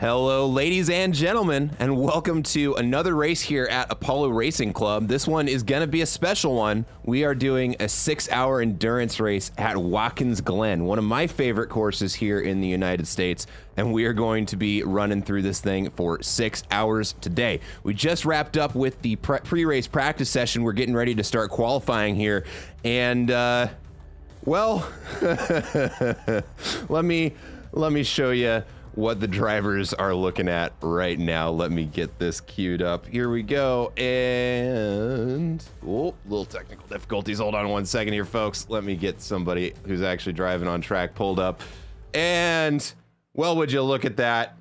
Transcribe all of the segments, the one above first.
Hello, ladies and gentlemen, and welcome to another race here at Apollo Racing Club. This one is going to be a special one. We are doing a 6-hour endurance race at Watkins, Glen, one of my favorite courses here in the United States, and we are going to be running through this thing for 6 hours today. We just wrapped up with the pre-race practice session. We're getting ready to start qualifying here, and, well, let me show you what the drivers are looking at right now. Let me get this queued up. Here we go. And little technical difficulties. Hold on one second here, folks. Let me get somebody who's actually driving on track pulled up. And, well, would you look at that?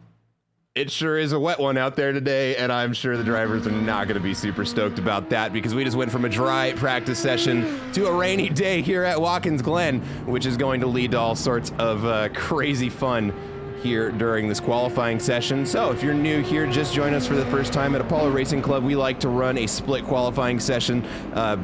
It sure is a wet one out there today, and I'm sure the drivers are not going to be super stoked about that because we just went from a dry practice session to a rainy day here at Watkins Glen, which is going to lead to all sorts of crazy fun here during this qualifying session. So if you're new here, just join us for the first time at Apollo Racing Club. We like to run a split qualifying session.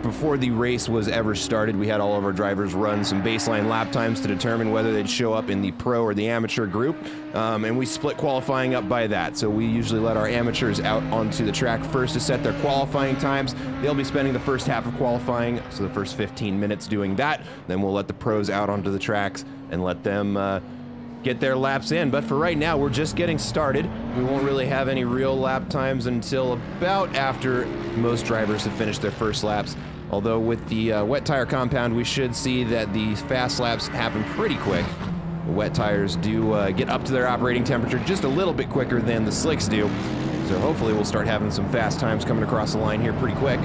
Before the race was ever started, we had all of our drivers run some baseline lap times to determine whether they'd show up in the pro or the amateur group, and we split qualifying up by that. So we usually let our amateurs out onto the track first to set their qualifying times. They'll be spending the first half of qualifying, so the first 15 minutes doing that. Then we'll let the pros out onto the tracks and let them get their laps in. But for right now, we're just getting started. We won't really have any real lap times until about after most drivers have finished their first laps. Although with the wet tire compound, we should see that the fast laps happen pretty quick. The wet tires do get up to their operating temperature just a little bit quicker than the slicks do. So hopefully we'll start having some fast times coming across the line here pretty quick.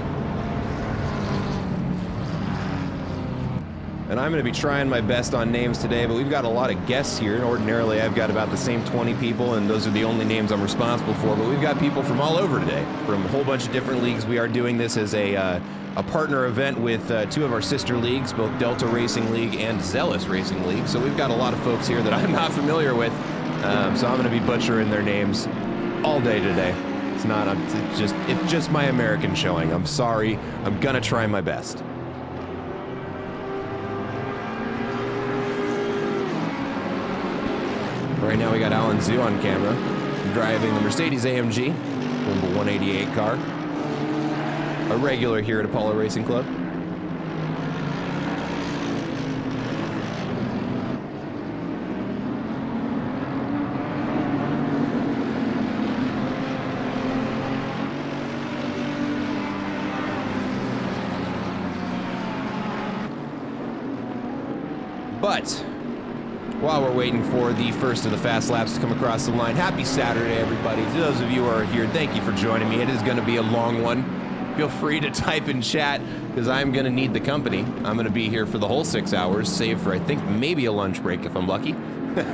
And I'm going to be trying my best on names today, but we've got a lot of guests here. Ordinarily, I've got about the same 20 people, and those are the only names I'm responsible for. But we've got people from all over today, from a whole bunch of different leagues. We are doing this as a partner event with two of our sister leagues, both Delta Racing League and Zealous Racing League. So we've got a lot of folks here that I'm not familiar with. So I'm going to be butchering their names all day today. It's just my American showing. I'm sorry. I'm going to try my best. Right now we got Alan Zhu on camera, driving the Mercedes AMG, number 188 car. A regular here at Apollo Racing Club. But while we're waiting for the first of the fast laps to come across the line, happy Saturday, everybody. To those of you who are here, thank you for joining me. It is going to be a long one. Feel free to type in chat, because I'm going to need the company. I'm going to be here for the whole 6 hours, save for, I think, maybe a lunch break if I'm lucky. Let's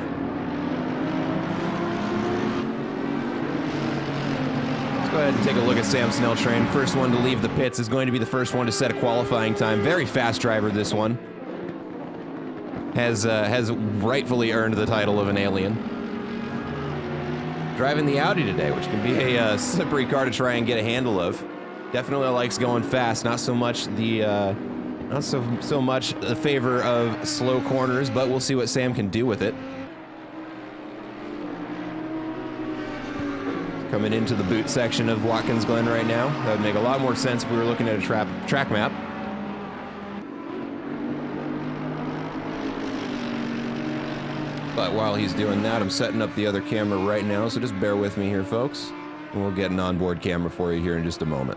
go ahead and take a look at Sam Snelltrain. First one to leave the pits is going to be the first one to set a qualifying time. Very fast driver, this one. Has rightfully earned the title of an alien. Driving the Audi today, which can be a slippery car to try and get a handle of. Definitely likes going fast, not so much the so much the favor of slow corners, but we'll see what Sam can do with it. Coming into the boot section of Watkins Glen right now. That would make a lot more sense if we were looking at a track map. But while he's doing that, I'm setting up the other camera right now, so just bear with me here, folks. And we'll get an onboard camera for you here in just a moment.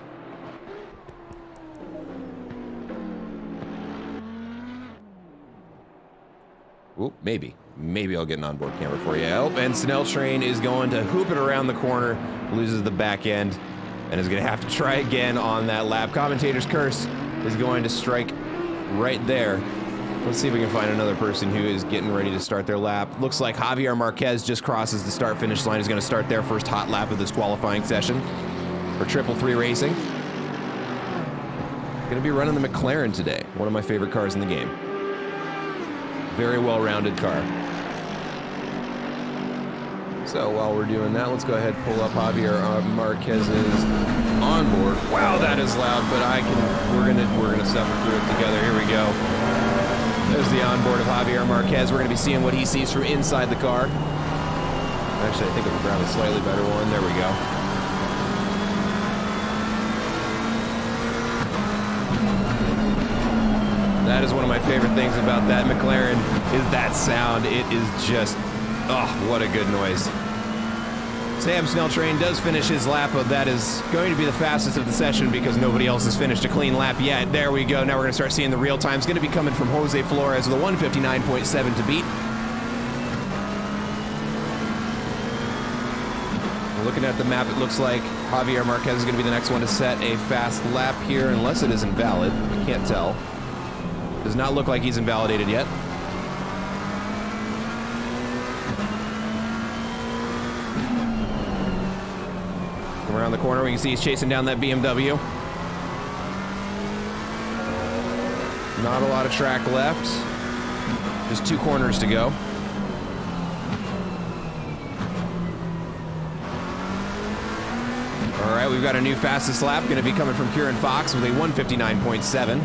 Oop, maybe I'll get an onboard camera for you. Oh, and Snelltrain is going to hoop it around the corner, loses the back end, and is going to have to try again on that lap. Commentator's curse is going to strike right there. Let's see if we can find another person who is getting ready to start their lap. Looks like Javier Marquez just crosses the start-finish line. He's going to start their first hot lap of this qualifying session for 333 Racing. Going to be running the McLaren today, one of my favorite cars in the game. Very well-rounded car. So while we're doing that, let's go ahead and pull up Javier Marquez's onboard. Wow, that is loud, but we're gonna suffer through it together. Here we go. There's the onboard of Javier Marquez. We're going to be seeing what he sees from inside the car. Actually, I think I'll grab a slightly better one. There we go. That is one of my favorite things about that McLaren, is that sound. It is just, oh, what a good noise. Sam Snelltrain does finish his lap, but that is going to be the fastest of the session because nobody else has finished a clean lap yet. There we go. Now we're going to start seeing the real time. It's going to be coming from Jose Flores with a 159.7 to beat. Looking at the map, it looks like Javier Marquez is going to be the next one to set a fast lap here, unless it is invalid. I can't tell. Does not look like he's invalidated yet. Around the corner, we can see he's chasing down that BMW. Not a lot of track left. Just 2 corners to go. All right, we've got a new fastest lap going to be coming from Kieran Fox with a 159.7,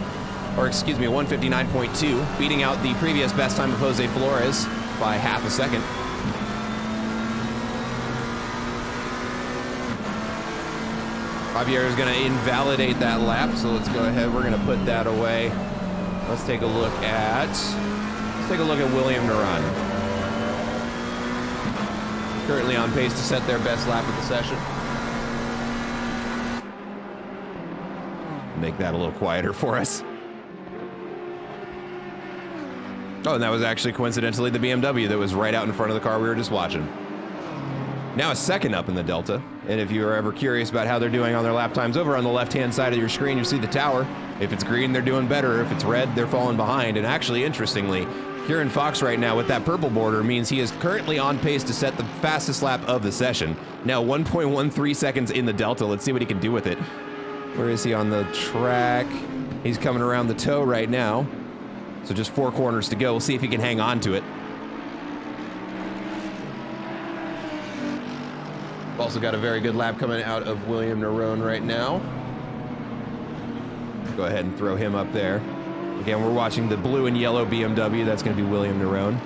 or excuse me, 159.2, beating out the previous best time of Jose Flores by half a second. Javier is going to invalidate that lap, so let's go ahead. We're going to put that away. Let's take a look at William Naran. Currently on pace to set their best lap of the session. Make that a little quieter for us. Oh, and that was actually coincidentally the BMW that was right out in front of the car we were just watching. Now a second up in the Delta, and if you are ever curious about how they're doing on their lap times, over on the left-hand side of your screen, you see the tower. If it's green, they're doing better. If it's red, they're falling behind. And actually, interestingly, Kieran Fox right now with that purple border means he is currently on pace to set the fastest lap of the session. Now 1.13 seconds in the Delta. Let's see what he can do with it. Where is he on the track? He's coming around the toe right now. So just 4 corners to go. We'll see if he can hang on to it. Also got a very good lap coming out of William Naron right now. Go ahead and throw him up there. Again, we're watching the blue and yellow BMW. That's going to be William Naron.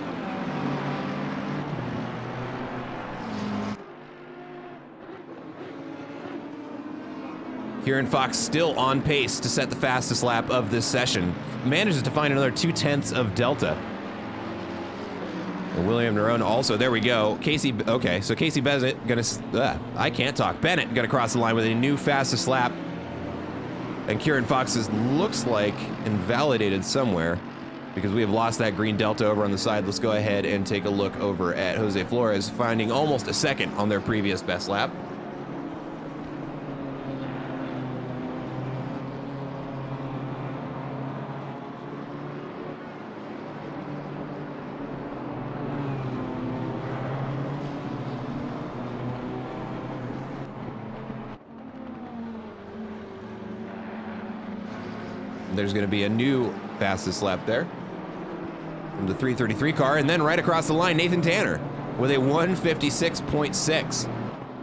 Kieran Fox still on pace to set the fastest lap of this session. Manages to find another 0.2 of Delta. And William Naron also, there we go. Okay, so Casey Bennett I can't talk. Bennett gonna cross the line with a new fastest lap. And Kieran Fox looks like invalidated somewhere because we have lost that green Delta over on the side. Let's go ahead and take a look over at Jose Flores, finding almost a second on their previous best lap. There's going to be a new fastest lap there from the 333 car, and then right across the line, Nathan Tanner with a 156.6.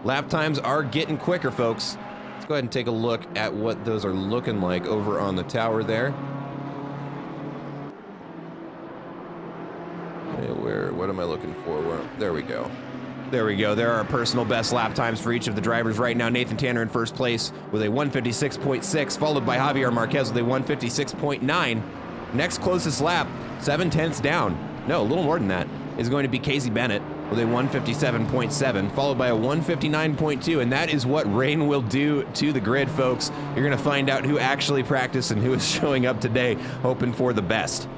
Lap times are getting quicker, folks. Let's go ahead and take a look at what those are looking like over on the tower there. What am I looking for? There we go. There we go. There are personal best lap times for each of the drivers right now. Nathan Tanner in first place with a 156.6, followed by Javier Marquez with a 156.9. Next closest lap, 0.7 down. No, a little more than that, is going to be Casey Bennett with a 157.7, followed by a 159.2. And that is what rain will do to the grid, folks. You're going to find out who actually practiced and who is showing up today, hoping for the best.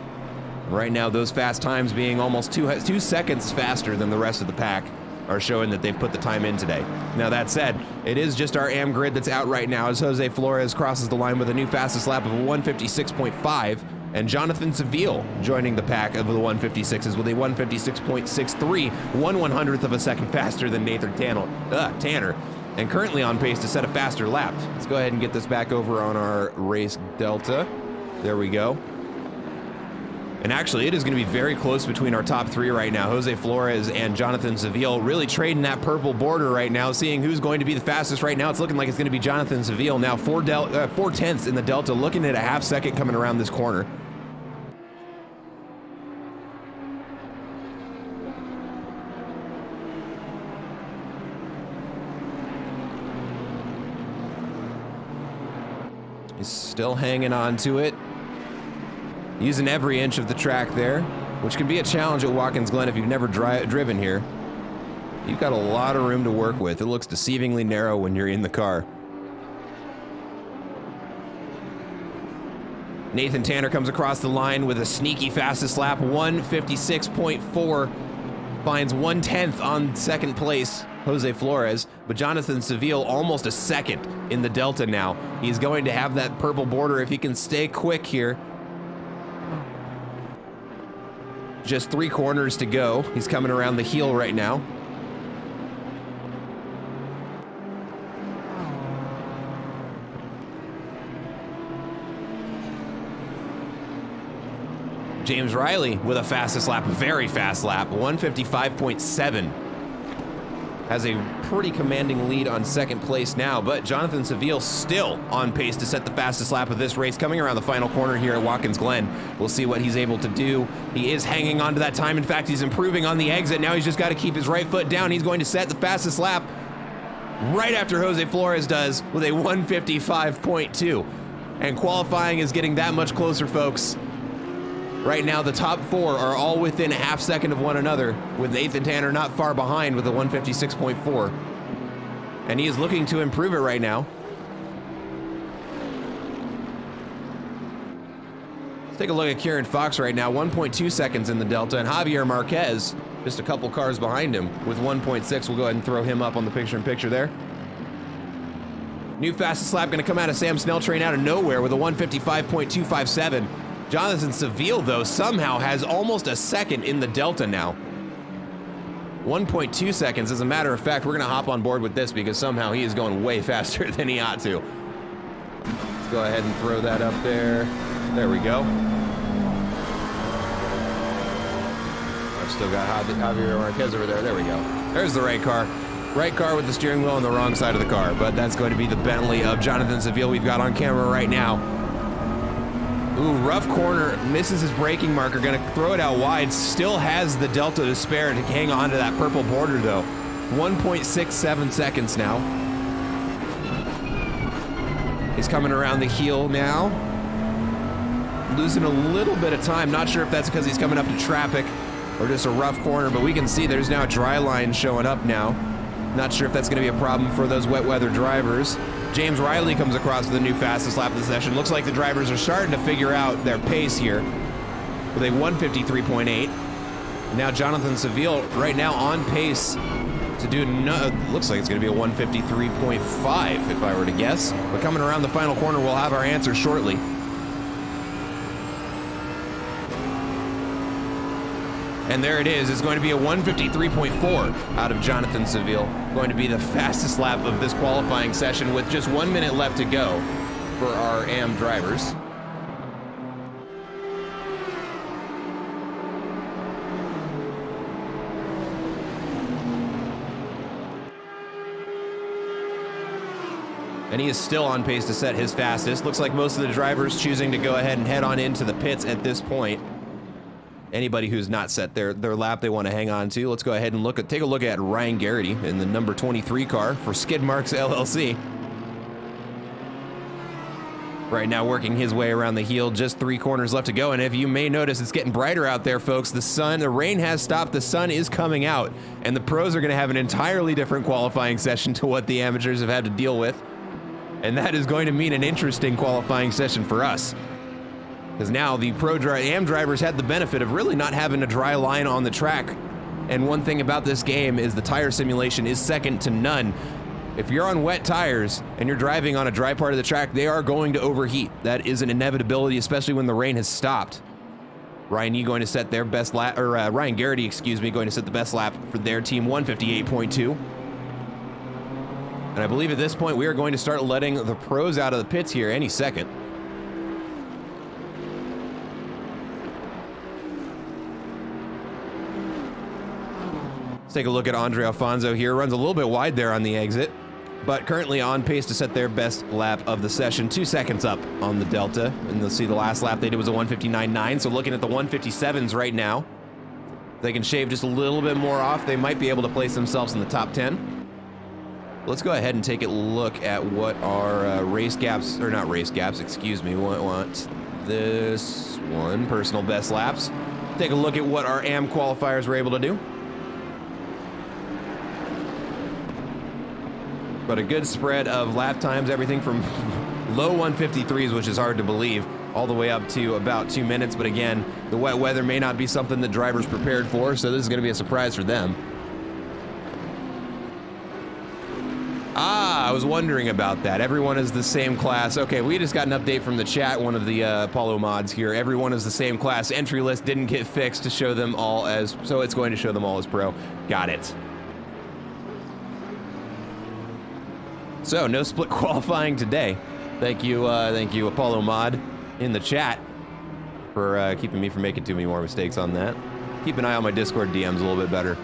Right now, those fast times being almost 2 seconds faster than the rest of the pack are showing that they've put the time in today. Now that said, it is just our AM grid that's out right now as Jose Flores crosses the line with a new fastest lap of a 156.5, and Jonathan Seville joining the pack of the 156s with a 156.63, 1/100th of a second faster than Nathan Tanner, and currently on pace to set a faster lap. Let's go ahead and get this back over on our race Delta. There we go. And actually, it is going to be very close between our top 3 right now. Jose Flores and Jonathan Seville really trading that purple border right now, seeing who's going to be the fastest right now. It's looking like it's going to be Jonathan Seville. Now 4/10 in the Delta, looking at a half second coming around this corner. He's still hanging on to it. Using every inch of the track there, which can be a challenge at Watkins Glen if you've never driven here. You've got a lot of room to work with. It looks deceivingly narrow when you're in the car. Nathan Tanner comes across the line with a sneaky fastest lap, 156.4. Finds 1/10 on second place, Jose Flores, but Jonathan Seville almost a second in the Delta now. He's going to have that purple border if he can stay quick here. Just 3 corners to go. He's coming around the heel right now. James Riley with a fastest lap, very fast lap, 155.7. Has a pretty commanding lead on second place now, but Jonathan Seville still on pace to set the fastest lap of this race, coming around the final corner here at Watkins Glen. We'll see what he's able to do. He is hanging on to that time. In fact, he's improving on the exit. Now he's just got to keep his right foot down. He's going to set the fastest lap right after Jose Flores does with a 155.2. And qualifying is getting that much closer, folks. Right now, the top 4 are all within a half second of one another, with Nathan Tanner not far behind with a 156.4. And he is looking to improve it right now. Let's take a look at Kieran Fox right now, 1.2 seconds in the Delta, and Javier Marquez, just a couple cars behind him, with 1.6. We'll go ahead and throw him up on the picture-in-picture there. New fastest lap going to come out of Sam Snell train out of nowhere with a 155.257. Jonathan Seville, though, somehow has almost a second in the Delta now. 1.2 seconds. As a matter of fact, we're going to hop on board with this because somehow he is going way faster than he ought to. Let's go ahead and throw that up there. There we go. I've still got Javier Marquez over there. There we go. There's the right car. Right car with the steering wheel on the wrong side of the car, but that's going to be the Bentley of Jonathan Seville we've got on camera right now. Ooh, rough corner, misses his braking marker, gonna throw it out wide, still has the Delta to spare to hang on to that purple border though. 1.67 seconds now. He's coming around the heel now. Losing a little bit of time, not sure if that's because he's coming up to traffic or just a rough corner, but we can see there's now a dry line showing up now. Not sure if that's gonna be a problem for those wet weather drivers. James Riley comes across with the new fastest lap of the session. Looks like the drivers are starting to figure out their pace here with a 153.8. Now Jonathan Seville right now on pace to do, looks like it's going to be a 153.5 if I were to guess. But coming around the final corner, we'll have our answer shortly. And there it is. It's going to be a 153.4 out of Jonathan Seville. Going to be the fastest lap of this qualifying session with just 1 minute left to go for our AM drivers. And he is still on pace to set his fastest. Looks like most of the drivers choosing to go ahead and head on into the pits at this point. Anybody who's not set their lap they want to hang on to. Let's go ahead and take a look at Ryan Garrity in the number 23 car for Skid Marks LLC. Right now working his way around the heel, just 3 corners left to go. And if you may notice, it's getting brighter out there, folks. The rain has stopped, the sun is coming out, and the pros are going to have an entirely different qualifying session to what the amateurs have had to deal with. And that is going to mean an interesting qualifying session for us. Because now the AM drivers had the benefit of really not having a dry line on the track. And one thing about this game is the tire simulation is second to none. If you're on wet tires and you're driving on a dry part of the track, they are going to overheat. That is an inevitability, especially when the rain has stopped. Ryan going to set their best lap, or Ryan Garrity, excuse me, going to set the best lap for their team, 158.2. And I believe at this point we are going to start letting the pros out of the pits here any second. Take a look at Andre Alfonso here. Runs a little bit wide there on the exit, but currently on pace to set their best lap of the session. 2 seconds up on the Delta, and you'll see the last lap they did was a 159.9, so looking at the 157s right now. If they can shave just a little bit more off, they might be able to place themselves in the top 10. Let's go ahead and take a look at what our race gaps, or not race gaps, excuse me, want this one, personal best laps. Take a look at what our AM qualifiers were able to do. But a good spread of lap times, everything from low 153s, which is hard to believe, all the way up to about 2 minutes. But again, the wet weather may not be something that drivers prepared for, so this is going to be a surprise for them. I was wondering about that. Everyone is the same class. Okay, we just got an update from the chat, one of the Apollo mods here. Everyone is the same class. Entry list didn't get fixed to show them all as, so it's going to show them all as pro. Got it. So, no split qualifying today. Thank you, Apollo mod in the chat for keeping me from making too many more mistakes on that. Keep an eye on my Discord DMs a little bit better.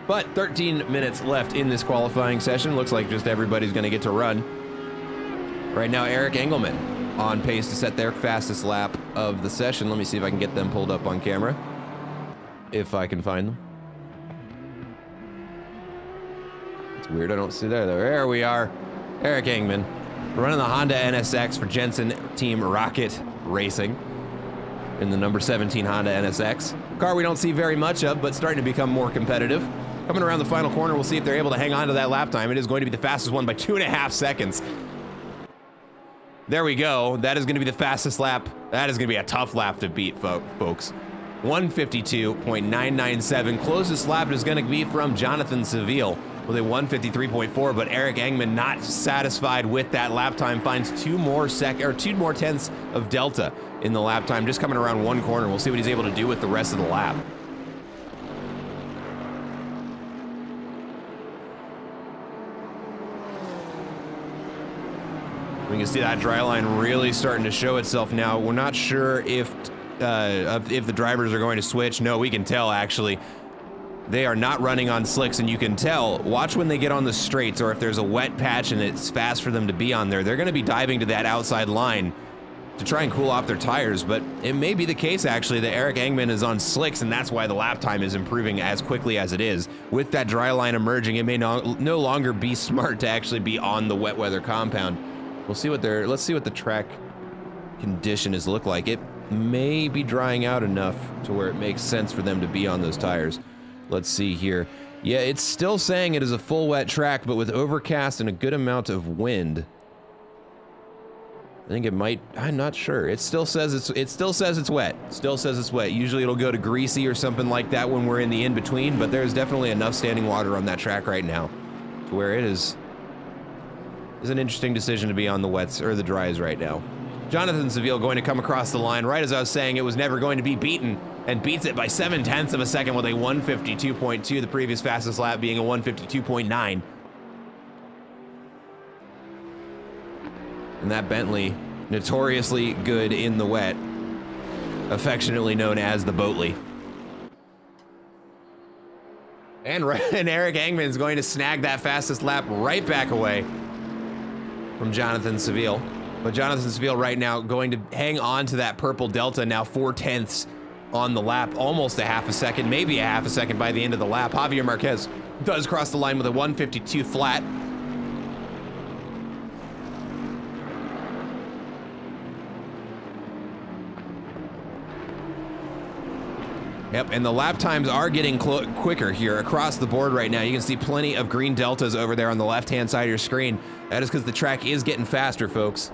But 13 minutes left in this qualifying session. Looks like just everybody's going to get to run. Right now, Eric Engelman on pace to set their fastest lap of the session. Let me see if I can get them pulled up on camera. If I can find them. It's weird, I don't see that. There we are. Eric Engelman running the Honda NSX for Jensen Team Rocket Racing in the number 17 Honda NSX. Car we don't see very much of, but starting to become more competitive. Coming around the final corner, we'll see if they're able to hang on to that lap time. It is going to be the fastest one by 2.5 seconds. There we go. That is going to be the fastest lap. That is going to be a tough lap to beat, folks. 152.997. Closest lap is going to be from Jonathan Seville with a 153.4, but Eric Engman not satisfied with that lap time, finds two more tenths of delta in the lap time, just coming around one corner. We'll see what he's able to do with the rest of the lap. We can see that dry line really starting to show itself now. We're not sure if the drivers are going to switch. No, we can tell actually. They are not running on slicks, and you can tell. Watch when they get on the straights, or if there's a wet patch and it's fast for them to be on there. They're going to be diving to that outside line to try and cool off their tires, but it may be the case actually that Eric Engman is on slicks, and that's why the lap time is improving as quickly as it is. With that dry line emerging, it may no longer be smart to actually be on the wet weather compound. We'll see what let's see what the track condition is look like. It may be drying out enough to where it makes sense for them to be on those tires. Let's see here. Yeah, it's still saying it is a full wet track, but with overcast and a good amount of wind. I think it might, I'm not sure. It still says it's wet. Still says it's wet. Usually it'll go to greasy or something like that when we're in the in-between, but there's definitely enough standing water on that track right now to where it is an interesting decision to be on the wets or the dries right now. Jonathan Seville going to come across the line right as I was saying it was never going to be beaten, and beats it by 0.7 of a second with a 152.2, the previous fastest lap being a 152.9. And that Bentley, notoriously good in the wet, affectionately known as the Boatley. And Eric Engman is going to snag that fastest lap right back away from Jonathan Seville. But Jonathan Seville right now going to hang on to that purple delta, now 0.4 on the lap, almost a half a second, maybe a half a second by the end of the lap. Javier Marquez does cross the line with a 152 flat. Yep, and the lap times are getting quicker here across the board right now. You can see plenty of green deltas over there on the left-hand side of your screen. That is because the track is getting faster, folks.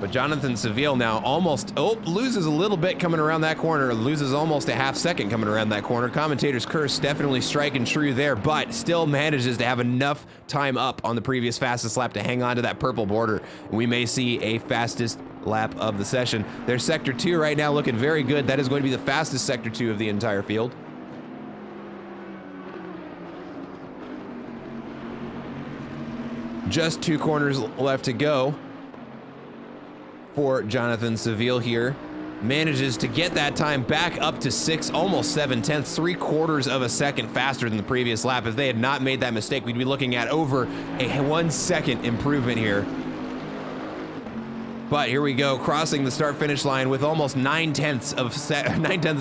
But Jonathan Seville now almost, loses a little bit coming around that corner, loses almost a half second coming around that corner. Commentator's curse definitely striking true there, but still manages to have enough time up on the previous fastest lap to hang on to that purple border. We may see a fastest lap of the session. There's Sector 2 right now looking very good. That is going to be the fastest Sector 2 of the entire field. Just 2 corners left to go for Jonathan Seville here. Manages to get that time back up to 6, almost 0.7, 3/4 of a second faster than the previous lap. If they had not made that mistake, we'd be looking at over a 1 second improvement here. But here we go, crossing the start-finish line with almost 9/10 of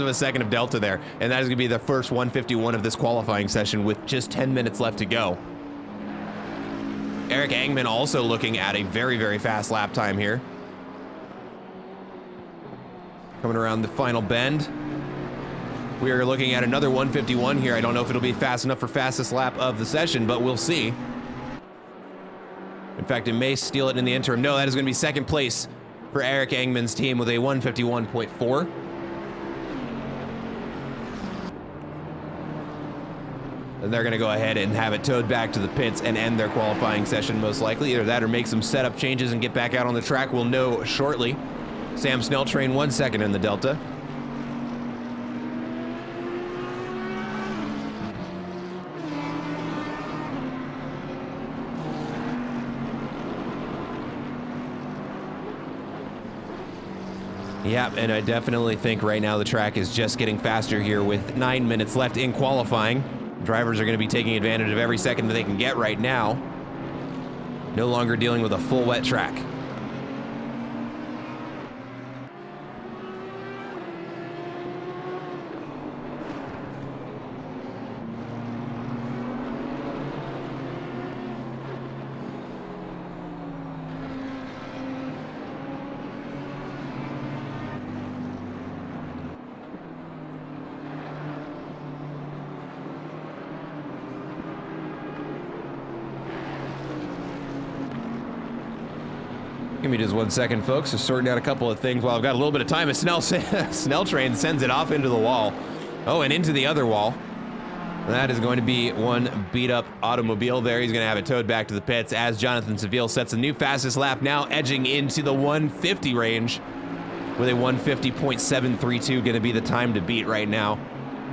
a second of delta there, and that is going to be the first 151 of this qualifying session with just 10 minutes left to go. Eric Engman also looking at a very, very fast lap time here. Coming around the final bend. We are looking at another 151 here. I don't know if it'll be fast enough for fastest lap of the session, but we'll see. In fact, it may steal it in the interim. No, that is going to be second place for Eric Engman's team with a 151.4. And they're going to go ahead and have it towed back to the pits and end their qualifying session most likely. Either that or make some setup changes and get back out on the track. We'll know shortly. Sam Snell train 1 second in the Delta. Yeah, and I definitely think right now the track is just getting faster here with 9 minutes left in qualifying. Drivers are going to be taking advantage of every second that they can get right now. No longer dealing with a full wet track. Give me just 1 second, folks. Just sorting out a couple of things while I've got a little bit of time. A Snell train sends it off into the wall. Oh, and into the other wall. That is going to be one beat-up automobile there. He's going to have it towed back to the pits as Jonathan Seville sets a new fastest lap, now edging into the 150 range with a 150.732 going to be the time to beat right now.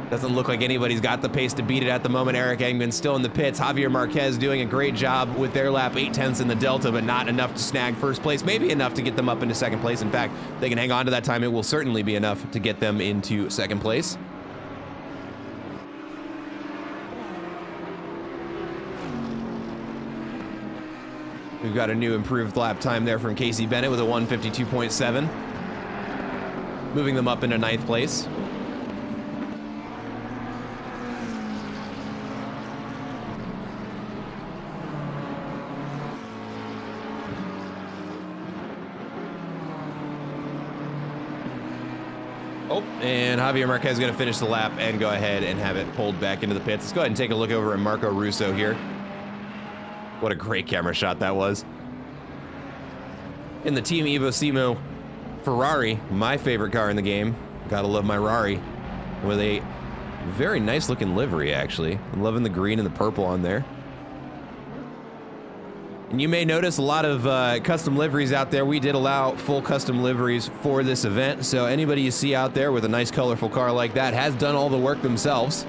Doesn't look like anybody's got the pace to beat it at the moment. Eric Engman still in the pits. Javier Marquez doing a great job with their lap, 8/10 in the Delta, but not enough to snag first place. Maybe enough to get them up into second place. In fact, they can hang on to that time. It will certainly be enough to get them into second place. We've got a new improved lap time there from Casey Bennett with a 152.7. Moving them up into 9th place. Oh, and Javier Marquez is going to finish the lap and go ahead and have it pulled back into the pits. Let's go ahead and take a look over at Marco Russo here. What a great camera shot that was. In the Team Evo Simo Ferrari, my favorite car in the game. Gotta love my Rari. With a very nice looking livery, actually. I'm loving the green and the purple on there. And you may notice a lot of custom liveries out there. We did allow full custom liveries for this event, so anybody you see out there with a nice colorful car like that has done all the work themselves.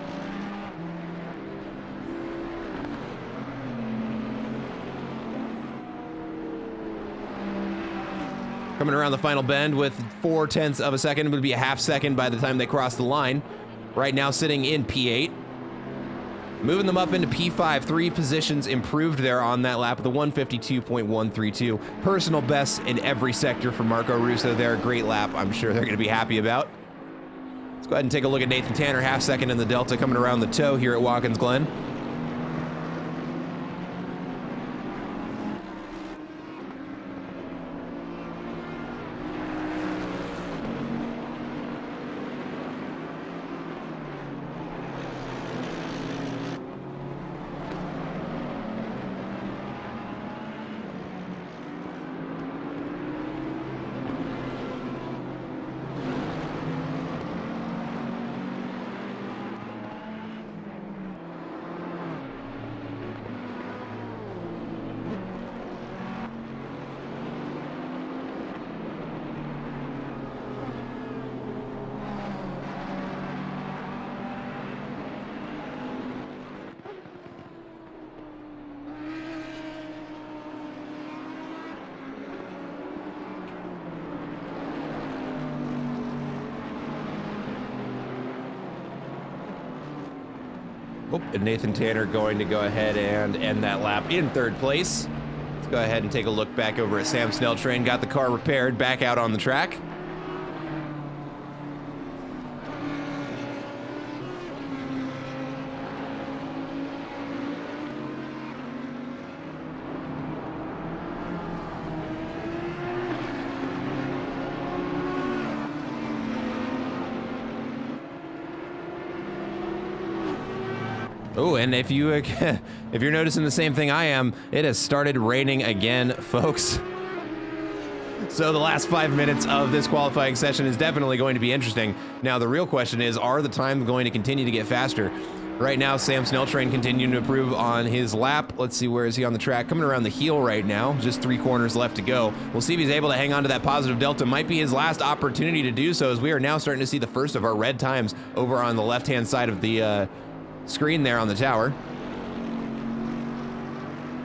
Coming around the final bend with 4/10 of a second. It would be a half second by the time they cross the line. Right now sitting in P8. Moving them up into P5, 3 positions improved there on that lap with a 152.132. Personal best in every sector for Marco Russo there. Great lap, I'm sure they're going to be happy about. Let's go ahead and take a look at Nathan Tanner, half second in the Delta, coming around the toe here at Watkins Glen. Oh, and Nathan Tanner going to go ahead and end that lap in 3rd place. Let's go ahead and take a look back over at Sam Snell Train. Got the car repaired, back out on the track. Oh, and if you're noticing the same thing I am, it has started raining again, folks. So the last 5 minutes of this qualifying session is definitely going to be interesting. Now, the real question is, are the times going to continue to get faster? Right now, Sam Snell Train continuing to improve on his lap. Let's see, where is he on the track? Coming around the heel right now, just 3 corners left to go. We'll see if he's able to hang on to that positive delta. Might be his last opportunity to do so, as we are now starting to see the first of our red times over on the left-hand side of the screen there on the tower.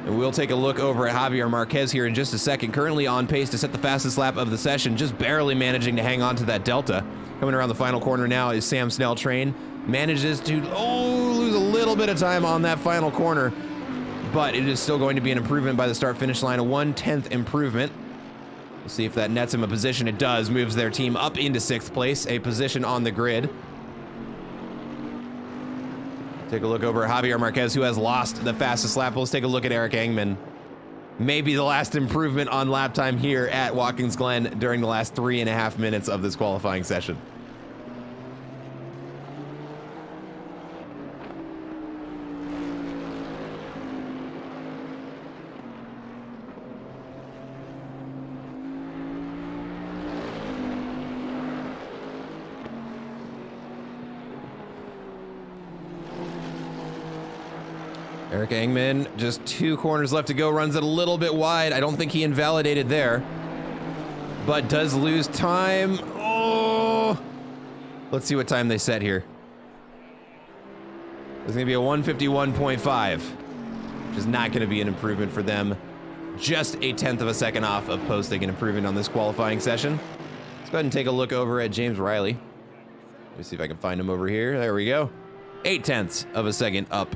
And we'll take a look over at Javier Marquez here in just a second. Currently on pace to set the fastest lap of the session, just barely managing to hang on to that delta. Coming around the final corner now is Sam Snell Train. Manages to lose a little bit of time on that final corner, but it is still going to be an improvement by the start-finish line, a 1/10 improvement. We'll see if that nets him a position. It does, moves their team up into 6th place, a position on the grid. Take a look over at Javier Marquez, who has lost the fastest lap. Let's take a look at Eric Engman. Maybe the last improvement on lap time here at Watkins Glen during the last 3.5 minutes of this qualifying session. Eric Engman, just 2 corners left to go, runs it a little bit wide. I don't think he invalidated there, but does lose time. Oh! Let's see what time they set here. It's gonna be a 1:51.5, which is not gonna be an improvement for them. Just 1/10 of a second off of posting an improvement on this qualifying session. Let's go ahead and take a look over at James Riley. Let me see if I can find him over here. There we go. 0.8 of a second up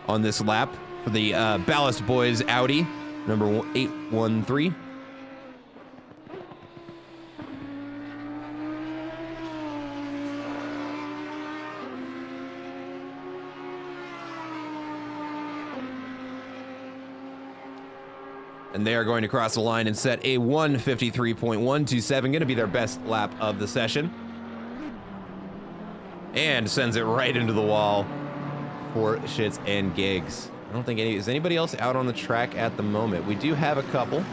on this lap for the Ballast Boys Audi, number 813. And they are going to cross the line and set a 1:53.127, going to be their best lap of the session. And sends it right into the wall. For shits and gigs. I don't think is anybody else out on the track at the moment. We do have a couple.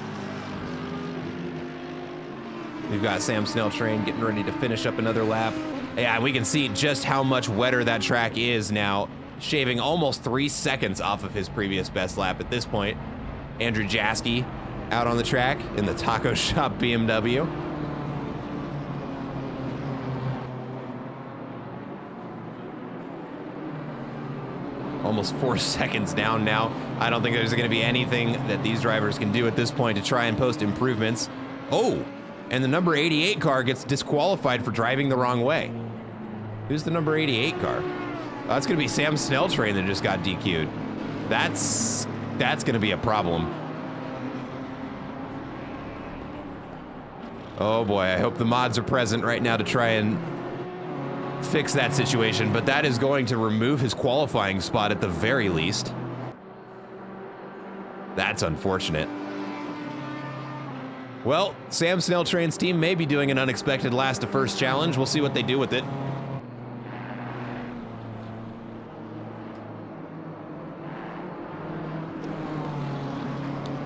We've got Sam Snell Train getting ready to finish up another lap. Yeah, we can see just how much wetter that track is now, shaving almost 3 seconds off of his previous best lap at this point. Andrew Jaski out on the track in the Taco Shop BMW. Almost 4 seconds down now. I don't think there's going to be anything that these drivers can do at this point to try and post improvements. Oh, and the number 88 car gets disqualified for driving the wrong way. Who's the number 88 car? Oh, that's going to be Sam Snell Train that just got DQ'd. That's going to be a problem. Oh boy, I hope the mods are present right now to try and fix that situation, but that is going to remove his qualifying spot at the very least. That's unfortunate. Well, Sam Snell Train's team may be doing an unexpected last to first challenge. We'll see what they do with it.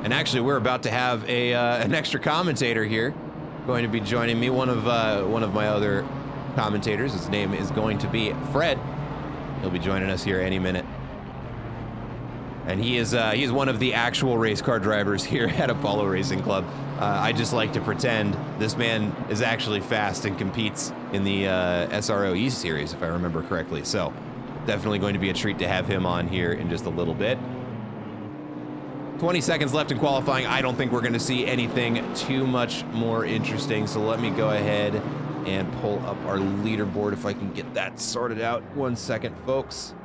And actually, we're about to have an extra commentator here going to be joining me. One of my other commentators. His name is going to be Fred. He'll be joining us here any minute. And he is one of the actual race car drivers here at Apollo Racing Club. I just like to pretend this man is actually fast and competes in the SRO East series, if I remember correctly. So definitely going to be a treat to have him on here in just a little bit. 20 seconds left in qualifying. I don't think we're going to see anything too much more interesting. So let me go ahead and pull up our leaderboard if I can get that sorted out. 1 second, folks.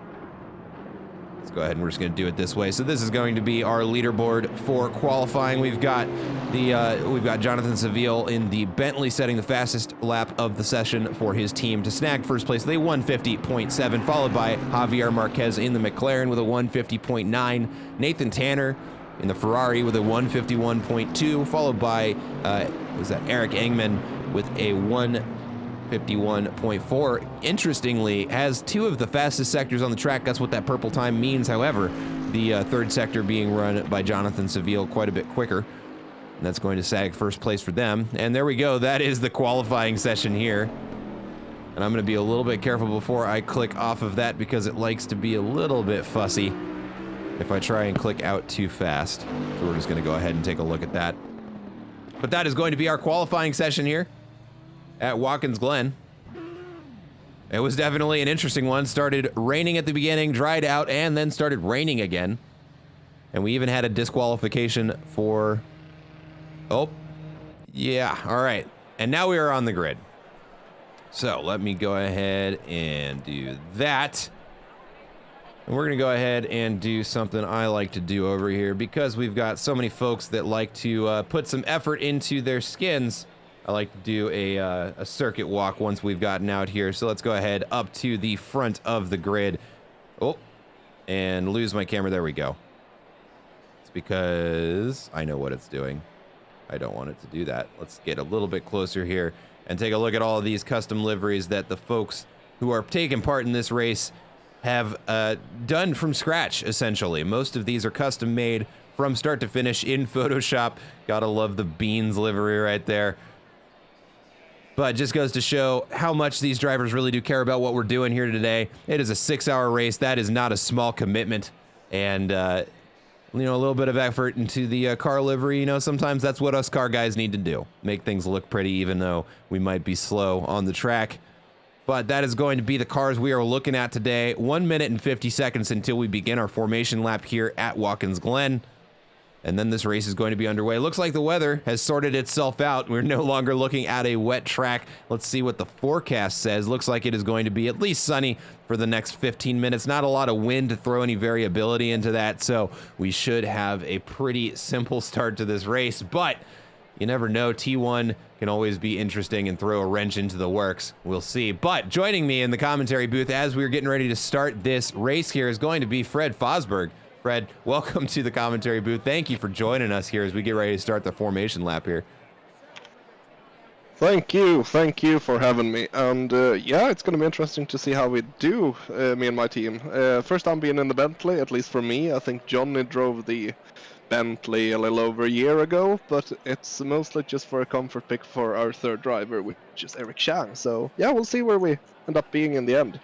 Let's go ahead and we're just going to do it this way. So this is going to be our leaderboard for qualifying. We've got Jonathan Seville in the Bentley setting the fastest lap of the session for his team to snag first place with a 150.7, followed by Javier Marquez in the McLaren with a 150.9, Nathan Tanner in the Ferrari with a 151.2, followed by Eric Engman with a 151.4. Interestingly, has 2 of the fastest sectors on the track. That's what that purple time means. However, the third sector being run by Jonathan Seville quite a bit quicker. And that's going to sag first place for them. And there we go. That is the qualifying session here. And I'm going to be a little bit careful before I click off of that because it likes to be a little bit fussy if I try and click out too fast. So we're just going to go ahead and take a look at that. But that is going to be our qualifying session here at Watkins Glen. It was definitely an interesting one. Started raining at the beginning, dried out, and then started raining again. And we even had a disqualification for... Oh, yeah, all right. And now we are on the grid. So let me go ahead and do that. And we're going to go ahead and do something I like to do over here because we've got so many folks that like to put some effort into their skins. I like to do a circuit walk once we've gotten out here. So let's go ahead up to the front of the grid. Oh, and lose my camera. There we go. It's because I know what it's doing. I don't want it to do that. Let's get a little bit closer here and take a look at all of these custom liveries that the folks who are taking part in this race have done from scratch, essentially. Most of these are custom made from start to finish in Photoshop. Gotta love the Beans livery right there. But just goes to show how much these drivers really do care about what we're doing here today. It is a 6-hour race. That is not a small commitment. And, you know, a little bit of effort into the car livery. You know, sometimes that's what us car guys need to do. Make things look pretty, even though we might be slow on the track. But that is going to be the cars we are looking at today. 1 minute and 50 seconds until we begin our formation lap here at Watkins Glen. And then this race is going to be underway. Looks like the weather has sorted itself out. We're no longer looking at a wet track. Let's see what the forecast says. Looks like it is going to be at least sunny for the next 15 minutes. Not a lot of wind to throw any variability into that. So we should have a pretty simple start to this race. But you never know. T1 can always be interesting and throw a wrench into the works. We'll see. But joining me in the commentary booth as we're getting ready to start this race here is going to be Fred Fosberg. Fred, welcome to the commentary booth. Thank you for joining us here as we get ready to start the formation lap here. Thank you for having me. And yeah, it's going to be interesting to see how we do, me and my team. First time being in the Bentley, at least for me. I think Johnny drove the Bentley a little over a year ago, but it's mostly just for a comfort pick for our third driver, which is Eric Chang. So yeah, we'll see where we end up being in the end.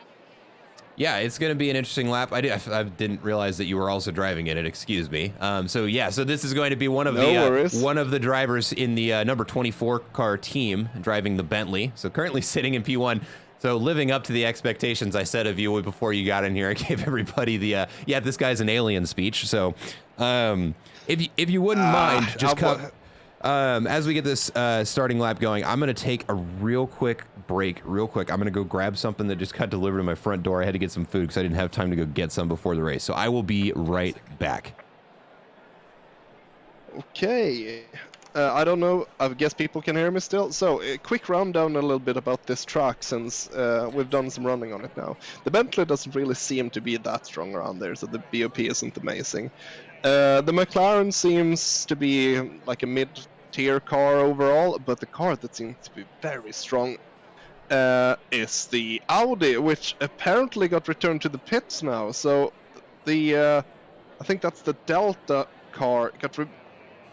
Yeah, it's going to be an interesting lap. I didn't realize that you were also driving in it. Excuse me. So yeah, so this is going to be one of the drivers in the number 24 car team driving the Bentley. So currently sitting in P1. So living up to the expectations I said of you before you got in here. I gave everybody the yeah, this guy's an alien speech. So if you wouldn't mind, just come. As we get this starting lap going, I'm going to take a real quick break, I'm going to go grab something that just got delivered to my front door. I had to get some food because I didn't have time to go get some before the race. So I will be right back. Okay. I don't know. I guess people can hear me still. So a quick rundown a little bit about this track since we've done some running on it now. The Bentley doesn't really seem to be that strong around there, so the BOP isn't amazing. The McLaren seems to be like a mid-tier car overall, but the car that seems to be very strong is the Audi, which apparently got returned to the pits now. So the I think that's the Delta car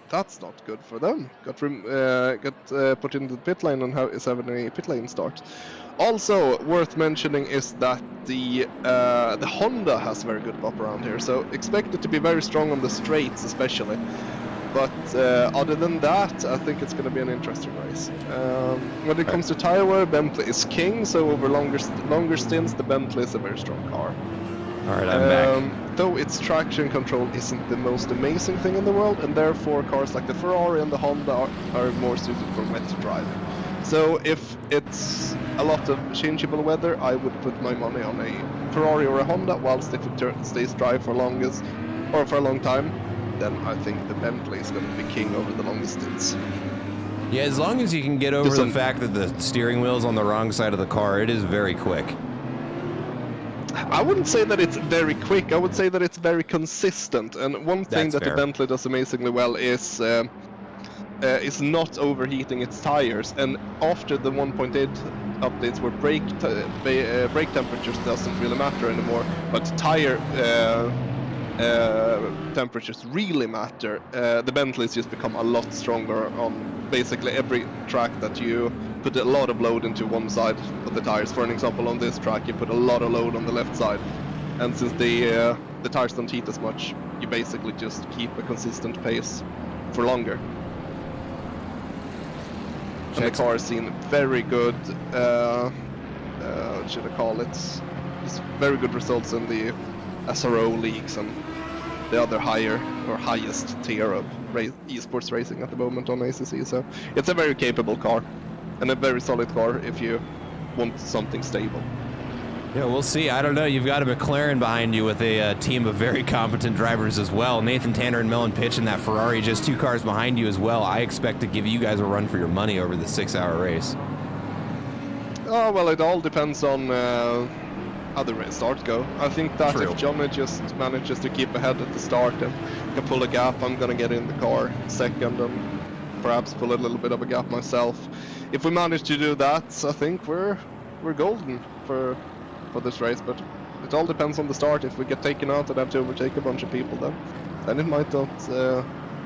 that's not good for them. Got put into the pit lane and is having a pit lane start. Also worth mentioning is that the Honda has very good pop around here, so expect it to be very strong on the straights especially. But other than that, I think it's going to be an interesting race. When it comes to tire wear, Bentley is king, so over longer stints, the Bentley is a very strong car. All right, I'm back. Though its traction control isn't the most amazing thing in the world, and therefore cars like the Ferrari and the Honda are more suited for wet driving. So if it's a lot of changeable weather, I would put my money on a Ferrari or a Honda, whilst if it stays dry for for a long time, then I think the Bentley is going to be king over the longest stints. Yeah, as long as you can get over the fact that the steering wheel's on the wrong side of the car, it is very quick. I wouldn't say that it's very quick, I would say that it's very consistent. And one thing that the Bentley does amazingly well is not overheating its tires. And after the 1.8 updates where brake temperatures doesn't really matter anymore, but tire temperatures really matter, the Bentley's just become a lot stronger on basically every track that you put a lot of load into one side of the tires. For an example, on this track you put a lot of load on the left side, and since the tires don't heat as much, you basically just keep a consistent pace for longer. And the car has seen very good, what should I call it, just very good results in the SRO leagues and the other highest tier of esports racing at the moment on ACC. So it's a very capable car and a very solid car if you want something stable. Yeah, we'll see. I don't know. You've got a McLaren behind you with a team of very competent drivers as well. Nathan Tanner and Mellon Pitch in that Ferrari, just 2 cars behind you as well. I expect to give you guys a run for your money over the 6-hour race. Oh, well, it all depends on how the start go. I think that True. If Johnny just manages to keep ahead at the start and can pull a gap, I'm gonna get in the car second and perhaps pull a little bit of a gap myself. If we manage to do that, I think we're golden for this race. But it all depends on the start. If we get taken out and have to overtake a bunch of people, then it might not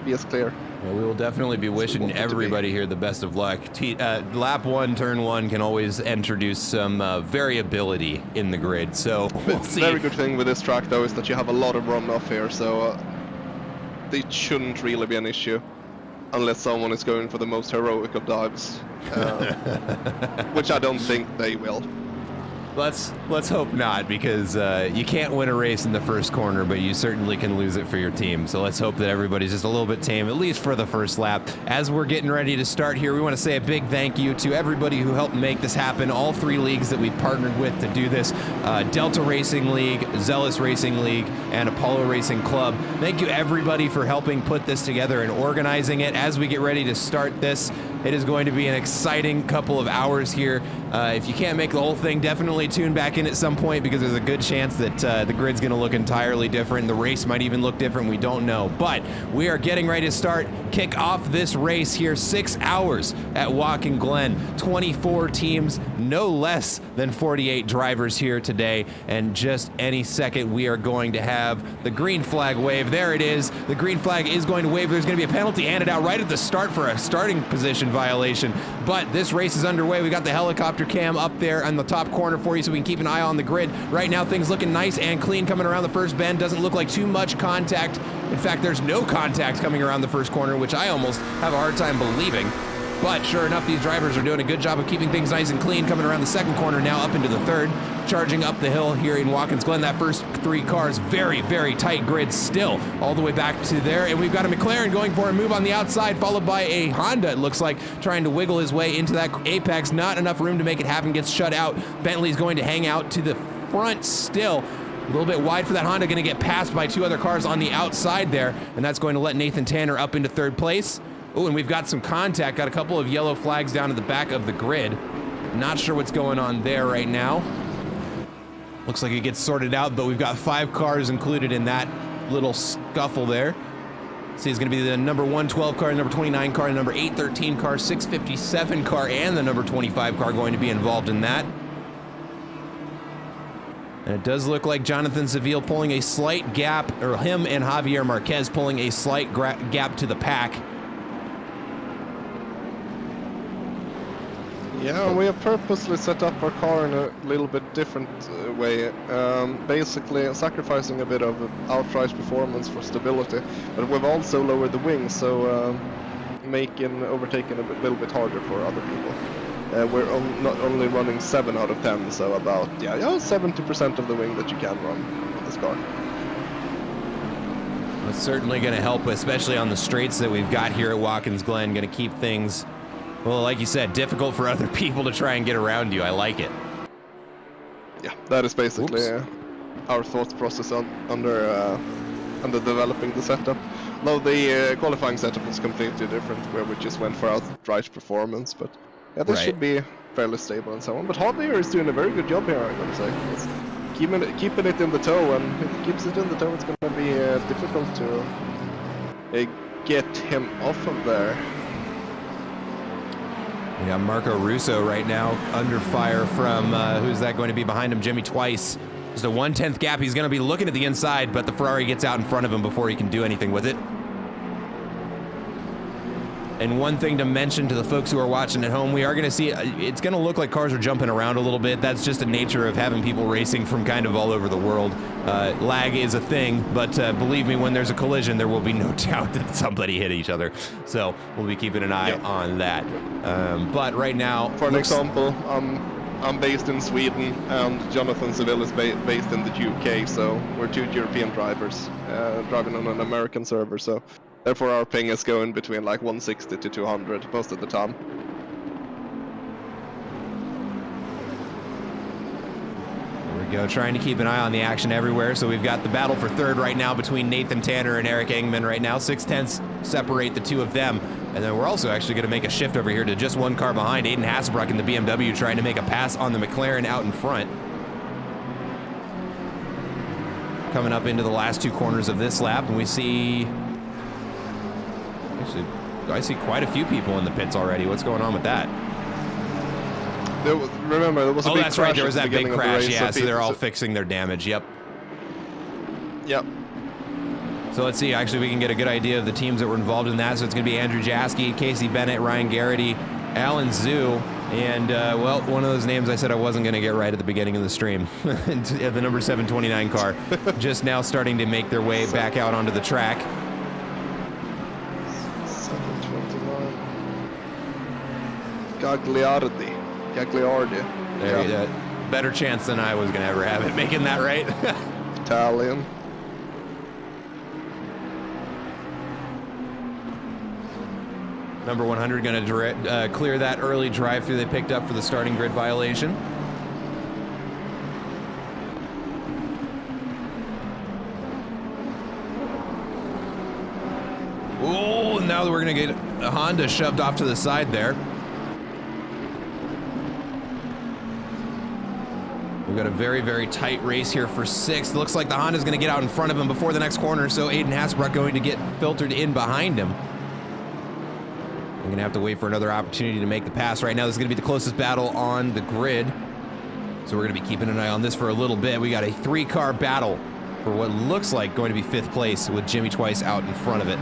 be as clear. Well, we will definitely be wishing everybody here the best of luck. Lap 1, turn 1 can always introduce some variability in the grid, so we'll see. The very good thing with this track, though, is that you have a lot of runoff here, so it shouldn't really be an issue, unless someone is going for the most heroic of dives, which I don't think they will. Let's hope not, because you can't win a race in the first corner, but you certainly can lose it for your team. So let's hope that everybody's just a little bit tame, at least for the first lap. As we're getting ready to start here, we want to say a big thank you to everybody who helped make this happen. All 3 leagues that we've partnered with to do this, Delta Racing League, Zealous Racing League, and Apollo Racing Club. Thank you everybody for helping put this together and organizing it. As we get ready to start this, it is going to be an exciting couple of hours here. If you can't make the whole thing, definitely tune back in at some point, because there's a good chance that the grid's going to look entirely different. The race might even look different. We don't know. But we are getting ready to start, kick off this race here. 6 hours at Watkins Glen. 24 teams, no less than 48 drivers here today. And just any second, we are going to have the green flag wave. There it is. The green flag is going to wave. There's going to be a penalty handed out right at the start for a starting position violation. But this race is underway. We got the helicopter cam up there on the top corner for you so we can keep an eye on the grid. Right now, things looking nice and clean coming around the first bend. Doesn't look like too much contact. In fact, there's no contact coming around the first corner, which I almost have a hard time believing. But sure enough, these drivers are doing a good job of keeping things nice and clean coming around the second corner, now up into the third. Charging up the hill here in Watkins Glen. That first 3 cars, very, very tight grid still, all the way back to there. And we've got a McLaren going for a move on the outside, followed by a Honda, it looks like, trying to wiggle his way into that apex. Not enough room to make it happen, gets shut out. Bentley's going to hang out to the front still. A little bit wide for that Honda, going to get passed by 2 other cars on the outside there. And that's going to let Nathan Tanner up into third place. Oh, and we've got some contact, got a couple of yellow flags down at the back of the grid. Not sure what's going on there right now. Looks like it gets sorted out, but we've got 5 cars included in that little scuffle there. See, it's going to be the number 112 car, number 29 car, number 813 car, 657 car, and the number 25 car going to be involved in that. And it does look like Jonathan Seville pulling a slight gap, or him and Javier Marquez pulling a slight gap to the pack. Yeah, we have purposely set up our car in a little bit different way, basically sacrificing a bit of outright performance for stability, but we've also lowered the wings, so making overtaking a little bit harder for other people. We're not only running 7 out of 10, so about 70% of the wing that you can run with this car. It's certainly going to help, especially on the straights that we've got here at Watkins Glen. Going to keep things Well, like you said, difficult for other people to try and get around you. I like it. Yeah, that is basically our thought process under developing the setup. Though the qualifying setup was completely different, where we just went for outright performance. But yeah, this should be fairly stable and so on. But Javier is doing a very good job here, I'm gonna say. It's keeping it in the toe, and if it keeps it in the toe, it's gonna be difficult to get him off of there. We got Marco Russo right now under fire from, who's that going to be behind him? Jimmy Twice. Just a 1/10 gap. He's going to be looking at the inside, but the Ferrari gets out in front of him before he can do anything with it. And one thing to mention to the folks who are watching at home, we are going to see, it's going to look like cars are jumping around a little bit. That's just the nature of having people racing from kind of all over the world. Lag is a thing, but believe me, when there's a collision, there will be no doubt that somebody hit each other. So we'll be keeping an eye on that. But right now... For an example, I'm based in Sweden, and Jonathan Seville is based in the UK, so we're two European drivers driving on an American server, so therefore our ping is going between like 160 to 200 most of the time. There we go, trying to keep an eye on the action everywhere. So we've got the battle for third right now between Nathan Tanner and Eric Engman right now. 6/10 separate the two of them. And then we're also actually going to make a shift over here to just one car behind. Aiden Hasselbrock in the BMW trying to make a pass on the McLaren out in front. Coming up into the last two corners of this lap, and we see... Actually, I see quite a few people in the pits already. What's going on with that? Remember, there was a big that's crash right. There was that big crash. Race, yeah, so they're all fixing their damage. Yep. Yep. So let's see. Actually, we can get a good idea of the teams that were involved in that. So it's going to be Andrew Jaski, Casey Bennett, Ryan Garrity, Alan Zhu, and, well, one of those names I said I wasn't going to get right at the beginning of the stream. The number 729 car just now starting to make their way back out onto the track. 729. Gagliardi. There, yeah. Better chance than I was going to ever have it making that right. Italian. Number 100 going to clear that early drive-through they picked up for the starting grid violation. Oh, now that we're going to get a Honda shoved off to the side there. We've got a very, very tight race here for sixth. Looks like the Honda's going to get out in front of him before the next corner, so Aiden Hasselbrock going to get filtered in behind him. I'm gonna have to wait for another opportunity to make the pass. Right now, this is gonna be the closest battle on the grid. So we're gonna be keeping an eye on this for a little bit. We got a three-car battle for what looks like going to be fifth place with Jimmy Twice out in front of it.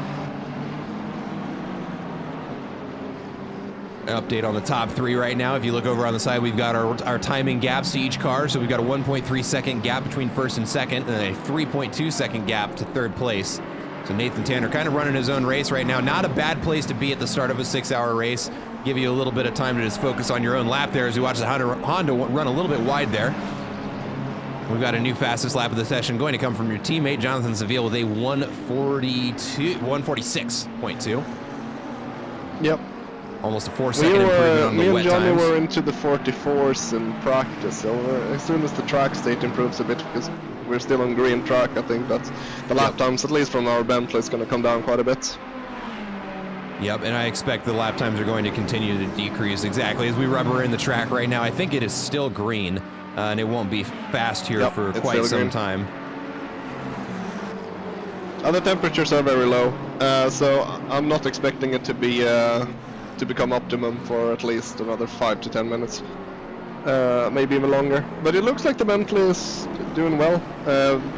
An update on the top three right now. If you look over on the side, we've got our timing gaps to each car. So we've got a 1.3 second gap between first and second, and a 3.2 second gap to third place. So Nathan Tanner kind of running his own race right now. Not a bad place to be at the start of a 6-hour race. Give you a little bit of time to just focus on your own lap there as we watch the Honda run a little bit wide there. We've got a new fastest lap of the session going to come from your teammate, Jonathan Seville, with a 146.2. Yep. Almost a 4-second improvement on the wet times. Me and Johnny were into the 44s in practice, so as soon as the track state improves a bit, because we're still on green track, I think that the lap times, at least from our Bentley, is going to come down quite a bit. Yep, and I expect the lap times are going to continue to decrease exactly as we rubber in the track right now. I think it is still green, and it won't be fast here for quite some time. And the temperatures are very low, so I'm not expecting it to be to become optimum for at least another 5 to 10 minutes. Maybe even longer. But it looks like the Bentley is doing well.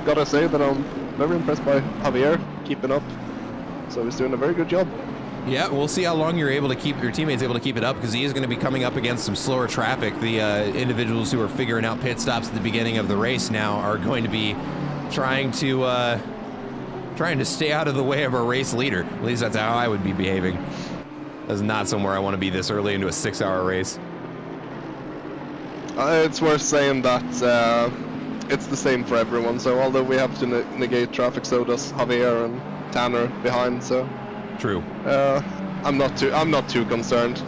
Gotta say that I'm very impressed by Javier keeping up. So he's doing a very good job. Yeah, we'll see how long your teammate's able to keep it up, because he is going to be coming up against some slower traffic. The individuals who are figuring out pit stops at the beginning of the race now are going to be trying to stay out of the way of our race leader. At least that's how I would be behaving. That's not somewhere I want to be this early into a 6-hour race. It's worth saying that it's the same for everyone. So although we have to negate traffic, so does Javier and Tanner behind. So true. I'm not too concerned.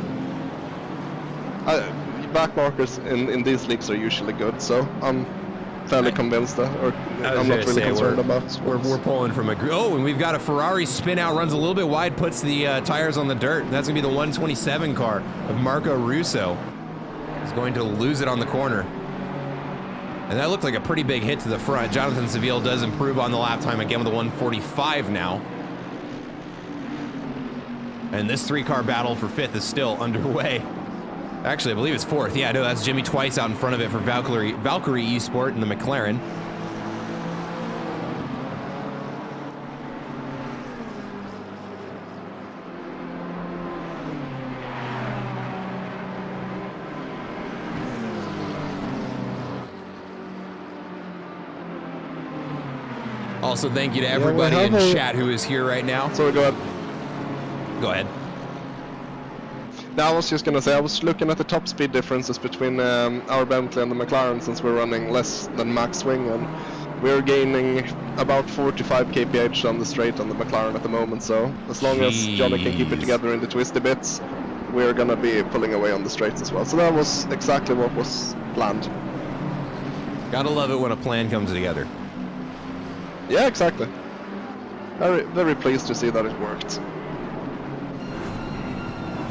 Back markers in these leagues are usually good, so I'm fairly convinced that, or I'm not really concerned about. We're pulling from and we've got a Ferrari spin out, runs a little bit wide, puts the tires on the dirt. That's gonna be the 127 car of Marco Russo. He's going to lose it on the corner. And that looked like a pretty big hit to the front. Jonathan Seville does improve on the lap time again with a 145 now. And this 3-car battle for 5th is still underway. Actually, I believe it's 4th. Yeah, no, that's Jimmy Twice out in front of it for Valkyrie Esport in the McLaren. Also, thank you to everybody in chat who is here right now. Sorry, go ahead. Go ahead. Now, I was just going to say, I was looking at the top speed differences between our Bentley and the McLaren, since we're running less than max swing, and we're gaining about 45 kph on the straight on the McLaren at the moment, so as long as Johnny can keep it together in the twisty bits, we're going to be pulling away on the straights as well. So that was exactly what was planned. Gotta love it when a plan comes together. Yeah, exactly. Very, very pleased to see that it worked.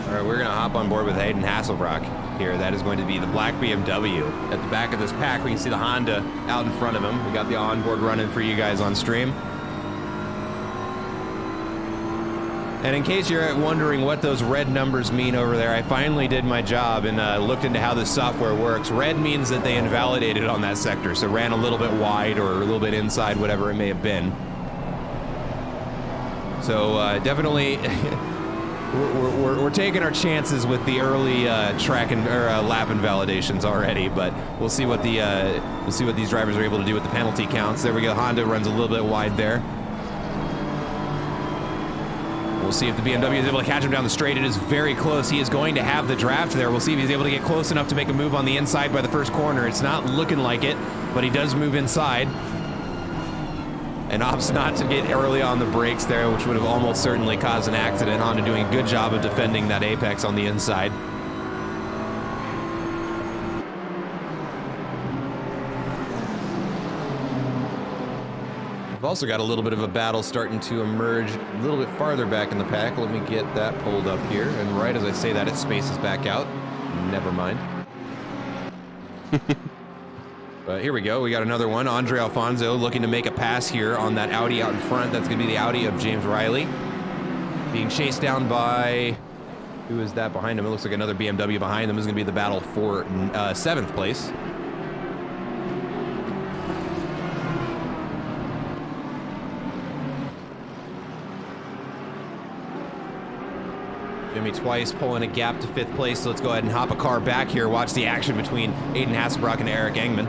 All right, we're going to hop on board with Hayden Hasselbrock here. That is going to be the black BMW. At the back of this pack, we can see the Honda out in front of him. We got the onboard running for you guys on stream. And in case you're wondering what those red numbers mean over there, I finally did my job and looked into how this software works. Red means that they invalidated on that sector, so ran a little bit wide or a little bit inside, whatever it may have been. So definitely... We're taking our chances with the early track and lap invalidations already, but we'll see what these drivers are able to do with the penalty counts. There we go. Honda runs a little bit wide there. We'll see if the BMW is able to catch him down the straight. It is very close. He is going to have the draft there. We'll see if he's able to get close enough to make a move on the inside by the first corner. It's not looking like it, but he does move inside. And opts not to get early on the brakes there, which would have almost certainly caused an accident. Honda doing a good job of defending that apex on the inside. We've also got a little bit of a battle starting to emerge a little bit farther back in the pack. Let me get that pulled up here. And right as I say that, it spaces back out. Never mind. But here we go. We got another one. Andre Alfonso looking to make a pass here on that Audi out in front. That's going to be the Audi of James Riley. Being chased down by... Who is that behind him? It looks like another BMW behind them. This is going to be the battle for 7th place. Jimmy Twice pulling a gap to 5th place. So let's go ahead and hop a car back here. Watch the action between Aiden Hasselbrock and Eric Engman.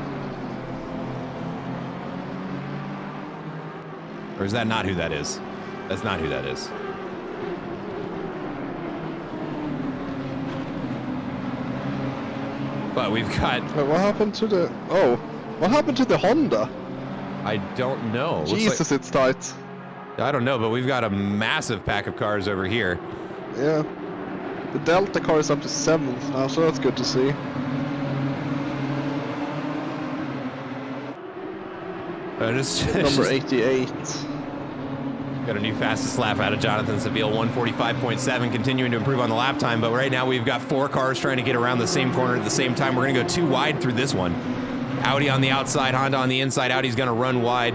Or is that not who that is? That's not who that is. But we've got... What happened to the... Oh, what happened to the Honda? I don't know. Jesus, like... it's tight. I don't know, but we've got a massive pack of cars over here. Yeah. The Delta car is up to 7th now, so that's good to see. Number 88. Got a new fastest lap out of Jonathan Seville, 145.7, continuing to improve on the lap time, but right now we've got 4 cars trying to get around the same corner at the same time. We're gonna go 2 wide through this one. Audi on the outside, Honda on the inside. Audi's gonna run wide.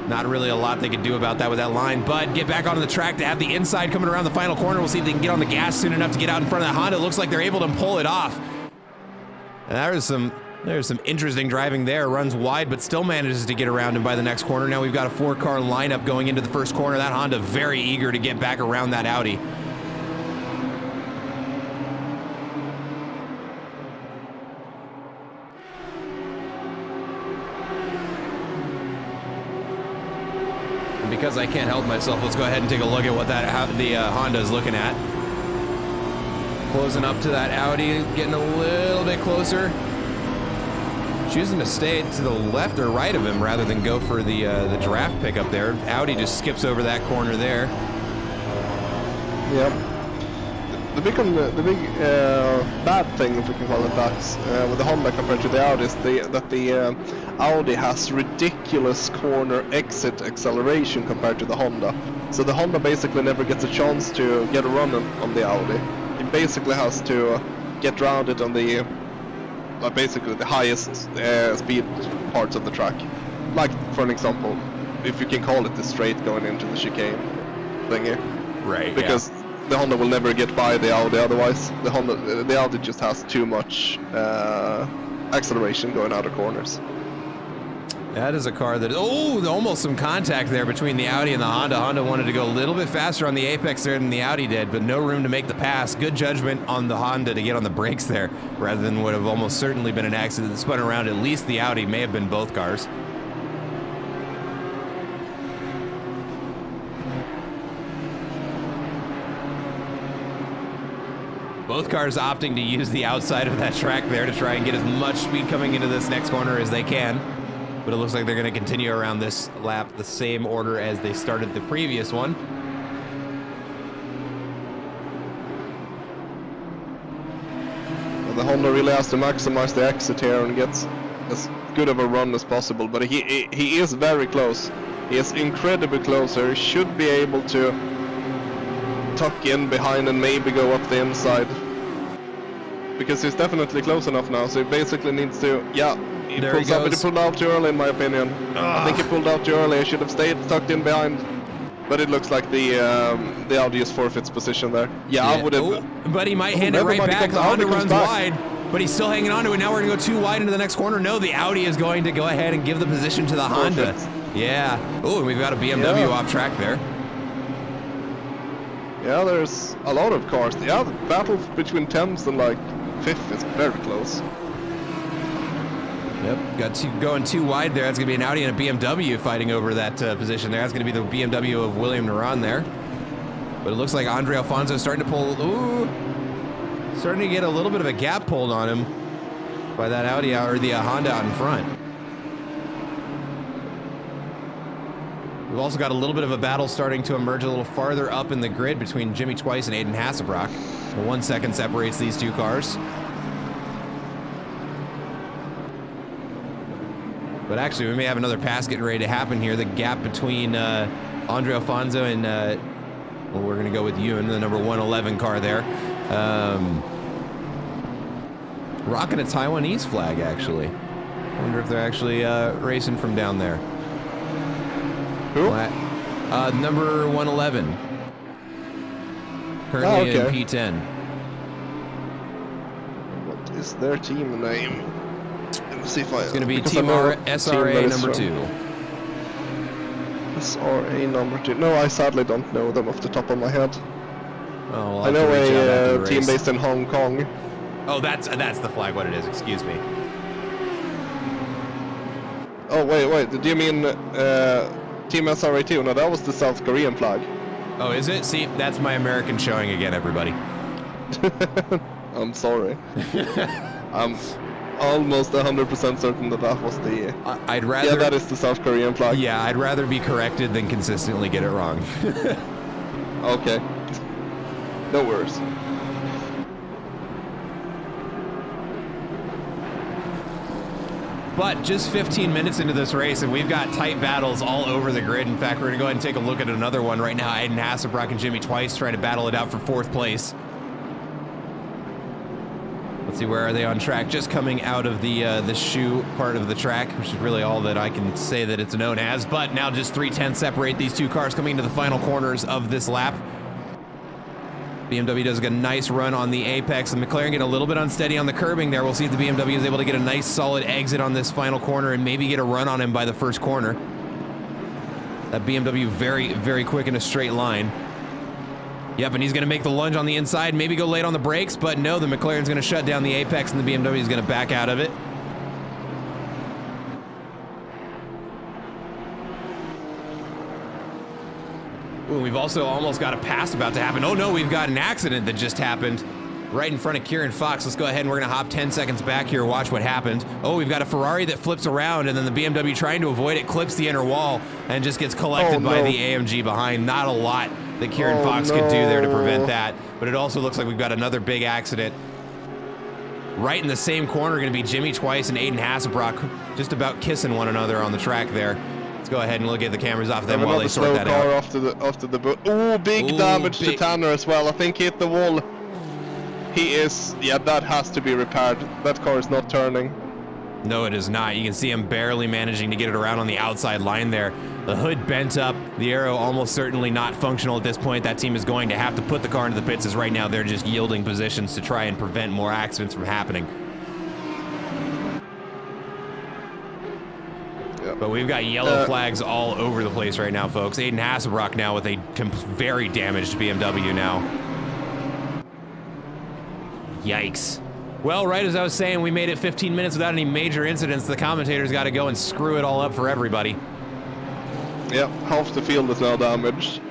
Not really a lot they can do about that with that line, but get back onto the track to have the inside coming around the final corner. We'll see if they can get on the gas soon enough to get out in front of that Honda. It looks like they're able to pull it off. And there's some interesting driving there. Runs wide, but still manages to get around him by the next corner. Now we've got a 4-car lineup going into the first corner. That Honda very eager to get back around that Audi. Because I can't help myself, let's go ahead and take a look at what the Honda is looking at. Closing up to that Audi, getting a little bit closer. Choosing to stay to the left or right of him rather than go for the draft pickup there. Audi just skips over that corner there. Yep. the big bad thing, if we can call it that, with the Honda compared to the Audi is that the Audi has ridiculous corner exit acceleration compared to the Honda. So the Honda basically never gets a chance to get a run on the Audi. It basically has to get around it on the basically the highest speed parts of the track. Like, for an example, if you can call it the straight going into the chicane thingy. Right. Because the Honda will never get by the Audi otherwise. The Audi just has too much acceleration going out of corners. That is a car that, almost some contact there between the Audi and the Honda. Honda wanted to go a little bit faster on the apex there than the Audi did, but no room to make the pass. Good judgment on the Honda to get on the brakes there, rather than would have almost certainly been an accident that spun around at least the Audi, may have been both cars. Both cars opting to use the outside of that track there to try and get as much speed coming into this next corner as they can. But it looks like they're going to continue around this lap the same order as they started the previous one. Well, the Honda really has to maximize the exit here and get as good of a run as possible. But he is very close. He is incredibly close here. He should be able to tuck in behind and maybe go up the inside. Because he's definitely close enough now, so he basically needs to, he pulled out too early in my opinion. I think he pulled out too early. He should have stayed tucked in behind. But it looks like the Audi just forfeits position there. I would have. But he might hand it right back. The Honda runs wide, but he's still hanging on to it. Now we're going to go too wide into the next corner. No, the Audi is going to go ahead and give the position to the Honda. Yeah. Oh, we've got a BMW off track there. Yeah, there's a lot of cars. Yeah, the battle between 10th and like 5th is very close. Yep, going too wide there. That's going to be an Audi and a BMW fighting over that position there. That's going to be the BMW of William Naran there. But it looks like Andre Alfonso starting to pull, starting to get a little bit of a gap pulled on him by that Audi or the Honda out in front. We've also got a little bit of a battle starting to emerge a little farther up in the grid between Jimmy Twice and Aiden Hasselbrock. 1 second separates these two cars. But actually, we may have another pass getting ready to happen here. The gap between Andre Alfonso and, well, we're going to go with Ewan, the number 111 car there. Rocking a Taiwanese flag, actually. I wonder if they're actually racing from down there. Who? Number 111. Currently in P10. What is their team name? Let me see if it's going to be SRA number 2. SRA number 2. No, I sadly don't know them off the top of my head. Oh, well, I know a team based in Hong Kong. Oh, that's the flag. What it is? Excuse me. Oh wait. Do you mean Team SRA2? No, that was the South Korean flag. Oh, is it? See, that's my American showing again, everybody. I'm sorry. I'm almost 100% certain that was the... I'd rather... Yeah, that is the South Korean flag. Yeah, I'd rather be corrected than consistently get it wrong. Okay. No worries. But just 15 minutes into this race, and we've got tight battles all over the grid. In fact, we're going to go ahead and take a look at another one right now. Aiden Hasselbrock and Jimmy Twice trying to battle it out for 4th place. Let's see, where are they on track? Just coming out of the shoe part of the track, which is really all that I can say that it's known as. But now just 3/10 separate these two cars coming into the final corners of this lap. BMW does a nice run on the apex, and McLaren getting a little bit unsteady on the curbing there. We'll see if the BMW is able to get a nice solid exit on this final corner and maybe get a run on him by the first corner. That BMW very, very quick in a straight line. Yep, and he's going to make the lunge on the inside, maybe go late on the brakes, but no, the McLaren's going to shut down the apex and the BMW is going to back out of it. Ooh, we've also almost got a pass about to happen. Oh no, we've got an accident that just happened right in front of Kieran Fox. Let's go ahead and we're going to hop 10 seconds back here, watch what happened. Oh, we've got a Ferrari that flips around, and then the BMW trying to avoid it, clips the inner wall, and just gets collected by the AMG behind. Not a lot that Kieran Fox could do there to prevent that. But it also looks like we've got another big accident. Right in the same corner, going to be Jimmy Twice and Aiden Hasselbrock, just about kissing one another on the track there. Let's go ahead and look at the cameras off them while they sort that out. After the boot. Oh, big damage to Tanner as well. I think he hit the wall. He is, yeah, that has to be repaired. That car is not turning. No, it is not. You can see him barely managing to get it around on the outside line there. The hood bent up, the aero almost certainly not functional at this point. That team is going to have to put the car into the pits, as right now they're just yielding positions to try and prevent more accidents from happening. Yep. But we've got yellow flags all over the place right now, folks. Aiden Hasselbrock now with a very damaged BMW now. Yikes. Well, right as I was saying, we made it 15 minutes without any major incidents. The commentators got to go and screw it all up for everybody. Yep, half the field is now damaged.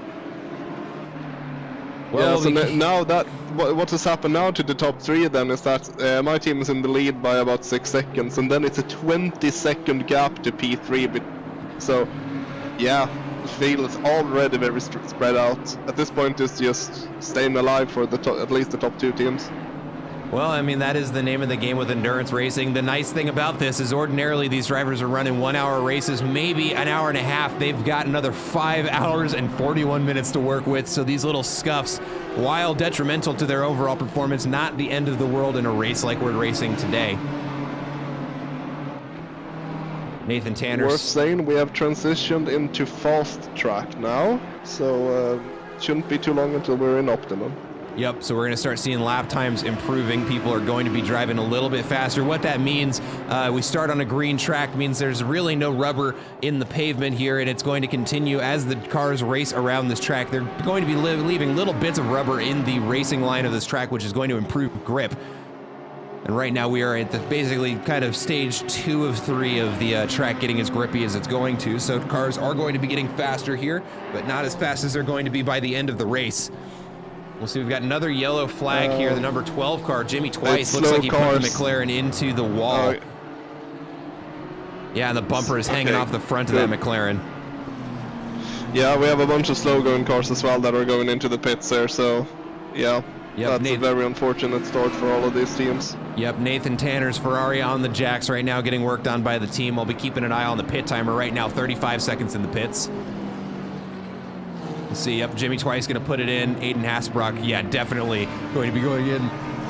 Well, yeah, so now that what has happened now to the top three then is that my team is in the lead by about 6 seconds, and then it's a 20-second gap to P3. So, yeah, the field is already very spread out. At this point, it's just staying alive for at least the top 2 teams. Well, I mean, that is the name of the game with endurance racing. The nice thing about this is ordinarily these drivers are running 1 hour races, maybe an hour and a half. They've got another 5 hours and 41 minutes to work with. So these little scuffs, while detrimental to their overall performance, not the end of the world in a race like we're racing today. Nathan Tanner. Worth saying, we have transitioned into fast track now. So shouldn't be too long until we're in optimum. Yep, so we're going to start seeing lap times improving. People are going to be driving a little bit faster. What that means, we start on a green track, means there's really no rubber in the pavement here, and it's going to continue as the cars race around this track. They're going to be leaving little bits of rubber in the racing line of this track, which is going to improve grip. And right now we are at the basically kind of stage 2 of 3 of the track getting as grippy as it's going to. So cars are going to be getting faster here, but not as fast as they're going to be by the end of the race. We'll see, we've got another yellow flag here, the number 12 car, Jimmy Twice, looks like he put the McLaren into the wall. Yeah, and the bumper is hanging off the front of that McLaren. Yeah, we have a bunch of slow-going cars as well that are going into the pits there, so yeah, that's a very unfortunate start for all of these teams. Yep, Nathan Tanner's Ferrari on the jacks right now, getting worked on by the team. I'll be keeping an eye on the pit timer right now, 35 seconds in the pits. See, yep, Jimmy Twice going to put it in. Aiden Hasselbrock, yeah, definitely going to be going in.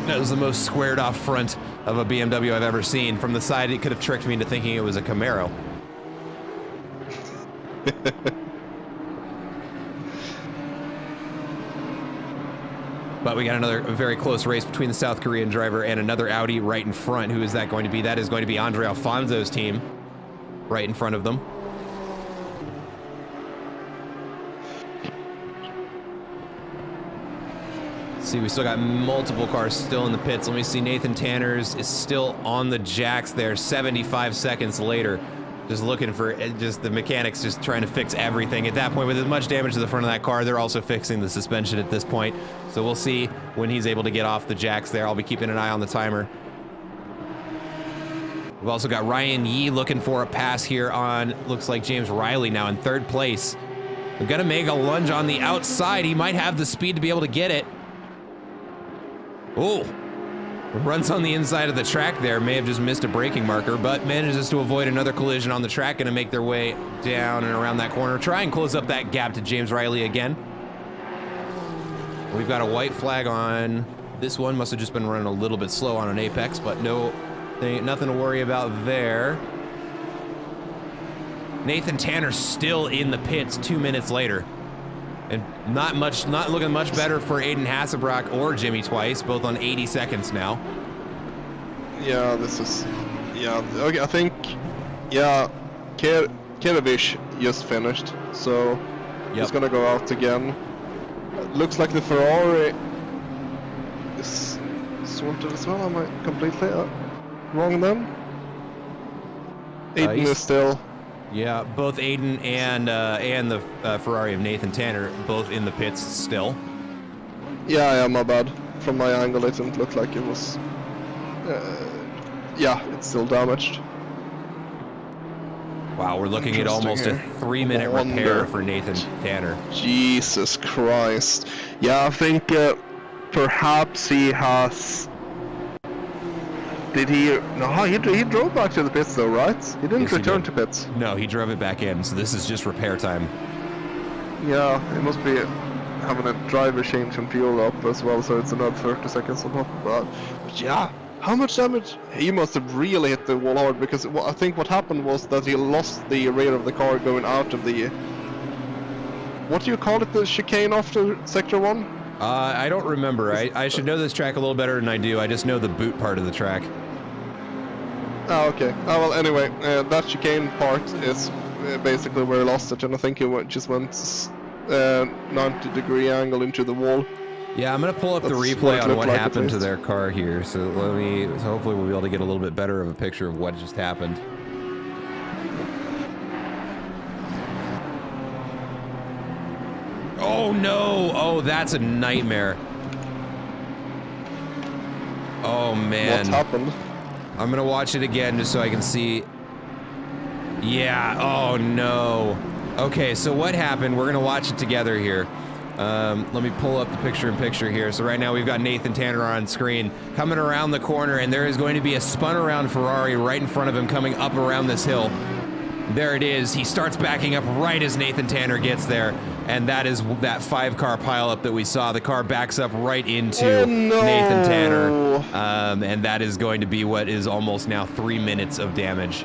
That was the most squared off front of a BMW I've ever seen. From the side, it could have tricked me into thinking it was a Camaro. But we got another very close race between the South Korean driver and another Audi right in front. Who is that going to be? That is going to be Andre Alfonso's team right in front of them. See, we still got multiple cars still in the pits. Let me see, Nathan Tanner's is still on the jacks there 75 seconds later. Just looking for, just the mechanics just trying to fix everything. At that point, with as much damage to the front of that car, they're also fixing the suspension at this point. So we'll see when he's able to get off the jacks there. I'll be keeping an eye on the timer. We've also got Ryan Yee looking for a pass here on, looks like James Riley now in 3rd place. We're gonna make a lunge on the outside. He might have the speed to be able to get it. Oh, runs on the inside of the track there. May have just missed a braking marker, but manages to avoid another collision on the track. Going to make their way down and around that corner. Try and close up that gap to James Riley again. We've got a white flag on this one. Must have just been running a little bit slow on an apex, but nothing to worry about there. Nathan Tanner still in the pits 2 minutes later. And not looking much better for Aiden Hasselbrock or Jimmy Twice, both on 80 seconds now. Yeah, this is, yeah, okay, I think, yeah, Kerevish just finished, so he's gonna go out again. Looks like the Ferrari is sorted as well. Am I completely wrong then? Aiden is still. Yeah, both Aiden and the Ferrari of Nathan Tanner both in the pits still. Yeah, my bad. From my angle, it didn't look like it was. Yeah, it's still damaged. Wow, we're looking at almost a 3-minute repair for Nathan Tanner. Jesus Christ. Yeah, I think perhaps he has... Did he... No, he drove back to the pits though, right? He didn't return to pits. No, he drove it back in, so this is just repair time. Yeah, it must be having a driver change and fuel up as well, so it's another 30 seconds on top of that. But yeah, how much damage? He must have really hit the wall hard, because I think what happened was that he lost the rear of the car going out of the... What do you call it, the chicane after Sector 1? I don't remember. I should know this track a little better than I do. I just know the boot part of the track. Oh, okay. Oh, well, anyway, that chicane part is basically where he lost it, and I think he just went 90-degree angle into the wall. Yeah, I'm gonna pull up the replay on what happened to their car here. So hopefully we'll be able to get a little bit better of a picture of what just happened. Oh no! Oh, that's a nightmare. Oh man. What happened? I'm gonna watch it again just so I can see. Yeah, oh no. Okay, so what happened? We're gonna watch it together here. Let me pull up the picture-in-picture here. So right now we've got Nathan Tanner on screen coming around the corner, and there is going to be a spun around Ferrari right in front of him coming up around this hill. There it is. He starts backing up right as Nathan Tanner gets there, and that is that 5-car pileup that we saw. The car backs up right into Nathan Tanner, and that is going to be what is almost now 3 minutes of damage.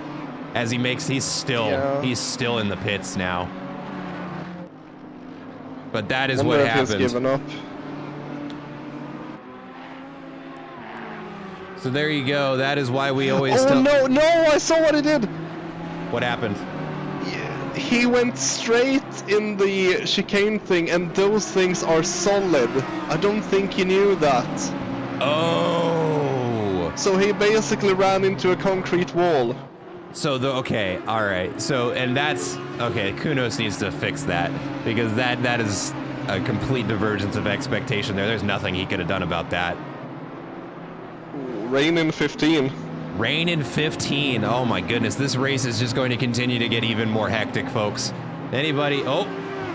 As he's still in the pits now. But that is what happened. He's given up. So there you go. That is why we always. Oh no! I saw what he did. What happened? Yeah, he went straight in the chicane thing, and those things are solid. I don't think he knew that. Oh. So he basically ran into a concrete wall. So okay, all right. So and that's okay. Kunos needs to fix that, because that is a complete divergence of expectation there. There's nothing he could have done about that. Rain in 15. Rain in 15. Oh my goodness, this race is just going to continue to get even more hectic, folks. Anybody? Oh,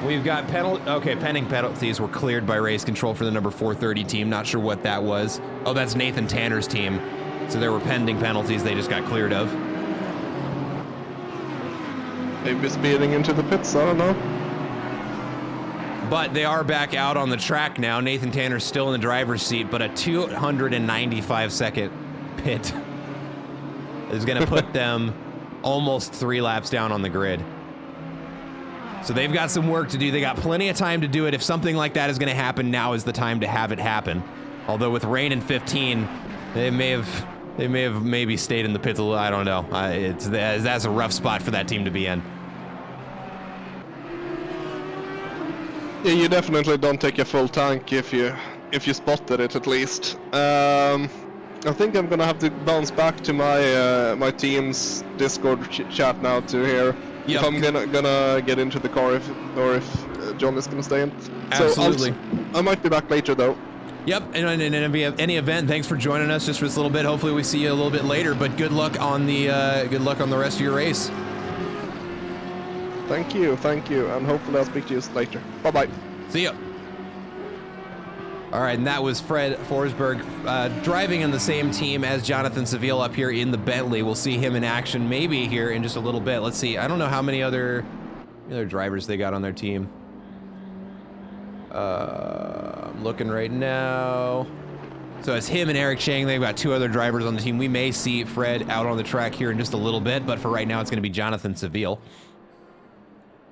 we've got pending penalties were cleared by race control for the number 430 team. Not sure what that was. Oh, that's Nathan Tanner's team. So there were pending penalties they just got cleared of. Maybe speeding into the pits, I don't know. But they are back out on the track now. Nathan Tanner's still in the driver's seat, but a 295-second pit is going to put them almost 3 laps down on the grid. So they've got some work to do. They got plenty of time to do it. If something like that is going to happen, now is the time to have it happen. Although with rain in 15, they may have maybe stayed in the pits a little. I don't know. That's a rough spot for that team to be in. Yeah, you definitely don't take a full tank if you spotted it at least. I think I'm gonna have to bounce back to my my team's Discord chat now to hear if I'm gonna get into the car if John is gonna stay in. Absolutely. So I might be back later though. Yep, and in any event, thanks for joining us just for this little bit. Hopefully we see you a little bit later, but good luck on the rest of your race. Thank you, and hopefully I'll speak to you later. Bye-bye. See ya. All right, and that was Fred Forsberg driving in the same team as Jonathan Seville up here in the Bentley. We'll see him in action maybe here in just a little bit. Let's see. I don't know how many other drivers they got on their team. I'm looking right now. So it's him and Eric Chang. They've got 2 other drivers on the team. We may see Fred out on the track here in just a little bit, but for right now, it's going to be Jonathan Seville.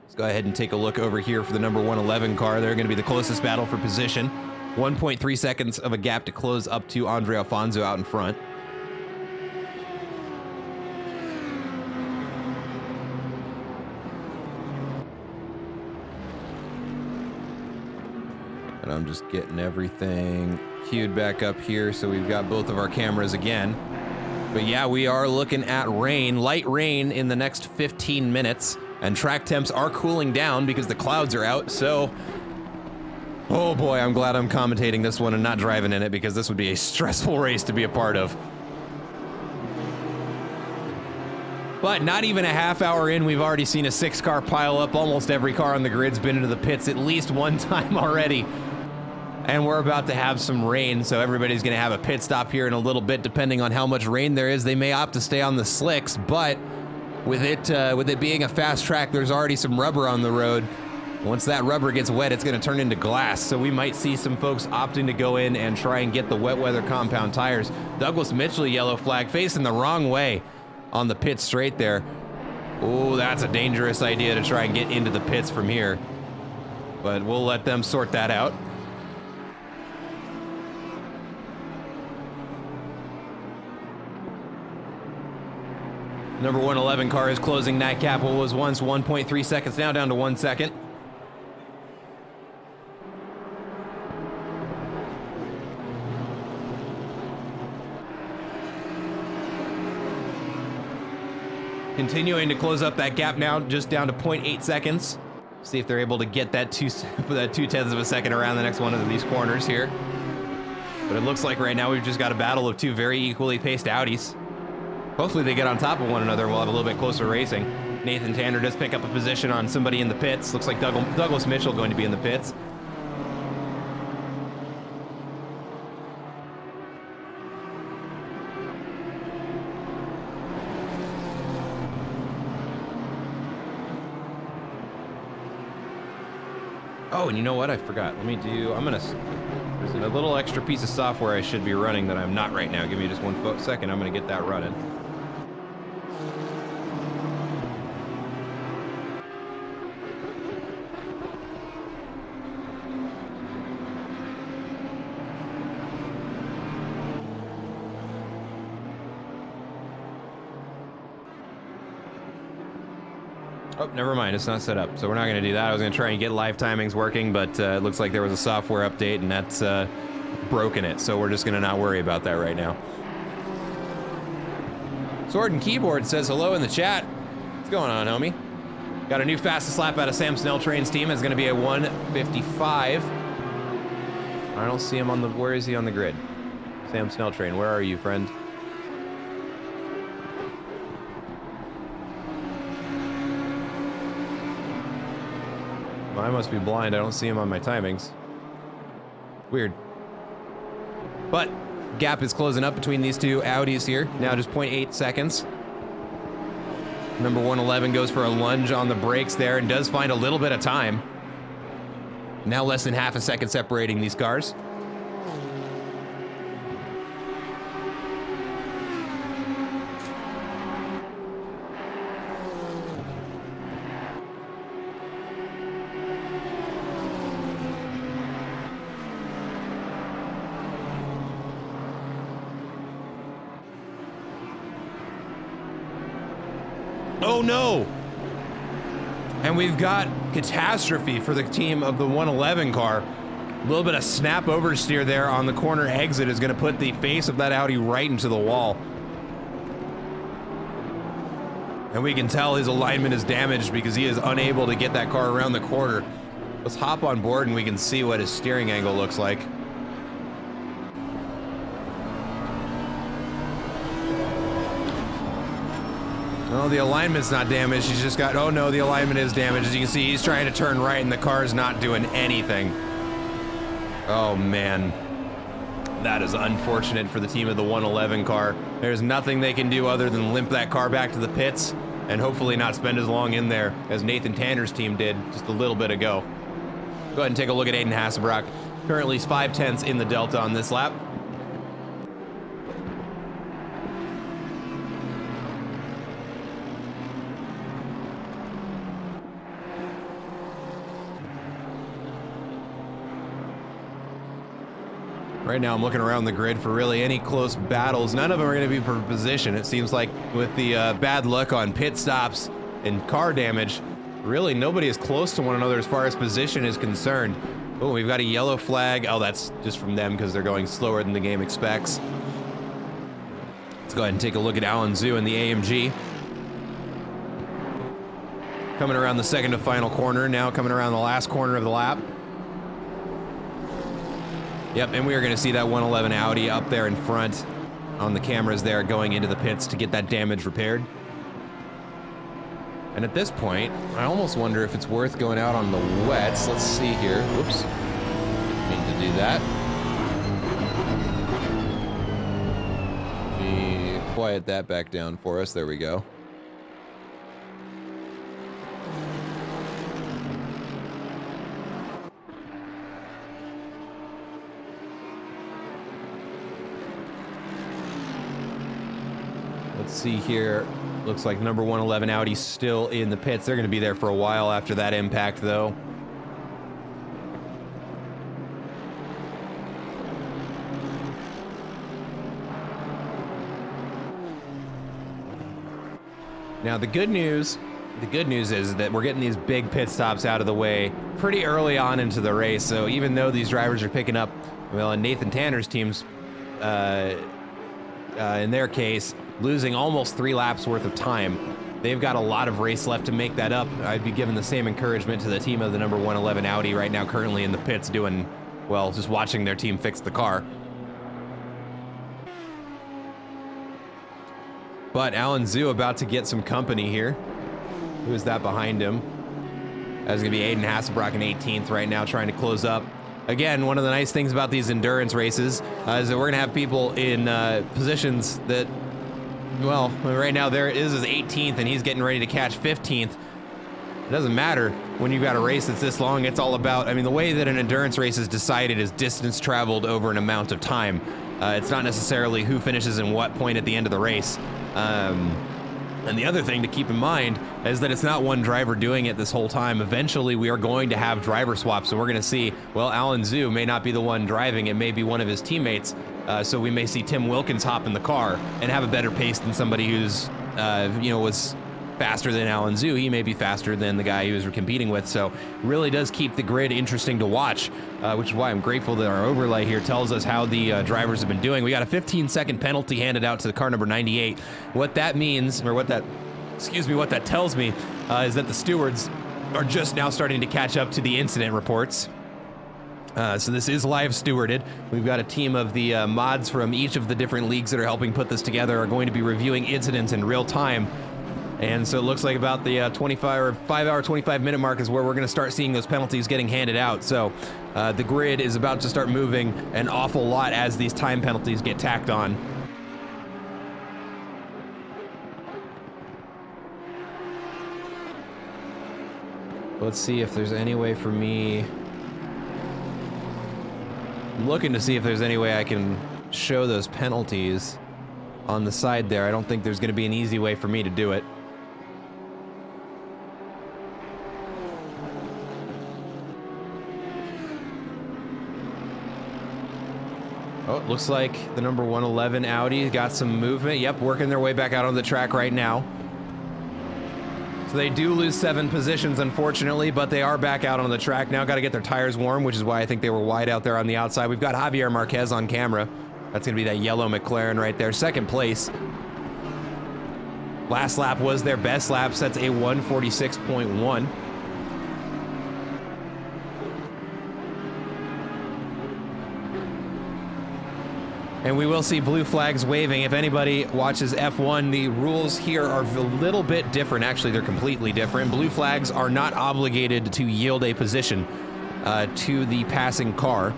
Let's go ahead and take a look over here for the number 111 car. They're going to be the closest battle for position. 1.3 seconds of a gap to close up to Andre Alfonso out in front. And I'm just getting everything queued back up here, so we've got both of our cameras again. But yeah, we are looking at rain, light rain in the next 15 minutes, and track temps are cooling down because the clouds are out, so oh boy, I'm glad I'm commentating this one and not driving in it, because this would be a stressful race to be a part of. But not even a half hour in, we've already seen a 6-car pile up. Almost every car on the grid's been into the pits at least one time already. And we're about to have some rain, so everybody's gonna have a pit stop here in a little bit. Depending on how much rain there is, they may opt to stay on the slicks, but with it being a fast track, there's already some rubber on the road. Once that rubber gets wet, it's gonna turn into glass, so we might see some folks opting to go in and try and get the wet weather compound tires. Douglas Mitchell, yellow flag, facing the wrong way on the pit straight there. Oh, that's a dangerous idea to try and get into the pits from here. But we'll let them sort that out. Number 111 car is closing that gap. What was once 1.3 seconds, now down to 1 second. Continuing to close up that gap now, just down to 0.8 seconds. See if they're able to get that 2/10 of a second around the next one of these corners here. But it looks like right now we've just got a battle of two very equally paced Audis. Hopefully they get on top of one another and we'll have a little bit closer racing. Nathan Tanner does pick up a position on somebody in the pits. Looks like Douglas Mitchell going to be in the pits. Oh, and you know what? I forgot. There's a little extra piece of software I should be running that I'm not right now. Give me just 1 second. I'm gonna get that running. Oh, never mind, it's not set up, so we're not gonna do that. I was gonna try and get live timings working, but it looks like there was a software update and that's broken it, so we're just gonna not worry about that right now. Sword and Keyboard says hello in the chat. What's going on, homie? Got a new fastest lap out of Sam Snelltrain's team. It's gonna be a 1:55. I don't see him on the, where is he on the grid? Sam Snelltrain, where are you, friend? I must be blind. I don't see him on my timings. Weird. But gap is closing up between these two Audis here. Now just 0.8 seconds. Number 111 goes for a lunge on the brakes there and does find a little bit of time. Now less than half a second separating these cars. Oh no! And we've got catastrophe for the team of the 111 car. A little bit of snap oversteer there on the corner exit is going to put the face of that Audi right into the wall. And we can tell his alignment is damaged because he is unable to get that car around the corner. Let's hop on board and we can see what his steering angle looks like. Oh, the alignment's not damaged. He's just got, oh no, the alignment is damaged. As you can see, he's trying to turn right and the car's not doing anything. Oh man. That is unfortunate for the team of the 111 car. There's nothing they can do other than limp that car back to the pits and hopefully not spend as long in there as Nathan Tanner's team did just a little bit ago. Go ahead and take a look at Aiden Hasselbrock. Currently he's 5/10 in the Delta on this lap. Right now I'm looking around the grid for really any close battles. None of them are going to be for position. It seems like with the bad luck on pit stops and car damage, really nobody is close to one another as far as position is concerned. Oh, we've got a yellow flag. Oh, that's just from them because they're going slower than the game expects. Let's go ahead and take a look at Alan Zhu in the AMG. Coming around the second to final corner, now coming around the last corner of the lap. Yep, and we are going to see that 111 Audi up there in front on the cameras there going into the pits to get that damage repaired. And at this point, I almost wonder if it's worth going out on the wets. Let's see here. Whoops. Didn't mean to do that. Let me quiet that back down for us. There we go. Let's see here. Looks like number 111 Audi's still in the pits. They're going to be there for a while after that impact, though. Now, the good news is that we're getting these big pit stops out of the way pretty early on into the race. So even though these drivers are picking up, well, in Nathan Tanner's team's, in their case, losing almost 3 laps worth of time, they've got a lot of race left to make that up. I'd be giving the same encouragement to the team of the number 111 Audi right now, currently in the pits doing, well, just watching their team fix the car. But Alan Zhu about to get some company here. Who is that behind him? That's going to be Aiden Hasselbrock in 18th right now, trying to close up. Again, one of the nice things about these endurance races is that we're going to have people in positions that, well, right now there it is 18th, and he's getting ready to catch 15th. It doesn't matter when you've got a race that's this long. It's all about, I mean, the way that an endurance race is decided is distance traveled over an amount of time. It's not necessarily who finishes in what point at the end of the race. And the other thing to keep in mind is that it's not one driver doing it this whole time. Eventually, we are going to have driver swaps, and we're going to see, well, Alan Zhu may not be the one driving. It may be one of his teammates. So we may see Tim Wilkins hop in the car and have a better pace than somebody who's, was faster than Alan Zhu. He may be faster than the guy he was competing with. So it really does keep the grid interesting to watch, which is why I'm grateful that our overlay here tells us how the drivers have been doing. We got a 15-second penalty handed out to the car number 98. What that means, or what that tells me, is that the stewards are just now starting to catch up to the incident reports. So this is live stewarded. We've got a team of the mods from each of the different leagues that are helping put this together are going to be reviewing incidents in real time. And so it looks like about the 5-hour, 25-minute mark is where we're going to start seeing those penalties getting handed out. So the grid is about to start moving an awful lot as these time penalties get tacked on. Let's see if there's any way for me... I'm looking to see if there's any way I can show those penalties on the side there. I don't think there's going to be an easy way for me to do it. Oh, it looks like the number 111 Audi got some movement. Yep, working their way back out on the track right now. So they do lose 7 positions, unfortunately, but they are back out on the track now. Got to get their tires warm, which is why I think they were wide out there on the outside. We've got Javier Marquez on camera. That's going to be that yellow McLaren right there. Second place. Last lap was their best lap. Sets a 146.1. And we will see blue flags waving. If anybody watches F1, the rules here are a little bit different. Actually, they're completely different. Blue flags are not obligated to yield a position to the passing car.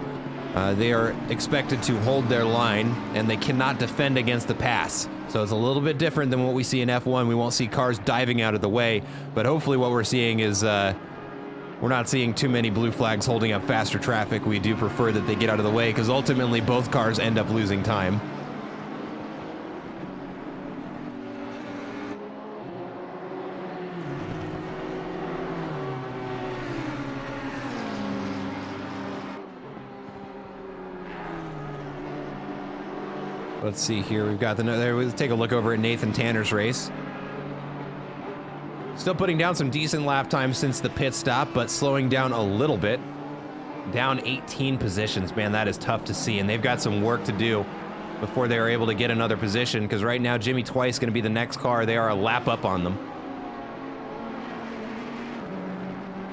They are expected to hold their line, and they cannot defend against the pass. So it's a little bit different than what we see in F1. We won't see cars diving out of the way, but hopefully what we're seeing is we're not seeing too many blue flags holding up faster traffic. We do prefer that they get out of the way, because ultimately both cars end up losing time. Let's see here. We've got let's take a look over at Nathan Tanner's race. Still putting down some decent lap time since the pit stop, but slowing down a little bit. Down 18 positions. Man, that is tough to see, and they've got some work to do before they are able to get another position, because right now Jimmy Twice is going to be the next car. They are a lap up on them.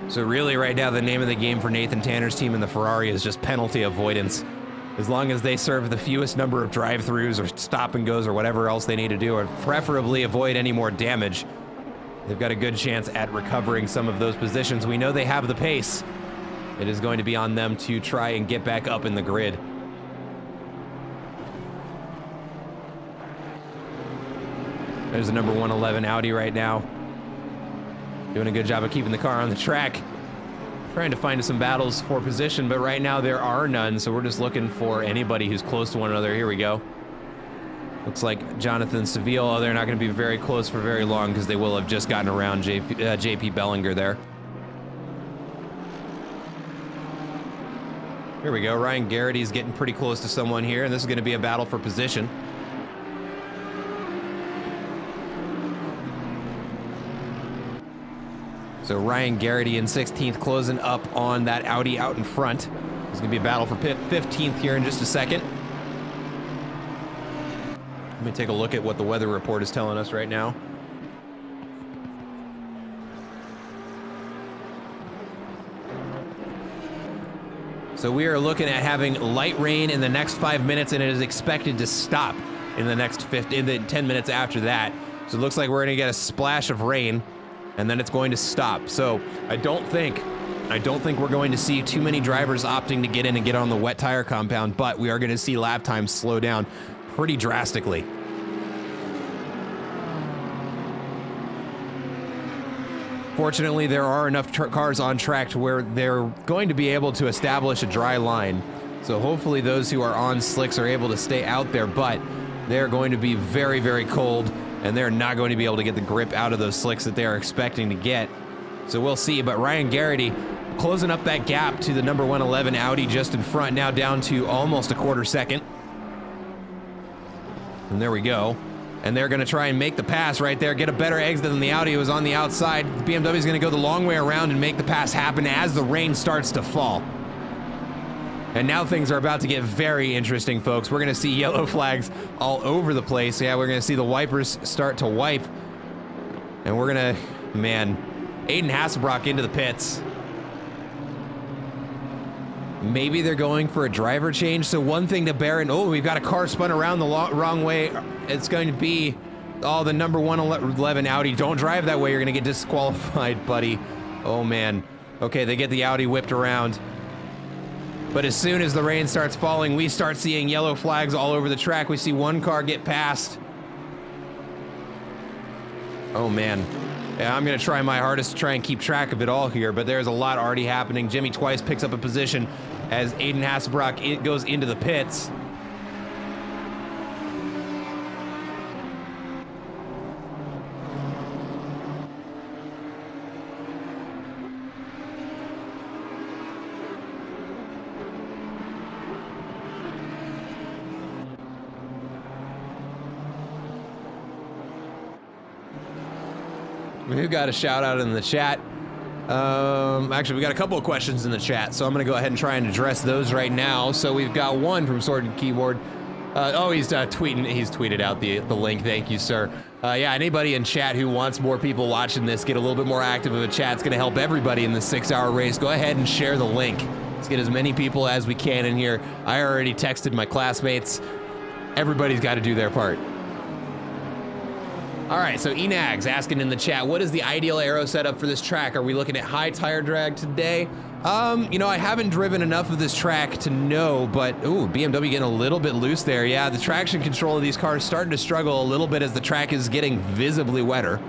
So really right now the name of the game for Nathan Tanner's team in the Ferrari is just penalty avoidance. As long as they serve the fewest number of drive-throughs or stop and goes or whatever else they need to do, or preferably avoid any more damage, they've got a good chance at recovering some of those positions. We know they have the pace. It is going to be on them to try and get back up in the grid. There's the number 111 Audi right now. Doing a good job of keeping the car on the track. Trying to find some battles for position, but right now there are none, so we're just looking for anybody who's close to one another. Here we go. Looks like Jonathan Seville. Oh, they're not going to be very close for very long because they will have just gotten around JP Bellinger there. Here we go. Ryan Garrity's getting pretty close to someone here, and this is going to be a battle for position. So Ryan Garrity in 16th, closing up on that Audi out in front. It's gonna be a battle for 15th here in just a second. Let me take a look at what the weather report is telling us right now. So we are looking at having light rain in the next 5 minutes, and it is expected to stop in the next 10 minutes after that. So it looks like we're gonna get a splash of rain, and then it's going to stop. So I don't think we're going to see too many drivers opting to get in and get on the wet tire compound, but we are going to see lap times slow down pretty drastically. Fortunately, there are enough cars on track to where they're going to be able to establish a dry line. So hopefully those who are on slicks are able to stay out there, but they're going to be very, very cold, and they're not going to be able to get the grip out of those slicks that they are expecting to get. So we'll see, but Ryan Garrity closing up that gap to the number 111 Audi just in front, now down to almost a quarter second. And there we go. And they're gonna try and make the pass right there, get a better exit than the Audi who was on the outside. The BMW is gonna go the long way around and make the pass happen as the rain starts to fall. And now things are about to get very interesting, folks. We're gonna see yellow flags all over the place. Yeah, we're gonna see the wipers start to wipe. And we're gonna, man, Aiden Hasselbrock into the pits. Maybe they're going for a driver change. So one thing to bear in, oh, we've got a car spun around the wrong way. It's going to be, oh, the number 111 Audi. Don't drive that way, you're gonna get disqualified, buddy. Oh man. Okay, they get the Audi whipped around. But as soon as the rain starts falling, we start seeing yellow flags all over the track. We see one car get past. Oh man. Yeah, I'm gonna try my hardest to try and keep track of it all here, but there's a lot already happening. Jimmy Twice picks up a position as Aiden Hasselbrock goes into the pits. We've got a shout out in the chat. Actually, we got a couple of questions in the chat, so I'm gonna go ahead and try and address those right now. So we've got one from Sword and Keyboard. Oh, he's tweeting. He's tweeted out the link. Thank you, sir. Yeah, anybody in chat who wants more people watching this, get a little bit more active of a chat. It's gonna help everybody in this 6-hour race. Go ahead and share the link. Let's get as many people as we can in here. I already texted my classmates. Everybody's got to do their part. All right, so Enags asking in the chat, what is the ideal aero setup for this track? Are we looking at high tire drag today? You know, I haven't driven enough of this track to know, but ooh, BMW getting a little bit loose there. Yeah, the traction control of these cars starting to struggle a little bit as the track is getting visibly wetter.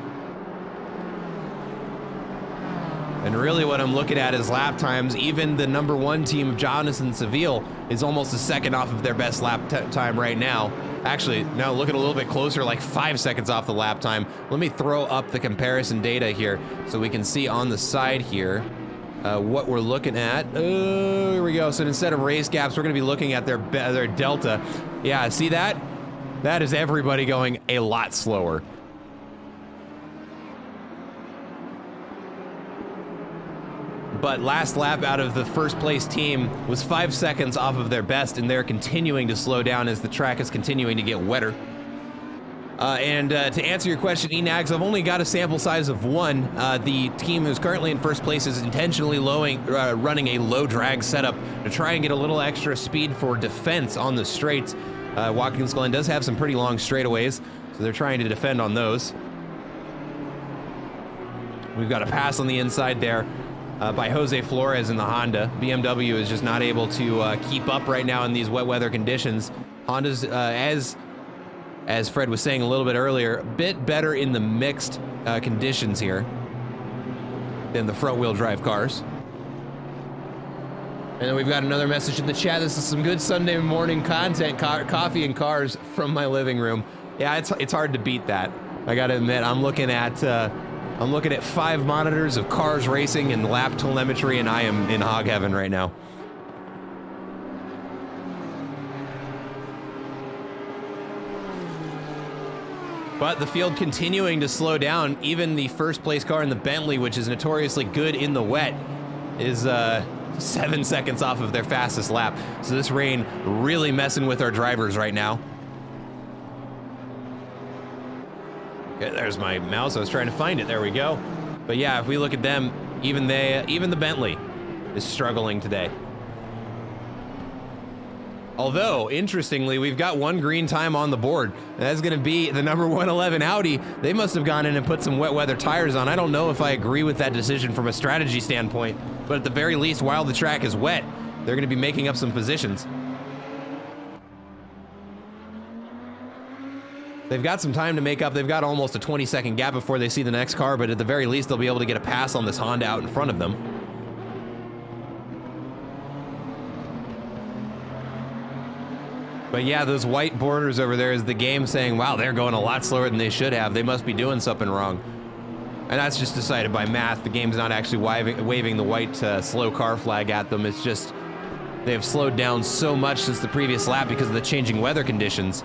And really what I'm looking at is lap times. Even the number 1 team of Jonathan Seville is almost a second off of their best lap time right now. Actually, now looking a little bit closer, like 5 seconds off the lap time. Let me throw up the comparison data here so we can see on the side here what we're looking at. Oh, here we go. So instead of race gaps, we're going to be looking at their delta. Yeah, see that? That is everybody going a lot slower. But last lap out of the first place team was 5 seconds off of their best, and they're continuing to slow down as the track is continuing to get wetter. To answer your question, Enags, I've only got a sample size of 1. The team who's currently in first place is intentionally running a low drag setup to try and get a little extra speed for defense on the straights. Watkins Glen does have some pretty long straightaways, so they're trying to defend on those. We've got a pass on the inside there by Jose Flores in the Honda. BMW is just not able to keep up right now in these wet weather conditions. Honda's, as Fred was saying a little bit earlier, a bit better in the mixed conditions here than the front-wheel drive cars. And then we've got another message in the chat. This is some good Sunday morning content, coffee and cars from my living room. Yeah, it's hard to beat that. I gotta admit, I'm looking at 5 monitors of cars racing and lap telemetry, and I am in hog heaven right now. But the field continuing to slow down. Even the first place car in the Bentley, which is notoriously good in the wet, is 7 seconds off of their fastest lap. So this rain really messing with our drivers right now. Okay, there's my mouse. I was trying to find it. There we go. But yeah, if we look at them, even the Bentley is struggling today. Although, interestingly, we've got 1 green time on the board. That's going to be the number 111 Audi. They must have gone in and put some wet weather tires on. I don't know if I agree with that decision from a strategy standpoint, but at the very least, while the track is wet, they're going to be making up some positions. They've got some time to make up. They've got almost a 20-second gap before they see the next car, but at the very least, they'll be able to get a pass on this Honda out in front of them. But yeah, those white borders over there is the game saying, wow, they're going a lot slower than they should have. They must be doing something wrong. And that's just decided by math. The game's not actually waving the white slow car flag at them. It's just they've slowed down so much since the previous lap because of the changing weather conditions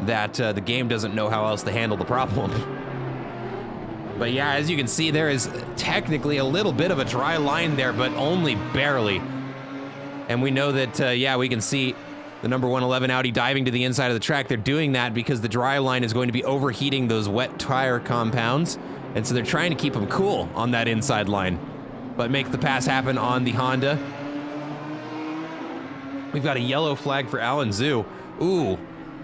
that the game doesn't know how else to handle the problem. But yeah, as you can see, there is technically a little bit of a dry line there, but only barely. And we know that, yeah, we can see the number 111 Audi diving to the inside of the track. They're doing that because the dry line is going to be overheating those wet tire compounds. And so they're trying to keep them cool on that inside line, but make the pass happen on the Honda. We've got a yellow flag for Alan Zhu. Ooh.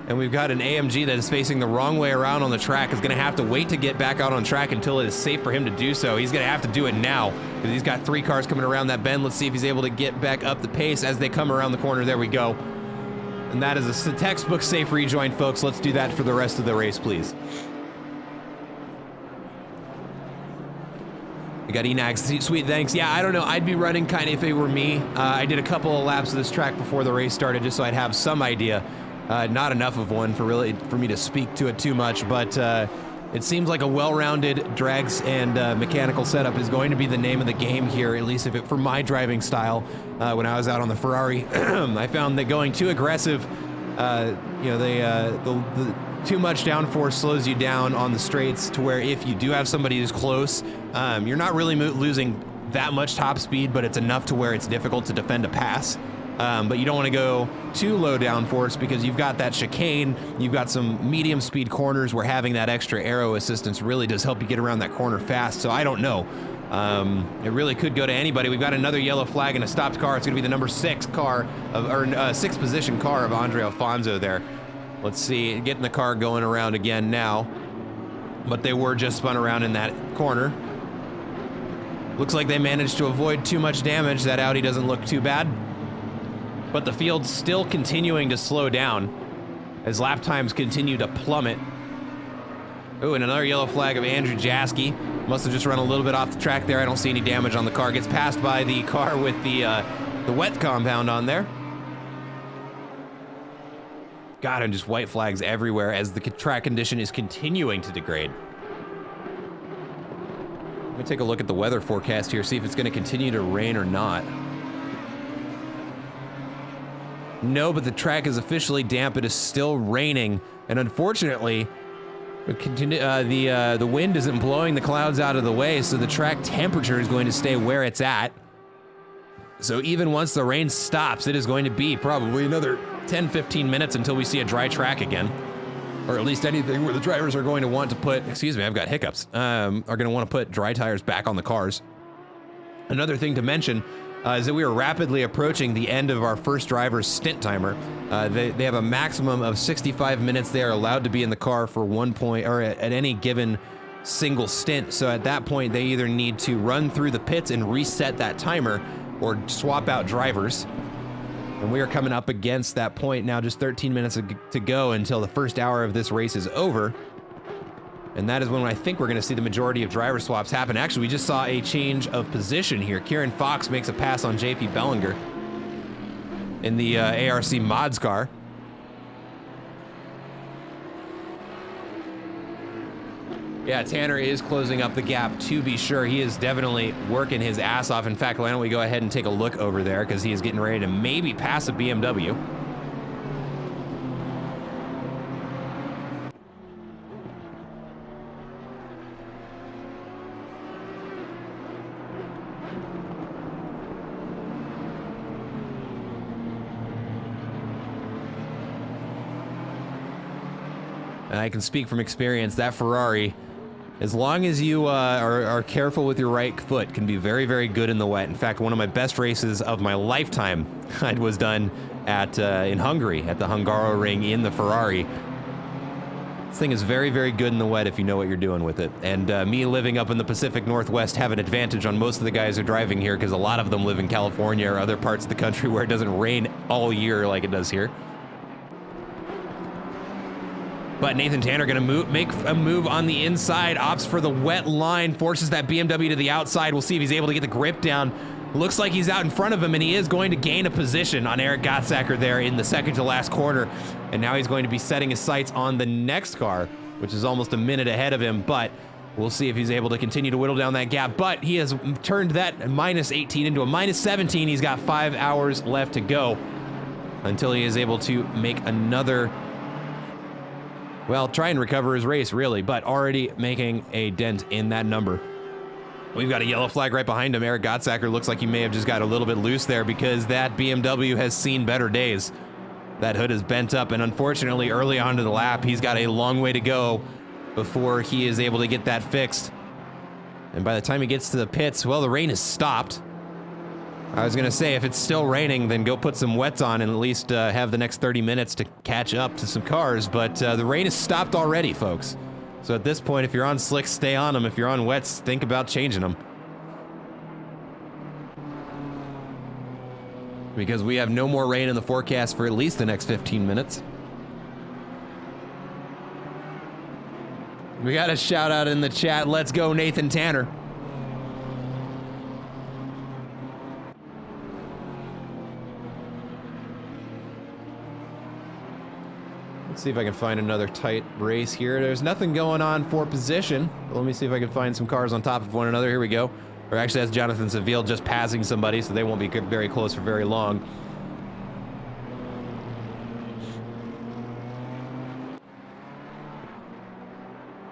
And we've got an AMG that is facing the wrong way around on the track. Is going to have to wait to get back out on track until it is safe for him to do so. He's going to have to do it now because he's got 3 cars coming around that bend. Let's see if he's able to get back up the pace as they come around the corner. There we go. And that is a textbook safe rejoin, folks. Let's do that for the rest of the race, please. We got Enags, sweet thanks. Yeah, I don't know. I'd be running kind of if it were me. I did a couple of laps of this track before the race started just so I'd have some idea. Not enough of one for me to speak to it too much, but it seems like a well-rounded drags and mechanical setup is going to be the name of the game here, at least for my driving style. When I was out on the Ferrari, I found that going too aggressive, you know, the too much downforce slows you down on the straights to where if you do have somebody who's close, you're not really losing that much top speed, but it's enough to where it's difficult to defend a pass. But you don't want to go too low downforce because you've got that chicane, you've got some medium speed corners where having that extra aero assistance really does help you get around that corner fast. So I don't know. It really could go to anybody. We've got another yellow flag and a stopped car. It's going to be the number 6 car or 6th position car of Andre Alfonso there. Let's see, getting the car going around again now. But they were just spun around in that corner. Looks like they managed to avoid too much damage. That Audi doesn't look too bad. But the field's still continuing to slow down as lap times continue to plummet. Oh, and another yellow flag of Andrew Jaski. Must have just run a little bit off the track there. I don't see any damage on the car. Gets passed by the car with the wet compound on there. God, and just white flags everywhere as the track condition is continuing to degrade. Let me take a look at the weather forecast here, see if it's going to continue to rain or not. No, but the track is officially damp. It is still raining, and unfortunately, the wind isn't blowing the clouds out of the way, so the track temperature is going to stay where it's at. So even once the rain stops, it is going to be probably another 10-15 minutes until we see a dry track again, or at least anything where the drivers are going to want to put, excuse me, I've got hiccups, are going to want to put dry tires back on the cars. Another thing to mention is that we are rapidly approaching the end of our first driver's stint timer. They have a maximum of 65 minutes they are allowed to be in the car for 1 point, or at any given single stint. So at that point, they either need to run through the pits and reset that timer or swap out drivers. And we are coming up against that point now, just 13 minutes to go until the first hour of this race is over. And that is when I think we're going to see the majority of driver swaps happen. Actually, we just saw a change of position here. Kieran Fox makes a pass on JP Bellinger in the ARC mods car. Yeah, Tanner is closing up the gap, to be sure. He is definitely working his ass off. In fact, why don't we go ahead and take a look over there, because he is getting ready to maybe pass a BMW. And I can speak from experience, that Ferrari, as long as you are careful with your right foot, can be very, very good in the wet. In fact, one of my best races of my lifetime was done at in Hungary, at the Hungaroring in the Ferrari. This thing is very, very good in the wet if you know what you're doing with it. And me living up in the Pacific Northwest have an advantage on most of the guys who are driving here, because a lot of them live in California or other parts of the country where it doesn't rain all year like it does here. But Nathan Tanner gonna make a move on the inside, opts for the wet line, forces that BMW to the outside. We'll see if he's able to get the grip down. Looks like he's out in front of him, and he is going to gain a position on Eric Gottsacker there in the second to last corner. And now he's going to be setting his sights on the next car, which is almost a minute ahead of him, but we'll see if he's able to continue to whittle down that gap. But he has turned that minus 18 into a minus 17. He's got 5 hours left to go until he is able to make another, well, try and recover his race, really, but already making a dent in that number. We've got a yellow flag right behind him. Eric Gottsacker looks like he may have just got a little bit loose there, because that BMW has seen better days. That hood is bent up, and unfortunately, early on to the lap, he's got a long way to go before he is able to get that fixed. And by the time he gets to the pits, well, the rain has stopped. I was gonna say, if it's still raining, then go put some wets on and at least have the next 30 minutes to catch up to some cars, but the rain has stopped already, folks. So at this point, if you're on slicks, stay on them. If you're on wets, think about changing them. Because we have no more rain in the forecast for at least the next 15 minutes. We got a shout out in the chat. Let's go, Nathan Tanner. Let's see if I can find another tight race here. There's nothing going on for position. Let me see if I can find some cars on top of one another. Here we go. Or actually, that's Jonathan Seville just passing somebody, so they won't be very close for very long.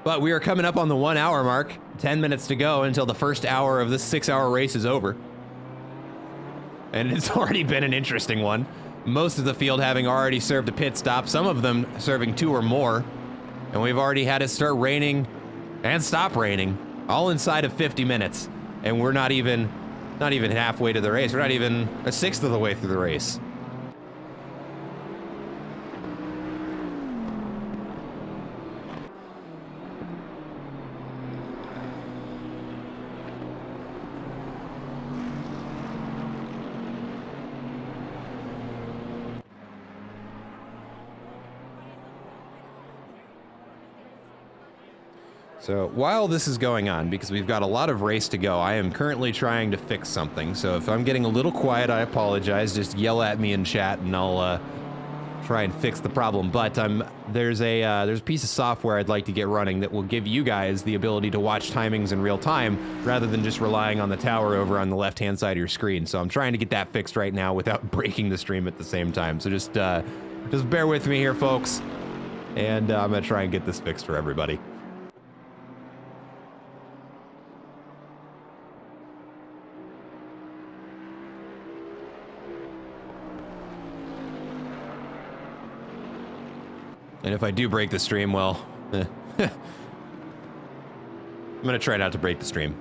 But we are coming up on the 1 hour mark. 10 minutes to go until the first hour of this 6 hour race is over. And it's already been an interesting one. Most of the field having already served a pit stop, some of them serving 2 or more. And we've already had it start raining and stop raining, all inside of 50 minutes. And we're not even halfway to the race. We're not even a sixth of the way through the race. So while this is going on, because we've got a lot of race to go, I am currently trying to fix something. So if I'm getting a little quiet, I apologize. Just yell at me in chat and I'll try and fix the problem. But there's a piece of software I'd like to get running that will give you guys the ability to watch timings in real time rather than just relying on the tower over on the left-hand side of your screen. So I'm trying to get that fixed right now without breaking the stream at the same time. So just bear with me here, folks. And I'm gonna try and get this fixed for everybody. And if I do break the stream, well, I'm gonna try not to break the stream.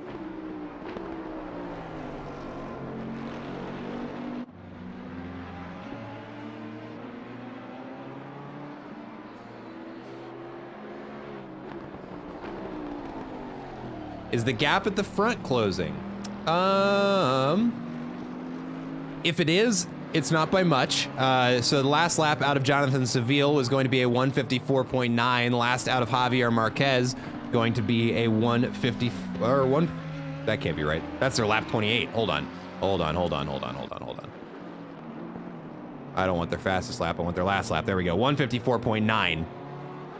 Is the gap at the front closing? If it is, it's not by much. So the last lap out of Jonathan Seville was going to be a 154.9. Last out of Javier Marquez going to be a 150 or one. That can't be right. That's their lap 28. Hold on. I don't want their fastest lap. I want their last lap. There we go. 154.9.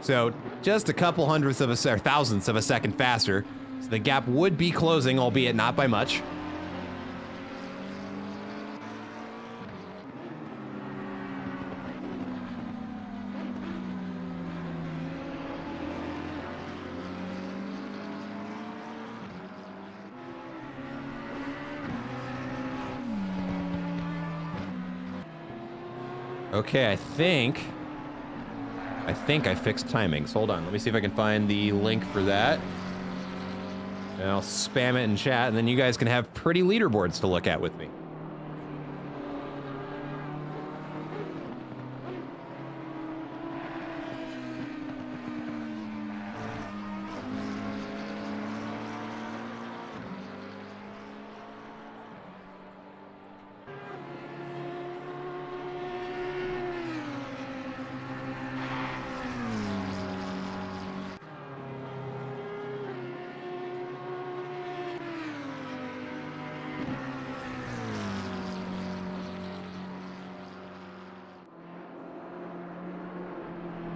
So just a couple hundredths of a or thousandths of a second faster. So the gap would be closing, albeit not by much. Okay, I think I fixed timings. Hold on, let me see if I can find the link for that. And I'll spam it in chat, and then you guys can have pretty leaderboards to look at with me.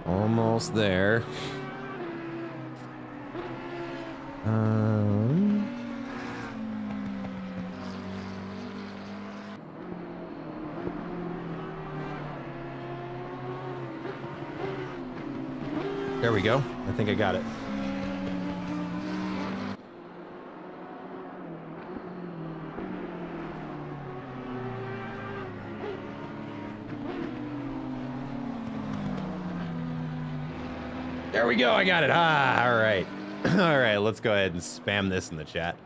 Almost there. There we go. I think I got it. There we go, I got it. All right. All right, let's go ahead and spam this in the chat.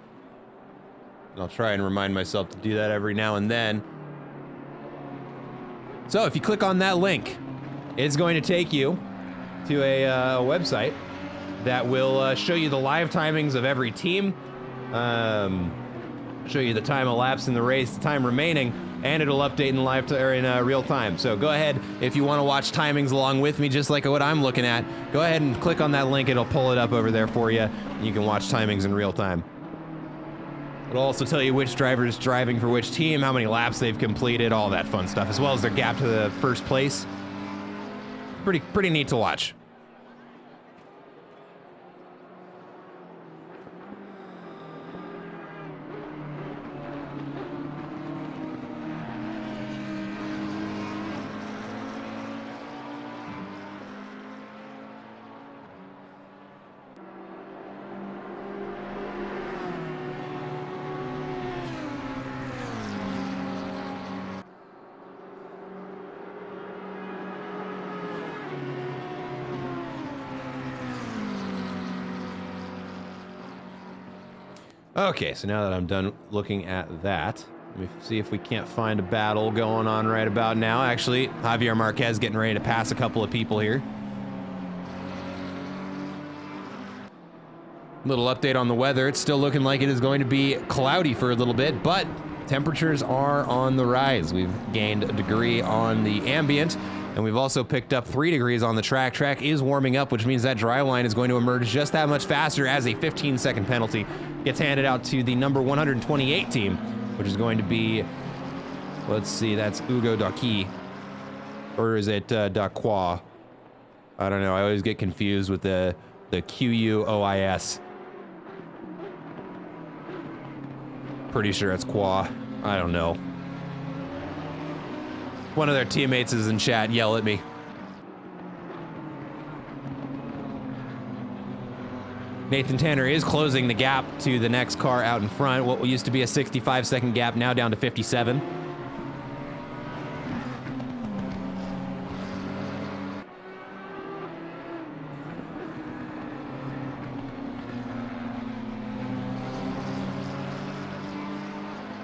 And I'll try and remind myself to do that every now and then. So if you click on that link, it's going to take you to a website that will show you the live timings of every team, show you the time elapsed in the race, the time remaining, and it'll update in live or in real time. So go ahead, if you want to watch timings along with me, just like what I'm looking at, go ahead and click on that link. It'll pull it up over there for you, and you can watch timings in real time. It'll also tell you which driver's driving for which team, how many laps they've completed, all that fun stuff, as well as their gap to the first place. Pretty neat to watch. Okay, so now that I'm done looking at that, let me see if we can't find a battle going on right about now. Actually, Javier Marquez getting ready to pass a couple of people here. Little update on the weather. It's still looking like it is going to be cloudy for a little bit, but temperatures are on the rise. We've gained a degree on the ambient, and we've also picked up 3 degrees on the track. Track is warming up, which means that dry line is going to emerge just that much faster as a 15-second penalty gets handed out to the number 128 team, which is going to be, let's see, that's Hugo Daqui, or is it Daqua? I don't know. I always get confused with the Q-U-O-I-S. Pretty sure it's Qua. I don't know. One of their teammates is in chat. Yell at me. Nathan Tanner is closing the gap to the next car out in front. What used to be a 65-second gap, now down to 57.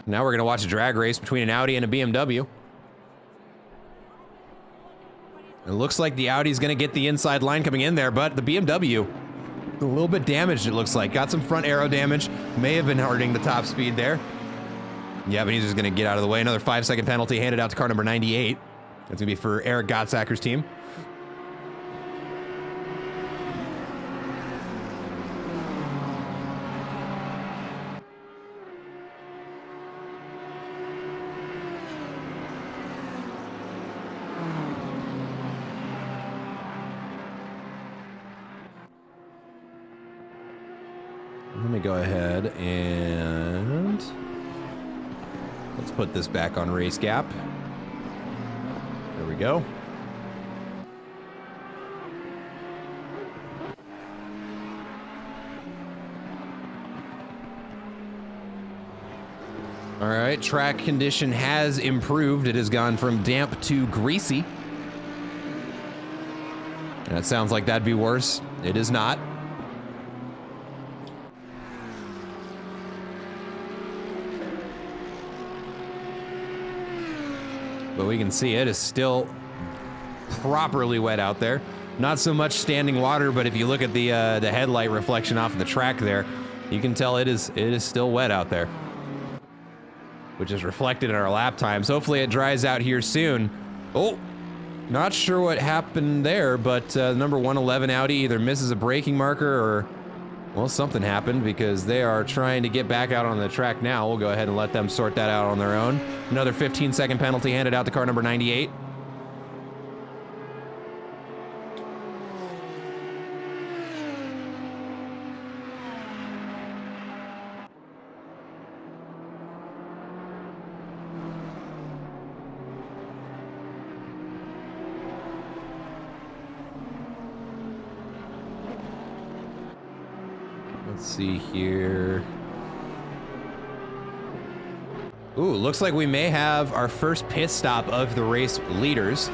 Now we're going to watch a drag race between an Audi and a BMW. It looks like the Audi's going to get the inside line coming in there, but the BMW A little bit damaged, it looks like. Got some front aero damage. May have been hurting the top speed there. Yeah, but he's just going to get out of the way. Another 5-second penalty handed out to car number 98. That's going to be for Eric Gottsacker's team. Let me go ahead and let's put this back on race gap. There we go. All right, track condition has improved. It has gone from damp to greasy. That sounds like that'd be worse. It is not. But we can see it is still properly wet out there. Not so much standing water, but if you look at the headlight reflection off of the track there, you can tell it is still wet out there, which is reflected in our lap times. Hopefully it dries out here soon. Oh, not sure what happened there, but number 111 Audi either misses a braking marker or, well, something happened because they are trying to get back out on the track now. We'll go ahead and let them sort that out on their own. Another 15-second penalty handed out to car number 98. Let's see here. Ooh, looks like we may have our first pit stop of the race leaders.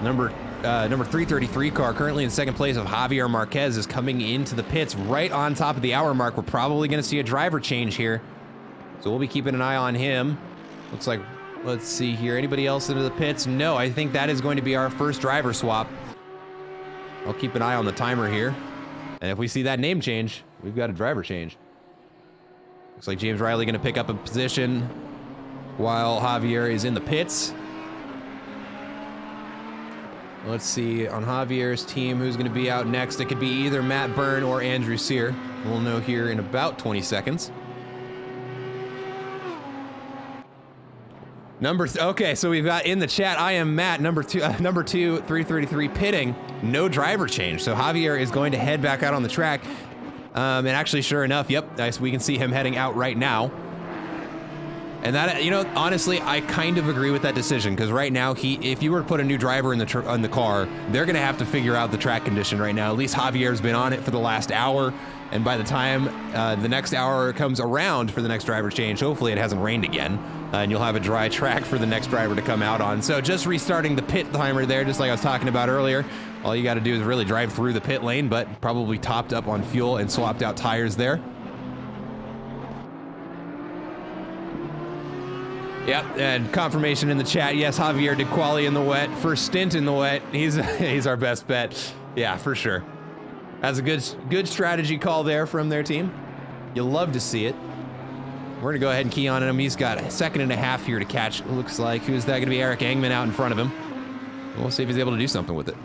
Number 333 car, currently in second place of Javier Marquez, is coming into the pits right on top of the hour mark. We're probably going to see a driver change here, so we'll be keeping an eye on him. Looks like, let's see here, anybody else into the pits? No, I think that is going to be our first driver swap. I'll keep an eye on the timer here, and if we see that name change, we've got a driver change. Looks like James Riley going to pick up a position while Javier is in the pits. Let's see, on Javier's team, who's going to be out next. It could be either Matt Byrne or Andrew Sear. We'll know here in about 20 seconds. Okay, so we've got in the chat, I am Matt, number two, 333 pitting, no driver change. So Javier is going to head back out on the track. And actually, sure enough, yep, nice. We can see him heading out right now. And that, you know, honestly, I kind of agree with that decision, because right now, if you were to put a new driver in the car, they're going to have to figure out the track condition right now. At least Javier's been on it for the last hour, and by the time the next hour comes around for the next driver change, hopefully it hasn't rained again, and you'll have a dry track for the next driver to come out on. So just restarting the pit timer there, just like I was talking about earlier. All you got to do is really drive through the pit lane, but probably topped up on fuel and swapped out tires there. Yep, and confirmation in the chat. Yes, Javier did quali in the wet. First stint in the wet. He's our best bet. Yeah, for sure. That's a good strategy call there from their team. You'll love to see it. We're gonna go ahead and key on him. He's got a second and a half here to catch. It looks like, who's that gonna be? Eric Engman out in front of him. We'll see if he's able to do something with it.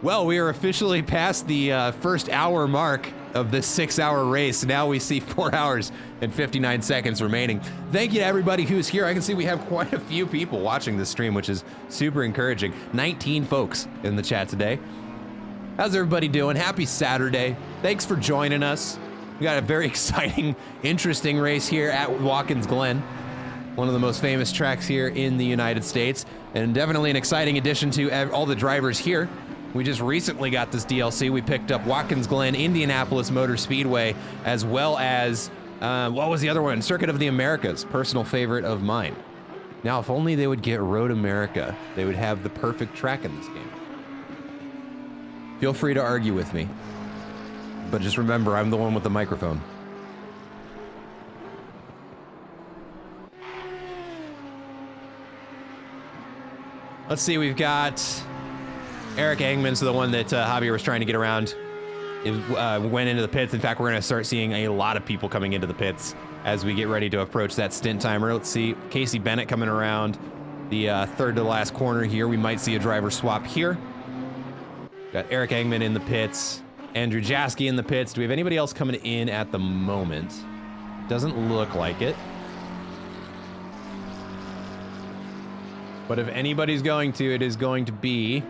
Well, we are officially past the first hour mark of this 6-hour race. Now we see 4 hours and 59 seconds remaining. Thank you to everybody who's here. I can see we have quite a few people watching this stream, which is super encouraging. 19 folks in the chat today. How's everybody doing? Happy Saturday. Thanks for joining us. We got a very exciting, interesting race here at Watkins Glen, one of the most famous tracks here in the United States, and definitely an exciting addition to all the drivers here. We just recently got this DLC. We picked up Watkins Glen, Indianapolis Motor Speedway, as well as, what was the other one? Circuit of the Americas, personal favorite of mine. Now, if only they would get Road America, they would have the perfect track in this game. Feel free to argue with me, but just remember, I'm the one with the microphone. Let's see, we've got Eric Engman's the one that Javier was trying to get around. It went into the pits. In fact, we're going to start seeing a lot of people coming into the pits as we get ready to approach that stint timer. Let's see, Casey Bennett coming around the third to the last corner here. We might see a driver swap here. Got Eric Engman in the pits, Andrew Jaski in the pits. Do we have anybody else coming in at the moment? Doesn't look like it. But if anybody's going to, it is going to be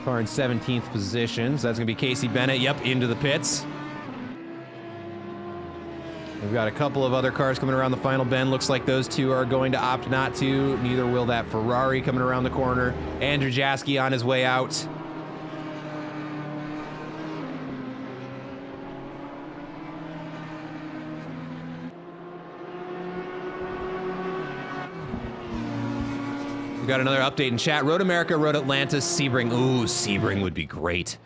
car in 17th position. So that's going to be Casey Bennett. Yep, into the pits. We've got a couple of other cars coming around the final bend. Looks like those two are going to opt not to. Neither will that Ferrari coming around the corner. Andrew Jaski on his way out. We got another update in chat. Road America, Road Atlantis, Sebring. Ooh, Sebring would be great.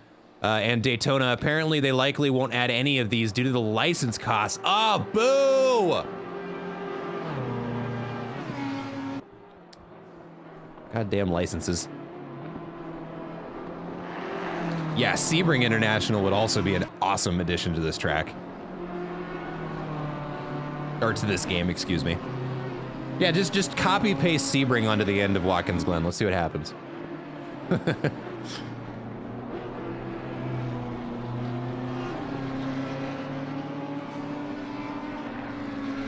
And Daytona. Apparently, they likely won't add any of these due to the license costs. Oh, boo! Goddamn licenses. Yeah, Sebring International would also be an awesome addition to this track. Or to this game, excuse me. Yeah, just copy paste Sebring onto the end of Watkins Glen. Let's see what happens.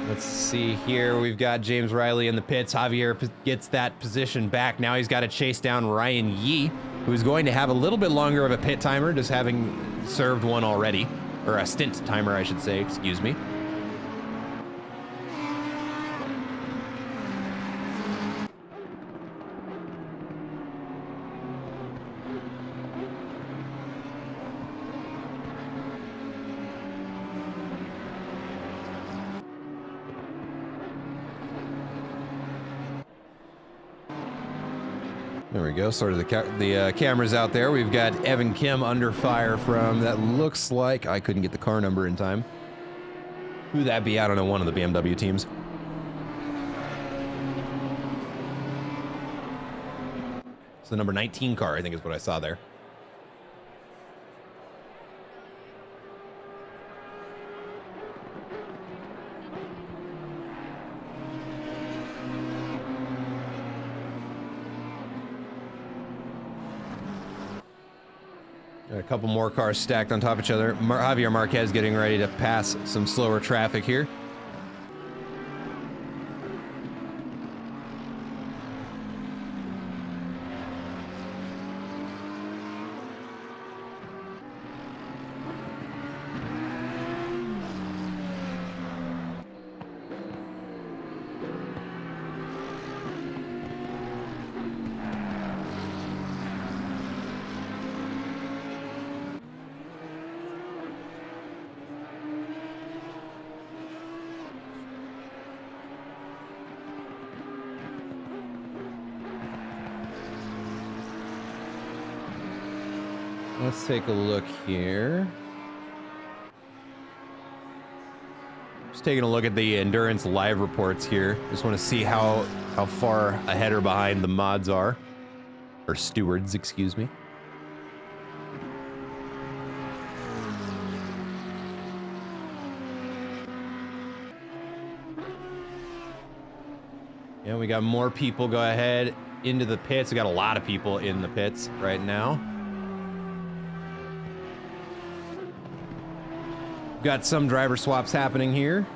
Let's see here. We've got James Riley in the pits. Javier gets that position back. Now he's got to chase down Ryan Yee, who's going to have a little bit longer of a pit timer, just having served one already. Or a stint timer, I should say, excuse me. There we go, sort of the cameras out there. We've got Evan Kim under fire from, that looks like, I couldn't get the car number in time. Who'd that be? I don't know, one of the BMW teams. It's the number 19 car, I think is what I saw there. A couple more cars stacked on top of each other. Javier Marquez getting ready to pass some slower traffic here. Let's take a look here. Just taking a look at the endurance live reports here. Just want to see how far ahead or behind the mods are. Or stewards, excuse me. Yeah, we got more people go ahead into the pits. We got a lot of people in the pits right now. Got some driver swaps happening here.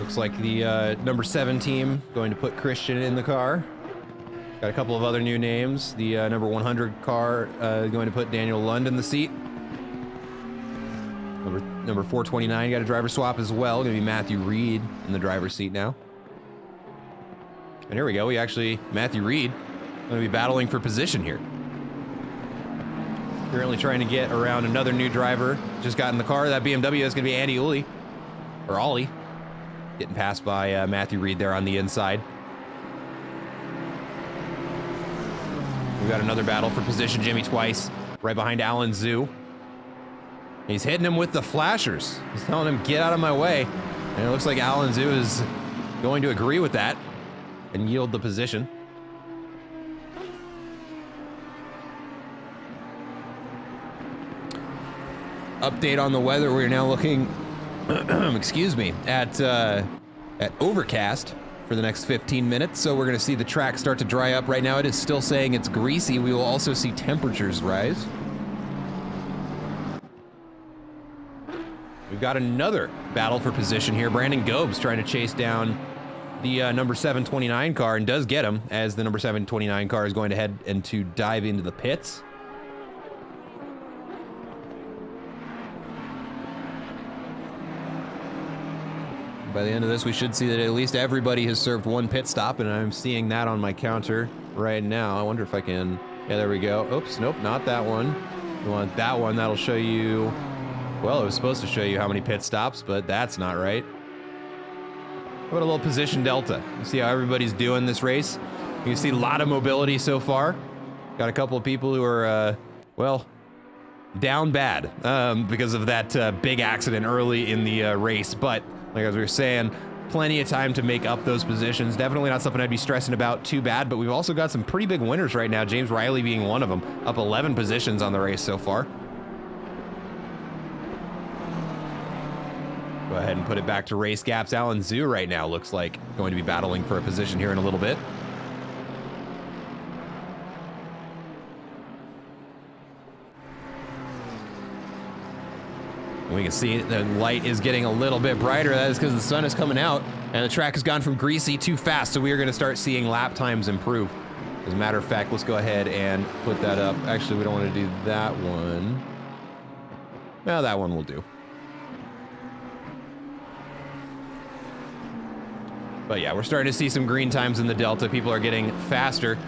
Looks like the number 7 team going to put Christian in the car. Got a couple of other new names. The number 100 car going to put Daniel Lund in the seat. Number 429 got a driver swap as well. Going to be Matthew Reed in the driver's seat now. And here we go. Matthew Reed going to be battling for position here. Currently trying to get around another new driver. Just got in the car. That BMW is going to be Andy Uli. Or Ollie. Getting passed by Matthew Reed there on the inside. We've got another battle for position. Jimmy Twice right behind Alan Zhu. He's hitting him with the flashers. He's telling him, get out of my way. And it looks like Alan Zhu is going to agree with that and yield the position. Update on the weather. We're now looking, excuse me, at overcast for the next 15 minutes. So we're going to see the track start to dry up. Right now it is still saying it's greasy. We will also see temperatures rise. We've got another battle for position here. Brandon Gobes trying to chase down the number 729 car and does get him as the number 729 car is going to head and to dive into the pits. By the end of this, we should see that at least everybody has served one pit stop, and I'm seeing that on my counter right now. I wonder if I can... Yeah, there we go. Oops, nope, not that one. You want that one. That'll show you... Well, it was supposed to show you how many pit stops, but that's not right. How about a little position delta? You see how everybody's doing this race? You can see a lot of mobility so far. Got a couple of people who are, well, down bad because of that big accident early in the race, but... Like as we were saying, plenty of time to make up those positions. Definitely not something I'd be stressing about too bad, but we've also got some pretty big winners right now. James Riley being one of them, up 11 positions on the race so far. Go ahead and put it back to race gaps. Alan Zhu right now looks like going to be battling for a position here in a little bit. We can see the light is getting a little bit brighter. That is because the sun is coming out and the track has gone from greasy too fast. So we are going to start seeing lap times improve. As a matter of fact, let's go ahead and put that up. Actually, we don't want to do that one. No, that one will do. But yeah, we're starting to see some green times in the Delta. People are getting faster.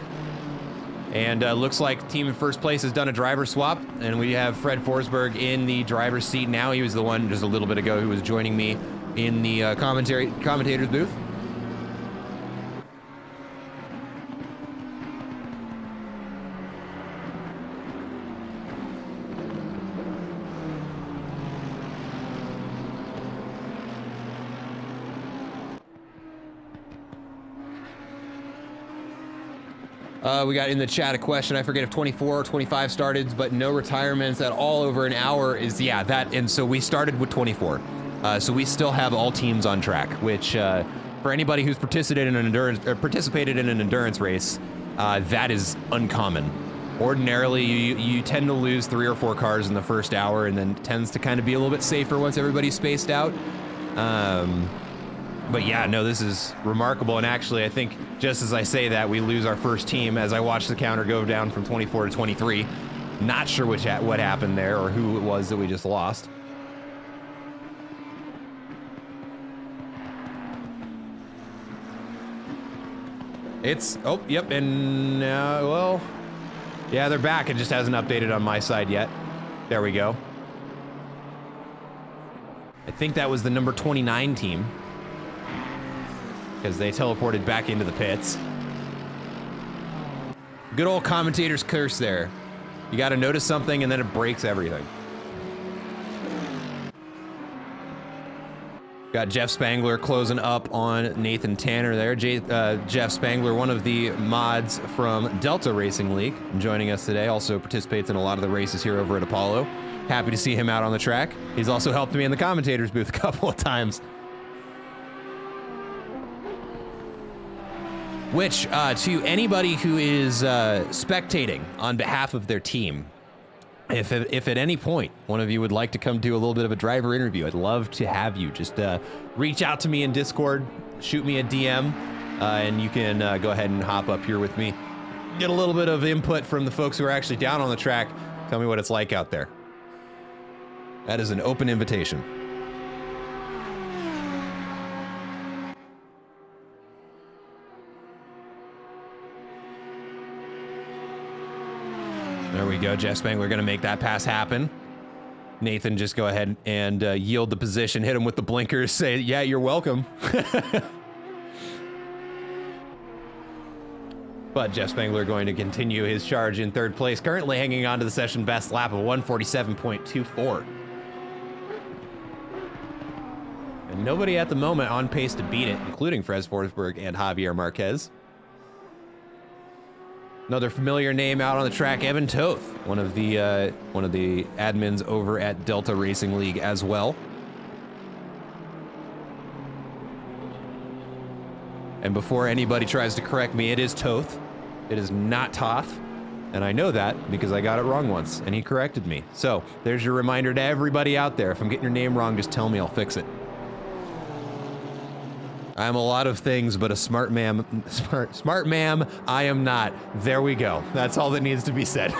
And looks like team in first place has done a driver swap, and we have Fred Forsberg in the driver's seat now. He was the one just a little bit ago who was joining me in the commentator's booth. We got in the chat a question. I forget if 24 or 25 started, but no retirements at all over an hour is, yeah, that. And so we started with 24. So we still have all teams on track, which for anybody who's participated in an endurance race, that is uncommon. Ordinarily, you tend to lose 3 or 4 cars in the first hour, and then it tends to kind of be a little bit safer once everybody's spaced out. But yeah, no, this is remarkable. And actually, I think just as I say that, we lose our first team as I watch the counter go down from 24 to 23. Not sure what happened there or who it was that we just lost. It's, oh, yep, and well, yeah, they're back. It just hasn't updated on my side yet. There we go. I think that was the number 29 team, because they teleported back into the pits. Good old commentator's curse there. You got to notice something and then it breaks everything. Got Jeff Spangler closing up on Nathan Tanner there. Jeff Spangler, one of the mods from Delta Racing League, joining us today. Also participates in a lot of the races here over at Apollo. Happy to see him out on the track. He's also helped me in the commentator's booth a couple of times. Which, to anybody who is spectating on behalf of their team, if at any point one of you would like to come do a little bit of a driver interview, I'd love to have you. Just reach out to me in Discord, shoot me a DM, and you can go ahead and hop up here with me. Get a little bit of input from the folks who are actually down on the track. Tell me what it's like out there. That is an open invitation. There we go. Jeff Spangler going to make that pass happen. Nathan, just go ahead and yield the position, hit him with the blinkers, say, yeah, you're welcome. But Jeff Spangler going to continue his charge in third place, currently hanging on to the session best lap of 147.24. And nobody at the moment on pace to beat it, including Fres Forsberg and Javier Marquez. Another familiar name out on the track, Evan Toth, one of the admins over at Delta Racing League as well. And before anybody tries to correct me, it is Toth. It is not Toth. And I know that because I got it wrong once and he corrected me. So there's your reminder to everybody out there. If I'm getting your name wrong, just tell me, I'll fix it. I'm a lot of things, but a smart ma'am, I am not. There we go. That's all that needs to be said.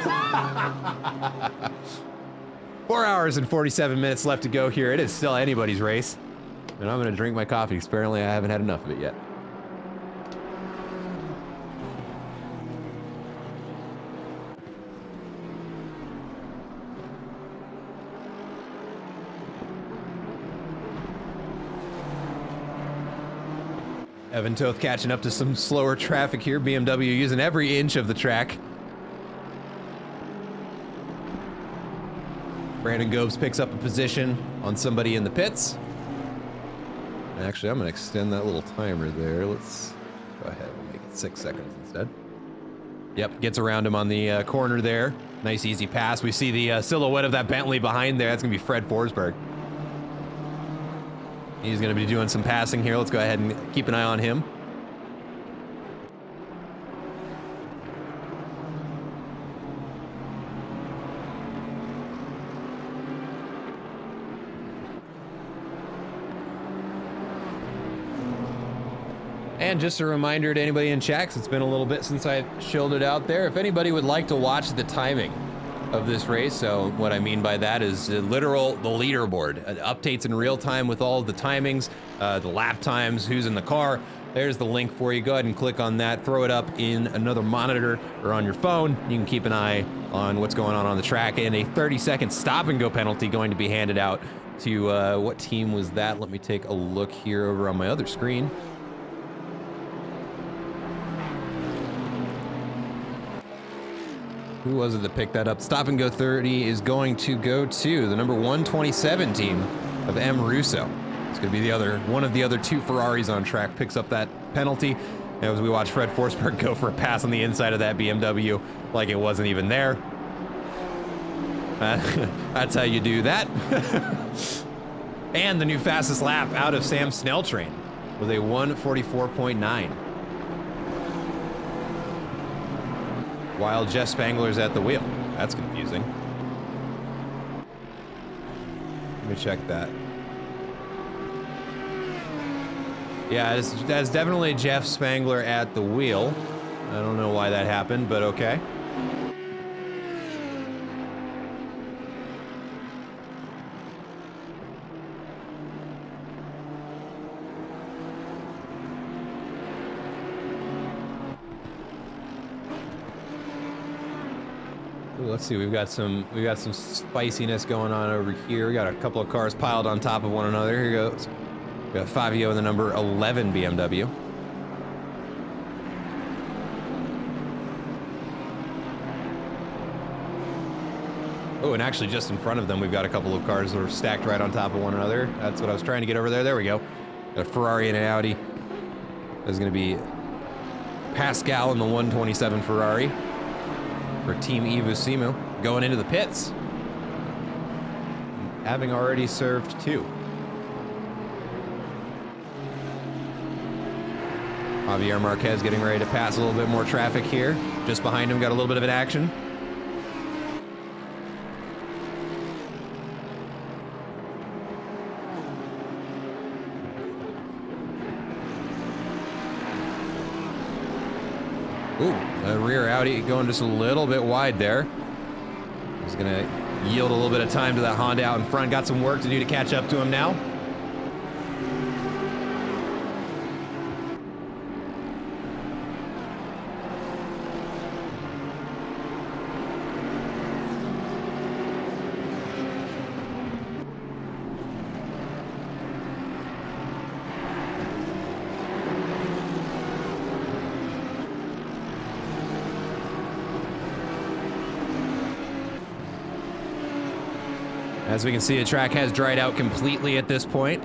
4 hours and 47 minutes left to go here. It is still anybody's race. And I'm gonna drink my coffee, because apparently I haven't had enough of it yet. Evan Toth catching up to some slower traffic here. BMW using every inch of the track. Brandon Gobes picks up a position on somebody in the pits. Actually, I'm going to extend that little timer there. Let's go ahead and make it 6 seconds instead. Yep, gets around him on the corner there. Nice, easy pass. We see the silhouette of that Bentley behind there. That's going to be Fred Forsberg. He's going to be doing some passing here. Let's go ahead and keep an eye on him. And just a reminder to anybody in chat, 'cause it's been a little bit since I shilled it out there. If anybody would like to watch the timing of this race, so what I mean by that is the leaderboard, updates in real time with all of the timings, the lap times, who's in the car. There's the link for you. Go ahead and click on that, throw it up in another monitor or on your phone. You can keep an eye on what's going on the track, and a 30-second stop and go penalty going to be handed out to, what team was that? Let me take a look here over on my other screen. Who was it that picked that up? Stop and go 30 is going to go to the number 127 team of M. Russo. It's going to be one of the other two Ferraris on track picks up that penalty. As we watch Fred Forsberg go for a pass on the inside of that BMW like it wasn't even there. That's how you do that. And the new fastest lap out of Sam Snell train with a 1:44.9. While Jeff Spangler's at the wheel. That's confusing. Let me check that. Yeah, that's definitely Jeff Spangler at the wheel. I don't know why that happened, but okay. Let's see, we've got some spiciness going on over here. We got a couple of cars piled on top of one another. Here goes. We got Fabio in the number 11 BMW. Oh, and actually just in front of them, we've got a couple of cars that are stacked right on top of one another. That's what I was trying to get over there. There we go. Got a Ferrari and an Audi. There's going to be Pascal in the 127 Ferrari. For Team Ivusimu, going into the pits, having already served two. Javier Marquez getting ready to pass a little bit more traffic here. Just behind him, got a little bit of an action. Ooh, the rear Audi going just a little bit wide there. He's gonna yield a little bit of time to that Honda out in front. Got some work to do to catch up to him now. As we can see, the track has dried out completely at this point.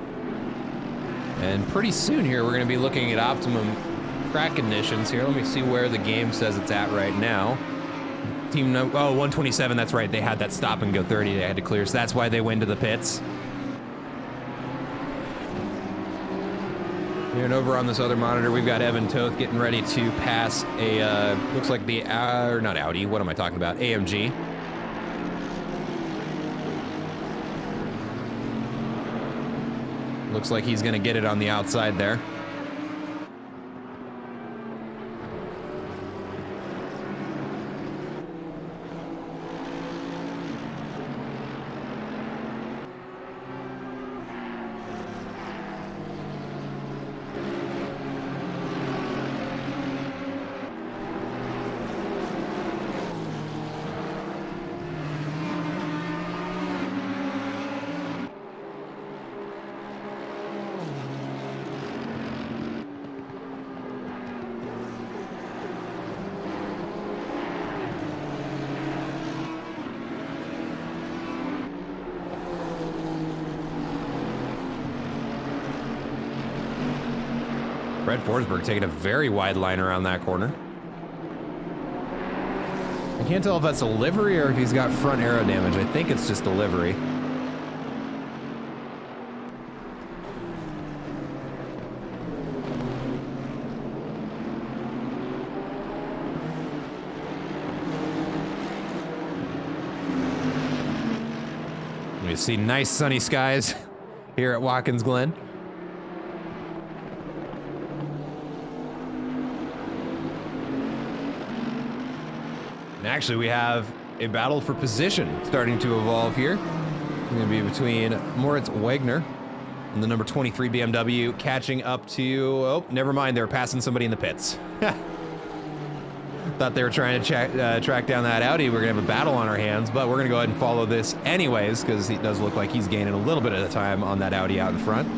And pretty soon here, we're going to be looking at optimum track conditions here. Let me see where the game says it's at right now. Team no, oh, 127, that's right. They had that stop and go 30 they had to clear, so that's why they went to the pits. Here and over on this other monitor, we've got Evan Toth getting ready to pass a, looks like the, not Audi, what am I talking about? AMG. Looks like he's gonna get it on the outside there. Fred Forsberg taking a very wide line around that corner. I can't tell if that's a livery or if he's got front aero damage. I think it's just a livery. We see nice sunny skies here at Watkins Glen. And actually, we have a battle for position starting to evolve here. It's going to be between Moritz Wagner and the number 23 BMW catching up to... Oh, never mind. They were passing somebody in the pits. Thought they were trying to track down that Audi. We're going to have a battle on our hands, but we're going to go ahead and follow this anyways, because it does look like he's gaining a little bit of the time on that Audi out in front.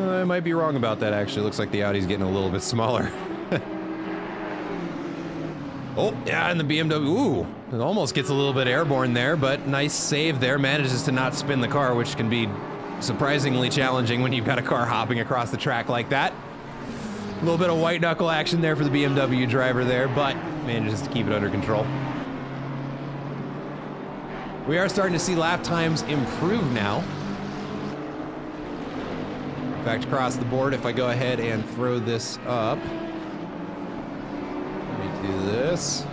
I might be wrong about that, actually. Looks like the Audi's getting a little bit smaller. Oh, yeah, and the BMW, ooh, it almost gets a little bit airborne there, but nice save there. Manages to not spin the car, which can be surprisingly challenging when you've got a car hopping across the track like that. A little bit of white knuckle action there for the BMW driver there, but manages to keep it under control. We are starting to see lap times improve now. In fact, across the board, if I go ahead and throw this up, let me do this.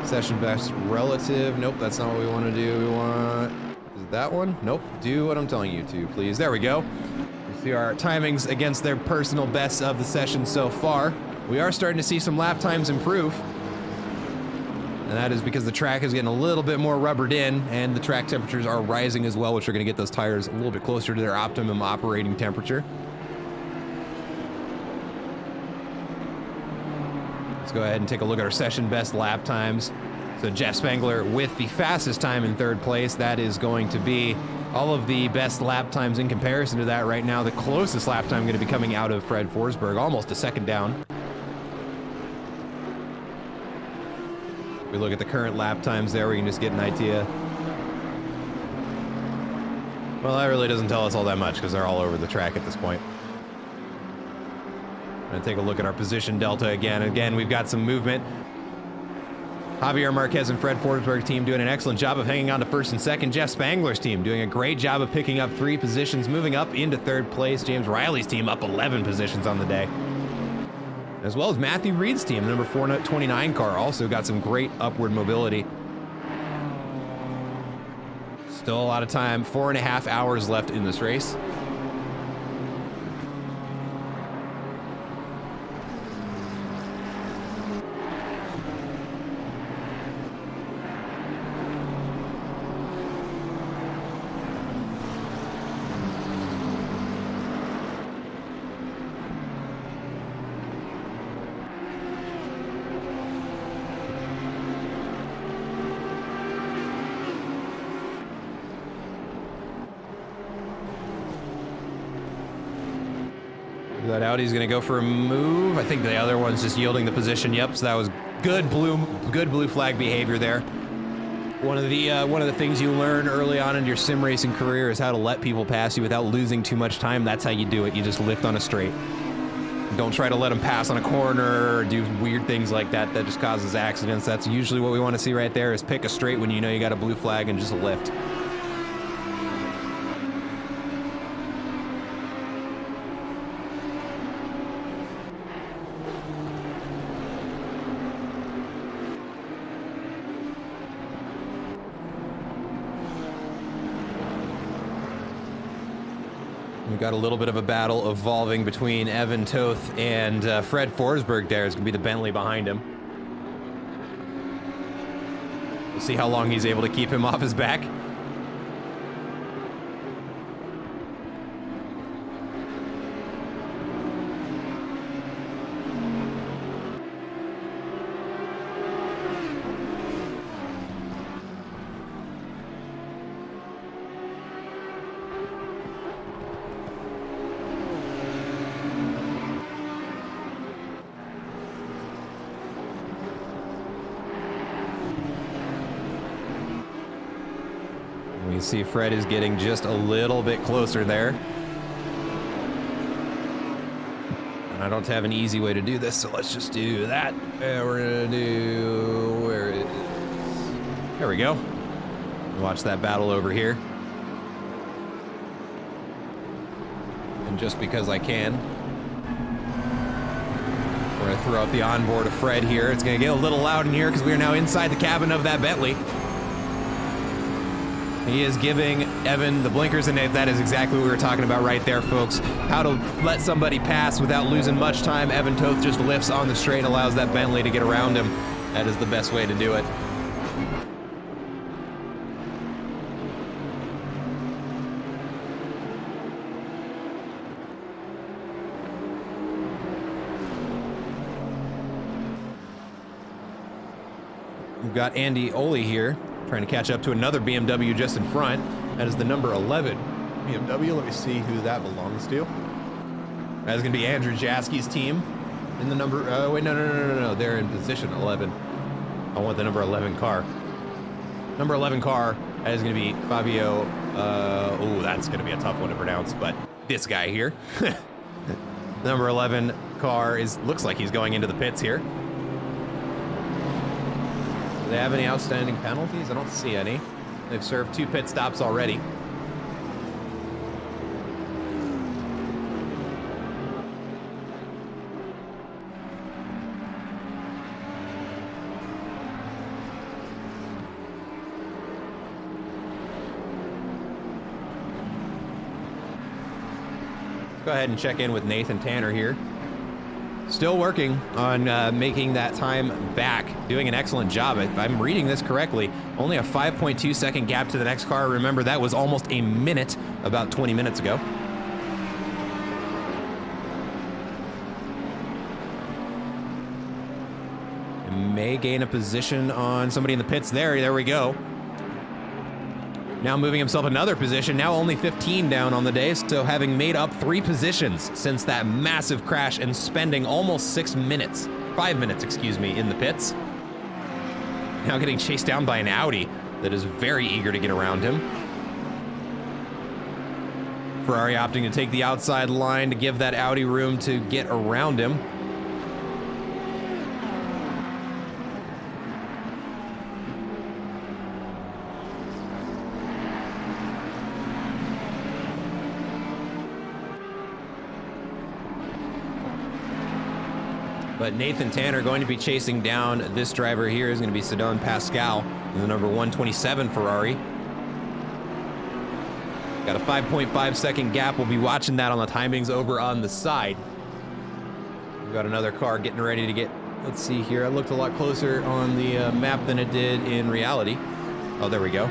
Session best relative. Nope, that's not what we want to do. We want, is it that one? Nope, do what I'm telling you to, please. There we go. You see our timings against their personal bests of the session so far. We are starting to see some lap times improve. And that is because the track is getting a little bit more rubbered in, and the track temperatures are rising as well, which are going to get those tires a little bit closer to their optimum operating temperature. Let's go ahead and take a look at our session best lap times. So Jeff Spangler with the fastest time in third place. That is going to be all of the best lap times in comparison to that right now. The closest lap time going to be coming out of Fred Forsberg, almost a second down. We look at the current lap times there, we can just get an idea. Well, that really doesn't tell us all that much because they're all over the track at this point. I'm gonna take a look at our position delta again. Again, we've got some movement. Javier Marquez and Fred Forsberg team doing an excellent job of hanging on to first and second. Jeff Spangler's team doing a great job of picking up 3 positions, moving up into third place. James Riley's team up 11 positions on the day. As well as Matthew Reed's team, the number 429 car, also got some great upward mobility. Still a lot of time, 4.5 hours left in this race. That Audi's gonna go for a move. I think the other one's just yielding the position. Yep, so that was good blue flag behavior there. One of the things you learn early on in your sim racing career is how to let people pass you without losing too much time. That's how you do it. You just lift on a straight. Don't try to let them pass on a corner or do weird things like that. That just causes accidents. That's usually what we want to see right there, is pick a straight when you know you got a blue flag and just lift. We've got a little bit of a battle evolving between Evan Toth and Fred Forsberg there. It's going to be the Bentley behind him. We'll see how long he's able to keep him off his back. We see Fred is getting just a little bit closer there. And I don't have an easy way to do this, so let's just do that. And we're gonna do, where it is. There we go. Watch that battle over here. And just because I can, we're gonna throw up the onboard of Fred here. It's gonna get a little loud in here because we are now inside the cabin of that Bentley. He is giving Evan the blinkers, and that is exactly what we were talking about right there, folks. How to let somebody pass without losing much time. Evan Toth just lifts on the straight, allows that Bentley to get around him. That is the best way to do it. We've got Andy Oley here, trying to catch up to another BMW just in front. That is the number 11 BMW. Let me see who that belongs to. That is going to be Andrew Jaski's team. In the number, wait, no. They're in position 11. I want the number 11 car. Number 11 car, that is going to be Fabio. Oh, that's going to be a tough one to pronounce, but this guy here. Number 11 car looks like he's going into the pits here. Do they have any outstanding penalties? I don't see any. They've served 2 pit stops already. Go ahead and check in with Nathan Tanner here. Still working on making that time back. Doing an excellent job. If I'm reading this correctly, only a 5.2 second gap to the next car. Remember, that was almost a minute about 20 minutes ago. May gain a position on somebody in the pits there. There we go. Now moving himself another position, now only 15 down on the day, so having made up 3 positions since that massive crash and spending almost 5 minutes, excuse me, in the pits. Now getting chased down by an Audi that is very eager to get around him. Ferrari opting to take the outside line to give that Audi room to get around him. But Nathan Tanner going to be chasing down this driver here is going to be Sedon Pascal, the number 127 Ferrari. Got a 5.5 second gap. We'll be watching that on the timings over on the side. We've got another car getting ready to get, let's see here. It looked a lot closer on the map than it did in reality. Oh, there we go.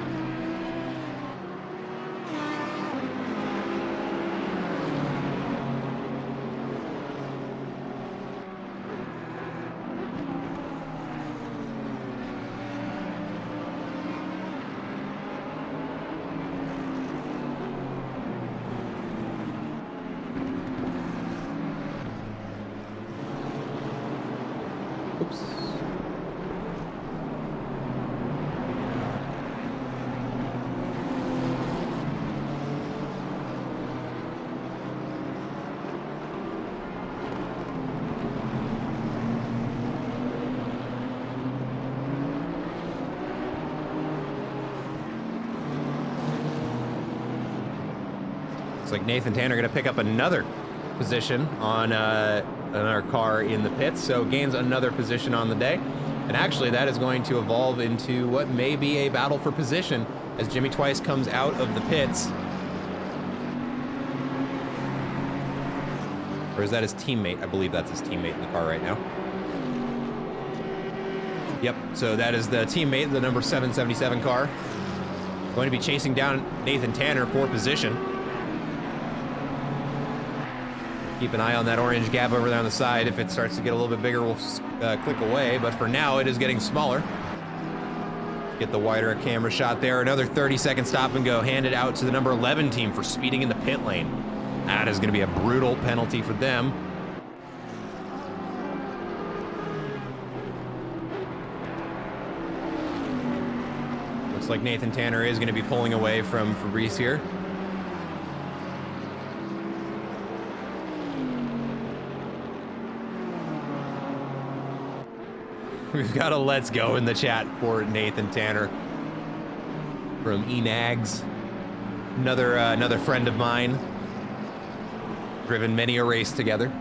Looks like Nathan Tanner going to pick up another position on our car in the pits, so gains another position on the day. And actually, that is going to evolve into what may be a battle for position as Jimmy Twice comes out of the pits. Or is that his teammate? I believe that's his teammate in the car right now. Yep, so that is the teammate, the number 777 car. Going to be chasing down Nathan Tanner for position. Keep an eye on that orange gap over there on the side. If it starts to get a little bit bigger, we'll click away. But for now, it is getting smaller. Get the wider camera shot there. Another 30-second stop and go handed out to the number 11 team for speeding in the pit lane. That is going to be a brutal penalty for them. Looks like Nathan Tanner is going to be pulling away from Fabrice here. We've got a let's go in the chat for Nathan Tanner from Enags. Another friend of mine. Driven many a race together.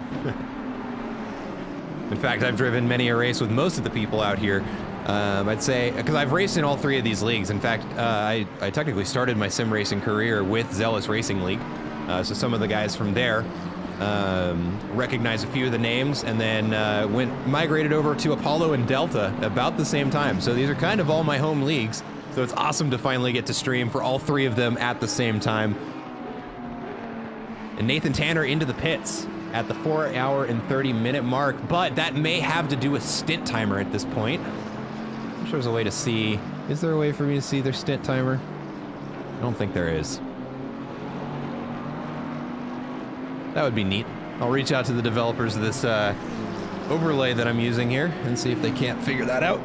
In fact, I've driven many a race with most of the people out here. I'd say, because I've raced in all three of these leagues. In fact, I technically started my sim racing career with Zealous Racing League. So some of the guys from there recognized a few of the names, and then migrated over to Apollo and Delta about the same time. So these are kind of all my home leagues. So it's awesome to finally get to stream for all three of them at the same time. And Nathan Tanner into the pits at the 4 hour and 30-minute mark, but that may have to do with stint timer at this point. I'm sure there's a way to see. Is there a way for me to see their stint timer? I don't think there is. That would be neat. I'll reach out to the developers of this overlay that I'm using here and see if they can't figure that out.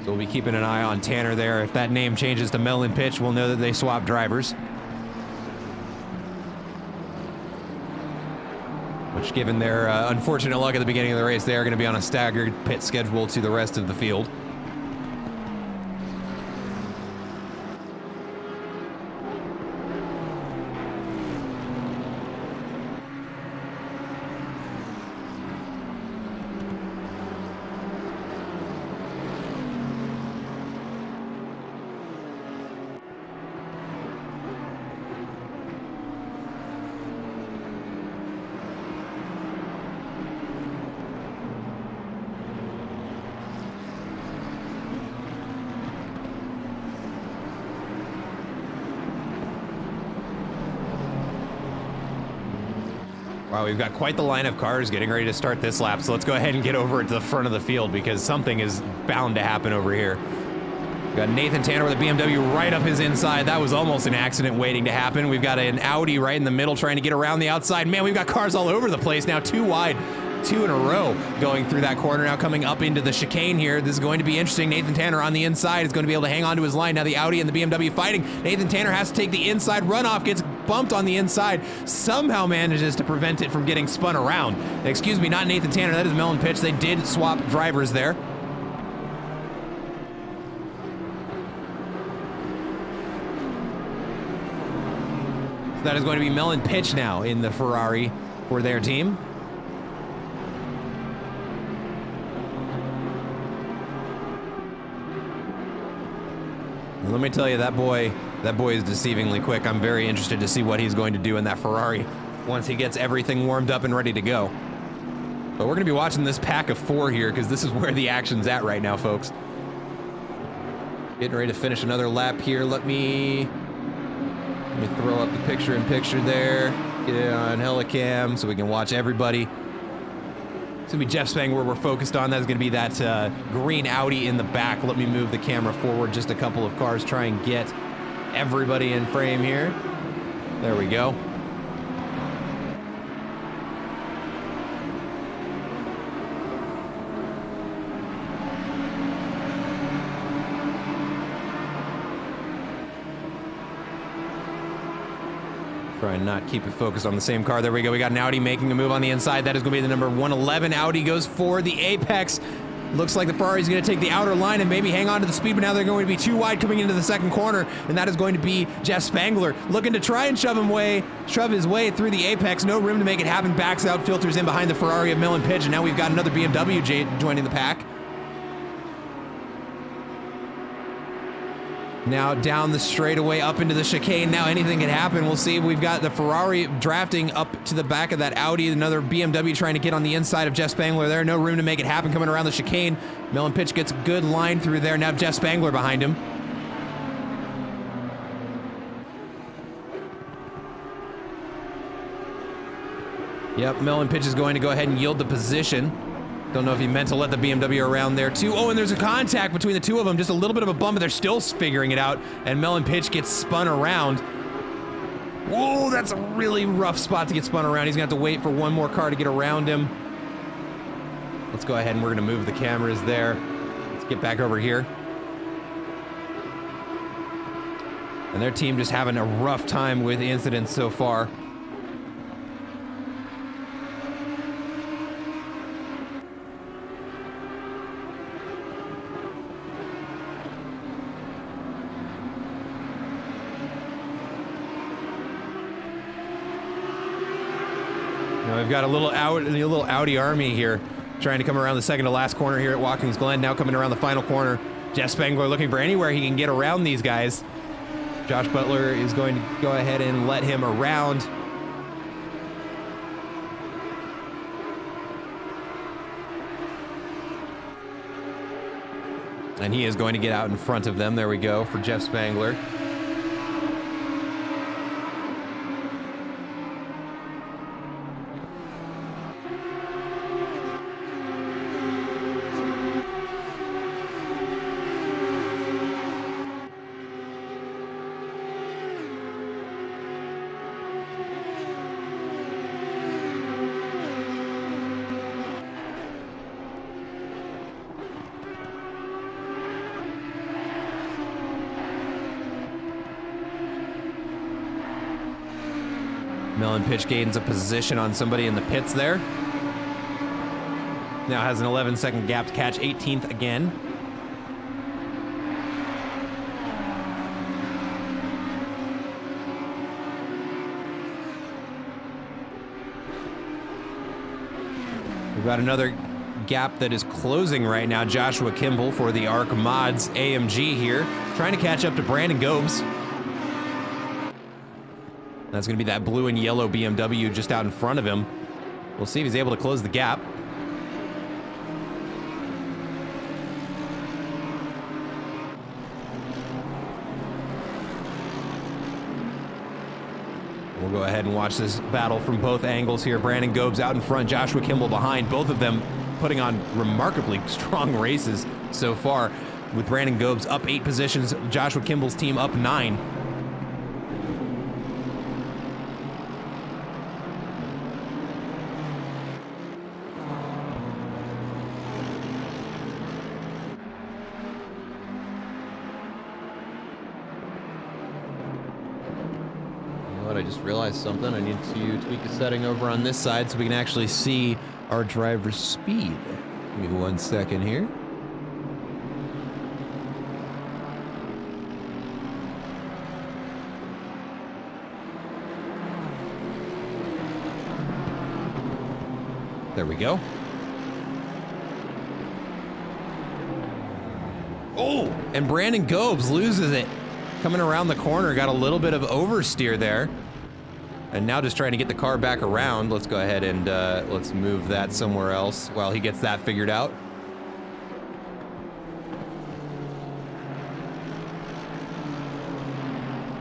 So we'll be keeping an eye on Tanner there. If that name changes to Melon Pitch, we'll know that they swapped drivers. Which, given their unfortunate luck at the beginning of the race, they are going to be on a staggered pit schedule to the rest of the field. Wow, we've got quite the line of cars getting ready to start this lap, so let's go ahead and get over to the front of the field because something is bound to happen over here. We've got Nathan Tanner with a BMW right up his inside. That was almost an accident waiting to happen. We've got an Audi right in the middle trying to get around the outside. Man, we've got cars all over the place now, two wide, two in a row going through that corner now, coming up into the chicane here. This is going to be interesting. Nathan Tanner on the inside is going to be able to hang on to his line. Now the Audi and the BMW fighting. Nathan Tanner has to take the inside runoff, gets bumped on the inside, somehow manages to prevent it from getting spun around. Excuse me, not Nathan Tanner, that is Melon Pitch. They did swap drivers there. So that is going to be Melon Pitch now in the Ferrari for their team. Let me tell you, that boy is deceivingly quick. I'm very interested to see what he's going to do in that Ferrari once he gets everything warmed up and ready to go. But we're going to be watching this pack of four here because this is where the action's at right now, folks. Getting ready to finish another lap here. Let me throw up the picture-in-picture there. Get it on Helicam so we can watch everybody. It's going to be Jeff Spang where we're focused on. That's going to be that green Audi in the back. Let me move the camera forward just a couple of cars. Try and get everybody in frame here. There we go. Try and not keep it focused on the same car. There we go. We got an Audi making a move on the inside. That is going to be the number 111. Audi goes for the apex. Looks like the Ferrari's going to take the outer line and maybe hang on to the speed, but now they're going to be too wide coming into the second corner, and that is going to be Jeff Spangler looking to try and shove his way through the apex. No room to make it happen. Backs out, filters in behind the Ferrari of Millen Pitch, and now we've got another BMW joining the pack. Now down the straightaway, up into the chicane. Now anything can happen. We'll see. We've got the Ferrari drafting up to the back of that Audi. Another BMW trying to get on the inside of Jeff Spangler there. No room to make it happen coming around the chicane. Millen Pitch gets a good line through there. Now Jeff Spangler behind him. Yep, Millen Pitch is going to go ahead and yield the position. Don't know if he meant to let the BMW around there too. Oh, and there's a contact between the two of them. Just a little bit of a bump, but they're still figuring it out. And Millen Pitch gets spun around. Whoa, that's a really rough spot to get spun around. He's gonna have to wait for one more car to get around him. Let's go ahead and we're gonna move the cameras there. Let's get back over here. And their team just having a rough time with incidents so far. We've got a little Audi army here trying to come around the second to last corner here at Watkins Glen. Now coming around the final corner. Jeff Spangler looking for anywhere he can get around these guys. Josh Butler is going to go ahead and let him around. And he is going to get out in front of them. There we go for Jeff Spangler. Millen Pitch gains a position on somebody in the pits there. Now has an 11-second gap to catch 18th again. We've got another gap that is closing right now. Joshua Kimball for the ARC Mods AMG here, trying to catch up to Brandon Gobes. That's going to be that blue and yellow BMW just out in front of him. We'll see if he's able to close the gap. We'll go ahead and watch this battle from both angles here. Brandon Gobes out in front, Joshua Kimball behind. Both of them putting on remarkably strong races so far, with Brandon Gobes up 8 positions, Joshua Kimball's team up 9. I just realized something. I need to tweak a setting over on this side so we can actually see our driver's speed. Give me 1 second here. There we go. Oh, and Brandon Gobes loses it. Coming around the corner, got a little bit of oversteer there. And now just trying to get the car back around. Let's go ahead and let's move that somewhere else while he gets that figured out.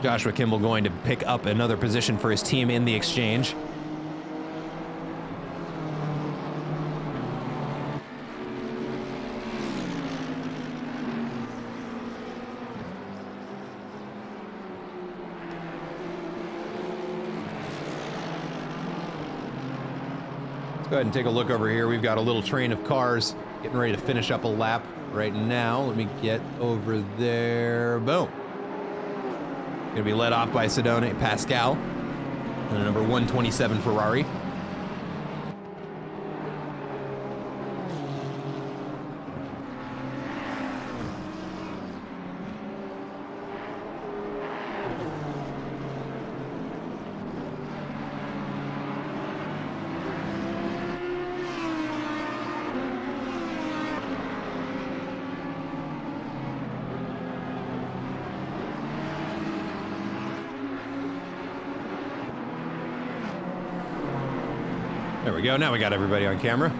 Joshua Kimball going to pick up another position for his team in the exchange. Go ahead and take a look over here. We've got a little train of cars getting ready to finish up a lap right now. Let me get over there. Boom. Gonna be led off by Sedone Pascal. And a number 127 Ferrari. There we go. Now we got everybody on camera.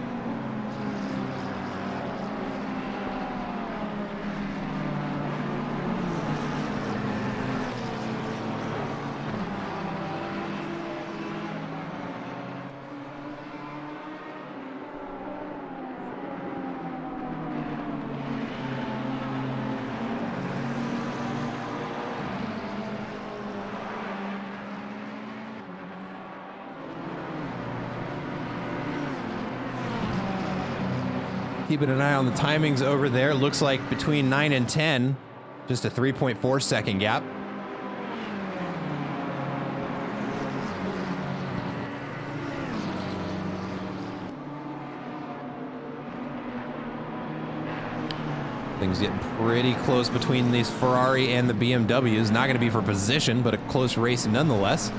Keeping an eye on the timings over there. Looks like between 9 and 10, just a 3.4 second gap. Things getting pretty close between these Ferrari and the BMWs. Not going to be for position, but a close race nonetheless.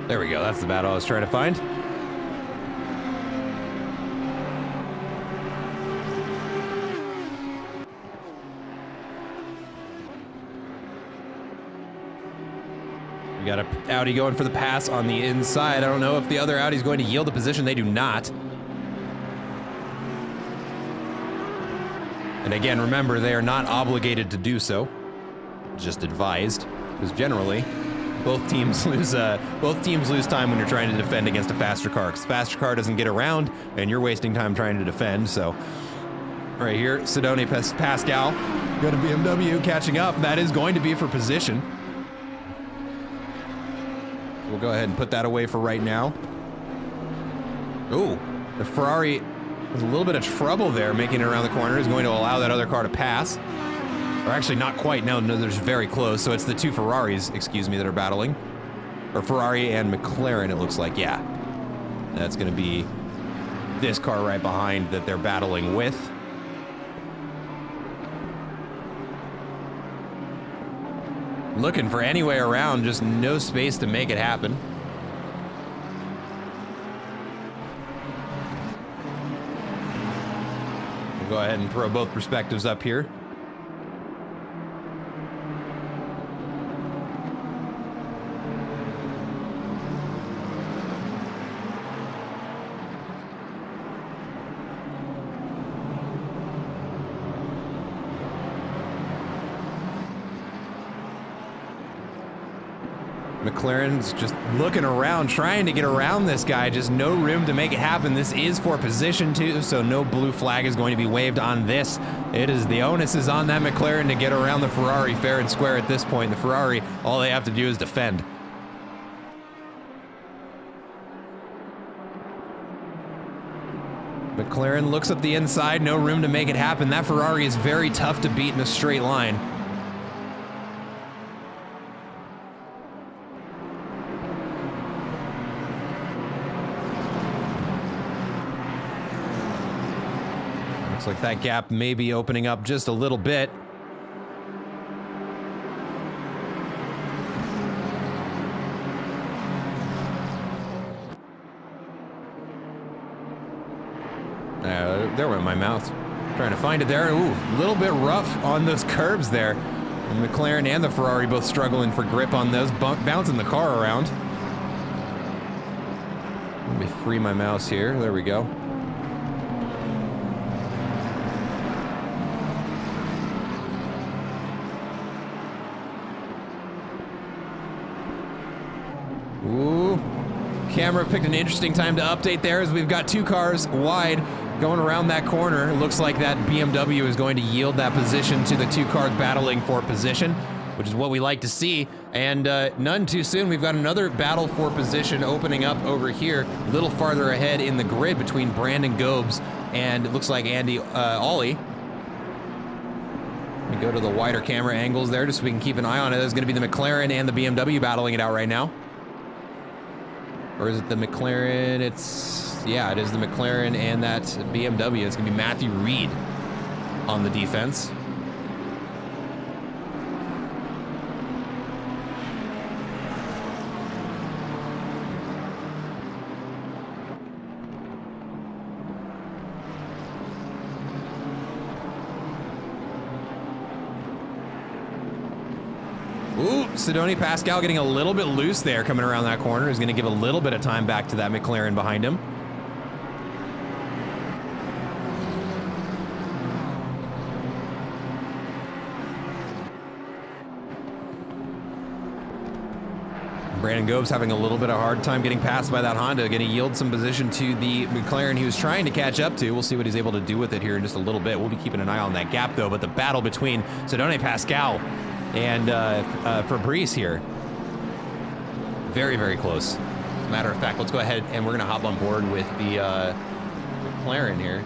There we go. That's the battle I was trying to find. We got a Audi going for the pass on the inside. I don't know if the other Audi is going to yield the position. They do not. And again, remember, they are not obligated to do so. Just advised, because generally, both teams lose time when you're trying to defend against a faster car. Because the faster car doesn't get around, and you're wasting time trying to defend. So, right here, Sidone Pascal, got a BMW catching up. That is going to be for position. We'll go ahead and put that away for right now. Ooh, the Ferrari with a little bit of trouble there, making it around the corner, is going to allow that other car to pass. Or actually, not quite. No, they're very close. So it's the two Ferraris, excuse me, that are battling. Or Ferrari and McLaren, it looks like. Yeah. That's going to be this car right behind that they're battling with. Looking for any way around, just no space to make it happen. We'll go ahead and throw both perspectives up here. McLaren's just looking around, trying to get around this guy. Just no room to make it happen. This is for position too, so no blue flag is going to be waved on this. It is the onus is on that McLaren to get around the Ferrari fair and square at this point. The Ferrari, all they have to do is defend. McLaren looks up the inside, no room to make it happen. That Ferrari is very tough to beat in a straight line. Looks like that gap may be opening up just a little bit. There went my mouth. Trying to find it there. Ooh, a little bit rough on those curbs there. The McLaren and the Ferrari both struggling for grip on those, bouncing the car around. Let me free my mouse here. There we go. Ooh. Camera picked an interesting time to update there as we've got 2 cars wide going around that corner. It looks like that BMW is going to yield that position to the 2 cars battling for position, which is what we like to see. And none too soon, we've got another battle for position opening up over here, a little farther ahead in the grid between Brandon Gobes and it looks like Andy Ollie. Let me go to the wider camera angles there just so we can keep an eye on it. There's going to be the McLaren and the BMW battling it out right now. Or is it the McLaren? Yeah, it is the McLaren and that BMW. It's going to be Matthew Reed on the defense. Ooh, Sidoni Pascal getting a little bit loose there coming around that corner. Is going to give a little bit of time back to that McLaren behind him. Brandon Gobes having a little bit of a hard time getting passed by that Honda, going to yield some position to the McLaren he was trying to catch up to. We'll see what he's able to do with it here in just a little bit. We'll be keeping an eye on that gap though, but the battle between Sidoni Pascal and Fabrice here, very, very close. As a matter of fact, let's go ahead and we're going to hop on board with the McLaren here,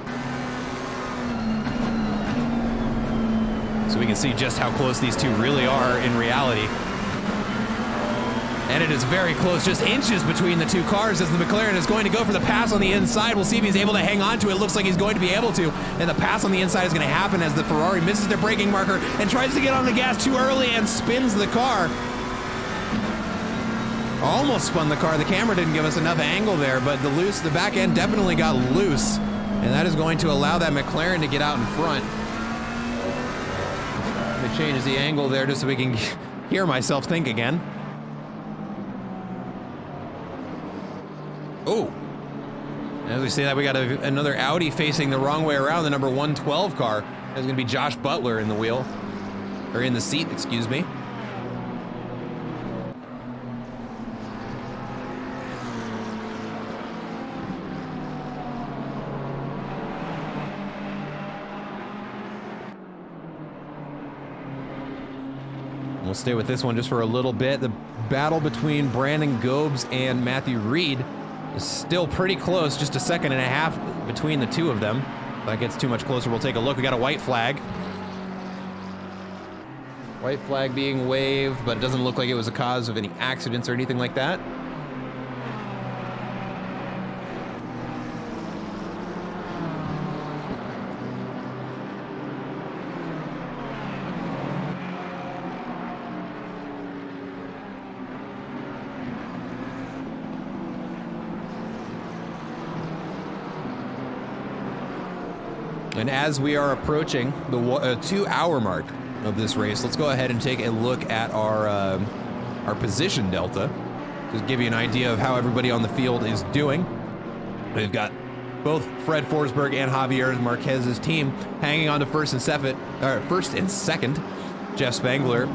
so we can see just how close these two really are in reality. And it is very close, just inches between the 2 cars as the McLaren is going to go for the pass on the inside. We'll see if he's able to hang on to it. Looks like he's going to be able to. And the pass on the inside is going to happen as the Ferrari misses their braking marker and tries to get on the gas too early and spins the car. Almost spun the car. The camera didn't give us enough angle there, but the back end definitely got loose. And that is going to allow that McLaren to get out in front. Let me change the angle there just so we can hear myself think again. Oh, as we say that, we got another Audi facing the wrong way around, the number 112 car. There's going to be Josh Butler in the wheel, or in the seat, excuse me. We'll stay with this one just for a little bit. The battle between Brandon Gobes and Matthew Reed is still pretty close, just a second and a half between the 2 of them. If that gets too much closer, we'll take a look. We got a white flag. White flag being waved, but it doesn't look like it was a cause of any accidents or anything like that. And as we are approaching the 2-hour mark of this race, let's go ahead and take a look at our position delta. Just give you an idea of how everybody on the field is doing. We've got both Fred Forsberg and Javier Marquez's team hanging on to first and second. Jeff Spangler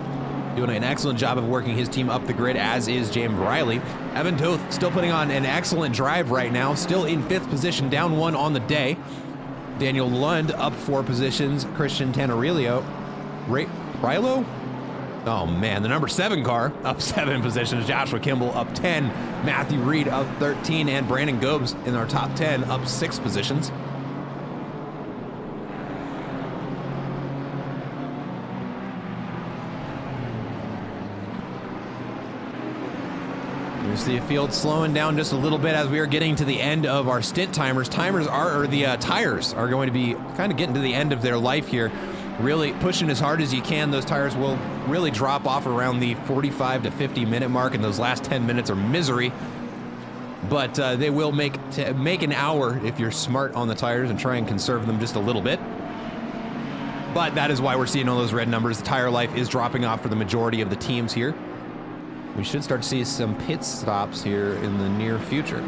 doing an excellent job of working his team up the grid, as is James Riley. Evan Toth still putting on an excellent drive right now, still in 5th position, down 1 on the day. Daniel Lund up 4 positions. Christian Tanarillo. Rilo? Oh man, the number 7 car up 7 positions. Joshua Kimball up 10. Matthew Reed up 13. And Brandon Gobes in our top 10 up 6 positions. You see the field slowing down just a little bit as we are getting to the end of our stint timers. Tires are going to be kind of getting to the end of their life here. Really pushing as hard as you can. Those tires will really drop off around the 45 to 50 minute mark, and those last 10 minutes are misery. But they will make an hour if you're smart on the tires and try and conserve them just a little bit. But that is why we're seeing all those red numbers. The tire life is dropping off for the majority of the teams here. We should start to see some pit stops here in the near future.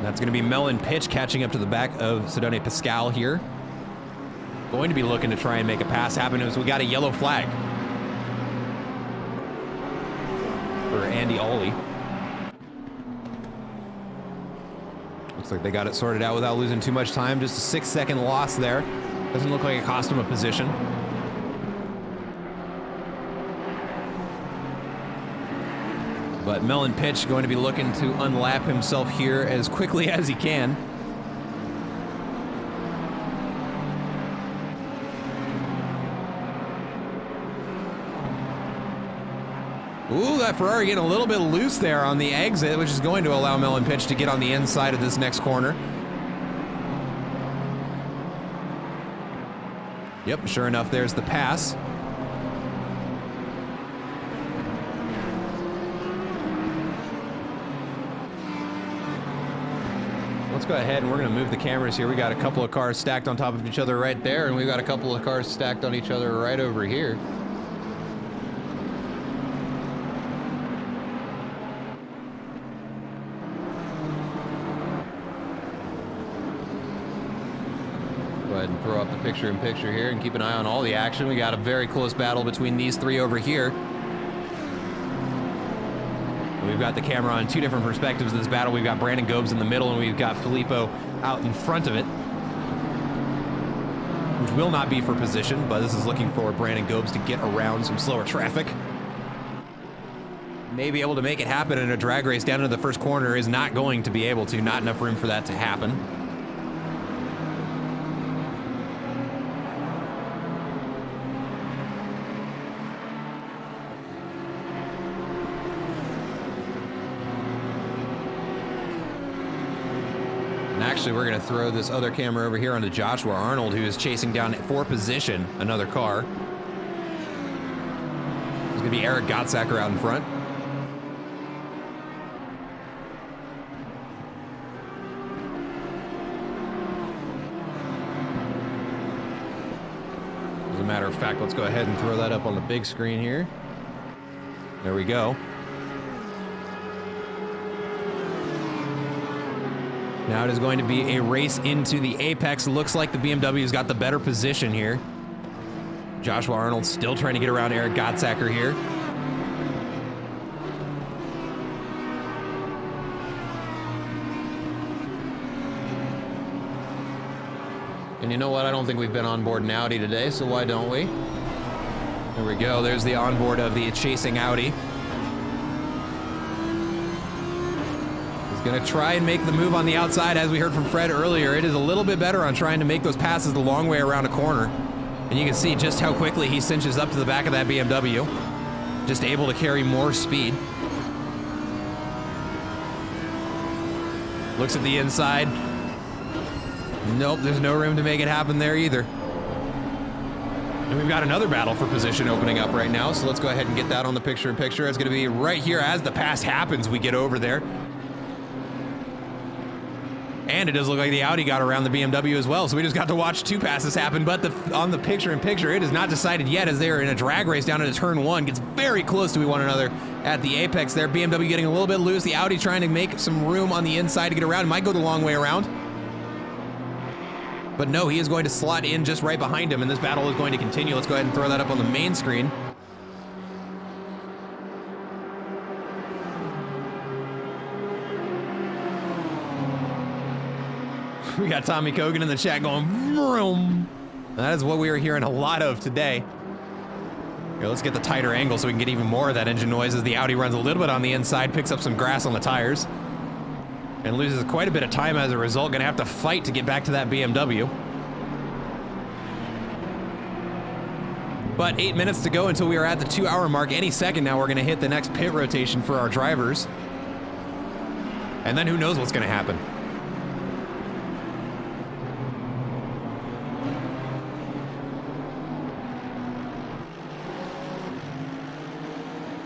That's going to be Melon Pitch catching up to the back of Sedone Pascal here. Going to be looking to try and make a pass happen as we got a yellow flag for Andy Ollie. Looks like they got it sorted out without losing too much time. Just a 6-second loss there. Doesn't look like it cost him a position. But Melon Pitch going to be looking to unlap himself here as quickly as he can. Ooh, that Ferrari getting a little bit loose there on the exit, which is going to allow Melon Pitch to get on the inside of this next corner. Yep, sure enough, there's the pass. Let's go ahead and we're going to move the cameras here. We got a couple of cars stacked on top of each other right there, and we've got a couple of cars stacked on each other right over here. Go ahead and throw up the picture-in-picture here and keep an eye on all the action. We got a very close battle between these three over here. We've got the camera on two different perspectives of this battle. We've got Brandon Gobes in the middle, and we've got Filippo out in front of it, which will not be for position, but this is looking for Brandon Gobes to get around some slower traffic. May be able to make it happen in a drag race down into the first corner. Is not going to be able to. Not enough room for that to happen. Actually, we're going to throw this other camera over here onto Joshua Arnold, who is chasing down for position another car. There's going to be Eric Gottsacker out in front. As a matter of fact, let's go ahead and throw that up on the big screen here. There we go. Now it is going to be a race into the apex. Looks like the BMW's got the better position here. Joshua Arnold still trying to get around Eric Gottsacker here. And you know what? I don't think we've been on board an Audi today, so why don't we? There we go. There's the onboard of the chasing Audi. Going to try and make the move on the outside. As we heard from Fred earlier, it is a little bit better on trying to make those passes the long way around a corner. And you can see just how quickly he cinches up to the back of that BMW. Just able to carry more speed. Looks at the inside. Nope, there's no room to make it happen there either. And we've got another battle for position opening up right now. So let's go ahead and get that on the picture-in-picture. It's going to be right here as the pass happens. We get over there. And it does look like the Audi got around the BMW as well, so we just got to watch two passes happen, but on the picture-in-picture, it is not decided yet as they are in a drag race down into turn one. Gets very close to one another at the apex there. BMW getting a little bit loose. The Audi trying to make some room on the inside to get around. Might go the long way around. But no, he is going to slot in just right behind him, and this battle is going to continue. Let's go ahead and throw that up on the main screen. We got Tommy Kogan in the chat going, vroom. That is what we are hearing a lot of today. Here, let's get the tighter angle so we can get even more of that engine noise as the Audi runs a little bit on the inside, picks up some grass on the tires, and loses quite a bit of time as a result. Gonna have to fight to get back to that BMW. But 8 minutes to go until we are at the 2-hour mark. Any second now, we're gonna hit the next pit rotation for our drivers. And then who knows what's going to happen.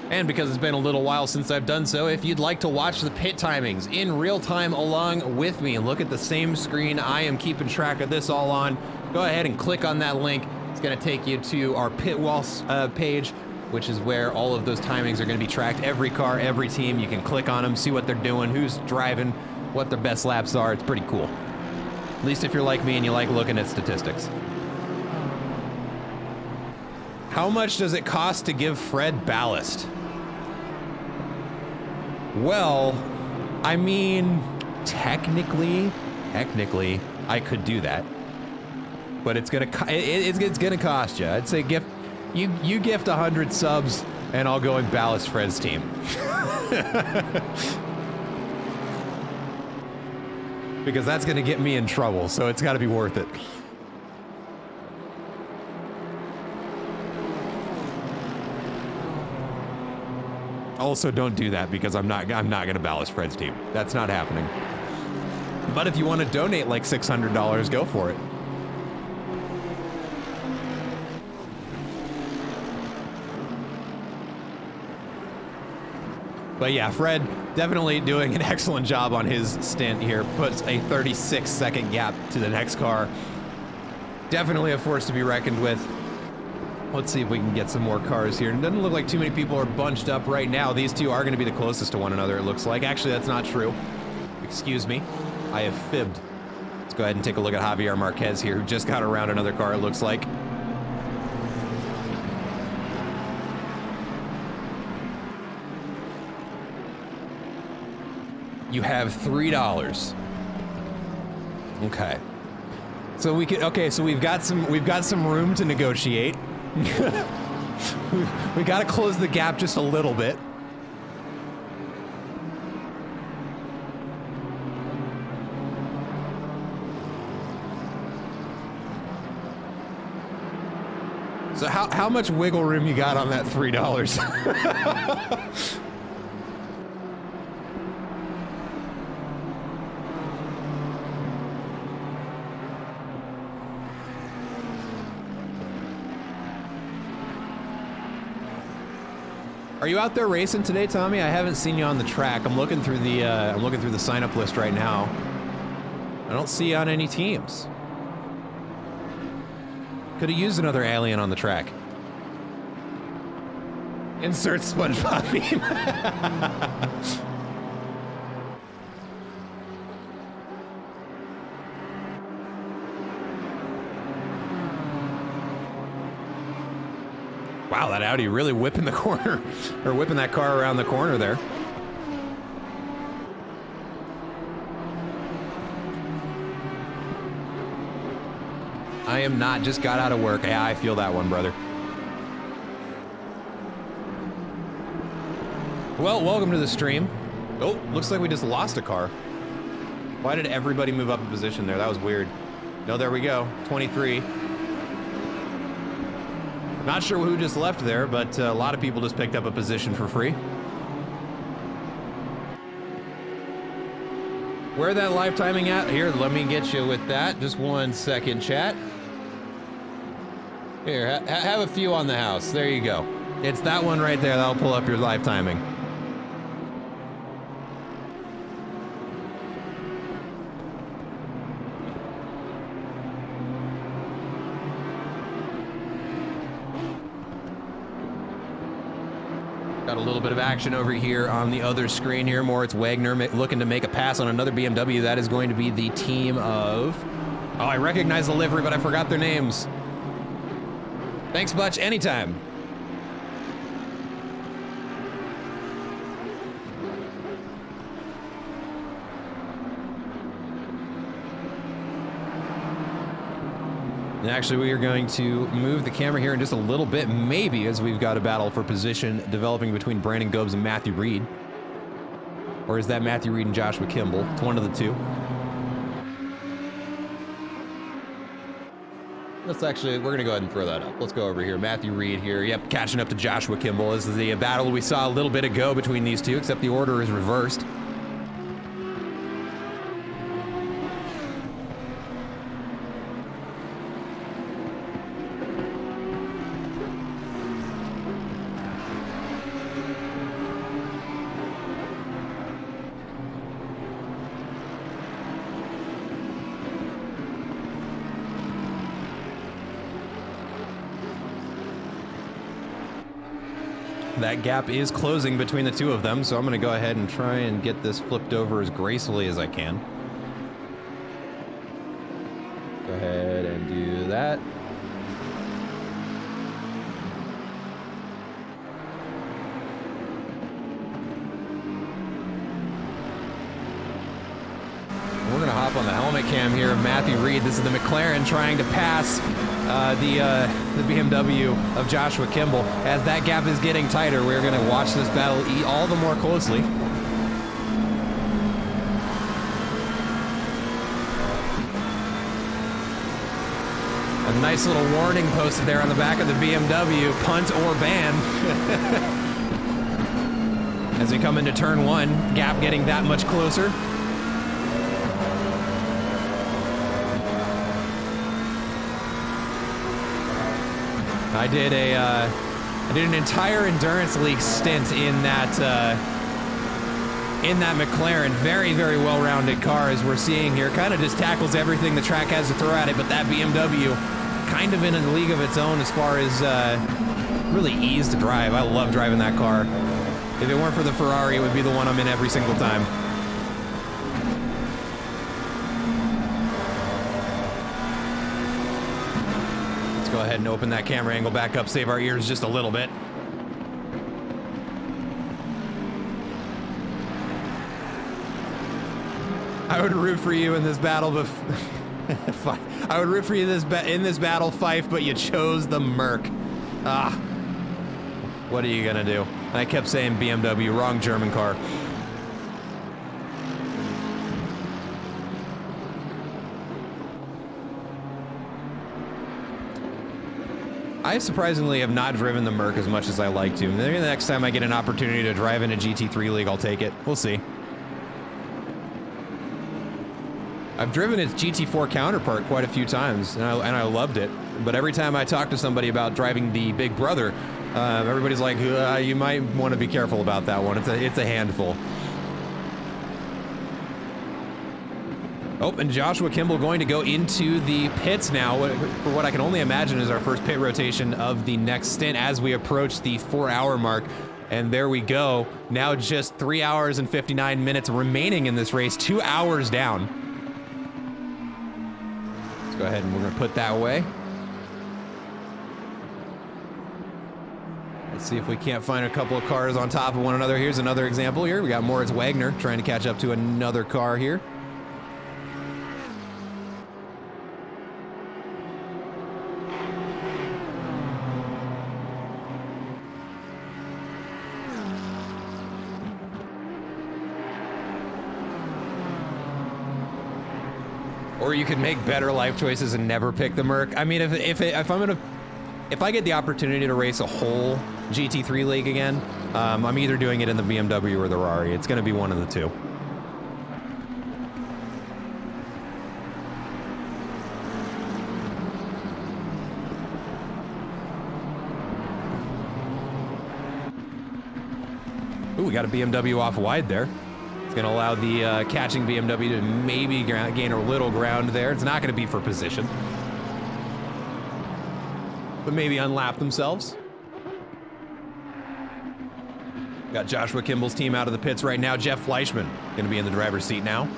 And because it's been a little while since I've done so, if you'd like to watch the pit timings in real time along with me and look at the same screen I am keeping track of this all on, go ahead and click on that link. It's going to take you to our pit walls page, which is where all of those timings are going to be tracked. Every car, every team, you can click on them, see what they're doing, who's driving, what their best laps are. It's pretty cool. At least if you're like me and you like looking at statistics. How much does it cost to give Fred ballast? Well, I mean, technically, I could do that, but it's gonna cost you. I'd say you gift 100 subs, and I'll go and ballast Fred's team. Because that's gonna get me in trouble, so it's got to be worth it. Also, don't do that because I'm not gonna ballast Fred's team. That's not happening. But if you want to donate like $600, go for it. But yeah, Fred definitely doing an excellent job on his stint here. Puts a 36-second gap to the next car. Definitely a force to be reckoned with. Let's see if we can get some more cars here. It doesn't look like too many people are bunched up right now. These two are going to be the closest to one another, it looks like. Actually, that's not true. Excuse me. I have fibbed. Let's go ahead and take a look at Javier Marquez here, who just got around another car, it looks like. You have $3. Okay. So we could, okay, so we've got some room to negotiate. we got to close the gap just a little bit. So how much wiggle room you got on that $3? Are you out there racing today, Tommy? I haven't seen you on the track. I'm looking through the sign-up list right now. I don't see you on any teams. Could have used another alien on the track. Insert SpongeBob meme. Wow, that Audi really whipping the corner, or whipping that car around the corner there. I am not, just got out of work. Yeah, I feel that one, brother. Well, welcome to the stream. Oh, looks like we just lost a car. Why did everybody move up a position there? That was weird. No, there we go, 23. Not sure who just left there, but a lot of people just picked up a position for free. Where that live timing at? Here, let me get you with that. Just 1 second, chat. Here, have a few on the house. There you go. It's that one right there. That'll pull up your live timing. Got a little bit of action over here on the other screen here. Moritz Wagner looking to make a pass on another BMW. That is going to be the team of... Oh, I recognize the livery, but I forgot their names. Thanks much, anytime. And actually, we are going to move the camera here in just a little bit, maybe, as we've got a battle for position developing between Brandon Gobes and Matthew Reed. Or is that Matthew Reed and Joshua Kimball? It's one of the two. Let's actually, we're going to go ahead and throw that up. Let's go over here. Matthew Reed here. Yep, catching up to Joshua Kimball. This is the battle we saw a little bit ago between these two, except the order is reversed. that gap is closing between the two of them, so I'm going to go ahead and try and get this flipped over as gracefully as I can. Go ahead and do that. We're going to hop on the helmet cam here of Matthew Reed. This is the McLaren trying to pass the BMW of Joshua Kimball. As that gap is getting tighter, we're going to watch this battle all the more closely. A nice little warning posted there on the back of the BMW, punt or ban. As we come into turn one, gap getting that much closer. I did an entire endurance league stint in that McLaren. Very, very well-rounded car, as we're seeing here. Kind of just tackles everything the track has to throw at it, but that BMW kind of in a league of its own as far as really ease to drive. I love driving that car. If it weren't for the Ferrari, it would be the one I'm in every single time. Go ahead and open that camera angle back up, save our ears just a little bit. I would root for you in this battle, but I would root for you in this battle, Fife, but you chose the Merc. What are you gonna do? I kept saying BMW, wrong German car. I surprisingly have not driven the Merc as much as I like to. Maybe the next time I get an opportunity to drive in a GT3 league, I'll take it. We'll see. I've driven its GT4 counterpart quite a few times, and I loved it. But every time I talk to somebody about driving the Big Brother, everybody's like, you might want to be careful about that one. It's a handful. Oh, and Joshua Kimball going to go into the pits now for what I can only imagine is our first pit rotation of the next stint as we approach the 4-hour mark. And there we go. Now just 3 hours and 59 minutes remaining in this race, 2 hours down. Let's go ahead and we're going to put that away. Let's see if we can't find a couple of cars on top of one another. Here's another example here. We got Moritz Wagner trying to catch up to another car here. Or you could make better life choices and never pick the Merc. I mean, if I get the opportunity to race a whole GT3 league again, I'm either doing it in the BMW or the Ferrari. It's going to be one of the two. Ooh, we got a BMW off wide there. Going to allow the catching BMW to maybe gain a little ground there. It's not going to be for position, but maybe unlap themselves. Got Joshua Kimball's team out of the pits right now. Jeff Fleischman going to be in the driver's seat now.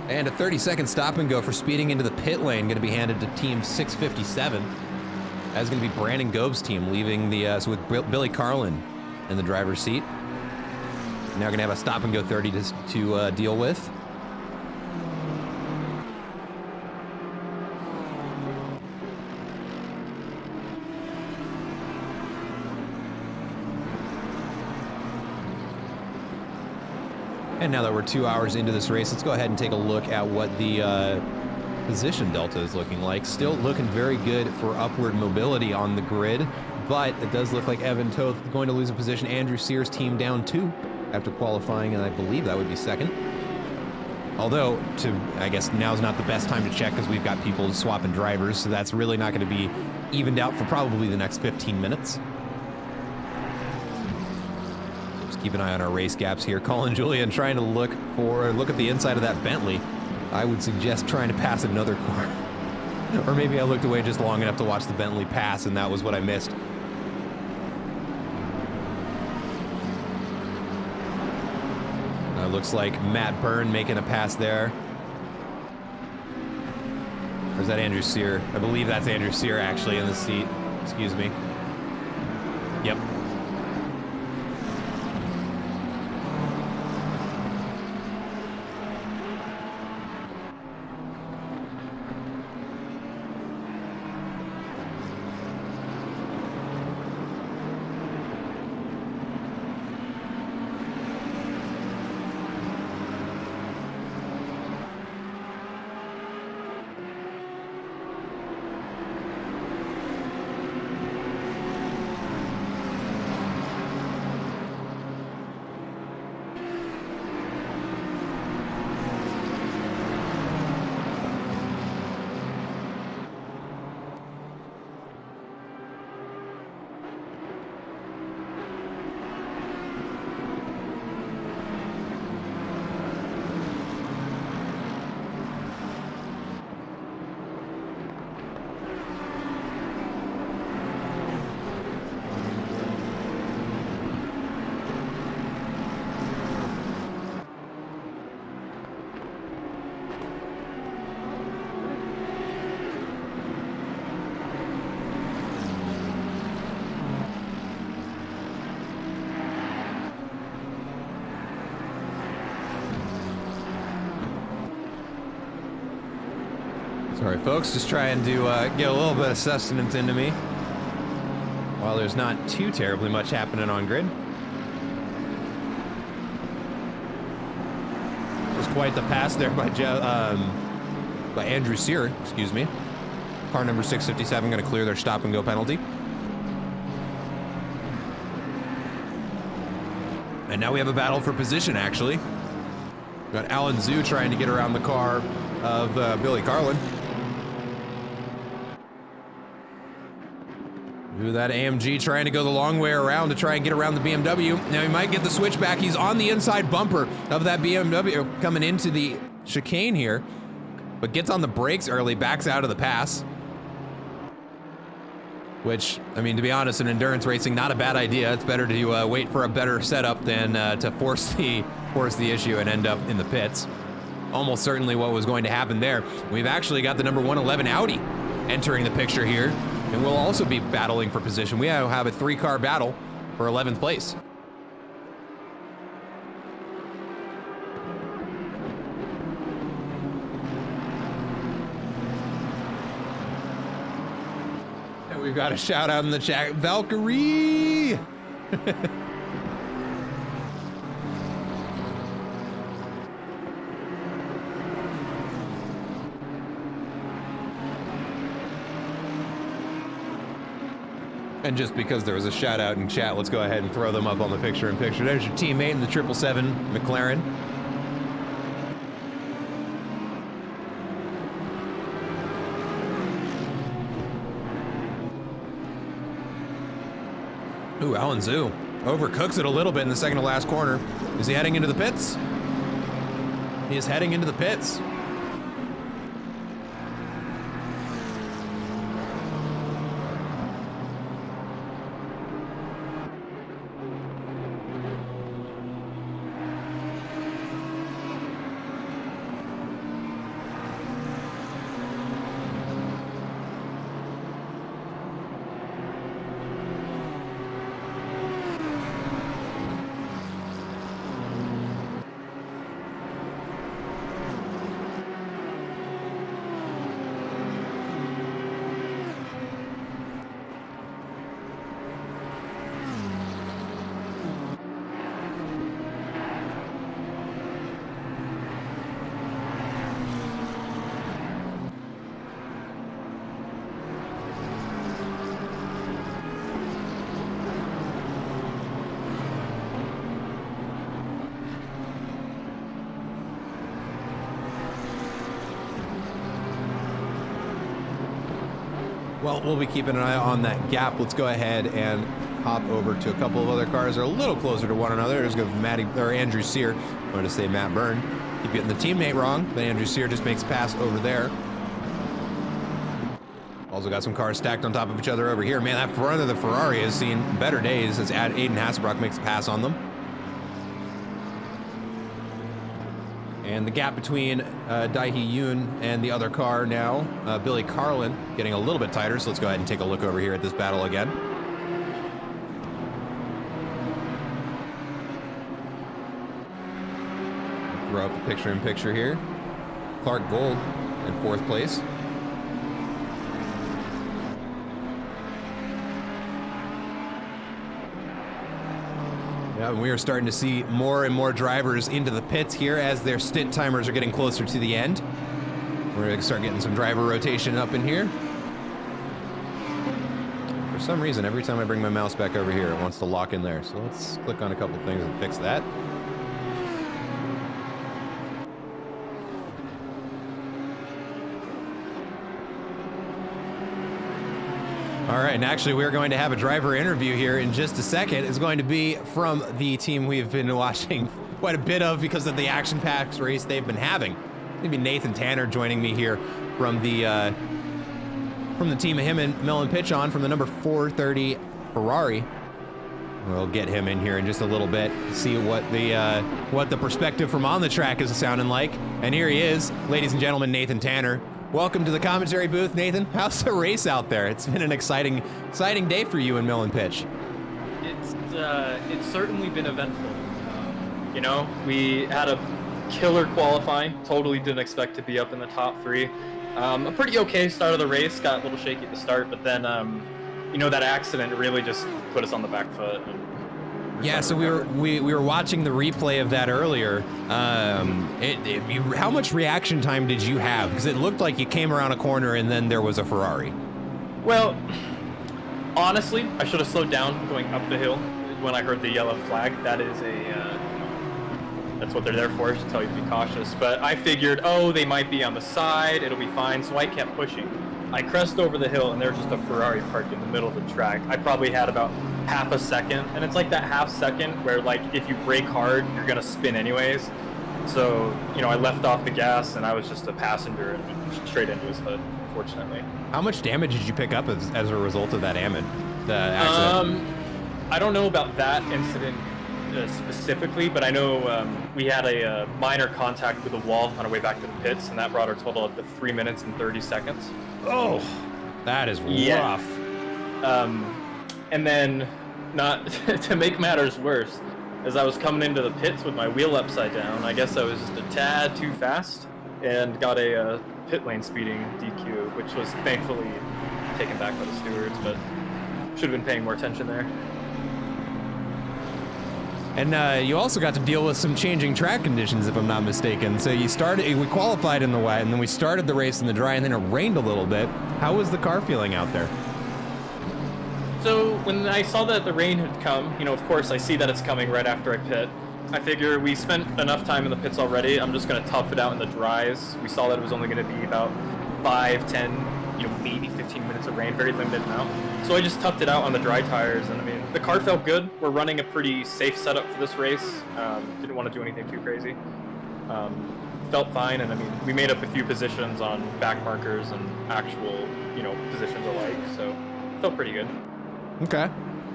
And a 30-second stop and go for speeding into the pit lane going to be handed to team 657. That's going to be Brandon Goeb's team leaving the, so with Billy Carlin in the driver's seat. Now going to have a stop and go 30 to deal with. And now that we're 2 hours into this race, let's go ahead and take a look at what the position delta is looking like. Still looking very good for upward mobility on the grid, but it does look like Evan Toth going to lose a position. Andrew Sears' team down 2 after qualifying, and I believe that would be second. Although, I guess now's not the best time to check because we've got people swapping drivers, so that's really not going to be evened out for probably the next 15 minutes. Keep an eye on our race gaps here. Colin Julian trying to look at the inside of that Bentley. I would suggest trying to pass another car. Or maybe I looked away just long enough to watch the Bentley pass, and that was what I missed. Looks like Matt Byrne making a pass there. Or is that Andrew Sear? I believe that's Andrew Sear actually in the seat. Excuse me. Yep. Sorry, folks, just trying to get a little bit of sustenance into me while there's not too terribly much happening on grid. Just quite the pass there by Andrew Sear, excuse me. Car number 657 going to clear their stop and go penalty. And now we have a battle for position, actually. We've got Alan Zhu trying to get around the car of Billy Carlin. Ooh, that AMG trying to go the long way around to try and get around the BMW. Now he might get the switchback. He's on the inside bumper of that BMW coming into the chicane here, but gets on the brakes early, backs out of the pass. Which, I mean, to be honest, in endurance racing, not a bad idea. It's better to wait for a better setup than to force the issue and end up in the pits. Almost certainly what was going to happen there. We've actually got the number 111 Audi entering the picture here, and we'll also be battling for position. We now have a 3-car battle for 11th place. And we've got a shout out in the chat, Valkyrie! And just because there was a shout out in chat, let's go ahead and throw them up on the picture-in-picture. There's your teammate in the 777 McLaren. Ooh, Alan Zhu overcooks it a little bit in the second to last corner. Is he heading into the pits? He is heading into the pits. Well, we'll be keeping an eye on that gap. Let's go ahead and hop over to a couple of other cars that are a little closer to one another. There's go Andrew Sear. I wanted to say Matt Byrne. Keep getting the teammate wrong, but Andrew Sear just makes pass over there. Also got some cars stacked on top of each other over here. Man, that front of the Ferrari has seen better days as Aiden Hasselbrock makes a pass on them. And the gap between Daihe Yoon and the other car now, Billy Carlin, getting a little bit tighter. So let's go ahead and take a look over here at this battle again. Throw up the picture-in-picture here. Clark Gold in 4th place. Yeah, we are starting to see more and more drivers into the pits here as their stint timers are getting closer to the end. We're going to start getting some driver rotation up in here. For some reason, every time I bring my mouse back over here, it wants to lock in there. So let's click on a couple things and fix that. All right, and actually we're going to have a driver interview here in just a second. It's going to be from the team we've been watching quite a bit of because of the action-packed race they've been having. Maybe Nathan Tanner joining me here from the team of him and Melon Pitchon from the number 430 Ferrari. We'll get him in here in just a little bit, see what the perspective from on the track is sounding like. And here he is, ladies and gentlemen, Nathan Tanner. Welcome to the commentary booth, Nathan. How's the race out there? It's been an exciting day for you in Melon Pitch. It's certainly been eventful. You know, we had a killer qualifying. Totally didn't expect to be up in the top 3. A pretty okay start of the race. Got a little shaky at the start, but then you know, that accident really just put us on the back foot. Yeah, so we were watching the replay of that earlier. How much reaction time did you have? Because it looked like you came around a corner and then there was a Ferrari. Well, honestly, I should have slowed down going up the hill when I heard the yellow flag. That is that's what they're there for, to tell you to be cautious. But I figured, oh, they might be on the side, it'll be fine, so I kept pushing. I crest over the hill and there's just a Ferrari parked in the middle of the track. I probably had about half a second, and it's like that half second where, like, if you brake hard, you're gonna spin anyways. So, you know, I left off the gas and I was just a passenger and went straight into his hood, unfortunately. How much damage did you pick up as a result of that accident? I don't know about that incident specifically, but I know we had a minor contact with the wall on our way back to the pits, and that brought our total up to 3 minutes and 30 seconds. Oh, that is rough. And then, not to make matters worse, as I was coming into the pits with my wheel upside down, I guess I was just a tad too fast and got a pit lane speeding DQ, which was thankfully taken back by the stewards, but should have been paying more attention there. And you also got to deal with some changing track conditions, if I'm not mistaken. So we qualified in the wet, and then we started the race in the dry, and then it rained a little bit. How was the car feeling out there? So when I saw that the rain had come, you know, of course I see that it's coming right after I pit. I figure we spent enough time in the pits already. I'm just going to tough it out in the dries. We saw that it was only going to be about 5, 10, you know, maybe 15 minutes of rain, very limited amount. So I just toughed it out on the dry tires, and I mean, the car felt good. We're running a pretty safe setup for this race. Didn't want to do anything too crazy. Felt fine, and I mean, we made up a few positions on back markers and actual, you know, positions alike, so felt pretty good. Okay,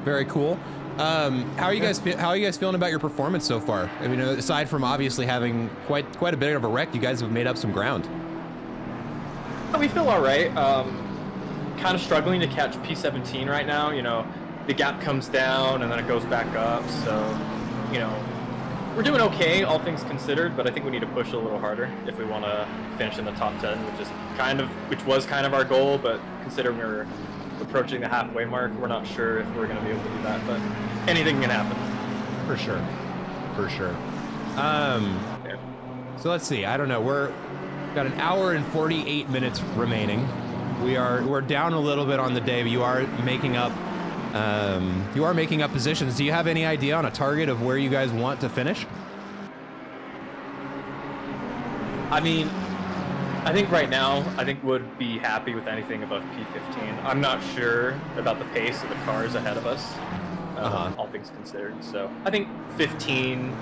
very cool. How are you guys feeling about your performance so far? I mean, aside from obviously having quite a bit of a wreck, you guys have made up some ground. We feel all right. Kind of struggling to catch P17 right now. You know, the gap comes down and then it goes back up. So, you know, we're doing okay, all things considered. But I think we need to push a little harder if we want to finish in the top 10, which was kind of our goal. But considering we're approaching the halfway mark, we're not sure if we're going to be able to do that. But anything can happen. For sure. So let's see. I don't know. We're got an hour and 48 minutes remaining. We're down a little bit on the day, but you are making up positions. Do you have any idea on a target of where you guys want to finish? I mean, I think right now, would be happy with anything above P15. I'm not sure about the pace of the cars ahead of us. all things considered. So I think 15,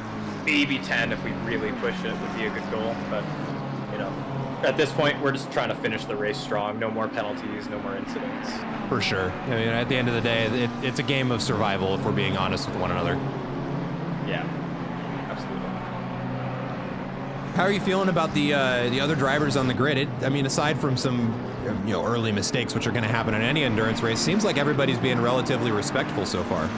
maybe 10 if we really push it would be a good goal. But, you know, at this point, we're just trying to finish the race strong. No more penalties, no more incidents. For sure. I mean, at the end of the day, it's a game of survival if we're being honest with one another. Yeah, absolutely. How are you feeling about the other drivers on the grid? I mean, aside from some early mistakes, which are going to happen in any endurance race, seems like everybody's being relatively respectful so far.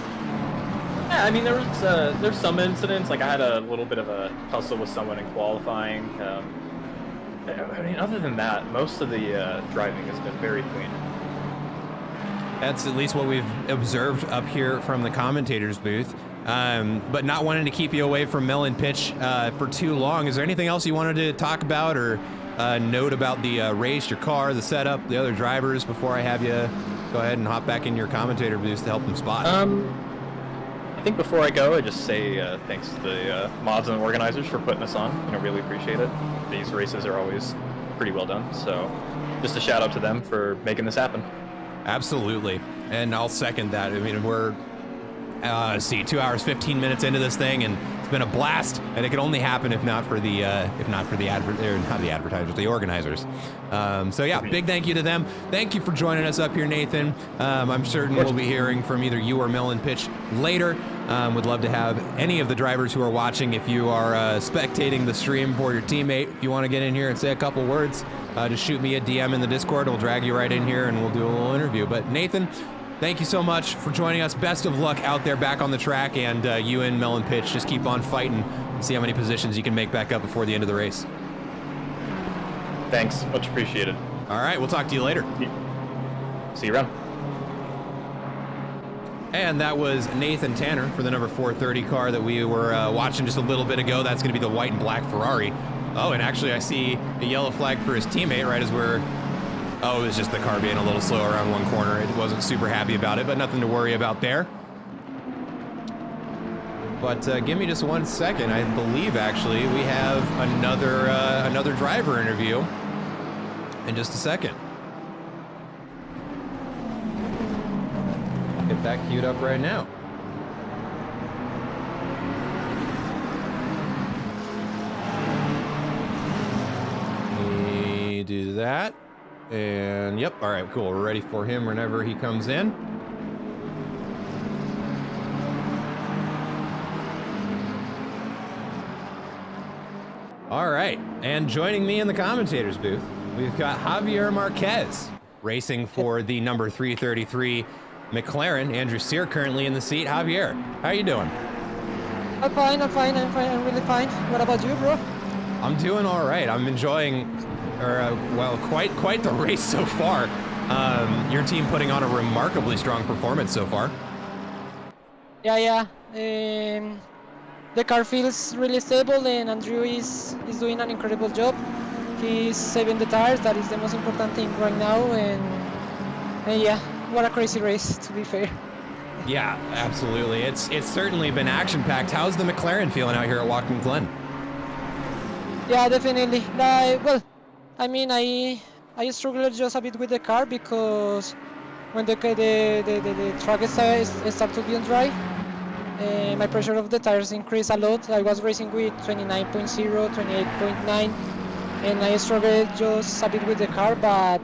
Yeah, I mean, there's some incidents. Like I had a little bit of a tussle with someone in qualifying. I mean, other than that, most of the driving has been very clean. That's at least what we've observed up here from the commentator's booth. But not wanting to keep you away from Melon Pitch for too long, is there anything else you wanted to talk about or note about the race, your car, the setup, the other drivers before I have you go ahead and hop back in your commentator booth to help them spot? I think before I go, I just say thanks to the mods and organizers for putting us on. Really appreciate it. These races are always pretty well done, so just a shout out to them for making this happen. Absolutely, and I'll second that. I mean, we're 2 hours 15 minutes into this thing, and it's been a blast. And it could only happen if not for the advertisers, the organizers. So yeah, big thank you to them. Thank you for joining us up here, Nathan. I'm certain we'll be hearing from either you or Melon Pitch later. Would love to have any of the drivers who are watching. If you are spectating the stream for your teammate, if you want to get in here and say a couple words, just shoot me a DM in the Discord. We'll drag you right in here and we'll do a little interview. But Nathan, thank you so much for joining us. Best of luck out there back on the track, and you and Melon Pitch, just keep on fighting and see how many positions you can make back up before the end of the race. Thanks, much appreciated. All right, we'll talk to you later. See you around. And that was Nathan Tanner for the number 430 car that we were watching just a little bit ago. That's going to be the white and black Ferrari. Oh, and actually I see the yellow flag for his teammate right as we're... Oh, it was just the car being a little slow around one corner. It wasn't super happy about it, but nothing to worry about there. But give me just 1 second. I believe, actually, we have another driver interview in just a second. Get that queued up right now. Let me do that. And yep, all right, cool. We're ready for him whenever he comes in. All right, and joining me in the commentator's booth, we've got Javier Marquez racing for the number 333 McLaren. Andrew Sear currently in the seat. Javier, how are you doing? I'm fine, I'm really fine. What about you, bro? I'm doing all right. I'm enjoying, quite the race so far. Your team putting on a remarkably strong performance so far. Yeah. The car feels really stable, and Andrew is doing an incredible job. He's saving the tires. That is the most important thing right now. And yeah, what a crazy race, to be fair. Yeah, absolutely. It's certainly been action-packed. How's the McLaren feeling out here at Watkins Glen? Yeah, definitely. Well, I mean, I struggled just a bit with the car because when the track started to be on dry, my pressure of the tires increased a lot. I was racing with 29.0, 28.9, and I struggled just a bit with the car, but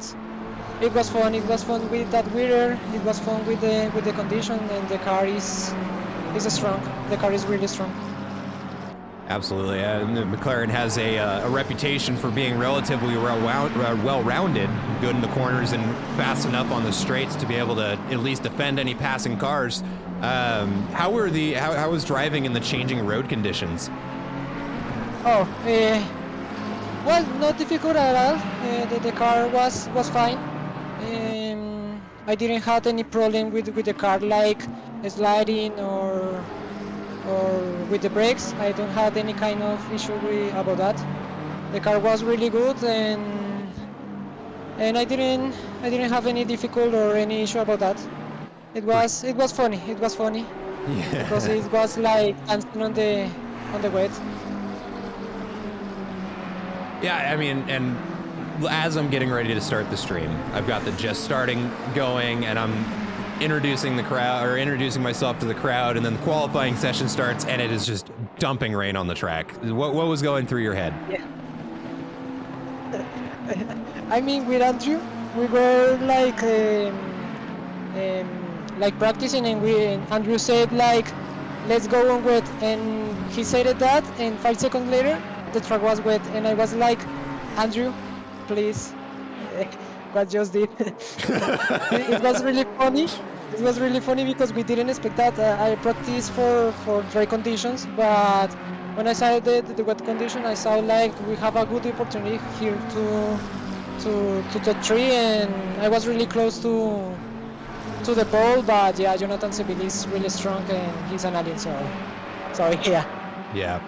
it was fun. It was fun with that weather. It was fun with the condition, and the car is strong. The car is really strong. Absolutely. McLaren has a reputation for being relatively well-rounded, good in the corners and fast enough on the straights to be able to at least defend any passing cars. How was driving in the changing road conditions? Well, not difficult at all. The car was fine. I didn't have any problem with the car, like sliding or with the brakes. I don't have any kind of issue about that. The car was really good, and I didn't have any difficult or any issue about that. It was funny. It was funny. Yeah. Because it was like dancing on the wet. Yeah, I mean, and as I'm getting ready to start the stream, I've got the just starting going, and I'm introducing the crowd or introducing myself to the crowd, and then the qualifying session starts, and it is just dumping rain on the track. What was going through your head? Yeah. I mean, with Andrew, we were like practicing, and Andrew said like, let's go on wet, and he said that, and 5 seconds later, the track was wet, and I was like, Andrew, please. What just did. It was really funny. It was really funny because we didn't expect that. I practiced for dry conditions, but when I saw the wet condition, I saw like we have a good opportunity here to top 3, and I was really close to the pole. But yeah, Jonathan Seville is really strong, and he's an alien. So yeah. Yeah.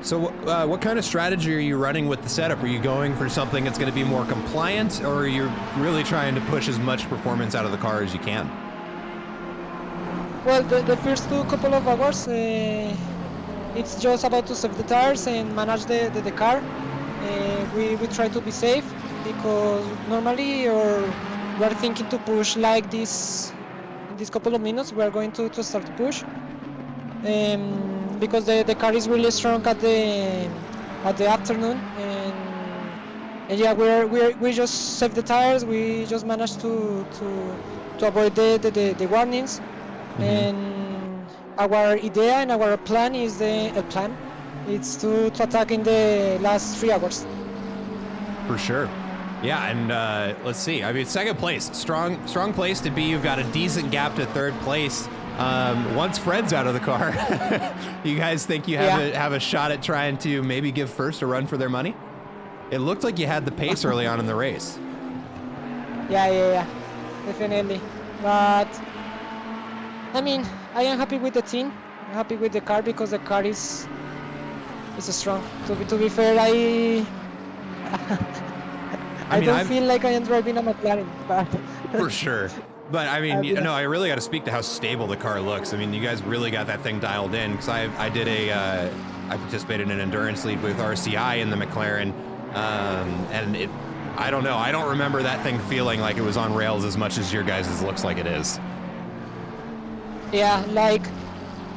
So what kind of strategy are you running with the setup? Are you going for something that's going to be more compliant, or are you really trying to push as much performance out of the car as you can? Well, the first couple of hours, it's just about to save the tires and manage the car. We try to be safe because normally we are thinking to push like this. In this couple of minutes, we are going to start to push. Because the car is really strong at the afternoon, and yeah, we just save the tires. We just managed to avoid the warnings, and our idea and our plan is it's to attack in the last 3 hours. For sure. Yeah, and let's see. I mean, second place, strong place to be. You've got a decent gap to third place. Once Fred's out of the car, you guys think you have a shot at trying to maybe give first a run for their money? It looked like you had the pace early on in the race. Yeah, definitely. But I mean, I am happy with the team. I'm happy with the car because the car is strong. To be fair, I don't feel like I am driving a McLaren, but for sure. But I mean, I really got to speak to how stable the car looks. I mean, you guys really got that thing dialed in, because I participated in an endurance lead with RCI in the McLaren, and I don't know, I don't remember that thing feeling like it was on rails as much as your guys' looks like it is. Yeah, like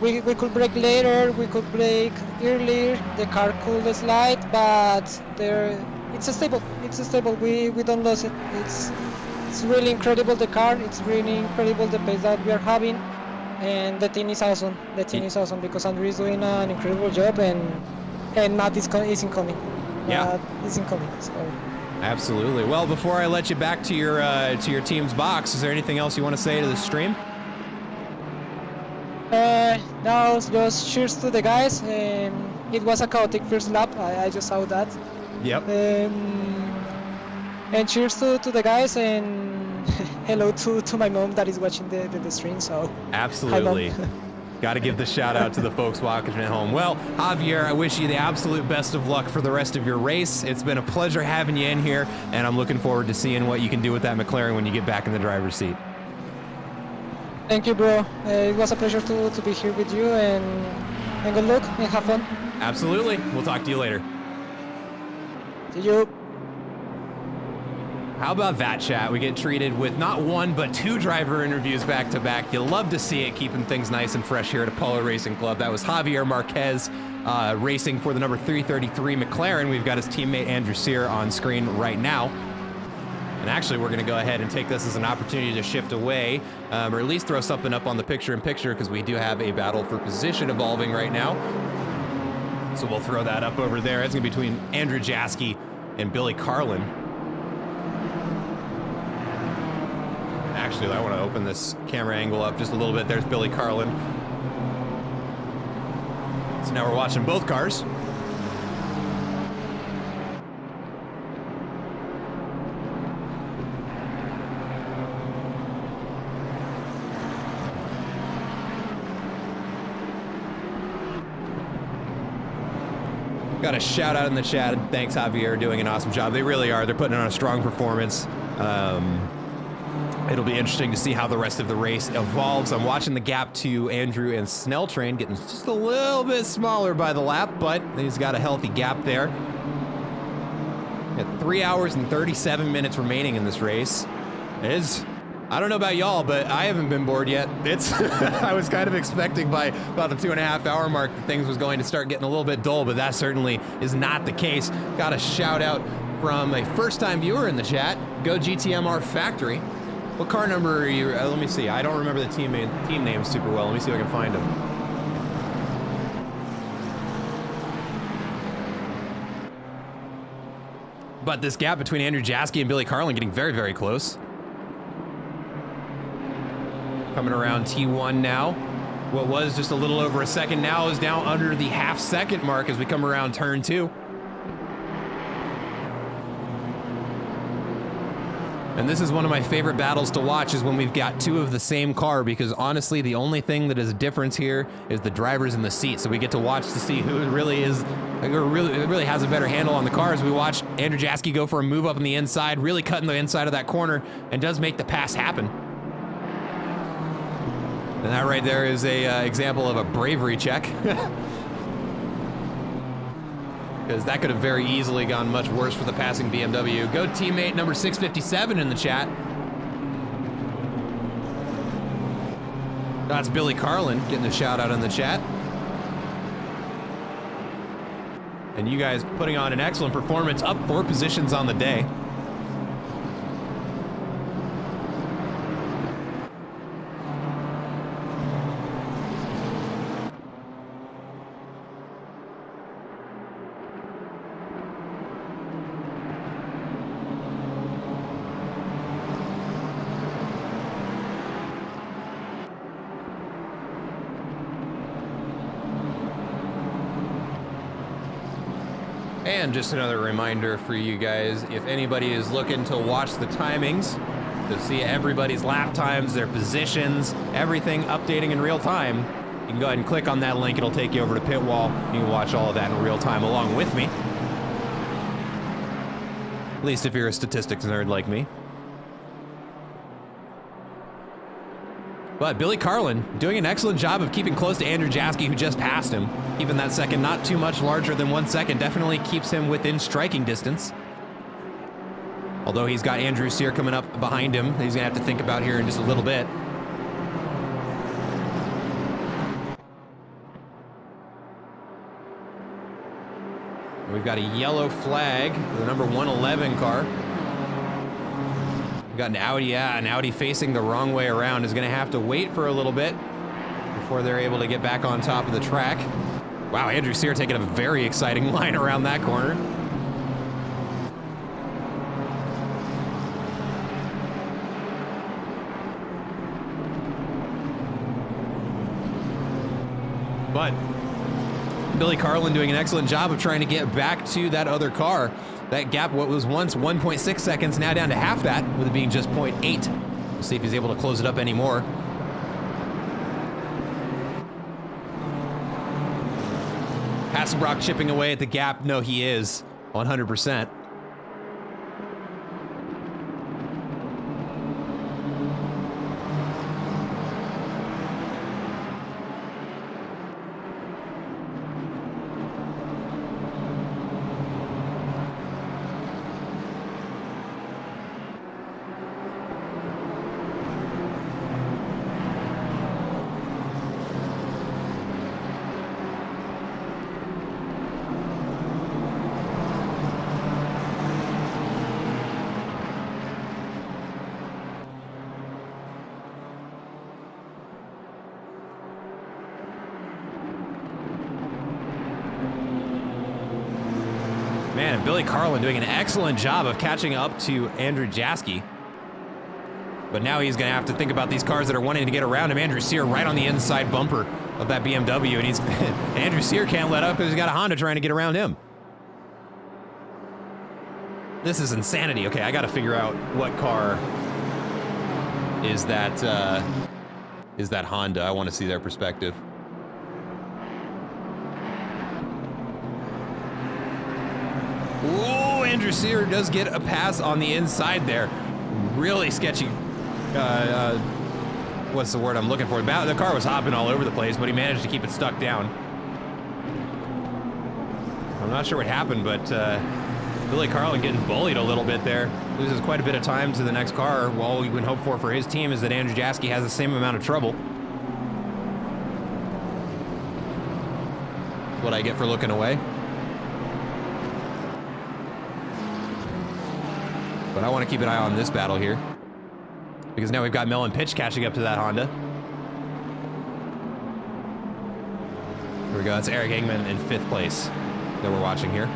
we could brake later, we could brake earlier, the car could slide, but it's stable. We don't lose it. It's really incredible, the car. It's really incredible the pace that we are having, and the team is awesome. The team is awesome because Andrew is doing an incredible job, and Matt is incoming. Yeah, is incoming. So. Absolutely. Well, before I let you back to your team's box, is there anything else you want to say to the stream? No, just cheers to the guys. It was a chaotic first lap. I just saw that. Yep. And cheers to the guys, and hello to my mom that is watching the stream. So absolutely. Got to give the shout out to the folks watching at home. Well, Javier, I wish you the absolute best of luck for the rest of your race. It's been a pleasure having you in here, and I'm looking forward to seeing what you can do with that McLaren when you get back in the driver's seat. Thank you, bro. It was a pleasure to be here with you, and good luck and have fun. Absolutely. We'll talk to you later. See you. How about that, chat? We get treated with not one, but 2 driver interviews back to back. You'll love to see it, keeping things nice and fresh here at Apollo Racing Club. That was Javier Marquez racing for the number 333 McLaren. We've got his teammate Andrew Sear on screen right now. And actually, we're going to go ahead and take this as an opportunity to shift away, or at least throw something up on the picture-in-picture, because we do have a battle for position evolving right now. So we'll throw that up over there. It's going to be between Andrew Jaski and Billy Carlin. Actually, I want to open this camera angle up just a little bit. There's Billy Carlin. So now we're watching both cars. Got a shout out in the chat. Thanks, Javier, doing an awesome job. They really are. They're putting on a strong performance. It'll be interesting to see how the rest of the race evolves. I'm watching the gap to Andrew and Snell Train getting just a little bit smaller by the lap, but he's got a healthy gap there. Got 3 hours and 37 minutes remaining in this race. It is I don't know about y'all, but I haven't been bored yet. It's I was kind of expecting by about the 2.5 hour mark that things was going to start getting a little bit dull, but that certainly is not the case. Got a shout out from a first-time viewer in the chat, Go GTMR Factory. What car number are you? Let me see. I don't remember the team name super well. Let me see if I can find them. But this gap between Andrew Jaski and Billy Carlin getting very, very close. Coming around T1 now. What was just a little over a second now is now under the half-second mark as we come around turn 2. And this is one of my favorite battles to watch, is when we've got two of the same car, because honestly, the only thing that is a difference here is the drivers in the seat. So we get to watch to see who really has a better handle on the cars. We watched Andrew Jaski go for a move up on the inside, really cutting the inside of that corner, and does make the pass happen. And that right there is a example of a bravery check. Because that could have very easily gone much worse for the passing BMW. Go teammate number 657 in the chat. That's Billy Carlin getting a shout out in the chat. And you guys putting on an excellent performance, up 4 positions on the day. And just another reminder for you guys, if anybody is looking to watch the timings, to see everybody's lap times, their positions, everything updating in real time, you can go ahead and click on that link. It'll take you over to Pit Wall. You can watch all of that in real time along with me. At least if you're a statistics nerd like me. But Billy Carlin doing an excellent job of keeping close to Andrew Jaski, who just passed him. Keeping that second not too much larger than 1 second, definitely keeps him within striking distance. Although he's got Andrew Sear coming up behind him, he's gonna have to think about here in just a little bit. We've got a yellow flag, the number 111 car. We've got an Audi, an Audi facing the wrong way around, is gonna have to wait for a little bit before they're able to get back on top of the track. Wow, Andrew Sear taking a very exciting line around that corner. But Billy Carlin doing an excellent job of trying to get back to that other car. That gap, what was once 1.6 seconds, now down to half that, with it being just 0.8. We'll see if he's able to close it up anymore. Hasselbrock chipping away at the gap. No, he is 100%. Man, Billy Carlin doing an excellent job of catching up to Andrew Jaski. But now he's going to have to think about these cars that are wanting to get around him. Andrew Sear right on the inside bumper of that BMW, and Andrew Sear can't let up because he's got a Honda trying to get around him. This is insanity. Okay, I got to figure out what car is that Honda. I want to see their perspective. Ooh, Andrew Sear does get a pass on the inside there. Really sketchy. What's the word I'm looking for? The car was hopping all over the place, but he managed to keep it stuck down. I'm not sure what happened, but Billy Carlin getting bullied a little bit there. Loses quite a bit of time to the next car. All we can hope for his team is that Andrew Jaski has the same amount of trouble. What I get for looking away. But I want to keep an eye on this battle here. Because now we've got Mel and Pitch catching up to that Honda. Here we go, that's Eric Engman in 5th place that we're watching here.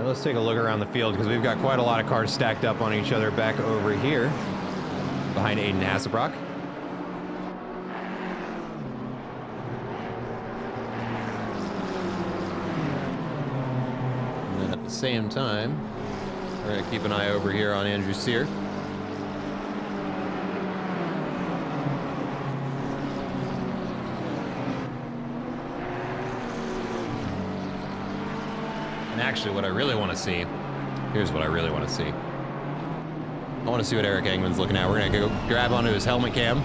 Let's take a look around the field because we've got quite a lot of cars stacked up on each other back over here behind Aiden Hasselbrock. And then at the same time, we're going to keep an eye over here on Andrew Sear. Actually, what I really want to see, here's what I really want to see. I want to see what Eric Engman's looking at. We're going to go grab onto his helmet cam.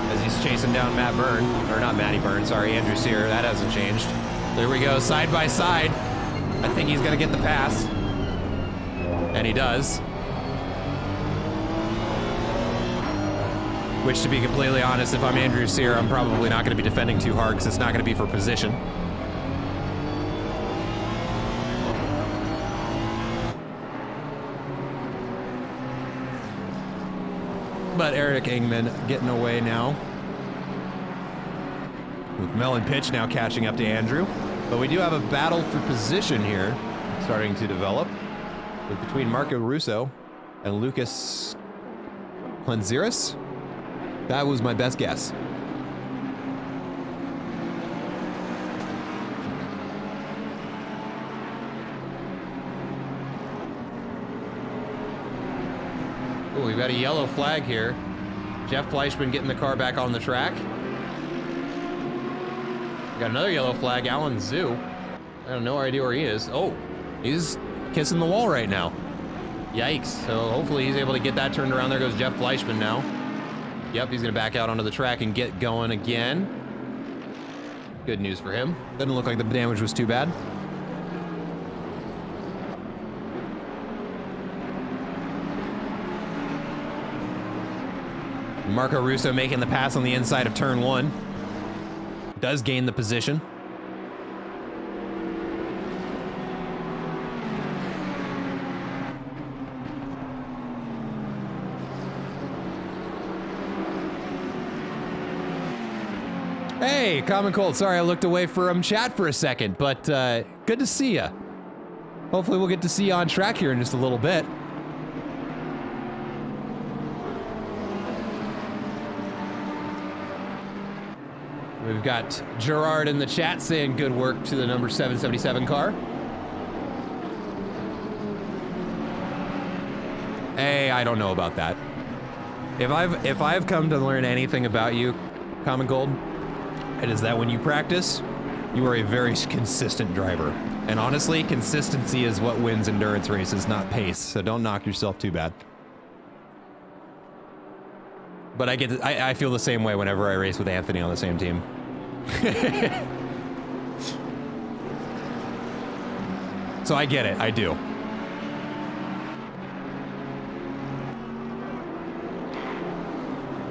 As he's chasing down Matt Byrne, or not Matty Byrne, sorry, Andrew Sear. That hasn't changed. There we go, side by side. I think he's going to get the pass. And he does. Which, to be completely honest, if I'm Andrew Sear, I'm probably not going to be defending too hard because it's not going to be for position. But Eric Engman getting away now. With Mel and Pitch now catching up to Andrew. But we do have a battle for position here starting to develop between Marco Russo and Lucas Clenziris. That was my best guess. Oh, we've got a yellow flag here. Jeff Fleischman getting the car back on the track. We got another yellow flag, Alan Zhu. I have no idea where he is. Oh, he's kissing the wall right now. Yikes. So hopefully he's able to get that turned around. There goes Jeff Fleischman now. Yep, he's going to back out onto the track and get going again. Good news for him. Doesn't look like the damage was too bad. Marco Russo making the pass on the inside of turn 1. Does gain the position. Hey, Common Cold. Sorry I looked away from chat for a second, but good to see ya. Hopefully we'll get to see you on track here in just a little bit. We've got Gerard in the chat saying good work to the number 777 car. Hey, I don't know about that. If I've come to learn anything about you, Common Cold, it is that when you practice, you are a very consistent driver. And honestly, consistency is what wins endurance races, not pace. So don't knock yourself too bad. But I feel the same way whenever I race with Anthony on the same team. So I get it, I do.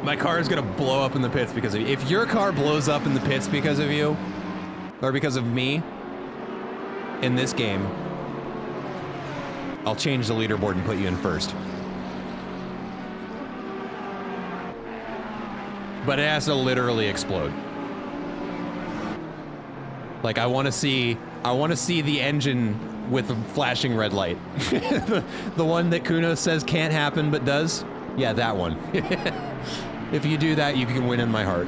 My car is gonna blow up in the pits because of you. If your car blows up in the pits because of you, or because of me, in this game, I'll change the leaderboard and put you in first. but it has to literally explode. Like I want to see the engine with a flashing red light. The one that Kuno says can't happen but does. Yeah, that one. If you do that, you can win in my heart.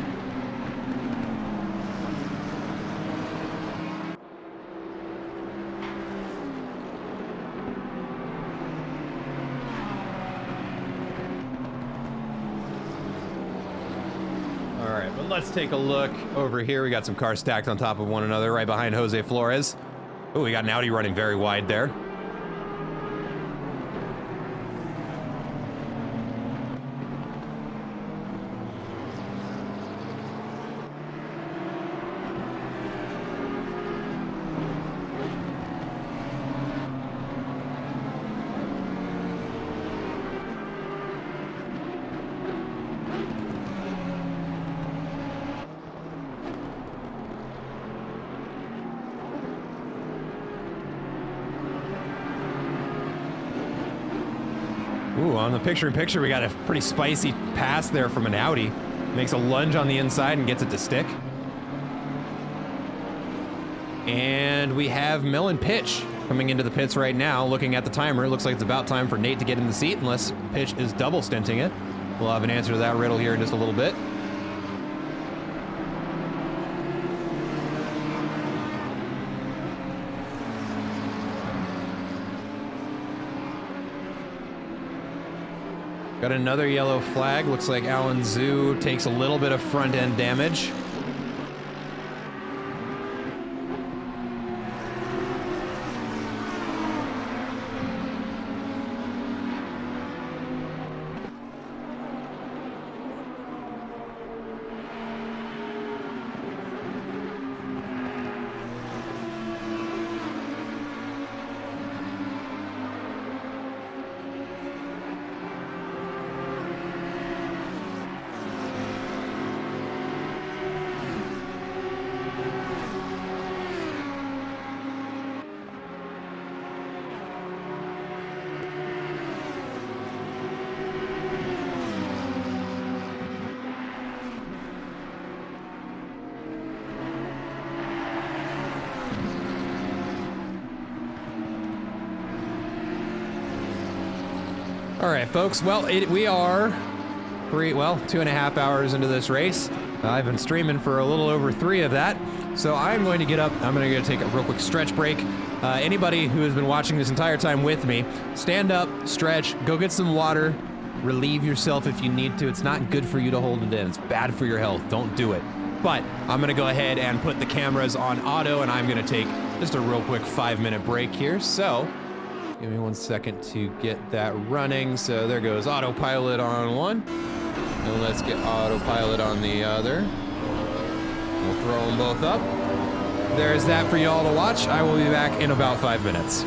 But let's take a look over here. We got some cars stacked on top of one another right behind Jose Flores. Oh, we got an Audi running very wide there. Ooh, on the picture-in-picture, we got a pretty spicy pass there from an Audi. Makes a lunge on the inside and gets it to stick. And we have Melon Pitch coming into the pits right now. Looking at the timer, looks like it's about time for Nate to get in the seat, unless Pitch is double stinting it. We'll have an answer to that riddle here in just a little bit. Got another yellow flag. Looks like Alan Zhu takes a little bit of front end damage. All right, folks. Well, we are 2.5 hours into this race. I've been streaming for a little over 3 of that. So I'm going to get up. I'm going to take a real quick stretch break. Anybody who has been watching this entire time with me, stand up, stretch, go get some water, relieve yourself if you need to. It's not good for you to hold it in. It's bad for your health. Don't do it. But I'm going to go ahead and put the cameras on auto, and I'm going to take just a real quick 5-minute break here. So give me 1 second to get that running. So there goes autopilot on one. And let's get autopilot on the other. We'll throw them both up. There's that for y'all to watch. I will be back in about 5 minutes.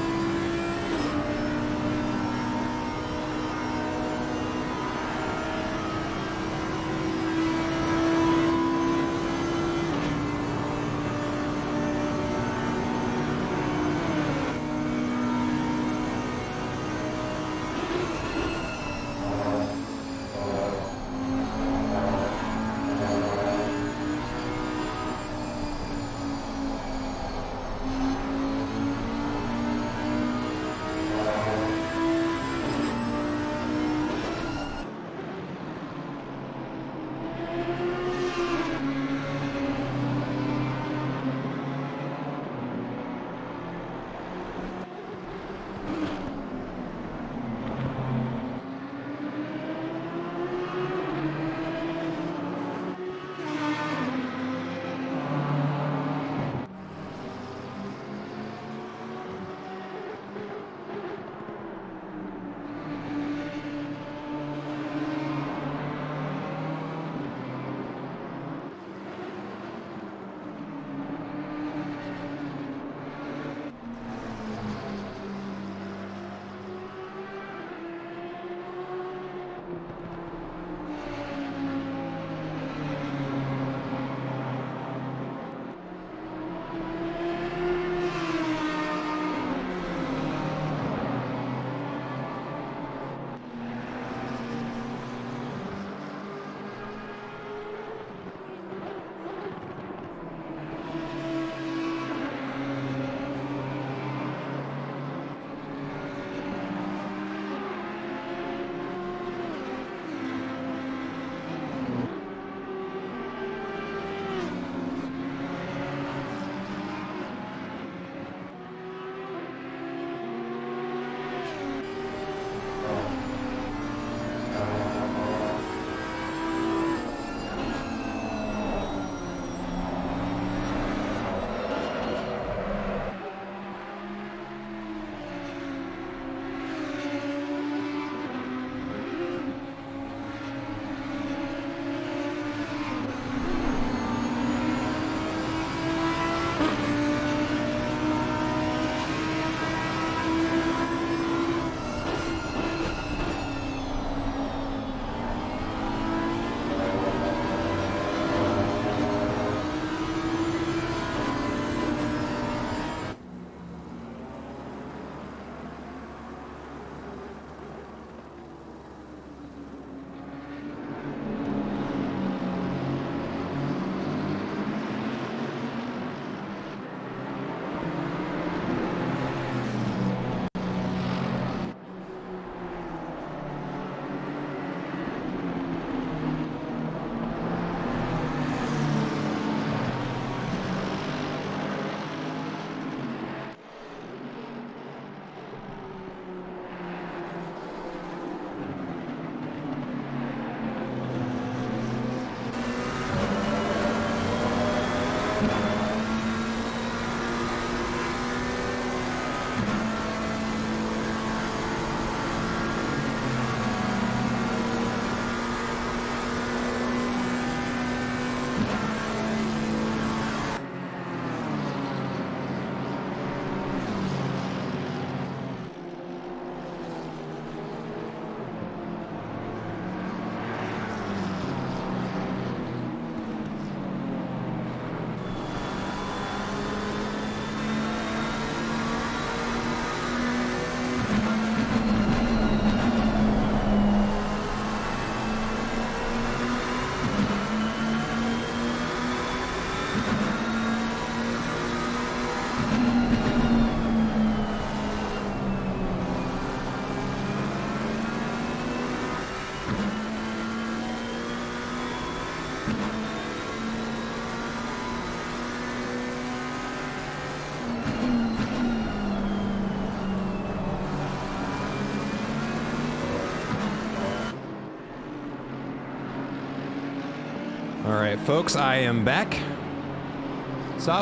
All right, folks, I am back.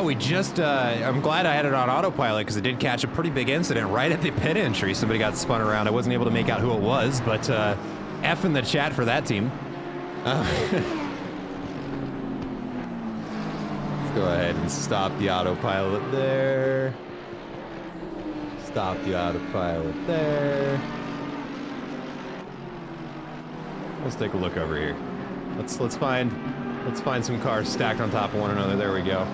We just, I'm glad I had it on autopilot because it did catch a pretty big incident right at the pit entry. Somebody got spun around. I wasn't able to make out who it was, but F in the chat for that team. Let's go ahead and stop the autopilot there. Stop the autopilot there. Let's take a look over here. Let's find some cars stacked on top of one another. There we go.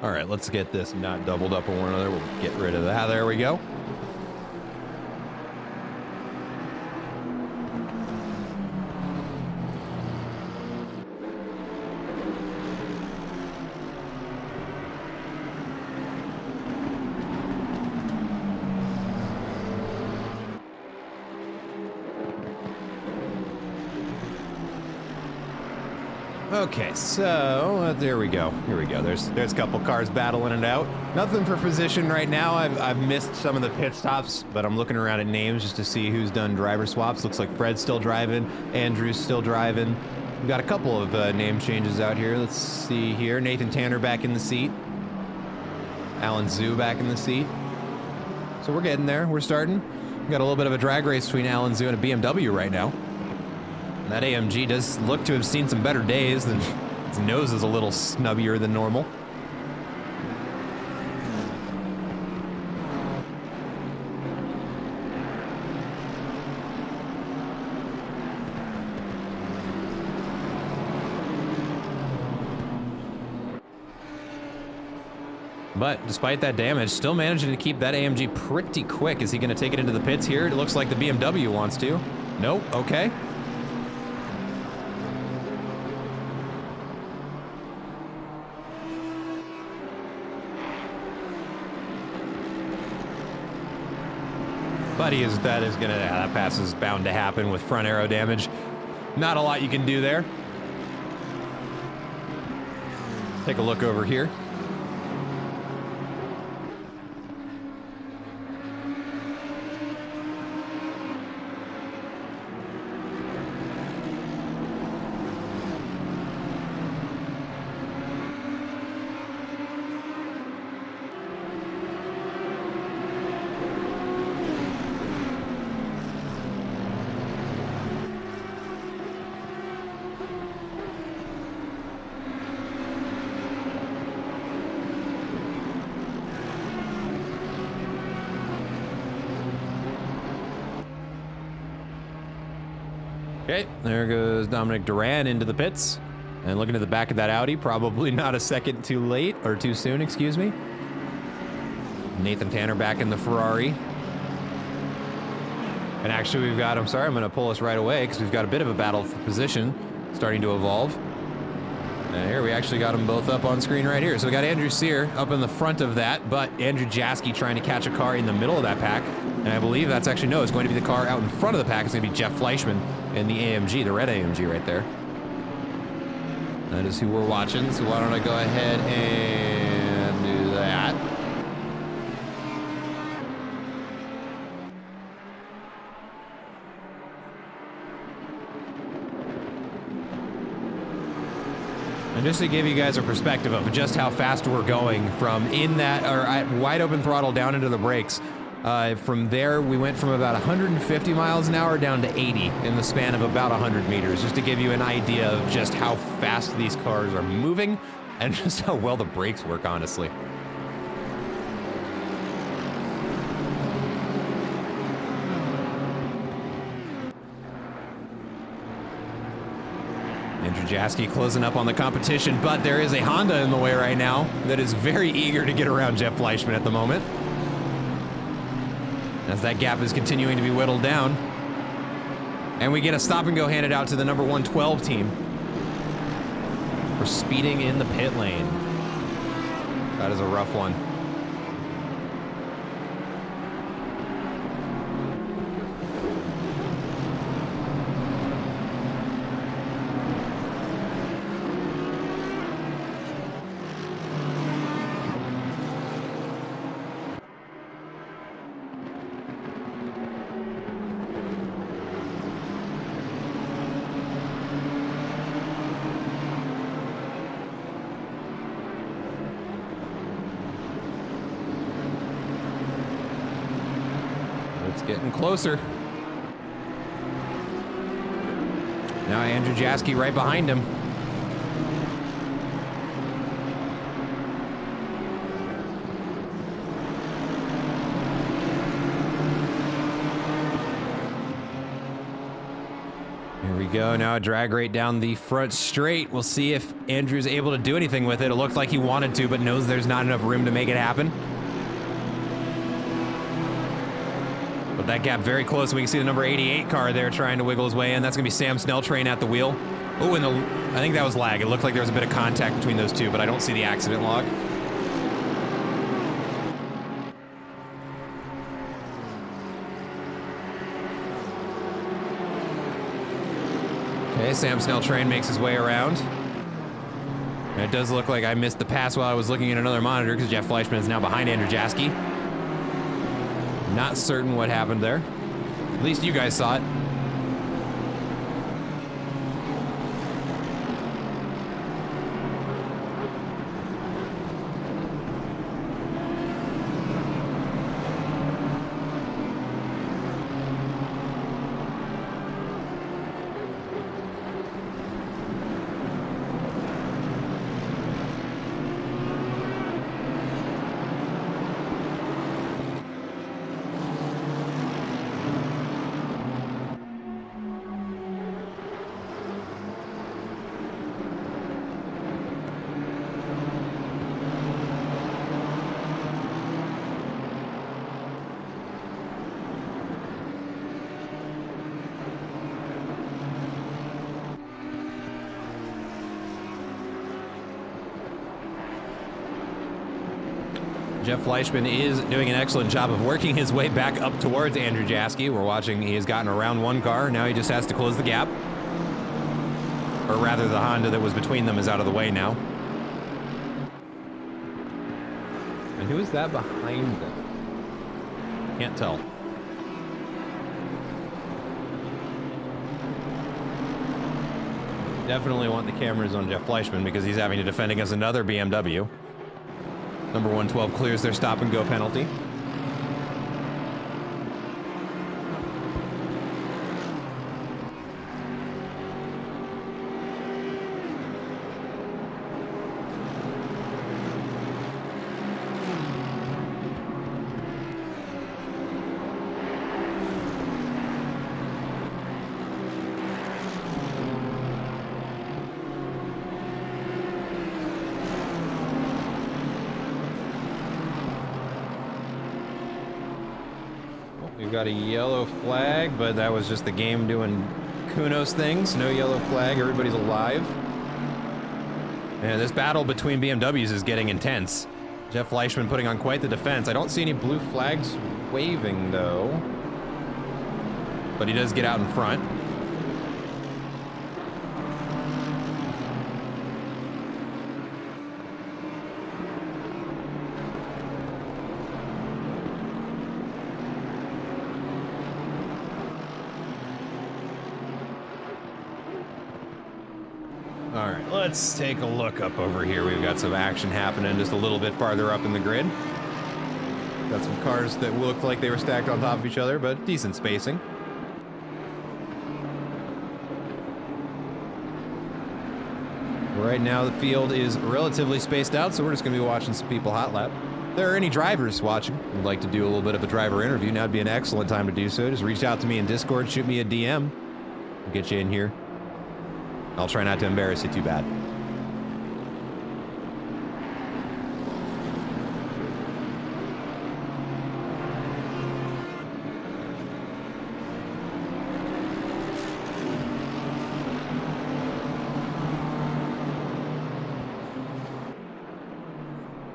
All right, let's get this not doubled up on one another. We'll get rid of that. There we go. Okay, so there we go. Here we go. There's a couple cars battling it out. Nothing for position right now. I've missed some of the pit stops, but I'm looking around at names just to see who's done driver swaps. Looks like Fred's still driving. Andrew's still driving. We've got a couple of name changes out here. Let's see here. Nathan Tanner back in the seat. Alan Zhu back in the seat. So we're getting there. We're starting. We've got a little bit of a drag race between Alan Zhu and a BMW right now. That AMG does look to have seen some better days. Than his nose is a little snubbier than normal. But despite that damage, still managing to keep that AMG pretty quick. Is he going to take it into the pits here? It looks like the BMW wants to. Nope, okay. But that pass is bound to happen with front aero damage. Not a lot you can do there. Take a look over here. Okay, there goes Dominic Duran into the pits. And looking at the back of that Audi, probably not a second too late, or too soon, excuse me. Nathan Tanner back in the Ferrari. And actually we've got, I'm going to pull us right away because we've got a bit of a battle for position starting to evolve. And here we actually got them both up on screen right here. So we got Andrew Sear up in the front of that, but Andrew Jaski trying to catch a car in the middle of that pack. And I believe that's actually, no, it's going to be the car out in front of the pack. It's going to be Jeff Fleischman in the AMG, the red AMG right there. That is who we're watching. So why don't I go ahead and do that. And just to give you guys a perspective of just how fast we're going from in that, or at wide open throttle down into the brakes, from there we went from about 150 miles an hour down to 80 in the span of about 100 meters, just to give you an idea of just how fast these cars are moving and just how well the brakes work, honestly. Andrew Jaski closing up on the competition, but there is a Honda in the way right now that is very eager to get around Jeff Fleischman at the moment. as that gap is continuing to be whittled down. And we get a stop and go handed out to the number 112 team for speeding in the pit lane. That is a rough one. It's getting closer. Now Andrew Jaski right behind him. Here we go. Now a drag rate down the front straight. We'll see if Andrew's able to do anything with it. It looked like he wanted to, but knows there's not enough room to make it happen. But that gap very close. We can see the number 88 car there trying to wiggle his way in. That's going to be Sam Snelltrain at the wheel. Oh, and I think that was lag. It looked like there was a bit of contact between those two, but I don't see the accident log. Okay, Sam Snelltrain makes his way around. And it does look like I missed the pass while I was looking at another monitor because Jeff Fleischman is now behind Andrew Jaski. Not certain what happened there. At least you guys saw it. Jeff Fleischman is doing an excellent job of working his way back up towards Andrew Jaski. We're watching, he has gotten around one car. Now he just has to close the gap. Or rather, the Honda that was between them is out of the way now. And who is that behind them? Can't tell. Definitely want the cameras on Jeff Fleischman because he's having to defend against another BMW. Number 112 clears their stop and go penalty. We've got a yellow flag, but that was just the game doing Kunos things. No yellow flag, everybody's alive. And this battle between BMWs is getting intense. Jeff Fleischman putting on quite the defense. I don't see any blue flags waving, though. But he does get out in front. All right, let's take a look up over here. We've got some action happening just a little bit farther up in the grid. Got some cars that look like they were stacked on top of each other, but decent spacing. Right now, the field is relatively spaced out, so we're just going to be watching some people hot lap. If there are any drivers watching who'd like to do a little bit of a driver interview, now would be an excellent time to do so. Just reach out to me in Discord, shoot me a DM. We'll get you in here. I'll try not to embarrass you too bad.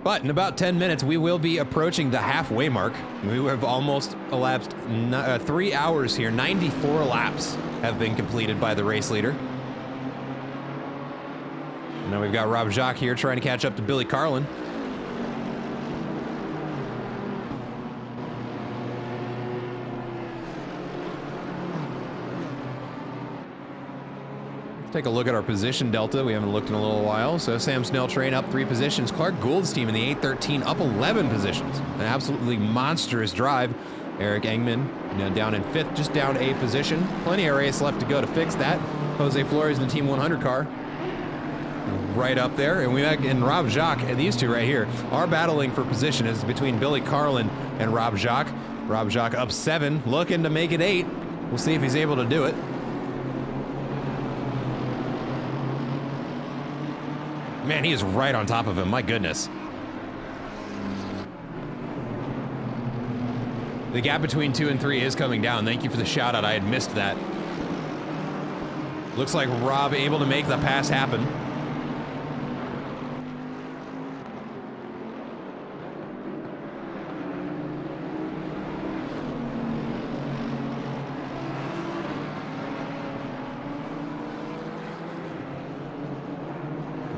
But in about 10 minutes, we will be approaching the halfway mark. We have almost elapsed 3 hours here. 94 laps have been completed by the race leader. And now we've got Rob Jacques here trying to catch up to Billy Carlin. Take a look at our position delta. We haven't looked in a little while. So Sam Snell train up 3 positions. Clark Gould's team in the 813 up 11 positions. An absolutely monstrous drive. Eric Engman down in 5th, just down a position. Plenty of race left to go to fix that. Jose Flores in the Team 100 car. Right up there. And Rob Jacques, and these two right here, are battling for position. It's between Billy Carlin and Rob Jacques. Rob Jacques up 7, looking to make it 8. We'll see if he's able to do it. Man, he is right on top of him. My goodness. The gap between 2 and 3 is coming down. Thank you for the shout out. I had missed that. Looks like Rob able to make the pass happen.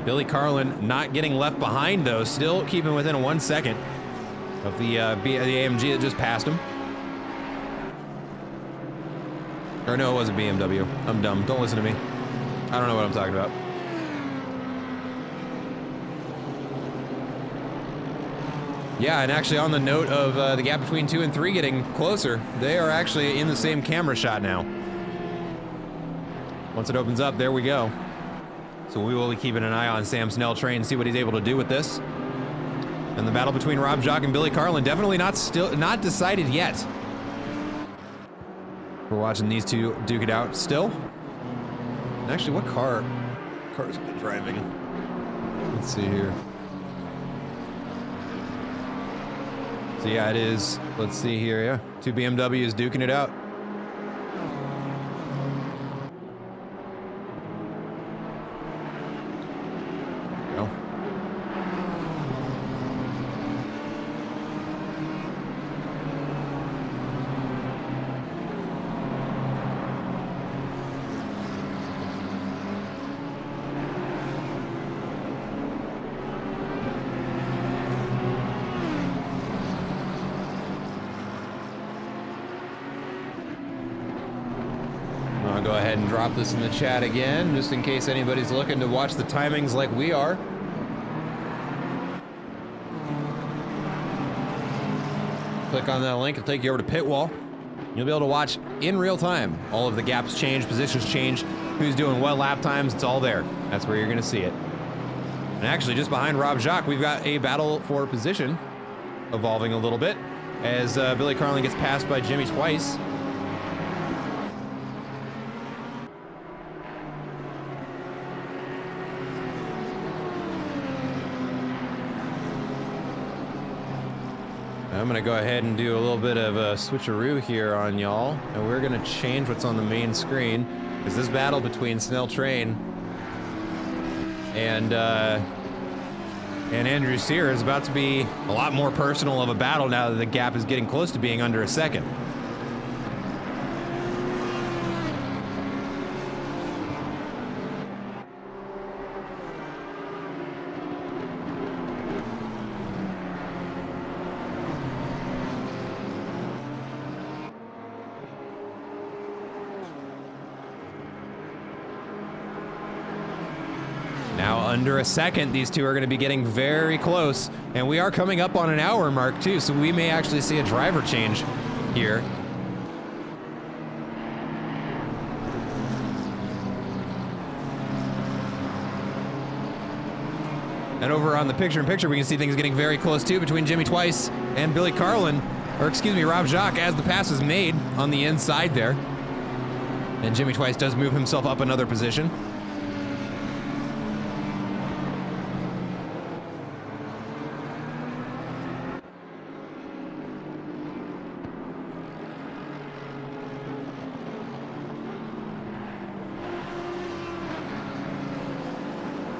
Billy Carlin not getting left behind, though. Still keeping within 1 second of the AMG that just passed him. Or no, it was a BMW. I'm dumb. Don't listen to me. I don't know what I'm talking about. Yeah, and actually on the note of the gap between 2 and 3 getting closer, they are actually in the same camera shot now. Once it opens up, there we go. So we will be keeping an eye on Sam Snell train, see what he's able to do with this. And the battle between Rob Jacques and Billy Carlin definitely not decided yet. We're watching these two duke it out still. And actually, what car is it driving? Let's see here. So yeah, it is. Let's see here. Yeah, 2 BMWs duking it out. I'll go ahead and drop this in the chat again, just in case anybody's looking to watch the timings like we are. Click on that link, it'll take you over to Pit Wall. You'll be able to watch in real time all of the gaps change, positions change, who's doing what lap times, it's all there. That's where you're gonna see it. And actually, just behind Rob Jacques, we've got a battle for position evolving a little bit as Billy Carlin gets passed by Jimmy twice. I'm gonna go ahead and do a little bit of a switcheroo here on y'all, and we're gonna change what's on the main screen, because this battle between Snell Train and Andrew Sear is about to be a lot more personal of a battle now that the gap is getting close to being under a second. Now under a second, these two are going to be getting very close, and we are coming up on an hour mark too, so we may actually see a driver change here. And over on the picture-in-picture, we can see things getting very close too between Jimmy Twice and Billy Carlin, or excuse me, Rob Jacques, as the pass is made on the inside there. And Jimmy Twice does move himself up another position.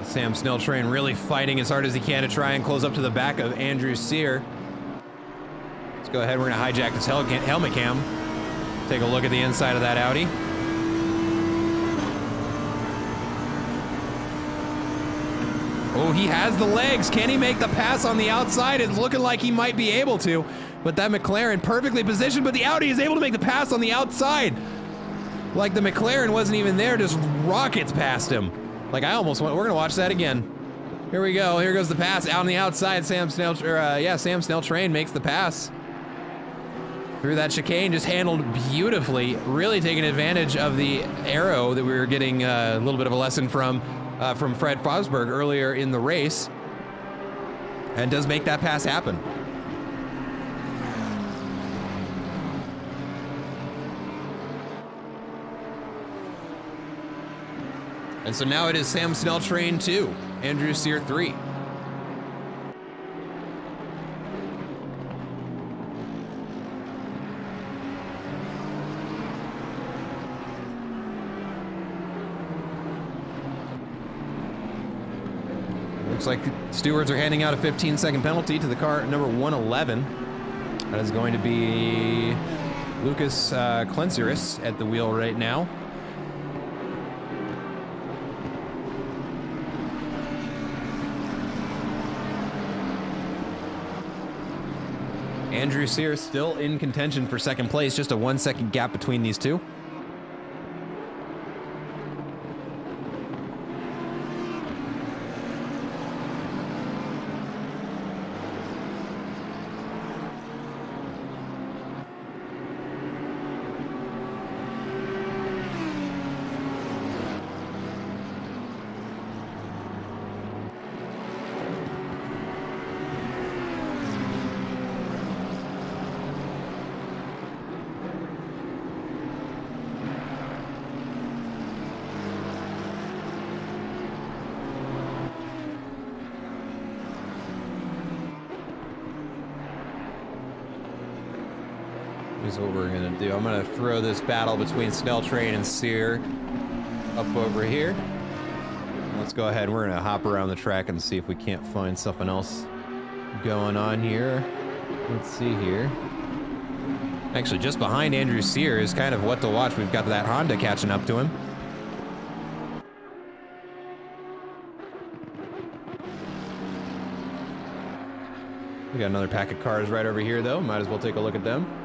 Sam Snell Train really fighting as hard as he can to try and close up to the back of Andrew Sear. Let's go ahead, we're gonna hijack this helmet cam. Take a look at the inside of that Audi. Oh, he has the legs. Can he make the pass on the outside? It's looking like he might be able to, but that McLaren perfectly positioned, but the Audi is able to make the pass on the outside. Like the McLaren wasn't even there, just rockets past him. Like I almost went, we're gonna watch that again. Here we go, here goes the pass out on the outside. Sam Snell Train makes the pass. Through that chicane, just handled beautifully, really taking advantage of the arrow that we were getting a little bit of a lesson from Fred Fosberg earlier in the race, and does make that pass happen. And so now it is Sam Snell Train 2, Andrew Sear 3. Looks like stewards are handing out a 15-second penalty to the car number 111. That is going to be Lucas Klensiris at the wheel right now. Andrew Sear still in contention for second place, just a 1-second gap between these two. Here's what we're gonna do. I'm gonna throw this battle between Snell Train and Sear up over here. Let's go ahead. We're gonna hop around the track and see if we can't find something else going on here. Let's see here. Actually, just behind Andrew Sear is kind of what to watch. We've got that Honda catching up to him. We got another pack of cars right over here, though. Might as well take a look at them.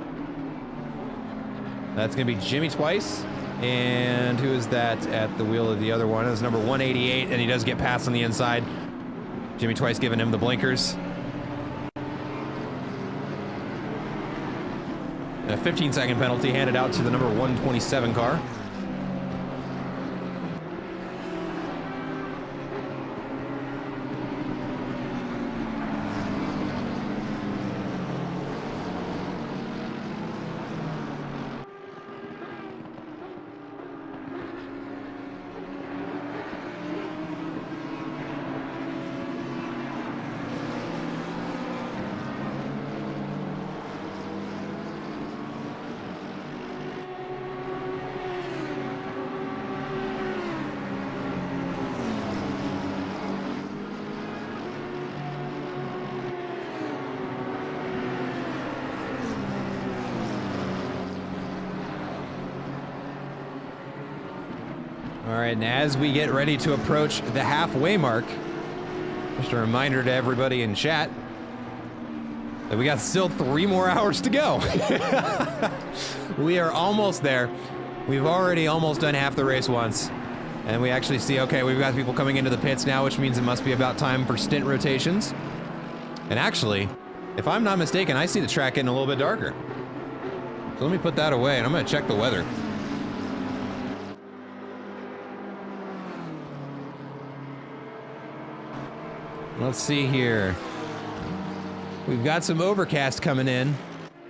That's going to be Jimmy Twice. And who is that at the wheel of the other one? It's number 188, and he does get past on the inside. Jimmy Twice giving him the blinkers. A 15-second penalty handed out to the number 127 car. All right, and as we get ready to approach the halfway mark, just a reminder to everybody in chat that we got still 3 more hours to go. We are almost there. We've already almost done half the race once. And we actually see, okay, we've got people coming into the pits now, which means it must be about time for stint rotations. And actually, if I'm not mistaken, I see the track getting a little bit darker. So let me put that away, and I'm gonna check the weather. Let's see here. We've got some overcast coming in,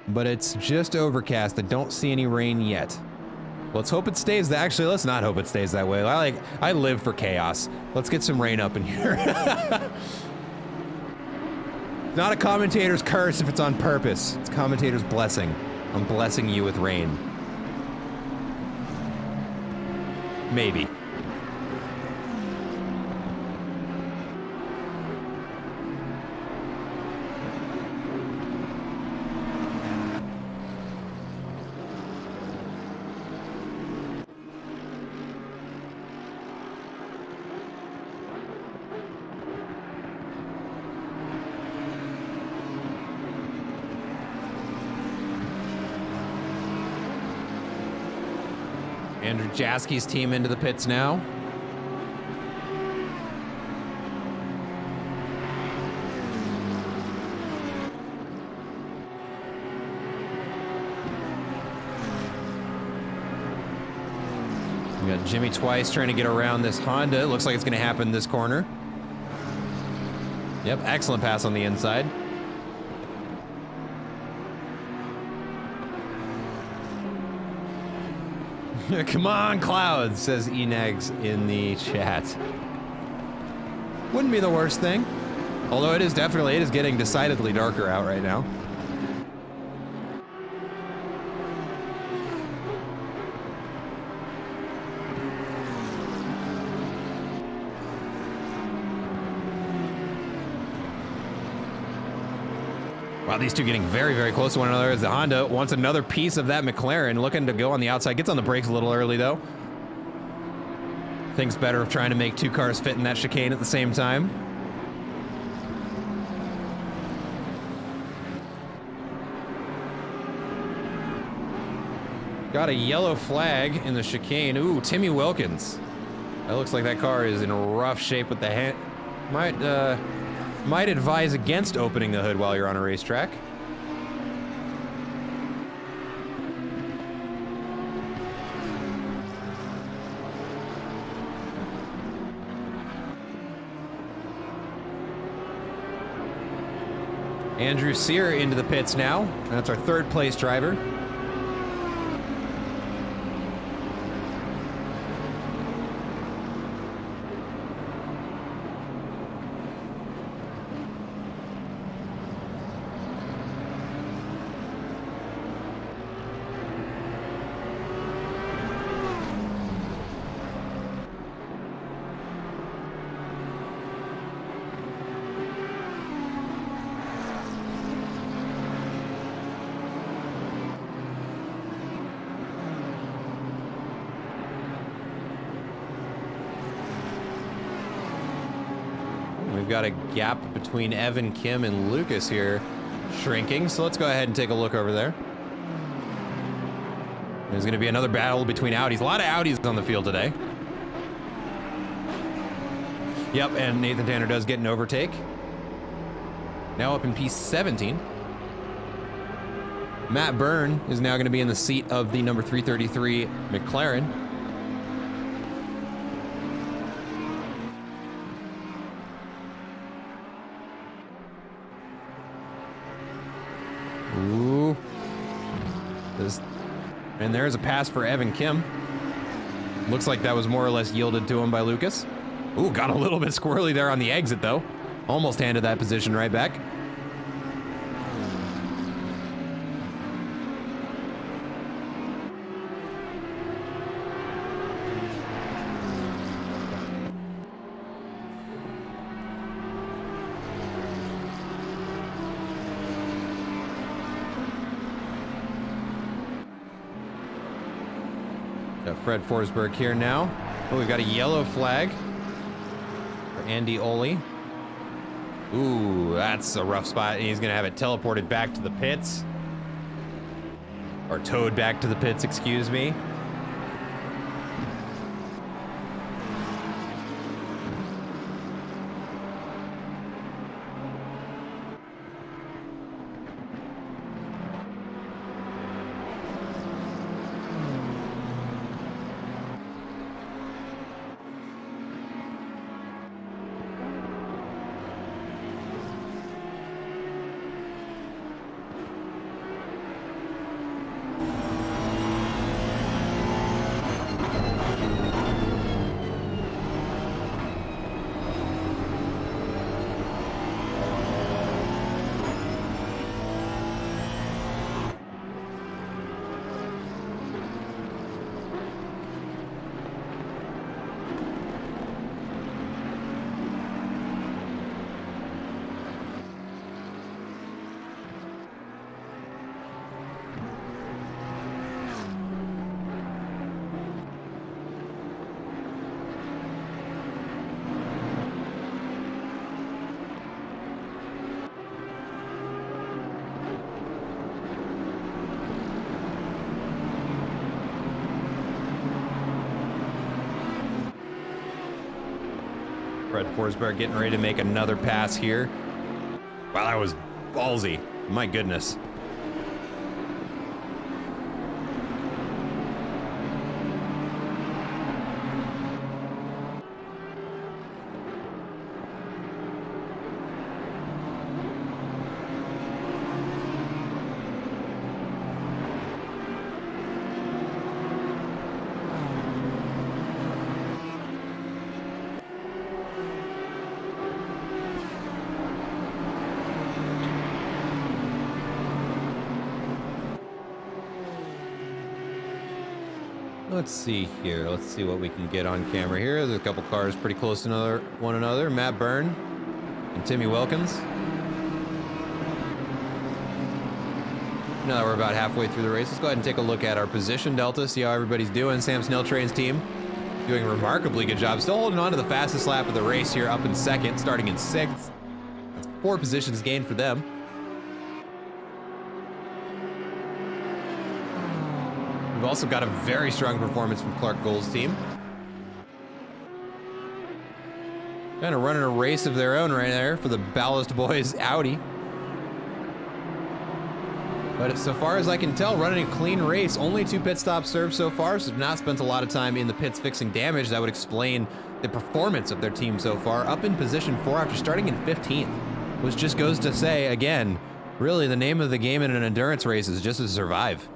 but it's just overcast. I don't see any rain yet. Let's hope it stays that. Actually, let's not hope it stays that way. I live for chaos. Let's get some rain up in here. It's not a commentator's curse if it's on purpose. It's a commentator's blessing. I'm blessing you with rain. Maybe. Andrew Jaski's team into the pits now. We got Jimmy Twice trying to get around this Honda. It looks like it's going to happen this corner. Yep, excellent pass on the inside. Come on, Clouds, says Enags in the chat. Wouldn't be the worst thing. Although it is getting decidedly darker out right now. Wow, these two getting very, very close to one another as the Honda wants another piece of that McLaren, looking to go on the outside. Gets on the brakes a little early, though. Thinks better of trying to make two cars fit in that chicane at the same time. Got a yellow flag in the chicane. Ooh, Timmy Wilkins. That looks like that car is in rough shape with the hand. Might advise against opening the hood while you're on a racetrack. Andrew Sear into the pits now. That's our third place driver. We've got a gap between Evan, Kim, and Lucas here shrinking, so let's go ahead and take a look over there. There's going to be another battle between Audis. A lot of Audis on the field today. Yep, and Nathan Tanner does get an overtake. Now up in P17. Matt Byrne is now going to be in the seat of the number 333 McLaren. Ooh. And there's a pass for Evan Kim. Looks like that was more or less yielded to him by Lucas. Ooh, got a little bit squirrely there on the exit, though. Almost handed that position right back. Got Fred Forsberg here now. Oh, we've got a yellow flag for Andy Ole. Ooh, that's a rough spot. And he's going to have it teleported back to the pits. Or towed back to the pits, excuse me. Fred Forsberg getting ready to make another pass here. Wow, that was ballsy. My goodness. Let's see here. Let's see what we can get on camera here. There's a couple cars pretty close to one another. Matt Byrne and Timmy Wilkins. Now that we're about halfway through the race, let's go ahead and take a look at our position delta, see how everybody's doing. Sam Snelltrain's team doing a remarkably good job. Still holding on to the fastest lap of the race here, up in second, starting in sixth. That's 4 positions gained for them. We've also got a very strong performance from Clark Gould's team. Kind of running a race of their own right there for the Ballast Boys Audi. But so far as I can tell, running a clean race. Only 2 pit stops served so far, so they've not spent a lot of time in the pits fixing damage. That would explain the performance of their team so far. Up in position 4 after starting in 15th, which just goes to say, again, really the name of the game in an endurance race is just to survive.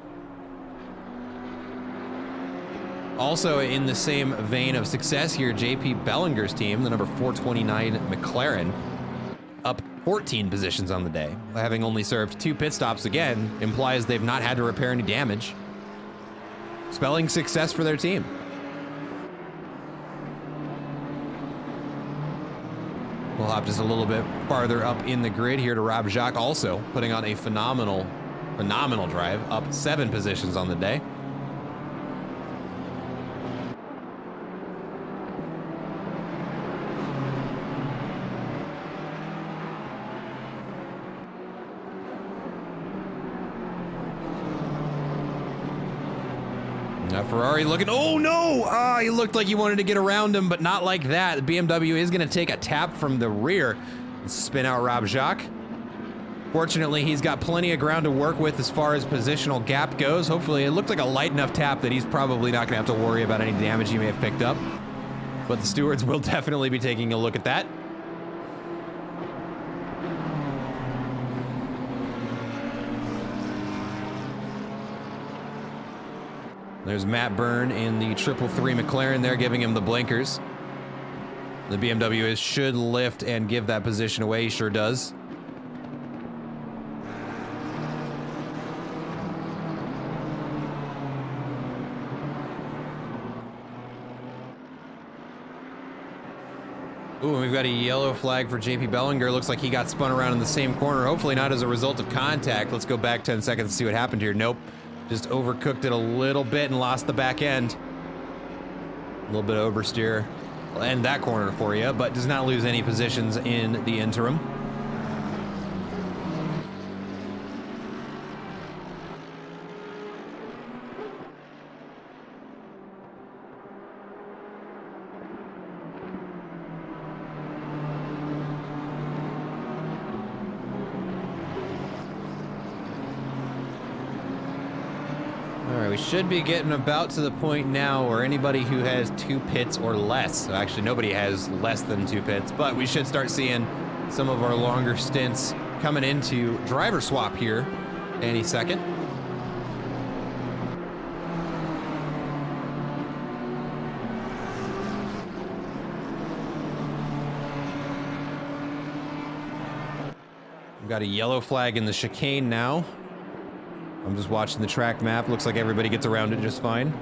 Also in the same vein of success here, JP Bellinger's team, the number 429 McLaren, up 14 positions on the day. Having only served 2 pit stops again implies they've not had to repair any damage. Spelling success for their team. We'll hop just a little bit farther up in the grid here to Rob Jacques, also putting on a phenomenal drive, up 7 positions on the day. Ferrari looking, oh no! He looked like he wanted to get around him, but not like that. The BMW is going to take a tap from the rear and spin out Rob Jacques. Fortunately, he's got plenty of ground to work with as far as positional gap goes. Hopefully, it looked like a light enough tap that he's probably not going to have to worry about any damage he may have picked up. But the stewards will definitely be taking a look at that. There's Matt Byrne in the 333 McLaren there, giving him the blinkers. The BMW should lift and give that position away. He sure does. Ooh, and we've got a yellow flag for JP Bellinger. Looks like he got spun around in the same corner. Hopefully not as a result of contact. Let's go back 10 seconds and see what happened here. Nope. Just overcooked it a little bit and lost the back end. A little bit of oversteer. Will end that corner for you, but does not lose any positions in the interim. We should be getting about to the point now where anybody who has 2 pits or less, actually nobody has less than 2 pits, but we should start seeing some of our longer stints coming into driver swap here any second. We've got a yellow flag in the chicane now. I'm just watching the track map. Looks like everybody gets around it just fine.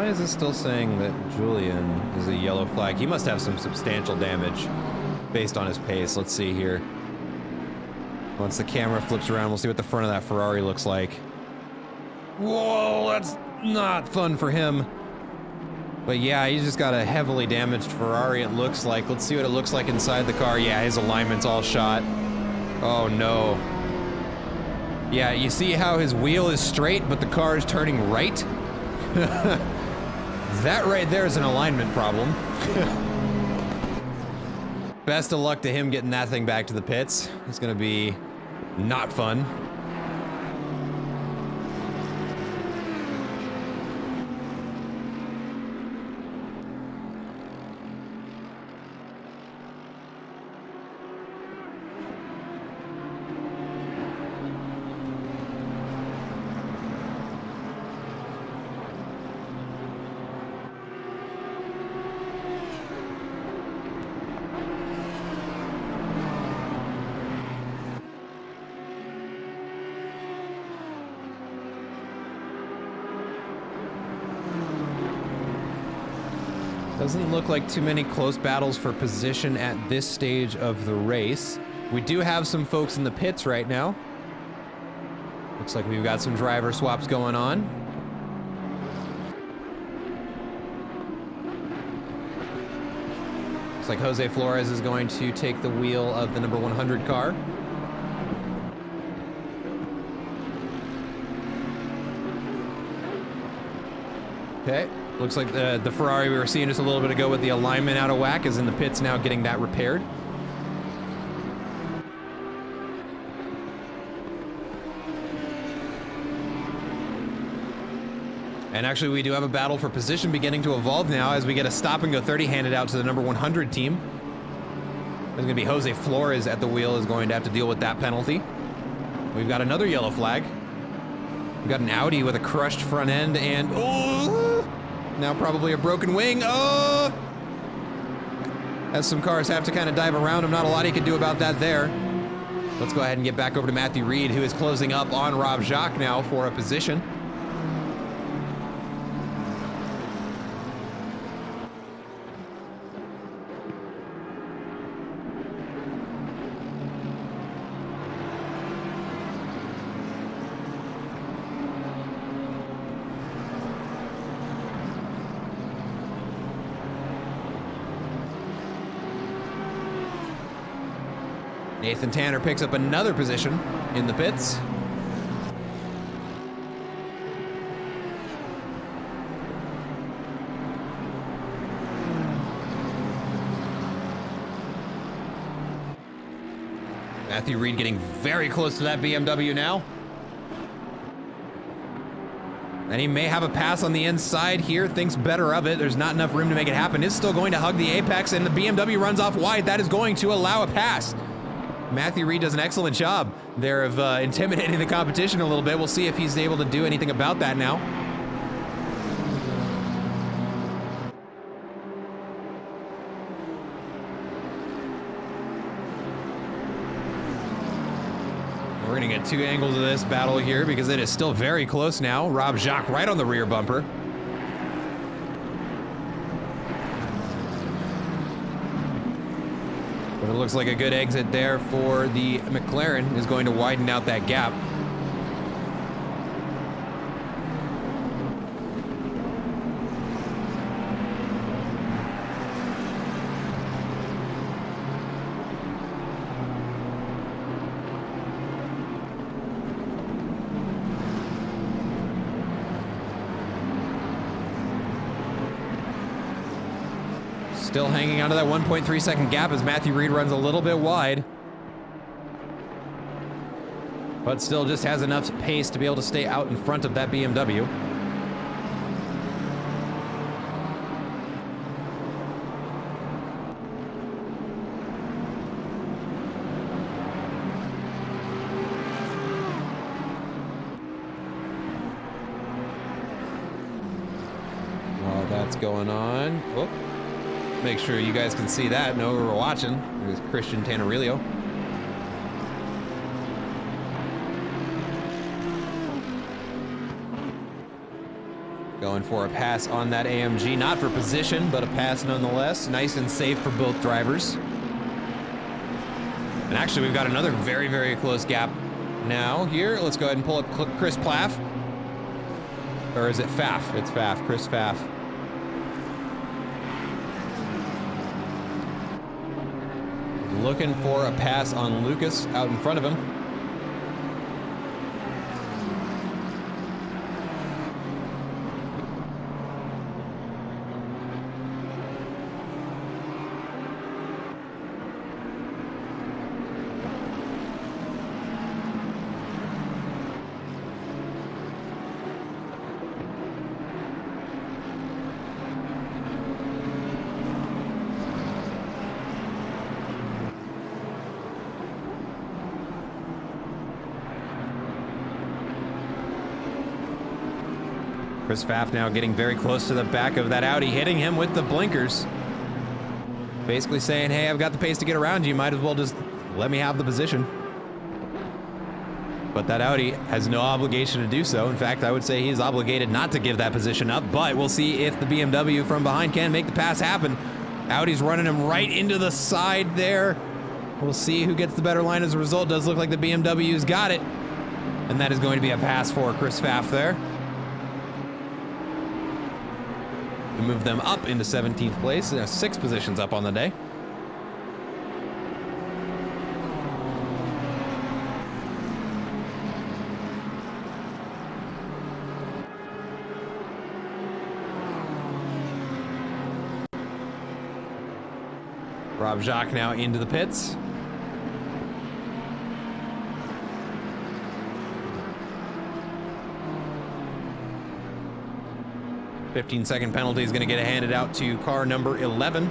Why is it still saying that Julian is a yellow flag? He must have some substantial damage based on his pace. Let's see here. Once the camera flips around, we'll see what the front of that Ferrari looks like. Whoa, that's not fun for him. But yeah, he's just got a heavily damaged Ferrari, it looks like. Let's see what it looks like inside the car. Yeah, his alignment's all shot. Oh no. Yeah, you see how his wheel is straight, but the car is turning right? That right there is an alignment problem. Best of luck to him getting that thing back to the pits. It's gonna be not fun. Doesn't look like too many close battles for position at this stage of the race. We do have some folks in the pits right now. Looks like we've got some driver swaps going on. Looks like Jose Flores is going to take the wheel of the number 100 car. Okay. Looks like the Ferrari we were seeing just a little bit ago with the alignment out of whack is in the pits now getting that repaired. And actually we do have a battle for position beginning to evolve now as we get a stop and go 30 handed out to the number 100 team. There's going to be Jose Flores at the wheel is going to have to deal with that penalty. We've got another yellow flag. We've got an Audi with a crushed front end and... oh! Now probably a broken wing. Oh! As some cars have to kind of dive around him. Not a lot he can do about that there. Let's go ahead and get back over to Matthew Reed, who is closing up on Rob Jacques now for a position. Nathan Tanner picks up another position in the pits. Matthew Reed getting very close to that BMW now. And he may have a pass on the inside here, thinks better of it. There's not enough room to make it happen. Is still going to hug the apex, and the BMW runs off wide. That is going to allow a pass. Matthew Reed does an excellent job there of intimidating the competition a little bit. We'll see if he's able to do anything about that now. We're going to get two angles of this battle here because it is still very close now. Rob Jacques right on the rear bumper. But it looks like a good exit there for the McLaren is going to widen out that gap. Still hanging onto that 1.3 second gap as Matthew Reed runs a little bit wide. But still just has enough pace to be able to stay out in front of that BMW. While that's going on, whoop. Make sure you guys can see that. Know we're watching. There's Christian Tanarillo. Going for a pass on that AMG, not for position, but a pass nonetheless. Nice and safe for both drivers. And actually, we've got another very, very close gap now here. Let's go ahead and pull up Chris Plaff. Or is it Pfaff? It's Pfaff, Chris Pfaff. Looking for a pass on Lucas out in front of him. Chris Pfaff now getting very close to the back of that Audi, hitting him with the blinkers. Basically saying, hey, I've got the pace to get around you, might as well just let me have the position. But that Audi has no obligation to do so. In fact, I would say he's obligated not to give that position up, but we'll see if the BMW from behind can make the pass happen. Audi's running him right into the side there. We'll see who gets the better line as a result. Does look like the BMW's got it. And that is going to be a pass for Chris Pfaff there. To move them up into 17th place, 6 positions up on the day. Rob Jacques now into the pits. A 15-second penalty is going to get handed out to car number 11.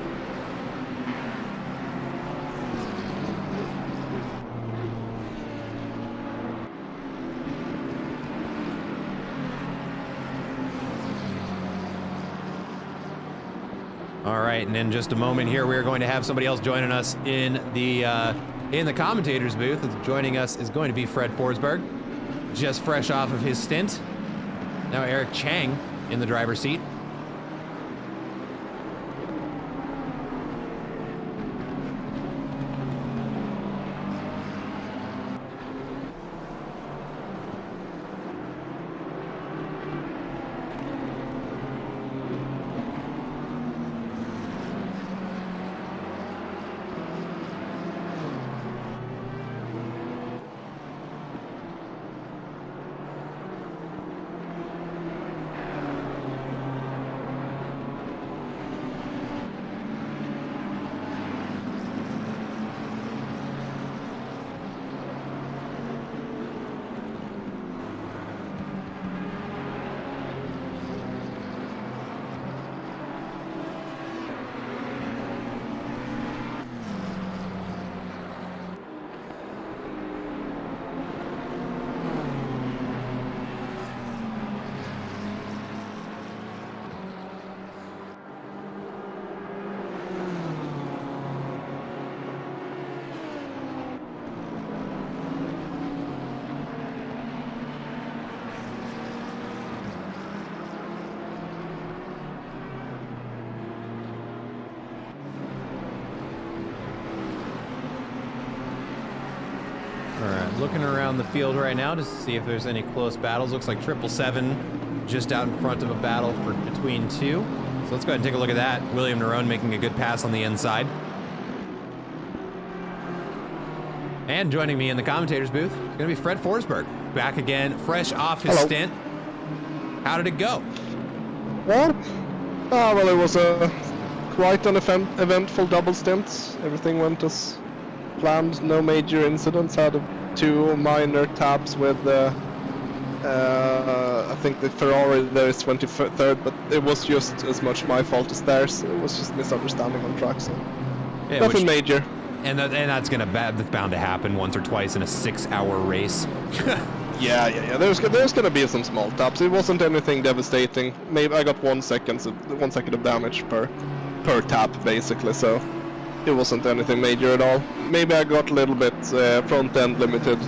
All right, and in just a moment here, we're going to have somebody else joining us in the commentators booth. Joining us is going to be Fred Forsberg, just fresh off of his stint. Now Eric Chang in the driver's seat. Looking around the field right now to see if there's any close battles. Looks like 777 just out in front of a battle between 2. So let's go ahead and take a look at that. William Nerone making a good pass on the inside. And joining me in the commentators booth is going to be Fred Forsberg. Back again, fresh off his stint. How did it go? Well, it was quite an eventful double stint. Everything went as planned. No major incidents. Had 2 minor taps with I think the Ferrari there is 23rd, but it was just as much my fault as theirs. It was just misunderstanding on track, so yeah, nothing major. And that's bound to happen once or twice in a 6-hour race. Yeah. There's gonna be some small taps. It wasn't anything devastating. Maybe I got 1 second of damage per tap basically, so it wasn't anything major at all. Maybe I got a little bit front end limited,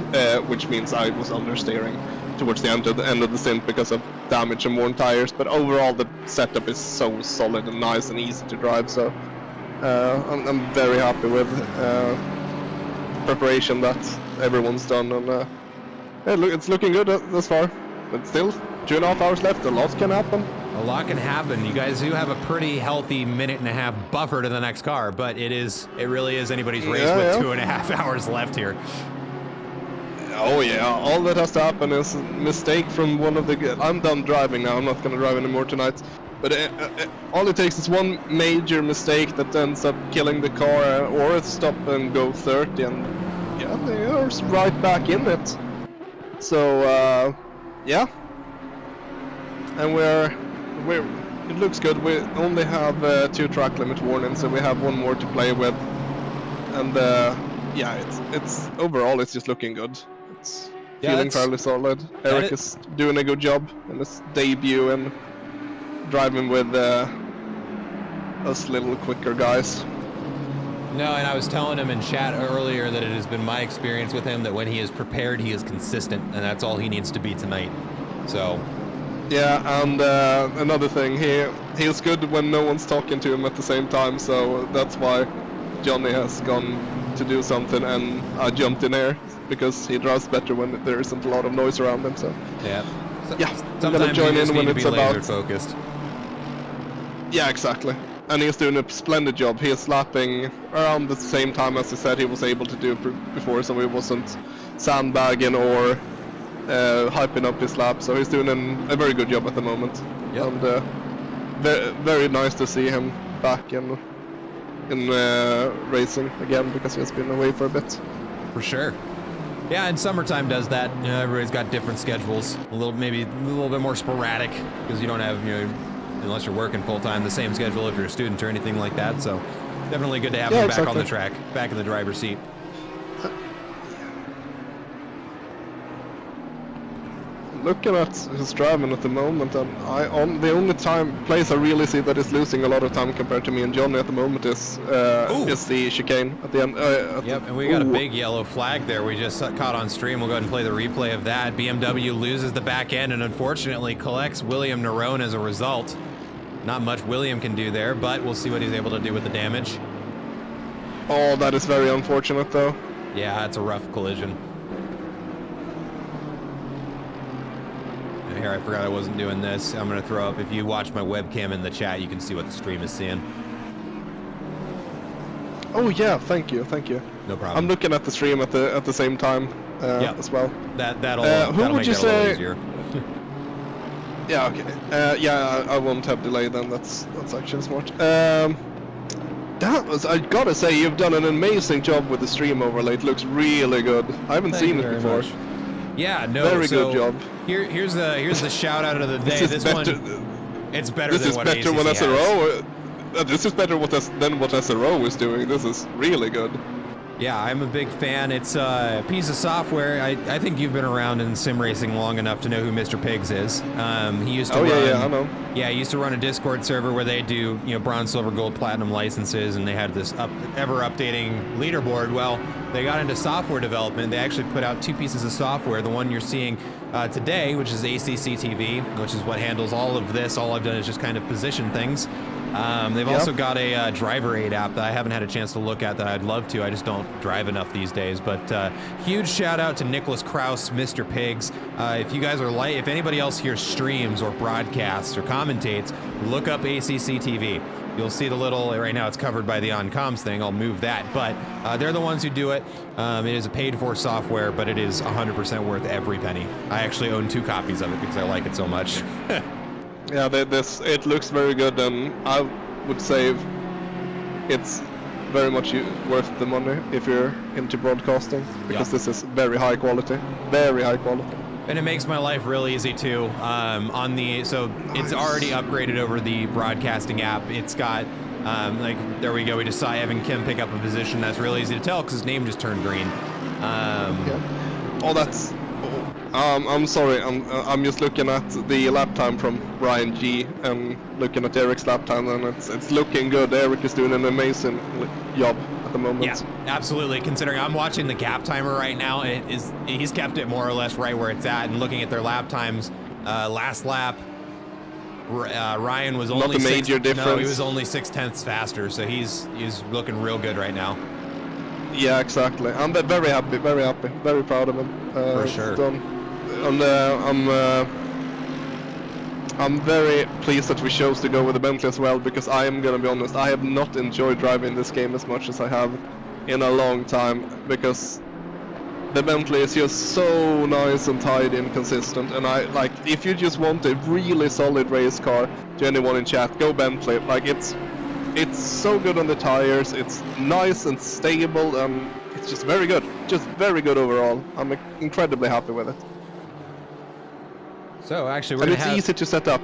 which means I was understeering towards the end of the stint because of damage and worn tires. But overall, the setup is so solid and nice and easy to drive. So I'm very happy with preparation that everyone's done, and it's looking good thus far. But still, 2.5 hours left. A lot can happen. A lot can happen. You guys do have a pretty healthy minute-and-a-half buffer to the next car, but it really is anybody's race with 2.5 hours left here. Oh yeah, all that has to happen is a mistake from one of the... I'm done driving now, I'm not going to drive anymore tonight. But all it takes is one major mistake that ends up killing the car, or a stop and go 30, and yeah, they are right back in it. So, yeah. And it looks good. We only have 2 track limit warnings, so we have 1 more to play with. And yeah, it's overall it's just looking good. It's feeling fairly solid. Eric is doing a good job in his debut and driving with us little quicker guys. No, and I was telling him in chat earlier that it has been my experience with him that when he is prepared, he is consistent, and that's all he needs to be tonight. So. Yeah, and another thing, he's good when no one's talking to him at the same time, so that's why Johnny has gone to do something and I jumped in here, because he drives better when there isn't a lot of noise around him. So yeah, I'm gonna join in when it's about focused. Yeah, exactly. And he's doing a splendid job. He is lapping around the same time as he said he was able to do before, so he wasn't sandbagging or hyping up his lap. So he's doing a very good job at the moment. Yep. And very nice to see him back in racing again, because he has been away for a bit. For sure. Yeah, and summertime does that. You know, everybody's got different schedules. Maybe a little bit more sporadic, because you don't have, unless you're working full time, the same schedule if you're a student or anything like that. So definitely good to have him back on the track, back in the driver's seat. Looking at his driving at the moment, and the only place I really see that is losing a lot of time compared to me and Johnny at the moment is the chicane at the end. Yep, and we got a big yellow flag there. We just caught on stream. We'll go ahead and play the replay of that. BMW loses the back end and unfortunately collects William Nerone as a result. Not much William can do there, but we'll see what he's able to do with the damage. Oh, that is very unfortunate though. Yeah, it's a rough collision. Here, I forgot I wasn't doing this. I'm going to throw up. If you watch my webcam in the chat, you can see what the stream is seeing. Oh yeah, thank you. No problem. I'm looking at the stream at the same time as well. That'll who would make you that a little say? easier. Yeah, okay. Yeah, I won't have delay then. That's actually smart. I gotta say, you've done an amazing job with the stream overlay. It looks really good. I haven't seen it before. Much. Yeah, no. Very good job. Here's the shout out of the day. This one, it's better than what ACC has. This is better than what SRO is doing. This is really good. Yeah, I'm a big fan. It's a piece of software. I think you've been around in sim racing long enough to know who Mr. Pigs is. He used to run, yeah, I know. Yeah, he used to run a Discord server where they do, bronze, silver, gold, platinum licenses, and they had this ever updating leaderboard. Well, they got into software development. They actually put out 2 pieces of software. The one you're seeing today, which is ACC TV, which is what handles all of this. All I've done is just kind of position things. They've also got a driver aid app that I haven't had a chance to look at that I'd love to. I just don't drive enough these days. But huge shout out to Nicholas Kraus, Mr. Pigs. If you guys are if anybody else here streams or broadcasts or commentates, look up ACC TV. You'll see the little, right now it's covered by the on-comms thing. I'll move that. But they're the ones who do it. It is a paid-for software, but it is 100% worth every penny. I actually own 2 copies of it because I like it so much. Yeah, it looks very good, and I would say it's very much worth the money if you're into broadcasting, because this is very high quality. And it makes my life real easy too. It's already upgraded over the broadcasting app. It's got there we go. We just saw Evan Kim pick up a position. That's really easy to tell because his name just turned green. I'm sorry. I'm just looking at the lap time from Ryan G and looking at Eric's lap time, and it's looking good. Eric is doing an amazing job at the the moment. Yeah, absolutely. Considering I'm watching the gap timer right now, and he's kept it more or less right where it's at. And looking at their lap times, last lap, Ryan was only not a major difference. No, he was only 0.6 faster, so he's looking real good right now. Yeah, exactly. I'm very happy, very proud of him. For sure. I'm very pleased that we chose to go with the Bentley as well, because I am gonna be honest, I have not enjoyed driving this game as much as I have in a long time, because the Bentley is just so nice and tidy and consistent. And I like, if you just want a really solid race car, to anyone in chat, go Bentley. Like it's so good on the tires, it's nice and stable, and it's just very good overall. I'm incredibly happy with it. So actually, And it's easy to set up.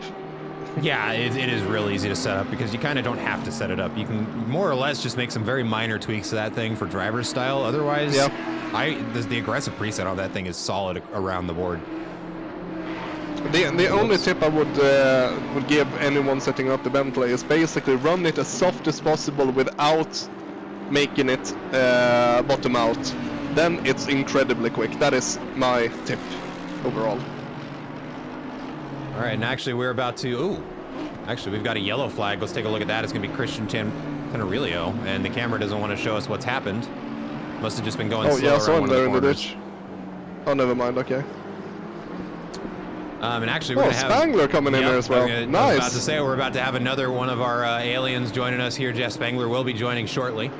Yeah, it is real easy to set up, because you kind of don't have to set it up. You can more or less just make some very minor tweaks to that thing for driver's style. Otherwise, yeah. The aggressive preset on that thing is solid around the board. The only tip I would give anyone setting up the Bentley is basically run it as soft as possible without making it bottom out. Then it's incredibly quick. That is my tip overall. All right, and actually we're about to, actually we've got a yellow flag. Let's take a look at that. It's gonna be Christian Tenorillo, and the camera doesn't want to show us what's happened. Must have just been going slow around one of the corners. Ditch. Oh, never mind, okay. And actually we're gonna have Spangler coming in there as well. Nice. I was about to say, we're about to have another one of our aliens joining us here. Jeff Spangler will be joining shortly.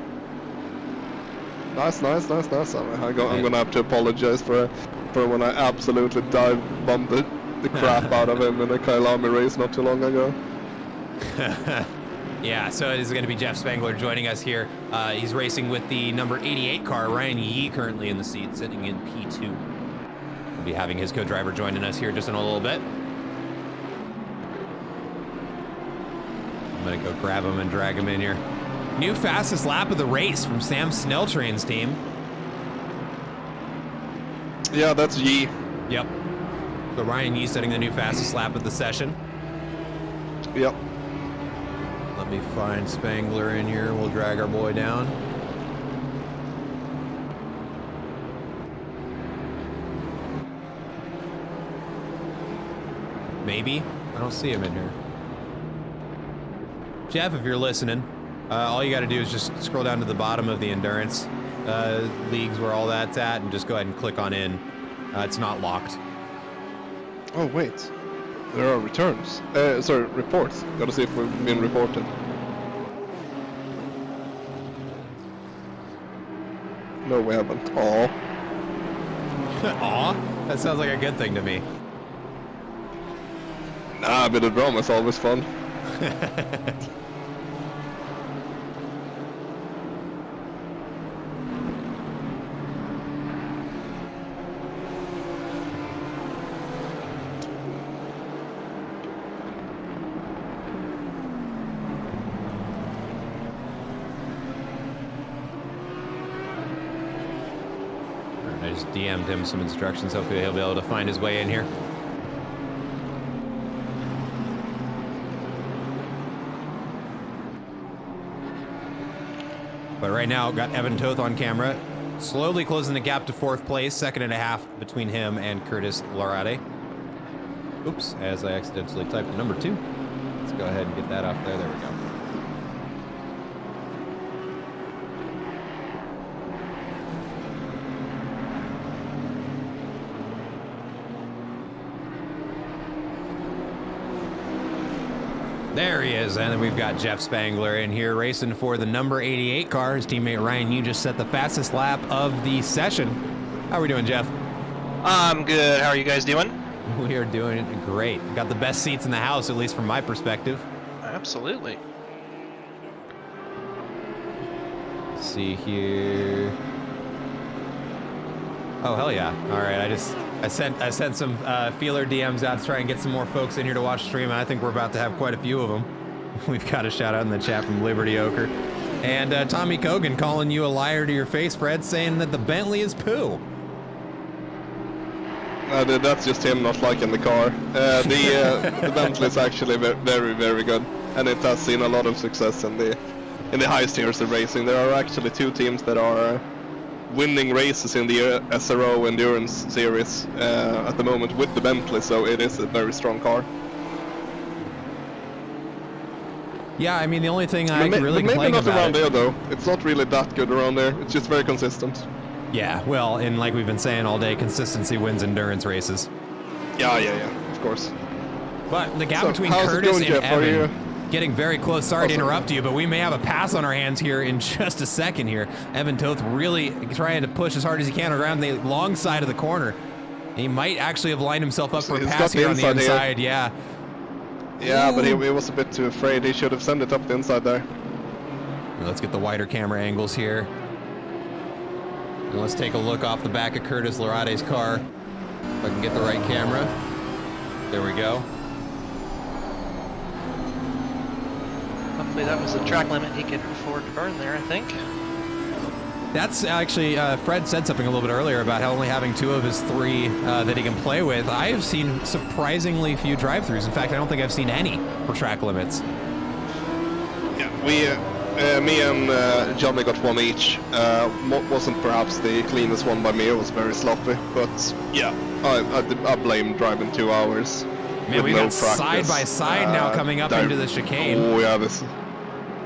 Nice. I'm gonna have to apologize for when I absolutely dive bombed the crap out of him in a Kailami race not too long ago. Yeah, so it is going to be Jeff Spangler joining us here. He's racing with the number 88 car. Ryan Yee currently in the seat, sitting in P2. We'll be having his co-driver joining us here just in a little bit. I'm going to go grab him and drag him in here. New fastest lap of the race from Sam Snelltrain's team. Yeah, that's Yee. Yep. So Ryan Yee setting the new fastest lap of the session. Yep. Let me find Spangler in here. We'll drag our boy down. Maybe? I don't see him in here. Jeff, if you're listening, all you got to do is just scroll down to the bottom of the endurance leagues where all that's at, and just go ahead and click on in. It's not locked. Oh wait, there are returns. Sorry, reports. Gotta see if we've been reported. No, we haven't. Aw. Aw? That sounds like a good thing to me. Nah, a bit of drama is always fun. I just DM'd him some instructions. Hopefully he'll be able to find his way in here. But right now, got Evan Toth on camera, slowly closing the gap to 4th place, 2.5 between him and Curtis Larade. Oops, as I accidentally typed number 2. Let's go ahead and get that off there. There we go. There he is, and then we've got Jeff Spangler in here racing for the number 88 car. His teammate Ryan Yee just set the fastest lap of the session. How are we doing, Jeff? I'm good. How are you guys doing? We are doing great. Got the best seats in the house, at least from my perspective. Absolutely. Let's see here. Oh, hell yeah. All right, I sent some feeler DMs out to try and get some more folks in here to watch stream. I think we're about to have quite a few of them. We've got a shout out in the chat from Liberty Ochre. And Tommy Kogan calling you a liar to your face, Fred, saying that the Bentley is poo. That's just him not liking the car. The Bentley is actually very, very good, and it has seen a lot of success in the in the highest tiers of racing. There are actually 2 teams that are winning races in the SRO Endurance Series at the moment with the Bentley, so it is a very strong car. Yeah, I mean, the only thing I can really maybe complain not about around it, there though. It's not really that good around there. It's just very consistent. yeah, well, and like we've been saying all day, consistency wins endurance races. Yeah, of course. But the gap So, between how's it Curtis going, and Jeff? Are Evan you- getting very close. Sorry to sorry. interrupt you, but we may have a pass on our hands here in just a second here. Evan Toth really trying to push as hard as he can around the long side of the corner. He might actually have lined himself up for a He's pass got the here on the inside here. inside, yeah. Yeah, but he was a bit too afraid. He should have sent it up the inside there. Let's get the wider camera angles here. And let's take a look off the back of Curtis Larade's car. If I can get the right camera. There we go. Hopefully that was the track limit he could afford to burn there, I think. That's actually, Fred said something a little bit earlier about only having 2 of his 3 that he can play with. I have seen surprisingly few drive-throughs. In fact, I don't think I've seen any for track limits. Yeah, me and Johnny got 1 each. Wasn't perhaps the cleanest one by me. It was very sloppy, but yeah, I blame driving 2 hours. Man, with we no got side by side now coming up into the chicane. Oh yeah, this.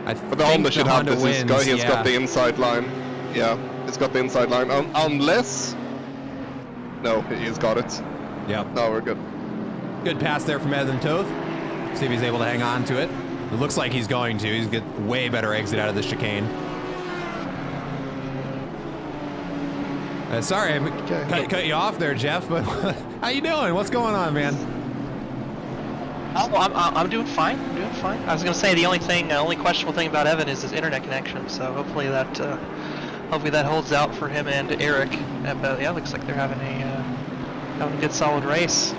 I But the Honda should have this. wins, He's yeah. got the inside line. Yeah, it's got the inside line. Unless. No, he's got it. Yep. No, we're good. Good pass there from Evan Toth. See if he's able to hang on to it. It looks like he's going to. He's got way better exit out of the chicane. Sorry, I cut you off there, Jeff, but how you doing? What's going on, man? Oh, I'm doing fine. I'm doing fine. I was gonna say the only questionable thing about Evan is his internet connection. So hopefully that holds out for him and Eric. But yeah, looks like they're having a good solid race.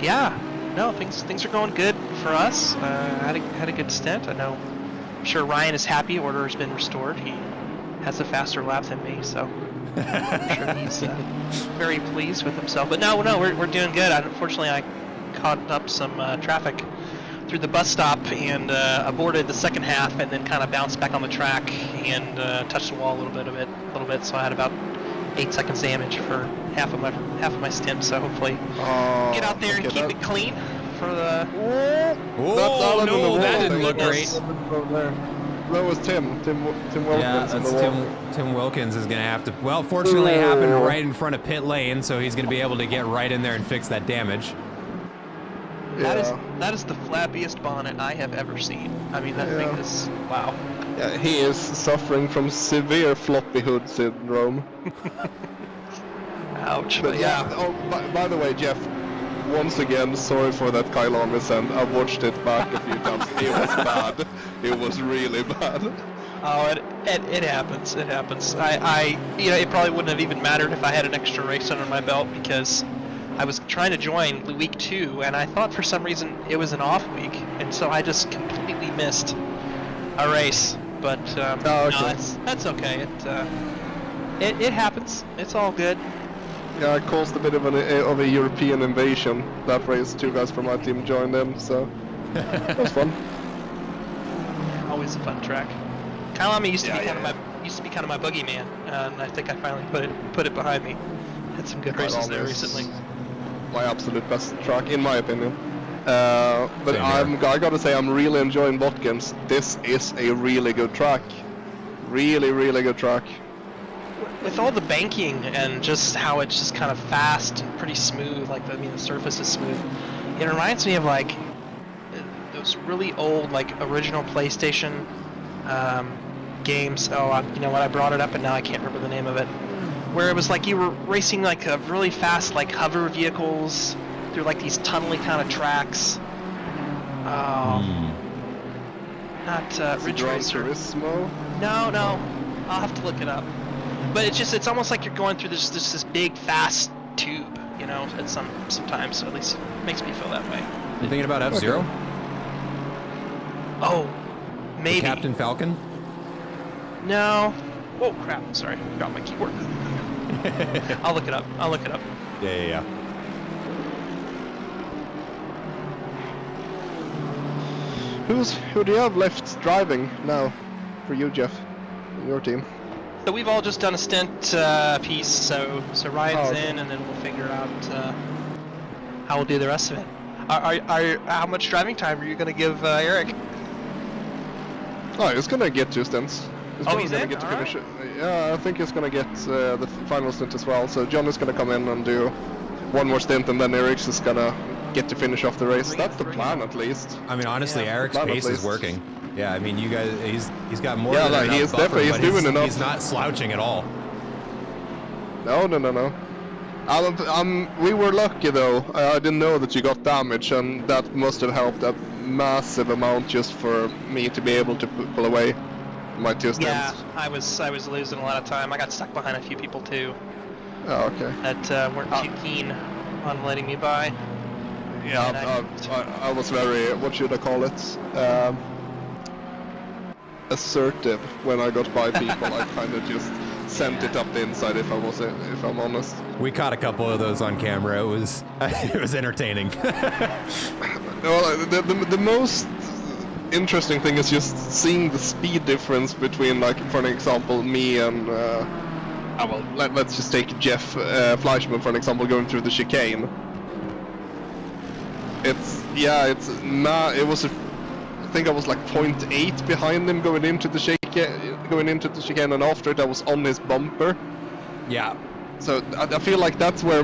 Yeah, no, things are going good for us. Had a good stint. I'm sure Ryan is happy. Order has been restored. He has a faster lap than me, so I'm sure he's very pleased with himself. But no, we're doing good. Unfortunately, I caught up some traffic through the bus stop and aborted the second half, and then kind of bounced back on the track and touched the wall a little bit. So I had about 8 seconds damage for half of my stint. So hopefully, get out there and keep it clean for the. Oh, no, that didn't look great. That was Tim Wilkins. Yeah, that's Tim Wilkins is going to have to. Well, fortunately, it happened right in front of pit lane, so he's going to be able to get right in there and fix that damage. That is the flappiest bonnet I have ever seen. I mean, that thing is wow. Yeah, he is suffering from severe floppy hood syndrome. Ouch. But yeah. Oh, by the way, Jeff, once again, sorry for that Kyle Armisen. I watched it back a few times. It was bad. It was really bad. Oh, it happens. It happens. It probably wouldn't have even mattered if I had an extra race under my belt, because I was trying to join week 2, and I thought for some reason it was an off week, and so I just completely missed a race. But no, that's okay. It happens. It's all good. Yeah, it caused a bit of a European invasion. That race, 2 guys from my team joined in, so that was fun. Always a fun track. Kyalami used to be kind of my boogeyman, and I think I finally put it behind me. Had some good races there recently. My absolute best track, in my opinion. But I gotta say, I'm really enjoying Watkins. This is a really good track. Really, really good track. With all the banking and just how it's just kind of fast and pretty smooth, the surface is smooth. It reminds me of those really old original PlayStation games. Oh, you know what? I brought it up and now I can't remember the name of it. Where it was you were racing a really fast hover vehicles through these tunnely kind of tracks. Not Ridge Racer. No, I'll have to look it up. But it's almost like you're going through this big fast tube, at sometimes. So at least it makes me feel that way. You thinking about F-Zero? Oh, maybe. The Captain Falcon? No. Oh crap! Sorry, forgot my keyboard. I'll look it up. Yeah. Who do you have left driving now for you, Jeff, in your team? So we've all just done a stint piece, so Ryan's okay. in, and then we'll figure out how we'll do the rest of it. How much driving time are you going to give Eric? Oh, he's gonna get 2 stints. He's Oh, probably he's gonna in? get to All finish it. Yeah, I think he's gonna get the final stint as well. So John is gonna come in and do 1 more stint, and then Eric's is gonna get to finish off the race. That's the plan, at least. I mean, honestly, Yeah. Eric's Not at pace is least. working. Yeah, I mean, you guys, he's got more Yeah, than like, enough he is buffer, definitely- but he's doing enough. He's not slouching at all. No. We were lucky though. I didn't know that you got damage, and that must have helped a massive amount just for me to be able to pull away my 2 stints. Yeah, I was losing a lot of time. I got stuck behind a few people too Oh, okay. that weren't too keen on letting me by. Yeah, And I was very, what should I call it? Assertive when I got by people. I kind of just sent it up the inside, if I'm honest. We caught a couple of those on camera. It was it was entertaining. Well, the most interesting thing is just seeing the speed difference between, like, for an example, me and let's just take Jeff Fleischman for an example, going through the chicane. It was I think I was like 0.8 behind him going into the chicane, and after it I was on his bumper. Yeah. So I feel like that's where,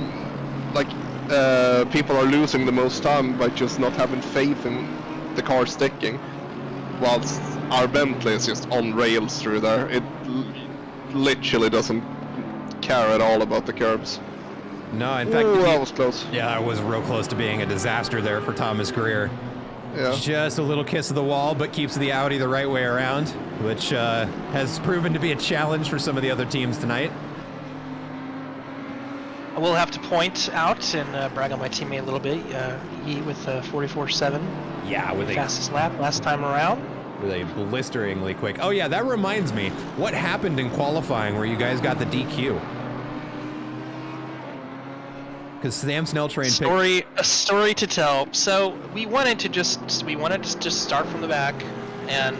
like, people are losing the most time by just not having faith in the car sticking, whilst our Bentley is just on rails through there. It literally doesn't care at all about the curbs. No, in fact, Ooh, that was close. yeah, I was real close to being a disaster there for Thomas Greer. Yeah. Just a little kiss of the wall, but keeps the Audi the right way around, which has proven to be a challenge for some of the other teams tonight. I will have to point out and brag on my teammate a little bit. He with 44.7. Yeah, with Fastest lap last time around. with a blisteringly quick. Oh yeah, that reminds me. What happened in qualifying where you guys got the DQ? Because Sam Snelltrain A story to tell. So we wanted to just start from the back, and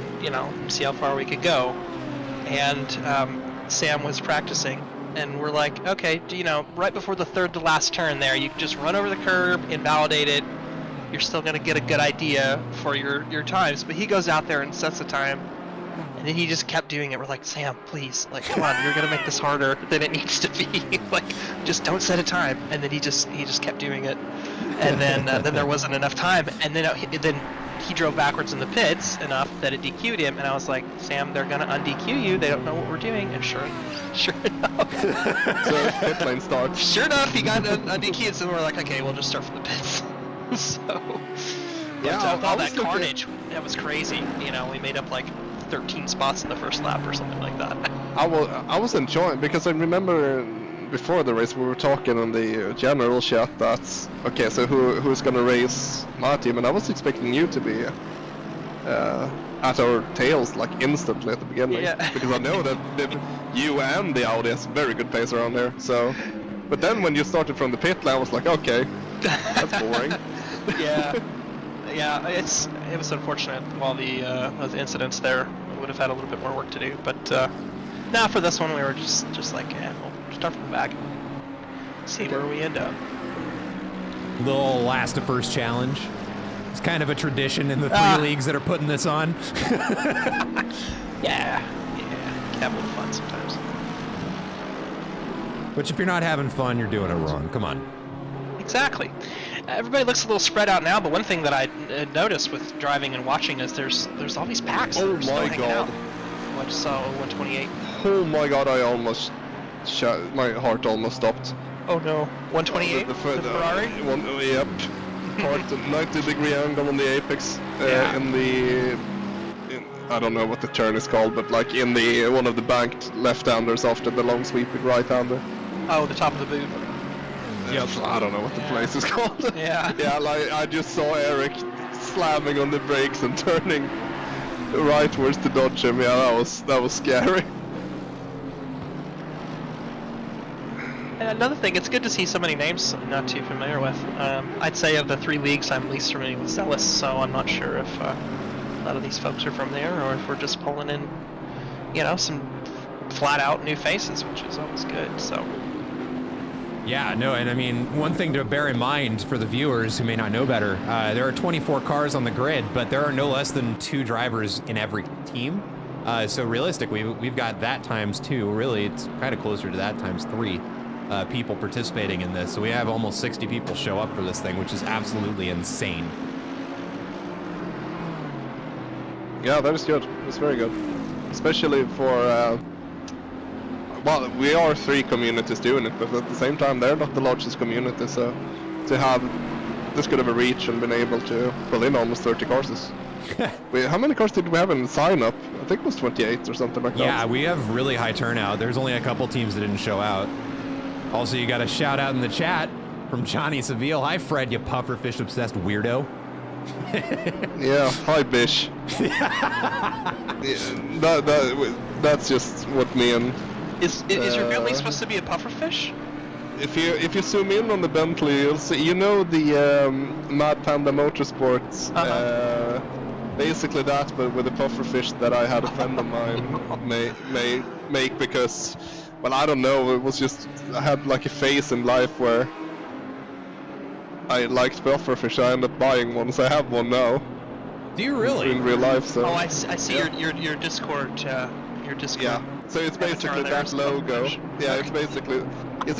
see how far we could go. And Sam was practicing, and we're like, okay, right before the third to last turn there, you can just run over the curb, invalidate it. You're still gonna get a good idea for your times. But he goes out there and sets the time, and then he just kept doing it. We're like, Sam, please, like, come on, you're gonna make this harder than it needs to be. Like, just don't set a time. And then he just kept doing it, and then there wasn't enough time, and then he drove backwards in the pits enough that it DQ'd him. And I was like, Sam, they're gonna un-DQ you. They don't know what we're doing. And sure enough, So pit lane starts. sure enough, he got un-DQ'd. So we're like, okay, we'll just start from the pits. So Yeah, with I all was that looking- carnage, that was crazy. We made up like 13 spots in the first lap or something like that. I was enjoying, because I remember before the race we were talking on the general chat that, okay, so who's gonna race my team, and I was expecting you to be at our tails like instantly at the beginning, Yeah. because I know that you and the Audi has very good pace around there. So, but then when you started from the pit lane, I was like, okay, that's boring. Yeah, it was unfortunate. All the incidents there, we would have had a little bit more work to do. But now for this one, we were just like, yeah, we'll start from the back, see where we end up. little last to first challenge. It's kind of a tradition in the three leagues that are putting this on. Yeah, have a little fun sometimes. Which, if you're not having fun, you're doing it wrong. Come on. Exactly. Everybody looks a little spread out now, but one thing that I noticed with driving and watching is there's all these packs that Oh are still my hanging God. out. I just saw 128. Oh my god, I almost my heart almost stopped. Oh no, 128. The Ferrari. Yep. Part 90-degree angle on the apex. I don't know what the turn is called, but like in the one of the banked left-handers after the long sweeping right-hander. Oh, the top of the boot. Yep. I don't know what the place is called. Yeah. Yeah, like I just saw Eric slamming on the brakes and turning rightwards to dodge him. Yeah, that was scary. And another thing, it's good to see so many names I'm not too familiar with. I'd say of the three leagues, I'm least familiar with Zealous, so I'm not sure if lot of these folks are from there, or if we're just pulling in, you know, some flat out new faces, which is always good. So. Yeah, no, and I mean, one thing to bear in mind for the viewers who may not know better, there are 24 cars on the grid, but there are no less than 2 drivers in every team. So realistically, we've got that times 2. Really, it's kind of closer to that times 3 people participating in this. So we have almost 60 people show up for this thing, which is absolutely insane. Yeah, that is good. It's very good. Especially for... well, we are 3 communities doing it, but at the same time, they're not the largest community, so to have this good of a reach and been able to pull in almost 30 cars is... how many cars did we have in the sign-up? I think it was 28 or something like that. Yeah, we have really high turnout. There's only a couple teams that didn't show out. Also, you got a shout out in the chat from Johnny Seville. Hi, Fred, you pufferfish-obsessed weirdo. Yeah, hi, Bish. That's just what me and... Is your Bentley supposed to be a pufferfish? If you zoom in on the Bentley, you'll see, you know, the Mad Panda Motorsports, basically that, but with a pufferfish that I had a friend of mine make because, well, I don't know, it was just, I had like a phase in life where I liked pufferfish. I ended up buying one, so I have one now. Do you really? In real life, so. Oh, I see your Discord. Your Discord. Yeah. So it's basically that logo. Yeah, it's basically.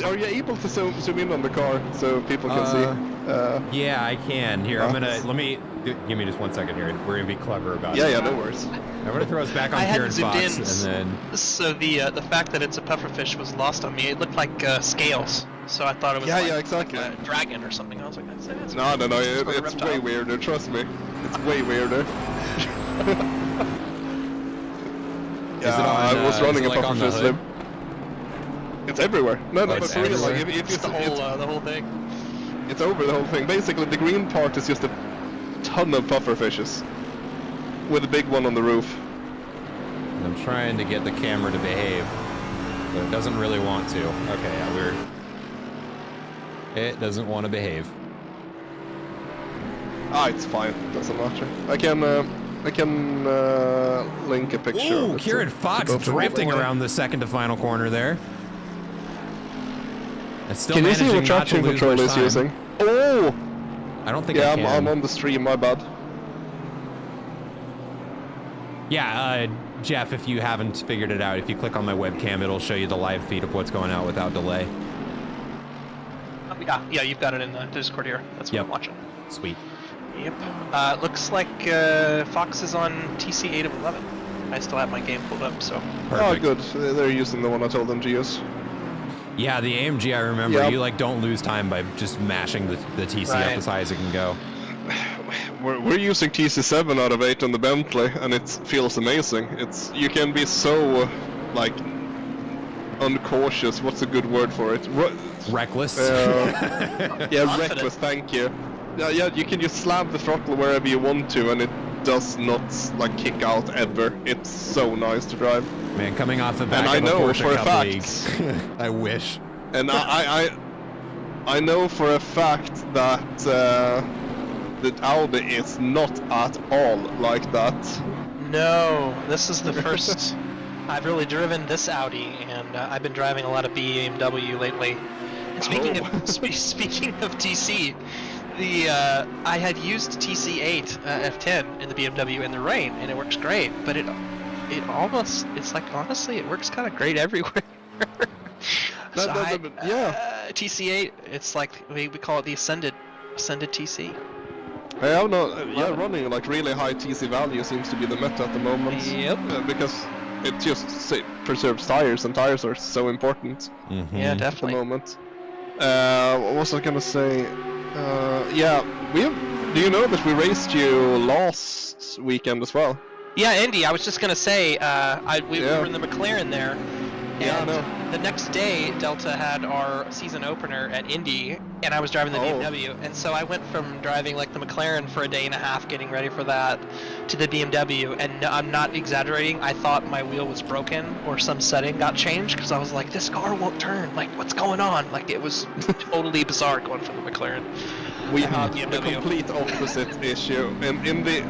Are you able to zoom in on the car so people can see? Yeah, I can. Here, I'm gonna. Give me just 1 second here. We're gonna be clever about it. Yeah, no worries. I'm gonna throw us back on Kieran Fox, and then. So the fact that it's a pufferfish was lost on me. It looked like scales, so I thought it was exactly. like a dragon or something. I was like, that's no, it's way weirder. Trust me, it's way weirder. I was running a pufferfish slip. It's everywhere. No, but for real, like, if you the whole thing. It's over the whole thing. Basically, the green part is just a ton of pufferfishes, with a big one on the roof. I'm trying to get the camera to behave, but it doesn't really want to. Okay, yeah, it doesn't want to behave. It's fine. Doesn't matter. I can link a picture. Ooh, Kieran Fox drifting around the second to final corner there. It's still can you see what managing not to traction lose control much is time. using? Oh! I don't think I can. I'm on the stream, my bad. Yeah, Jeff, if you haven't figured it out, if you click on my webcam, it'll show you the live feed of what's going out without delay. Yeah, you've got it in the Discord here. That's what I'm watching. Sweet. Yep. Looks like Fox is on TC 8 of 11. I still have my game pulled up, so. Perfect. Oh, good. They're using the one I told them to use. Yeah, the AMG, I remember, you like don't lose time by just mashing the TC up as high as it can go. We're using TC7 out of 8 on the Bentley, and it feels amazing. You can be so, like, uncautious. What's a good word for it? Reckless. Yeah, reckless. Thank you. Yeah, you can just slam the throttle wherever you want to, and it does not like kick out ever. It's so nice to drive. Man, coming off the back of a Porsche Cup League. I wish. And I know for a fact that that Audi is not at all like that. No, this is the first I've really driven this Audi, and I've been driving a lot of BMW lately. And speaking of TC, I had used TC8 F10 in the BMW in the rain, and it works great. But honestly, it works kind of great everywhere. TC8, it's like we call it the ascended TC. I have running like really high TC value seems to be the meta at the moment. Yep. Because it just preserves tires, and tires are so important. Mm-hmm. Yeah, At the definitely. moment. What was I gonna say? Do you know that we raced you last weekend as well? Yeah, Indy. I was just gonna say, we were in the McLaren there. Yeah, I And know. the next day, Delta had our season opener at Indy, and I was driving the BMW. And so I went from driving like the McLaren for a day and a half, getting ready for that, to the BMW. And I'm not exaggerating. I thought my wheel was broken or some setting got changed, because I was like, this car won't turn. Like, what's going on? Like, it was totally bizarre going from the McLaren. we had the BMW. complete opposite issue.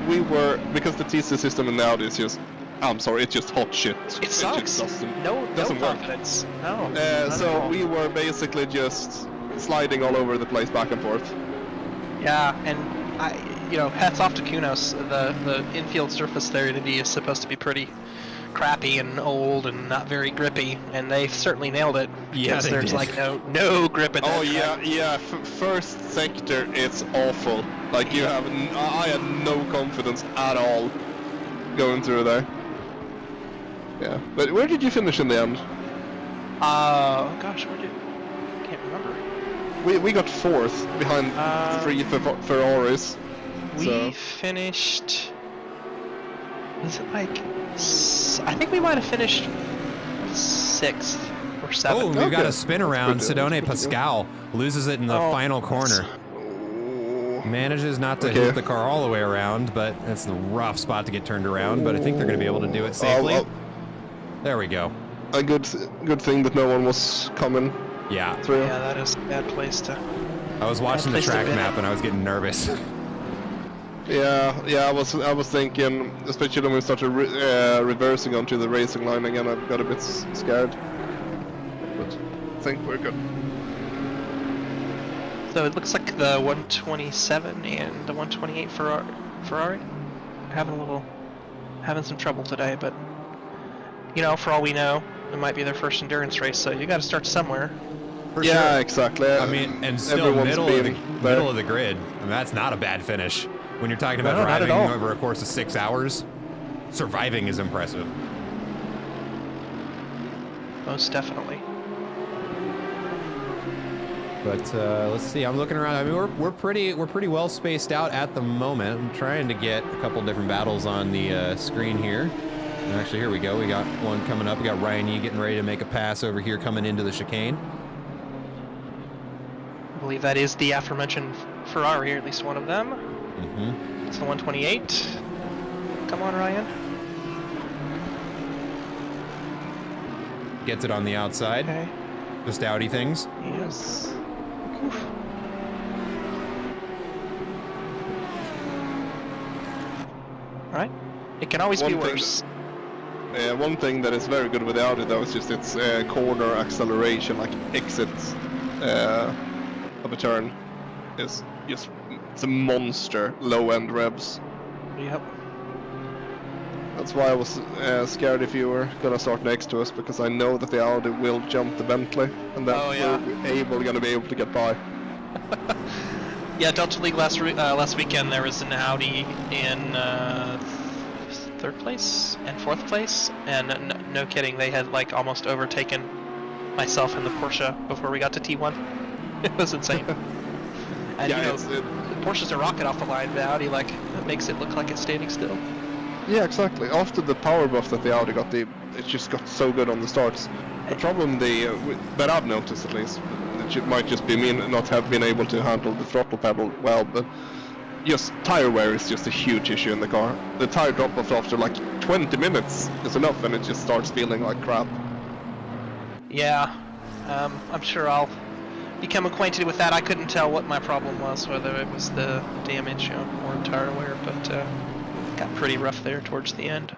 We were, because the TC system in the Audi is just, I'm sorry, it's just hot shit. It sucks. just doesn't, No doesn't work. confidence. No. not at So all. we were basically just sliding all over the place, back and forth. Yeah, and hats off to Kunos. The infield surface there in Indy is supposed to be pretty crappy and old and not very grippy, and they certainly nailed it. Yeah, because they there's did. like no grip in that. Oh track. yeah. First sector, it's awful. Like you have, I had no confidence at all going through there. Yeah, but where did you finish in the end? Gosh, can't remember. We got fourth behind 3 Ferraris. We So- finished. Was it like? I think we might have finished 6th or 7th. Oh, we've got Okay. a spin around. Pretty good, Sedone pretty good. Pascal loses it in the Oh, final corner. Oh. Manages not to Okay. hit the car all the way around, but that's the rough spot to get turned around. But I think they're going to be able to do it safely. There we go. A good thing that no one was coming Yeah, through. Yeah, that is a bad place to. I was watching the place to track be. map and I was getting nervous. Yeah, I was thinking, especially when we started reversing onto the racing line again, I got a bit scared. But I think we're good. So it looks like the 127 and the 128 Ferrari are having some trouble today, but for all we know, it might be their first endurance race, so you got to start somewhere. For Yeah, sure. exactly. I mean, and still Everyone's middle of being the grid. I mean, that's not a bad finish. When you're talking about No, not at driving all. over a course of 6 hours, surviving is impressive. Most definitely. But let's see. I'm looking around. I mean, we're pretty well spaced out at the moment. I'm trying to get a couple different battles on the screen here. And actually, here we go. We got one coming up. We got Ryan Yee getting ready to make a pass over here, coming into the chicane. I believe that is the aforementioned Ferrari, or at least one of them. Mm-hmm. It's the 128. Come on, Ryan. Gets it on the outside. Okay. Just Audi things. Yes. Oof. All right. It can always be One thing worse. One thing that is very good with the Audi though is just its corner acceleration, like exits of a turn, is just, it's a monster low-end revs. Yep. That's why I was scared if you were gonna start next to us, because I know that the Audi will jump the Bentley, and that Oh, yeah. we're gonna be able to get by. Yeah, Delta League last weekend there was an Audi in 3rd place and 4th place, and no kidding, they had like almost overtaken myself and the Porsche before we got to T1. It was insane. And Yeah, the Porsche's a rocket off the line, the Audi like makes it look like it's standing still. Yeah, exactly. After the power buff that the Audi got, it just got so good on the starts. The problem that I've noticed at least, it might just be me not have been able to handle the throttle pedal well, but just tire wear is just a huge issue in the car. The tire drop off after like 20 minutes is enough, and it just starts feeling like crap. Yeah, I'm sure I'll become acquainted with that. I couldn't tell what my problem was, whether it was the damage or tire wear, but got pretty rough there towards the end.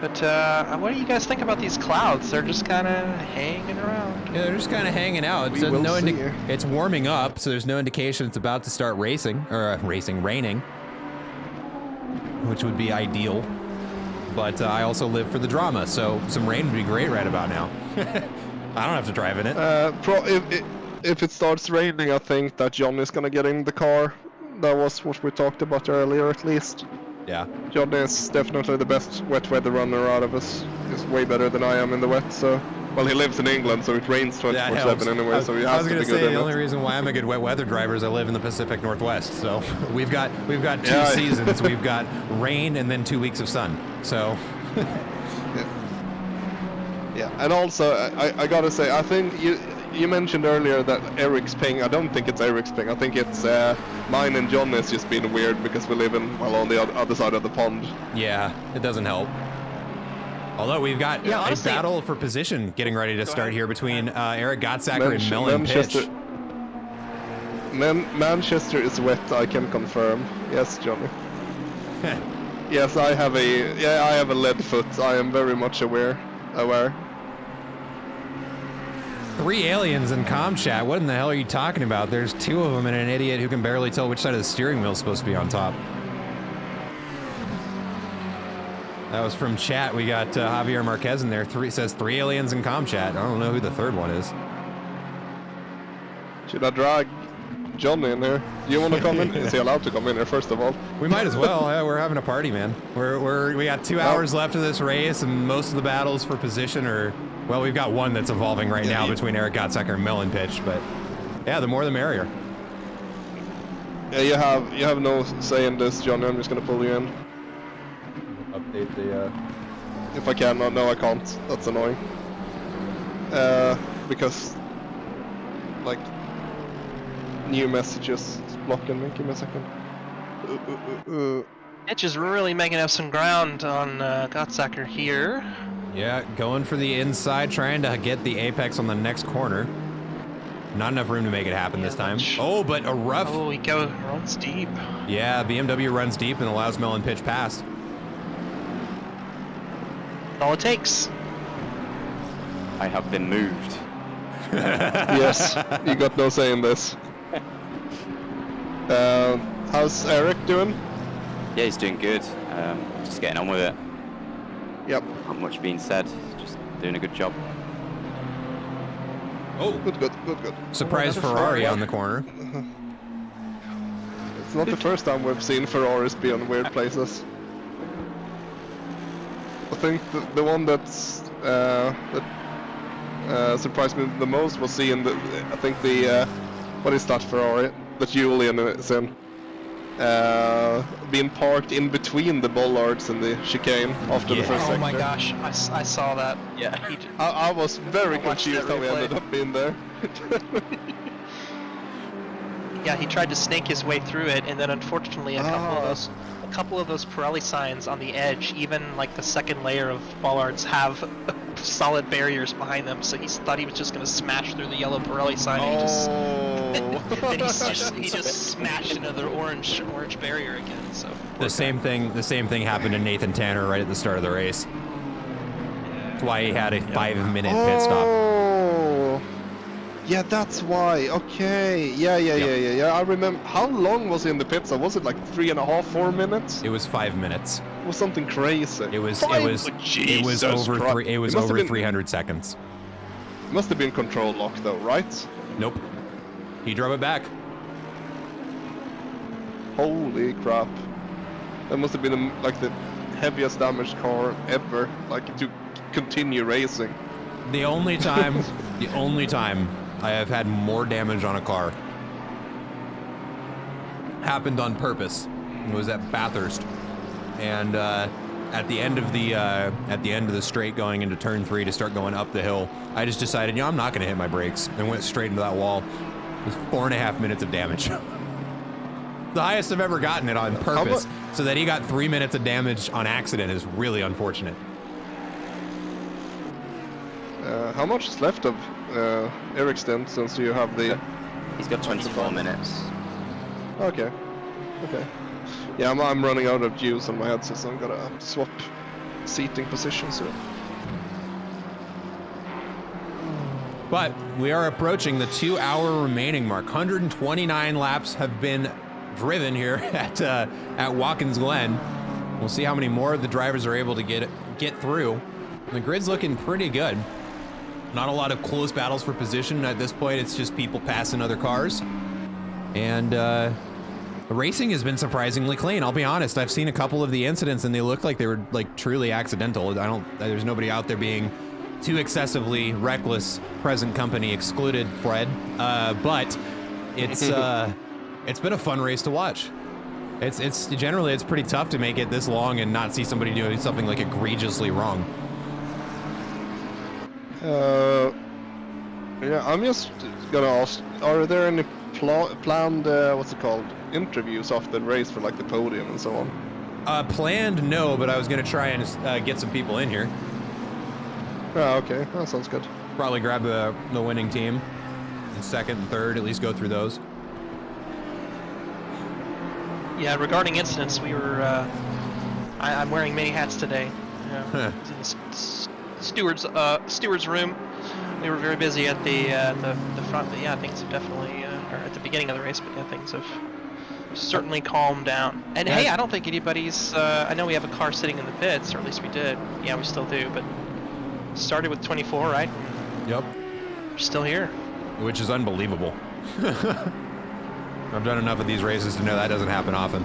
But what do you guys think about these clouds? They're just kind of hanging around. Yeah, they're just kind of hanging out. We So will no see. it's warming up, so there's no indication it's about to start raining, which would be ideal. But I also live for the drama, so some rain would be great right about now. I don't have to drive in it. If it starts raining, I think that John is gonna get in the car. That was what we talked about earlier, at least. Yeah. John is definitely the best wet weather runner out of us. He's way better than I am in the wet, so... Well, he lives in England, so it rains 24/7 anyway, so he I has was to gonna be say good in the only it. reason why I'm a good wet weather driver is I live in the Pacific Northwest. So we've got two Yeah. seasons. We've got rain and then 2 weeks of sun. So Yeah, and also, I gotta say, I think you mentioned earlier that Eric's ping, I don't think it's Eric's ping, I think it's mine and John has just been weird because we live on the other side of the pond. yeah, it doesn't help. Although we've got Yeah, a honestly- battle for position getting ready to start ahead. here between Eric Gottsacker and Melon Manchester. Pitch. Manchester is wet, I can confirm. Yes, Johnny. Yes, I have a lead foot. I am very much aware. 3 aliens in comm chat. What in the hell are you talking about? There's 2 of them and an idiot who can barely tell which side of the steering wheel is supposed to be on top. That was from chat. We got Javier Marquez in there. Says 3 aliens in comm chat. I don't know who the 3rd one is. Should I drag Johnny in here? Do you want to come in? Is he allowed to come in here, first of all? We might as well. Yeah, we're having a party, man. We got 2 hours left of this race, and most of the battles for position are, well, we've got one that's evolving right now between Eric Gottsacker and Melon Pitch, but yeah, the more the merrier. Yeah, you have no say in this, Johnny. I'm just gonna pull you in. Update the. If I can, no, I can't. That's annoying. Because, like, new messages is blocking me. Give me a second. Pitch is really making up some ground on Gottsacker here. Yeah, going for the inside, trying to get the apex on the next corner. Not enough room to make it happen this time. Oh, but a rough. Oh, he runs deep. Yeah, BMW runs deep and allows Melon Pitch past. All it takes. I have been moved. Yes, you got no say in this. How's Eric doing? Yeah, he's doing good. Just getting on with it. Yep. Not much being said. Just doing a good job. Oh, Good. surprise Ferrari on the corner. It's not the first time we've seen Ferraris be on weird places. I think the one that surprised me the most was seeing what is that Ferrari that Julian is in? Being parked in between the bollards and the chicane after the first sector. Oh my gosh, I saw that. Yeah. I was very watched confused that how he replay. ended up being there. Yeah, he tried to snake his way through it, and then unfortunately a couple of those Pirelli signs on the edge, even like the second layer of bollards, have solid barriers behind them. So he thought he was just going to smash through the yellow Pirelli sign. And he just smashed into the orange barrier again. So The same thing happened to Nathan Tanner right at the start of the race. That's why he had a 5-minute pit stop. Oh, yeah, that's why. Okay, yeah. I remember. How long was he in the pit stop? Was it like 3.5, 4 minutes? It was 5 minutes. It was something crazy. It was Jesus over Christ. three. It was must have over been- 300 seconds. Must have been control lock though, right? Nope. He drove it back. Holy crap! That must have been like the heaviest damaged car ever. Like to continue racing. The only time I have had more damage on a car happened on purpose. It was at Bathurst, and at the end of the straight going into turn 3 to start going up the hill, I just decided, I'm not going to hit my brakes, and went straight into that wall. It was 4.5 minutes of damage. The highest I've ever gotten it on purpose. So that he got 3 minutes of damage on accident is really unfortunate. How much is left of Eric's stint since you have the? He's got 24 minutes. Okay. Yeah, I'm running out of juice on my headset, so I'm gonna swap seating positions here. But we are approaching the 2-hour remaining mark. 129 laps have been driven here at Watkins Glen. We'll see how many more of the drivers are able to get through. The grid's looking pretty good. Not a lot of close battles for position at this point. It's just people passing other cars. And the racing has been surprisingly clean. I'll be honest. I've seen a couple of the incidents and they look like they were like truly accidental. There's nobody out there being too excessively reckless. Present company excluded, Fred. But it's been a fun race to watch. It's generally pretty tough to make it this long and not see somebody doing something like egregiously wrong. Yeah, I'm just gonna ask, are there any planned, interviews after the race for like the podium and so on? Planned, no, but I was gonna try and get some people in here. Oh, okay, that sounds good. Probably grab the winning team in second and third, at least go through those. Yeah, regarding incidents, we were. I'm wearing many hats today. I was in the steward's room. We were very busy at the front, but yeah, things have definitely, or at the beginning of the race, but yeah, things have certainly calmed down. And hey, I don't think anybody's. I know we have a car sitting in the pits, or at least we did. Yeah, we still do, but started with 24, right? Yep. We're still here. Which is unbelievable. I've done enough of these races to know that doesn't happen often.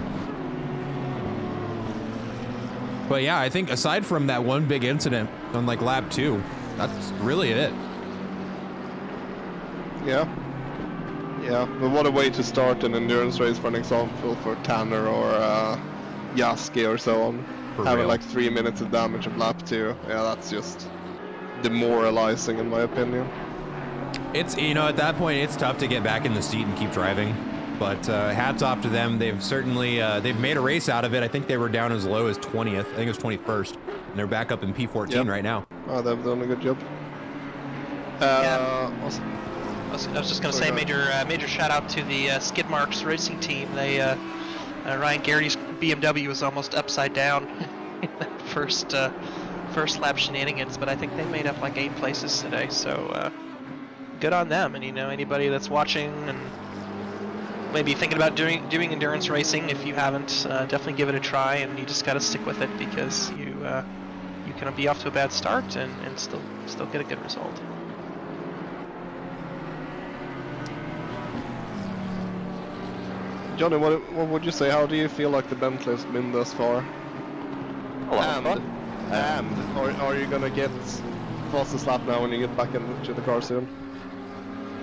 But yeah, I think aside from that one big incident on like lap 2, that's really it. Yeah. Yeah, but what a way to start an endurance race, for an example, for Tanner or Yaski or so on. For Having real. like 3 minutes of damage of lap 2. Yeah, that's just demoralizing in my opinion. It's, you know, at that point, it's tough to get back in the seat and keep driving. But hats off to them. They've certainly, they've made a race out of it. I think they were down as low as 20th. I think it was 21st. And they're back up in P14 right now. Oh, they've done a good job. Yeah. I was just going to say, major shout out to the Skid Marks racing team. They Ryan Garrity's BMW was almost upside down in that first lap shenanigans, but I think they made up like 8 places today. So good on them. And you know, anybody that's watching and maybe thinking about doing endurance racing, if you haven't, definitely give it a try. And you just got to stick with it, because you can be off to a bad start and still get a good result. Johnny, what would you say? How do you feel like the Bentley's been thus far? And are you gonna get fastest lap now when you get back into the car soon?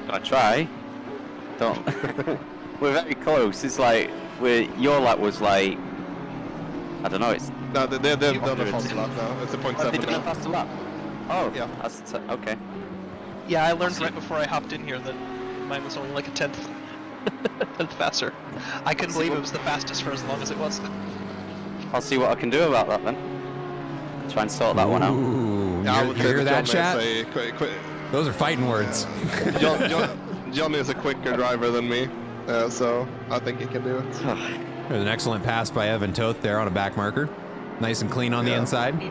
I try. Don't. We're very close. It's like your lap was like, I don't know. It's No, they've done a faster lap now. It's a they 0.7 did a now. faster lap. Oh, Yeah. That's okay. Yeah, I learned right before I hopped in here that mine was only like a tenth faster. I couldn't believe it was the fastest for as long as it was. I'll see what I can do about that then. Try and sort that one out. Ooh, Yeah, I you would hear say that, Johnny chat? is a Those are fighting words. Johnny is a quicker driver than me, so I think he can do it. There's an excellent pass by Evan Toth there on a back marker. Nice and clean on the Yeah. inside.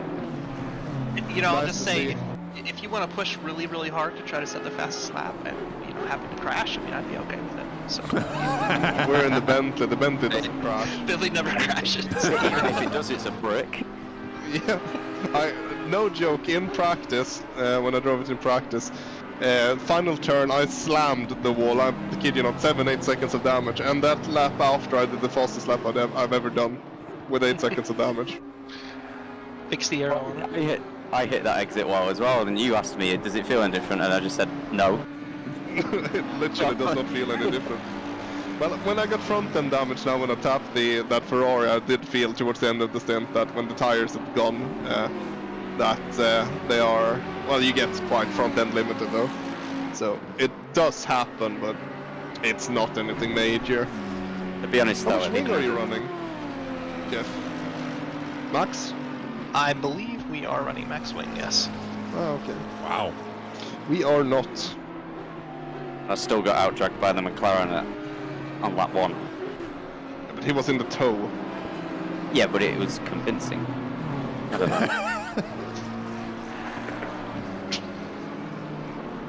You know, I'll Nice just to say, see. if you want to push really, really hard to try to set the fastest lap and, you know, happen to crash, I mean, I'd be okay with it. So, We're in the Bentley. The Bentley doesn't crash. Billy never crashes. Even if it does, it's a brick. Yeah, no joke. In practice, when I drove it in practice, final turn, I slammed the wall. I kid you not, 7-8 seconds of damage, and that lap after, I did the fastest lap I've ever done, with 8 seconds of damage. Fix the arrow on it. I hit that exit wall as well, and you asked me, does it feel any different? And I just said no. It literally does not feel any different. Well, when I got front end damage now when I tapped that Ferrari, I did feel towards the end of the stint that when the tires had gone, that they are, well, you get quite front end limited though. So it does happen, but it's not anything major. To be honest How though, much I wing think are you running, Jeff? Max? I believe we are running max wing, yes. Oh, okay. Wow. We are not. I still got out-dragged by the McLaren on lap 1. But he was in the toe. Yeah, but it was convincing. I don't know.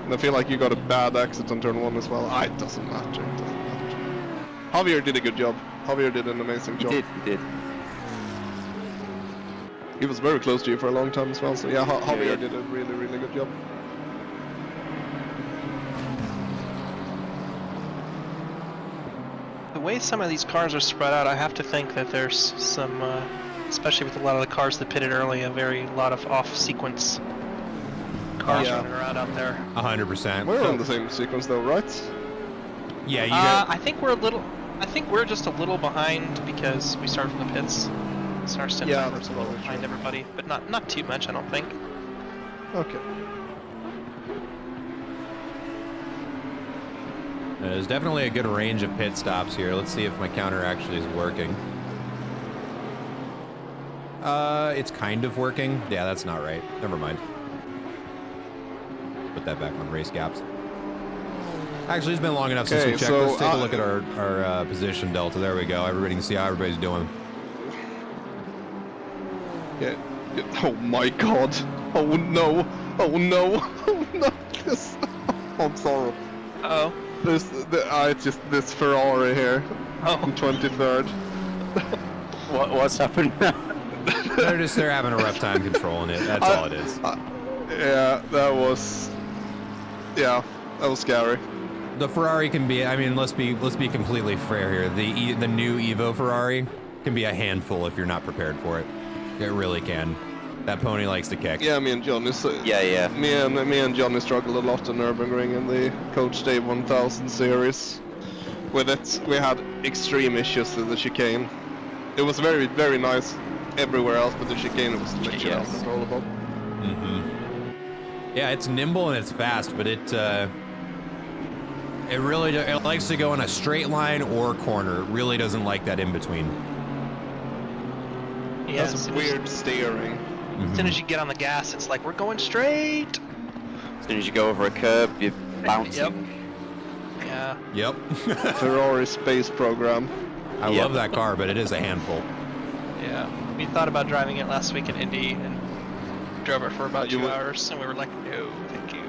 And I feel like you got a bad exit on turn 1 as well. It doesn't matter. It doesn't matter. Javier did a good job. Javier did an amazing job. He did. He was very close to you for a long time as well. So yeah, Javier did a really, really good job. The way some of these cars are spread out, I have to think that there's some, especially with a lot of the cars that pitted early, a lot of off-sequence cars running around out there. 100%. We're on the same sequence though, right? Yeah, you got... I think we're just a little behind because we started from the pits. So our stint time was a little behind everybody, but not too much, I don't think. Okay. There's definitely a good range of pit stops here. Let's see if my counter actually is working. It's kind of working. Yeah, that's not right. Never mind. Put that back on race gaps. Actually, it's been long enough since we Okay, checked. so, Let's take a look at our position delta. There we go. Everybody can see how everybody's doing. Yeah. Oh my god. Oh no. Oh no. Oh no. This. I'm sorry. Uh oh. It's just this Ferrari here. Oh. On 23rd. What's happened? They're having a rough time controlling it. That's all it is. Yeah, that was scary. The Ferrari can be. I mean, let's be completely fair here. The new Evo Ferrari can be a handful if you're not prepared for it. It really can. That pony likes to kick. Yeah, me and Johnny. Yeah. Me and Johnny struggled a lot on Nürburgring in the Coach Day 1000 series. With it, we had extreme issues with the chicane. It was very, very nice everywhere else, but the chicane was literally uncontrollable. Yeah, it's nimble and it's fast, but it likes to go in a straight line or corner. It really doesn't like that in between. Yeah, That's weird steering. As soon as you get on the gas, it's like, we're going straight. As soon as you go over a curb, you're bouncing. Yeah. Yep. Ferrari space program. I love that car, but it is a handful. Yeah. We thought about driving it last week in Indy and drove it for about 2 would- hours, and we were like, no, thank you.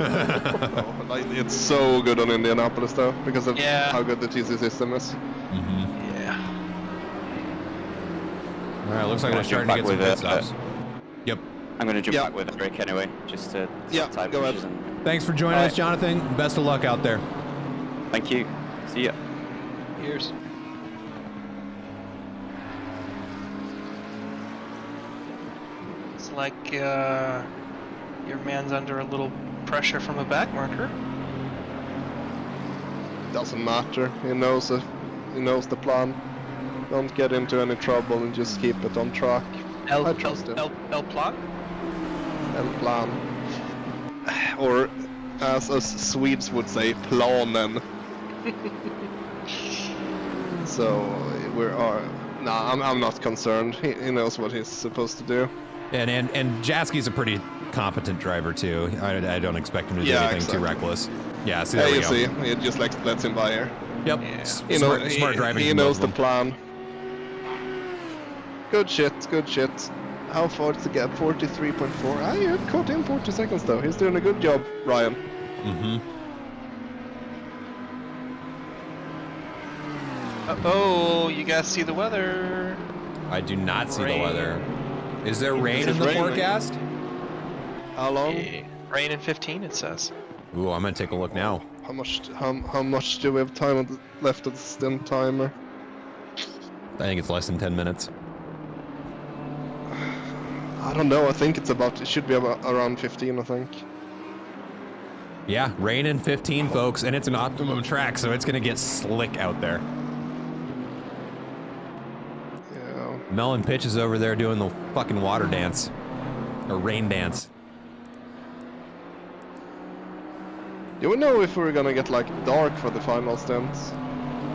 Oh, like, it's so good on Indianapolis though, because of how good the TC system is. Yeah. All right, looks like we're starting to get some pit stops. Yep. I'm going to jump back with Eric anyway, just to type go ahead. issues and... Thanks for joining us, Jonathan. Best of luck out there. Thank you. See ya. Cheers. It's like your man's under a little pressure from a back marker. Doesn't matter. He knows it. He knows the plan. Don't get into any trouble and just keep it on track. I trust him. El plan? El plan. Or, as us Swedes would say, planen. So I'm not concerned. He knows what he's supposed to do. And Jasky's a pretty competent driver too. I don't expect him to do anything too reckless. Yeah, see, there we go. See, he just lets him by here. Yep. Yeah. Smart driving. He knows the plan. Good shit. How far to get? 43.4. You caught him 40 seconds though. He's doing a good job, Ryan. Oh, you guys see the weather? I do not see the Rain. weather. Is there rain in the raining. forecast? How long? Yeah. Rain in 15, it says. Ooh, I'm gonna take a look now. How much do we have time left of the stint timer? I think it's less than 10 minutes. I don't know. I think it should be about around 15. I think. Yeah, rain in 15, folks, and it's an optimum track, so it's gonna get slick out there. Yeah. Melon Pitch is over there doing the fucking water dance. Or rain dance. You would know if we were gonna get like dark for the final stints.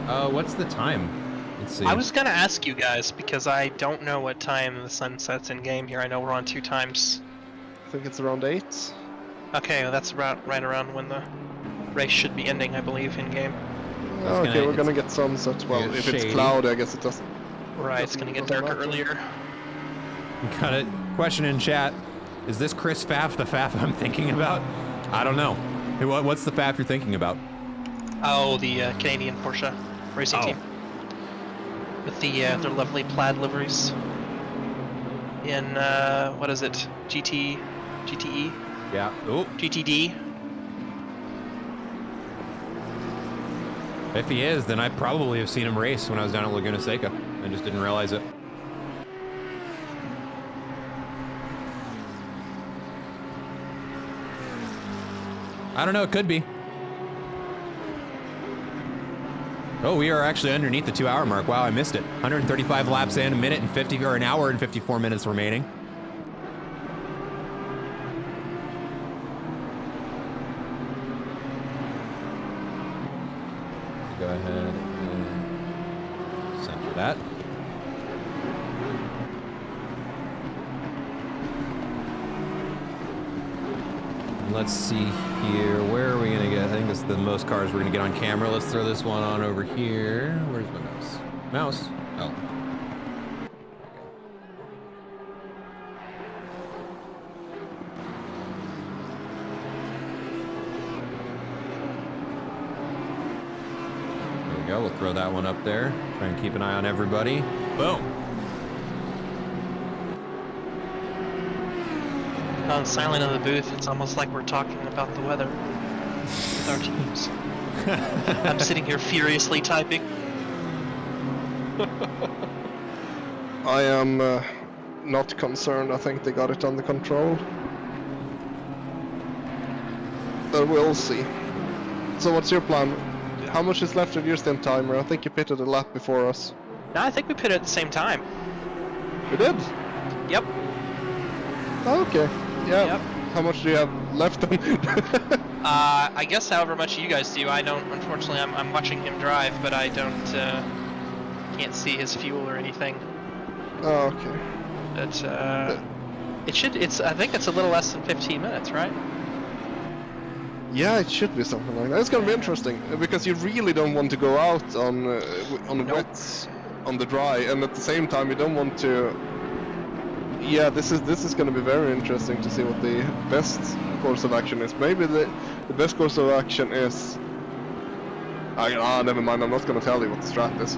What's the time? Let's see. I was gonna ask you guys because I don't know what time the sun sets in game here. I know we're on 2 times. I think it's around 8. Okay, well, that's right around when the race should be ending, I believe, in game. Okay, we're gonna get sunset. Well, if it's cloudy, I guess it doesn't. Right, it's gonna get darker earlier. Got it. Question in chat. Is this Chris Pfaff the Pfaff I'm thinking about? I don't know. What's the Pfaff you're thinking about? Oh, the Canadian Porsche racing team. With their lovely plaid liveries. In, what is it? GTE? Yeah. Ooh. GTD? If he is, then I probably have seen him race when I was down at Laguna Seca. I just didn't realize it. I don't know, it could be. Oh, we are actually underneath the 2-hour mark. Wow, I missed it. 135 laps in, an hour and 54 minutes remaining. Go ahead and center that. Let's see here. Where are we gonna get? I think this is the most cars we're gonna get on camera. Let's throw this one on over here. Where's my mouse? Mouse? Oh. There we go. We'll throw that one up there. Try and keep an eye on everybody. Boom. Silent in the booth, it's almost like we're talking about the weather with our teams. I'm sitting here furiously typing. I am not concerned. I think they got it under control. But we'll see. So what's your plan? How much is left of your stint timer? I think you pitted a lap before us. No, I think we pitted at the same time. We did? Yep. Oh, okay. Yeah. Yep. How much do you have left then? I guess however much you guys do. I don't, unfortunately, I'm watching him drive, but I don't, can't see his fuel or anything. Oh, okay. But, I think it's a little less than 15 minutes, right? Yeah, it should be something like that. It's gonna be interesting, because you really don't want to go out on wets, on the dry, and at the same time you don't want to... Yeah, this is going to be very interesting to see what the best course of action is. Maybe the best course of action is... never mind, I'm not going to tell you what the strat is.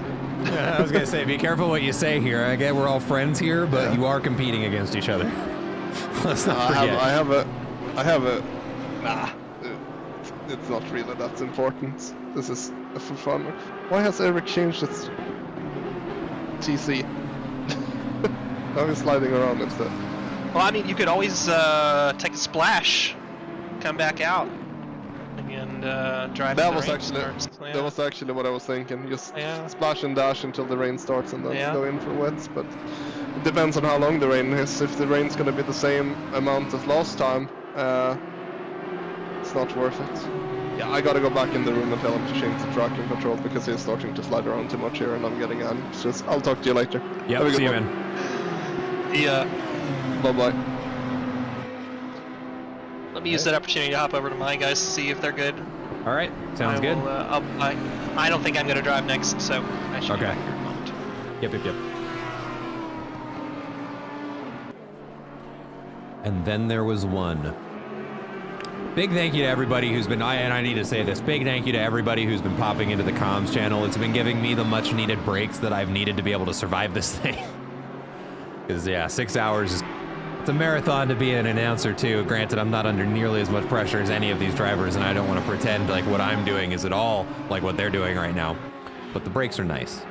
I was going to say, be careful what you say here. I get we're all friends here, but you are competing against each other. Let's not forget. I have a... Nah, it's not really that important. This is for fun. Why has Eric changed its TC? I was sliding around instead. Well, I mean, you could always take a splash, come back out, and drive. That the was rain actually starts. Yeah. that was actually what I was thinking. Just Yeah. splash and dash until the rain starts, and then Yeah. go in for wets. But it depends on how long the rain is. If the rain's gonna be the same amount as last time, it's not worth it. Yeah, I gotta go back in the room and tell him to change the tracking control because he's starting to slide around too much here, and I'm getting anxious. I'll talk to you later. Yep, Have a good see you, one. man. Yeah. Bye-bye. Let me use that opportunity to hop over to my guys to see if they're good. All right, sounds good. I don't think I'm gonna drive next, so I should be Okay. back here in a moment. Yep. And then there was one. Big thank you to everybody who's been, and I need to say this, big thank you to everybody who's been popping into the comms channel. It's been giving me the much needed breaks that I've needed to be able to survive this thing. Because, yeah, 6 hours, it's a marathon to be an announcer, too. Granted, I'm not under nearly as much pressure as any of these drivers, and I don't want to pretend like what I'm doing is at all like what they're doing right now. But the breaks are nice.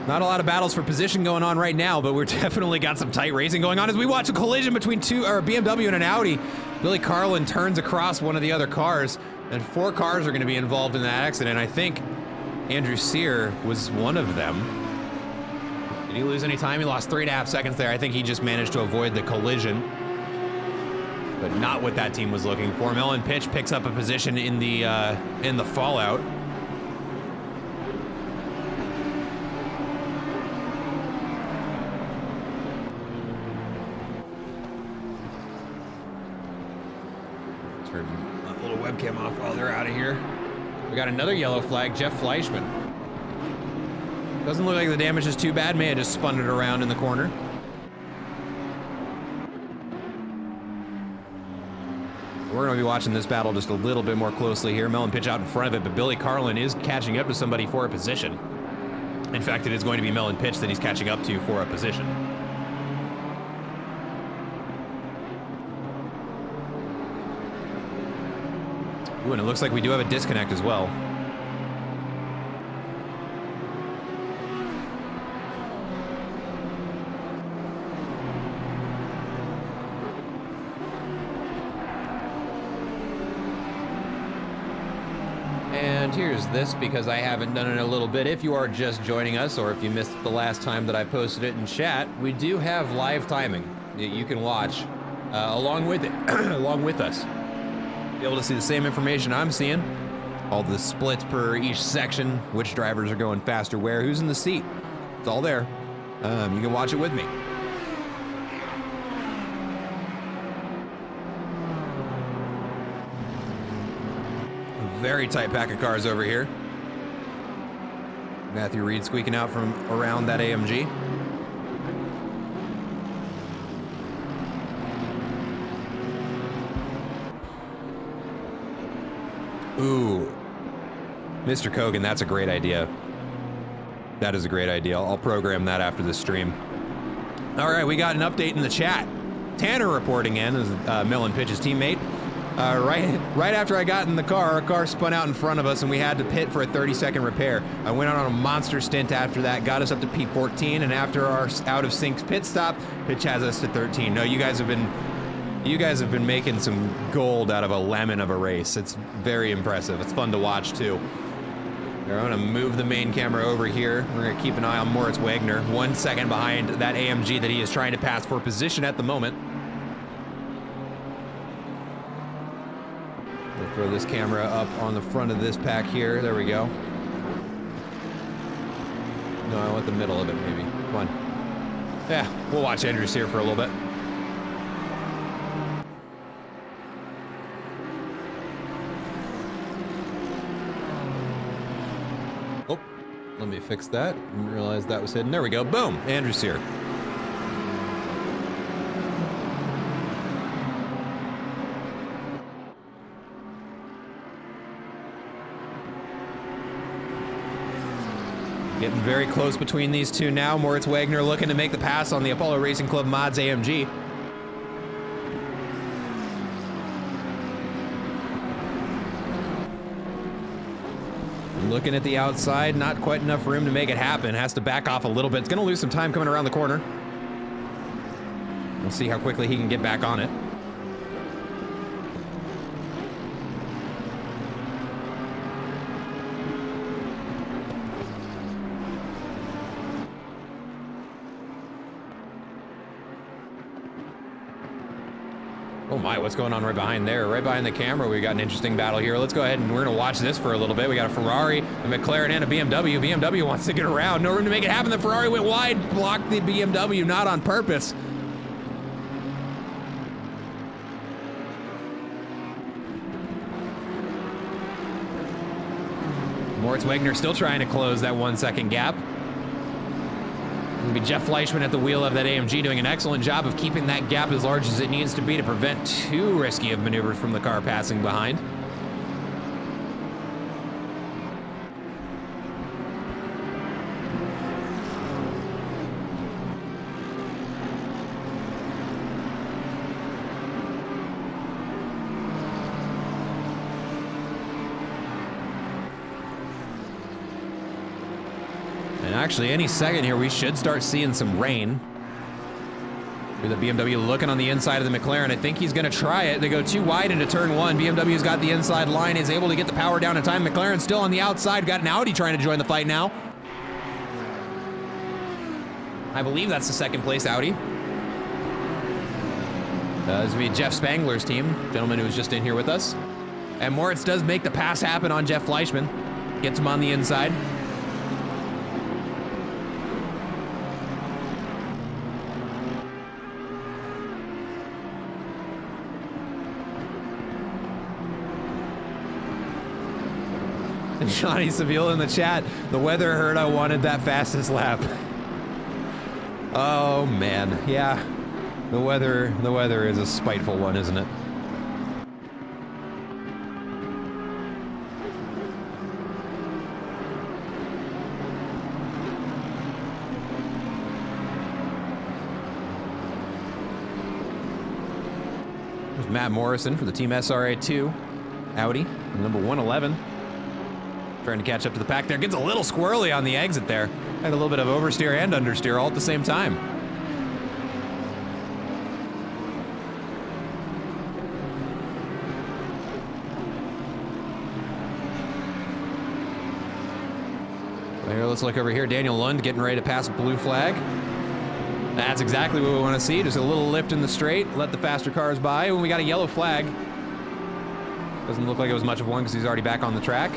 Not a lot of battles for position going on right now, but we're definitely got some tight racing going on as we watch a collision between a BMW and an Audi. Billy Carlin turns across one of the other cars, and 4 cars are going to be involved in that accident. I think Andrew Sear was one of them. Did he lose any time? He lost 3.5 seconds there. I think he just managed to avoid the collision, but not what that team was looking for. Melon Pitch picks up a position in the fallout. Turn that little webcam off while they're out of here. We got another yellow flag, Jeff Fleischman. Doesn't look like the damage is too bad. May have just spun it around in the corner. We're going to be watching this battle just a little bit more closely here. Melon Pitch out in front of it, but Billy Carlin is catching up to somebody for a position. In fact, it is going to be Melon Pitch that he's catching up to for a position. Ooh, and it looks like we do have a disconnect as well. And here's this, because I haven't done it in a little bit. If you are just joining us, or if you missed the last time that I posted it in chat, we do have live timing that you can watch along with it, along with us. Be able to see the same information I'm seeing, all the splits per each section, which drivers are going faster where, who's in the seat. It's all there. You can watch it with me. Very tight pack of cars over here. Matthew Reed squeaking out from around that AMG. Ooh. Mr. Kogan, that's a great idea. That is a great idea. I'll program that after the stream. All right, we got an update in the chat. Tanner reporting in as Millen Pitch's teammate. Right after I got in the car, a car spun out in front of us and we had to pit for a 30-second repair. I went out on a monster stint after that, got us up to P14, and after our out of sync pit stop, Pitch has us to 13. No, you guys have been making some gold out of a lemon of a race. It's very impressive. It's fun to watch too. I'm gonna move the main camera over here. We're gonna keep an eye on Moritz Wagner, 1 second behind that AMG that he is trying to pass for position at the moment. We'll throw this camera up on the front of this pack here. There we go. No, I want the middle of it maybe. Come on. Yeah, we'll watch Andrews here for a little bit. Oh, let me fix that. Didn't realize that was hidden. There we go. Boom, Andrews here. Getting very close between these two now. Moritz Wagner looking to make the pass on the Apollo Racing Club Mods AMG. Looking at the outside, not quite enough room to make it happen. Has to back off a little bit. It's going to lose some time coming around the corner. We'll see how quickly he can get back on it. Oh my, what's going on right behind there? Right behind the camera, we got an interesting battle here. Let's go ahead and we're gonna watch this for a little bit. We got a Ferrari, a McLaren, and a BMW. BMW wants to get around. No room to make it happen. The Ferrari went wide, blocked the BMW, not on purpose. Moritz Wagner still trying to close that 1 second gap. It'll be Jeff Fleischman at the wheel of that AMG doing an excellent job of keeping that gap as large as it needs to be to prevent too risky of maneuvers from the car passing behind. Actually, any second here, we should start seeing some rain. With the BMW looking on the inside of the McLaren. I think he's going to try it. They go too wide into turn one. BMW's got the inside line, is able to get the power down in time. McLaren still on the outside. Got an Audi trying to join the fight now. I believe that's the second place Audi. This will be Jeff Spangler's team, gentleman who was just in here with us. And Moritz does make the pass happen on Jeff Fleischman. Gets him on the inside. Johnny Seville in the chat. The weather hurt. I wanted that fastest lap. Oh man, yeah. The weather is a spiteful one, isn't it? There's Matt Morrison for the Team SRA2 Audi, number 111. Trying to catch up to the pack there. Gets a little squirrely on the exit there. Had a little bit of oversteer and understeer all at the same time. Here, let's look over here. Daniel Lund getting ready to pass a blue flag. That's exactly what we want to see. Just a little lift in the straight. Let the faster cars by. When we got a yellow flag. Doesn't look like it was much of one because he's already back on the track.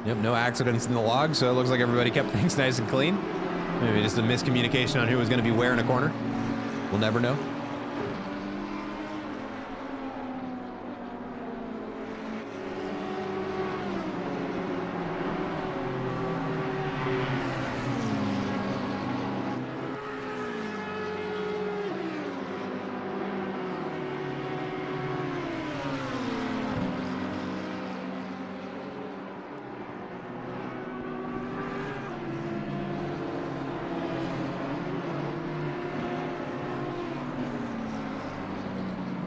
Yep, no accidents in the log, so it looks like everybody kept things nice and clean. Maybe just a miscommunication on who was going to be where in a corner. We'll never know.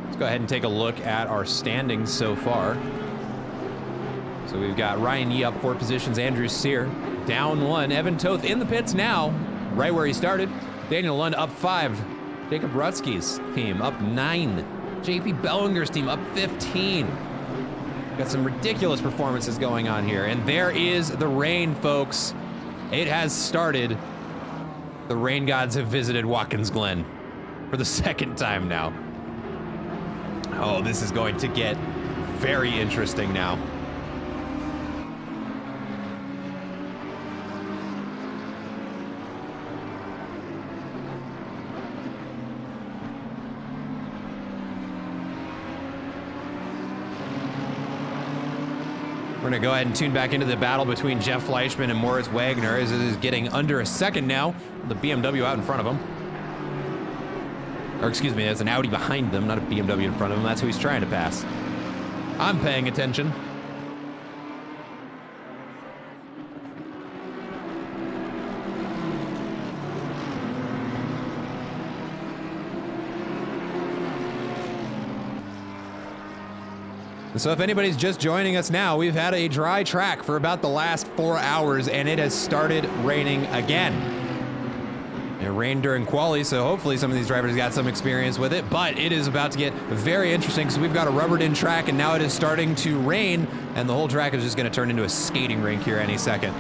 Let's go ahead and take a look at our standings so far. So we've got Ryan Yee up 4 positions, Andrew Sear down 1, Evan Toth in the pits now, right where he started. Daniel Lund up 5, Jacob Rutsky's team up 9, JP Bellinger's team up 15. Got some ridiculous performances going on here, and there is the rain, folks. It has started. The rain gods have visited Watkins Glen for the 2nd time now. Oh, this is going to get very interesting now. We're gonna go ahead and tune back into the battle between Jeff Fleischman and Moritz Wagner as it is getting under a second now. The BMW out in front of him. Or excuse me, there's an Audi behind them, not a BMW in front of him. That's who he's trying to pass. I'm paying attention. So if anybody's just joining us now, we've had a dry track for about the last 4 hours, and it has started raining again. It rained during quali, so hopefully some of these drivers got some experience with it, but it is about to get very interesting because we've got a rubbered-in track, and now it is starting to rain, and the whole track is just going to turn into a skating rink here any second.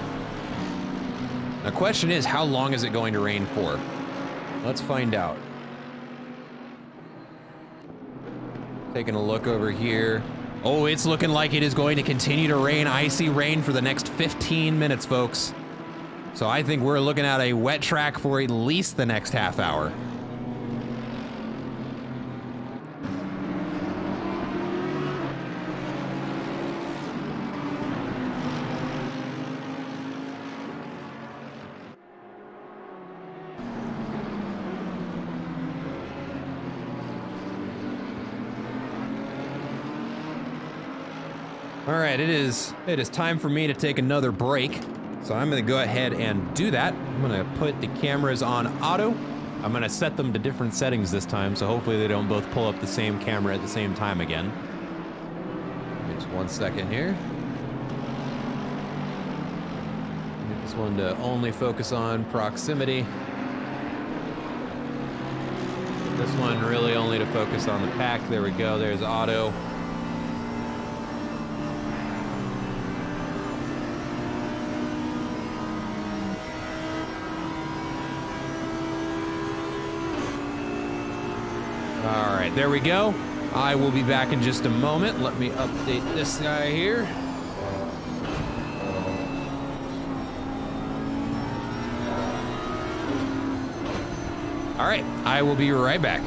The question is, how long is it going to rain for? Let's find out. Taking a look over here. Oh, it's looking like it is going to continue to rain, icy rain for the next 15 minutes, folks. So I think we're looking at a wet track for at least the next half hour. All right, it is time for me to take another break. So I'm gonna go ahead and do that. I'm gonna put the cameras on auto. I'm gonna set them to different settings this time, so hopefully they don't both pull up the same camera at the same time again. Just 1 second here. Get this one to only focus on proximity. This one really only to focus on the pack. There we go, there's auto. All right, there we go. I will be back in just a moment. Let me update this guy here. All right, I will be right back.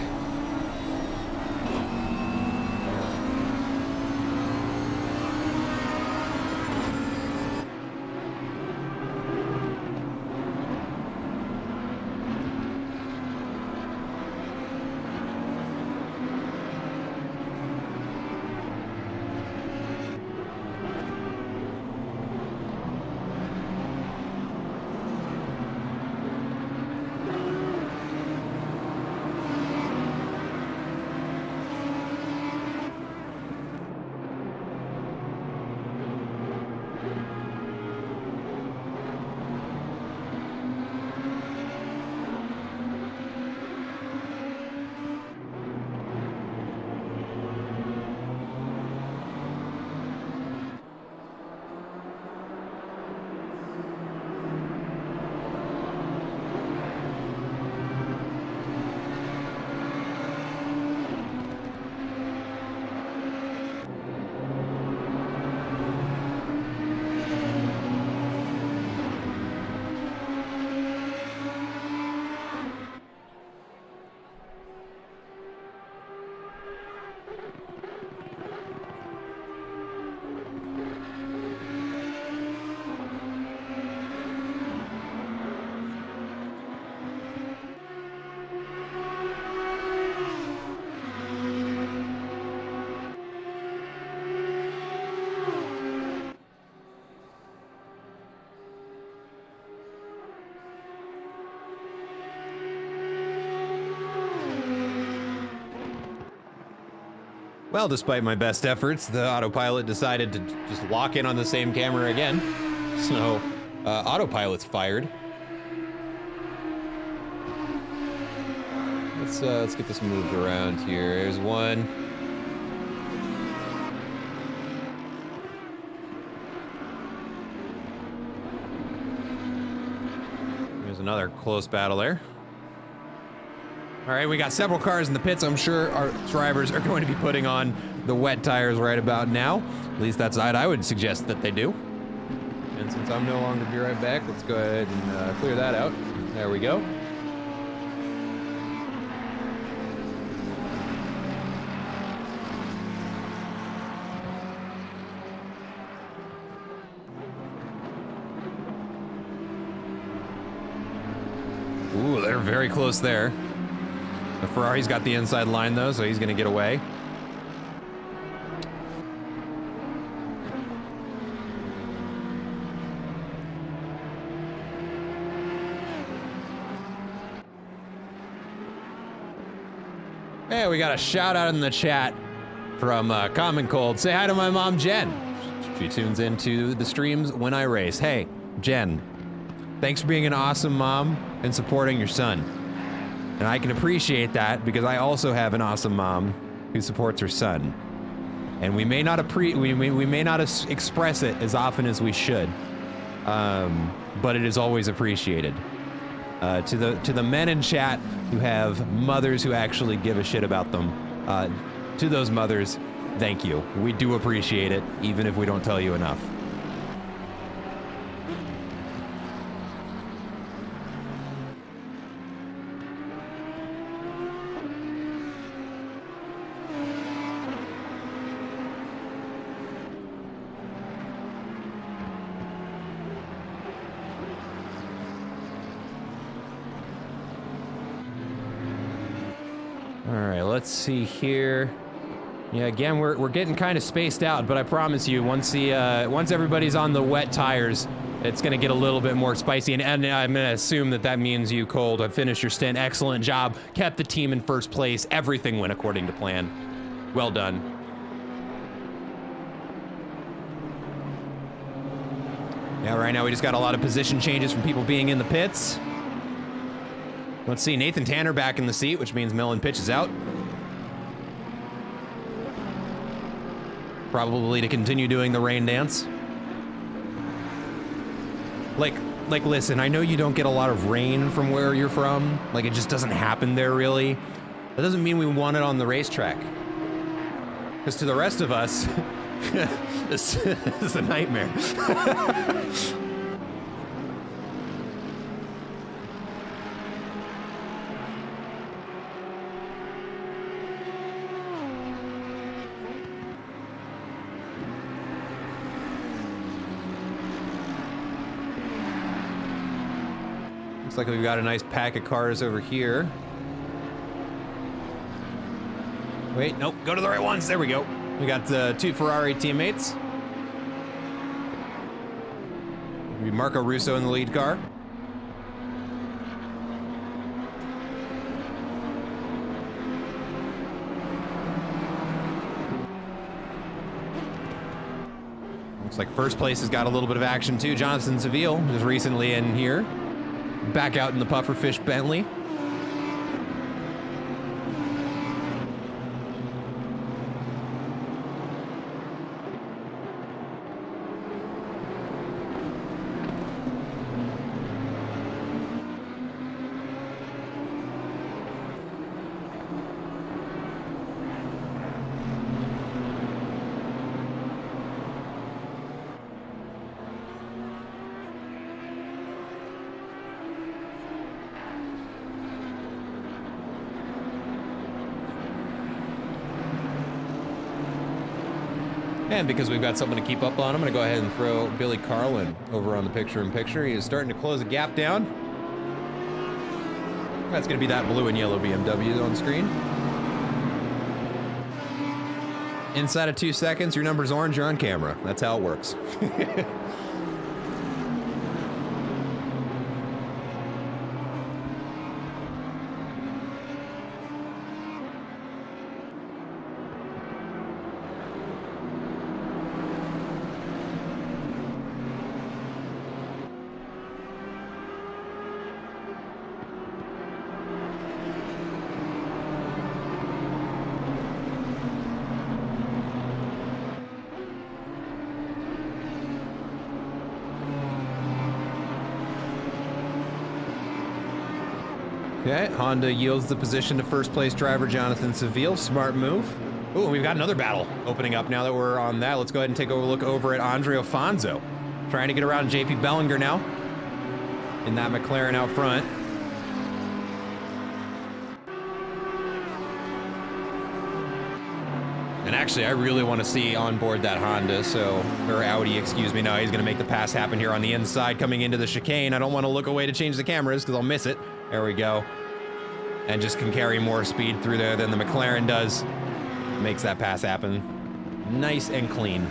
Well, despite my best efforts, the autopilot decided to just lock in on the same camera again. So, autopilot's fired. Let's get this moved around here. There's one. There's another close battle there. All right, we got several cars in the pits. I'm sure our drivers are going to be putting on the wet tires right about now. At least that's what I would suggest that they do. And since I'm no longer be right back, let's go ahead and clear that out. There we go. Ooh, they're very close there. The Ferrari's got the inside line though, so he's gonna get away. Hey, we got a shout out in the chat from Common Cold. Say hi to my mom, Jen. She tunes into the streams when I race. Hey, Jen, thanks for being an awesome mom and supporting your son. And I can appreciate that because I also have an awesome mom who supports her son. And we may not express it as often as we should, but it is always appreciated. To the men in chat who have mothers who actually give a shit about them, to those mothers, thank you. We do appreciate it, even if we don't tell you enough. Let's see here. Yeah, again, we're getting kind of spaced out, but I promise you, once everybody's on the wet tires, it's gonna get a little bit more spicy. And I'm gonna assume that means you, Cold, have finished your stint. Excellent job. Kept the team in first place. Everything went according to plan. Well done. Yeah, right now we just got a lot of position changes from people being in the pits. Let's see, Nathan Tanner back in the seat, which means Mellon pitches out. Probably to continue doing the rain dance. Like, listen, I know you don't get a lot of rain from where you're from. Like, it just doesn't happen there, really. That doesn't mean we want it on the racetrack. Because to the rest of us, this is a nightmare. Looks like we've got a nice pack of cars over here. Wait, nope, go to the right ones. There we go. We got two Ferrari teammates. Maybe Marco Russo in the lead car. Looks like first place has got a little bit of action too. Jonathan Seville just recently in here. Back out in the pufferfish Bentley. And because we've got something to keep up on, I'm going to go ahead and throw Billy Carlin over on the picture-in-picture. He is starting to close a gap down. That's going to be that blue and yellow BMW on screen. Inside of 2 seconds, your number's orange, you're on camera. That's how it works. Okay, Honda yields the position to first place driver Jonathan Seville. Smart move. Ooh, we've got another battle opening up now that we're on that. Let's go ahead and take a look over at Andre Alfonso. Trying to get around JP Bellinger now in that McLaren out front. And actually, I really want to see on board that Honda, or Audi, excuse me. No, he's going to make the pass happen here on the inside coming into the chicane. I don't want to look away to change the cameras because I'll miss it. There we go. And just can carry more speed through there than the McLaren does. Makes that pass happen nice and clean.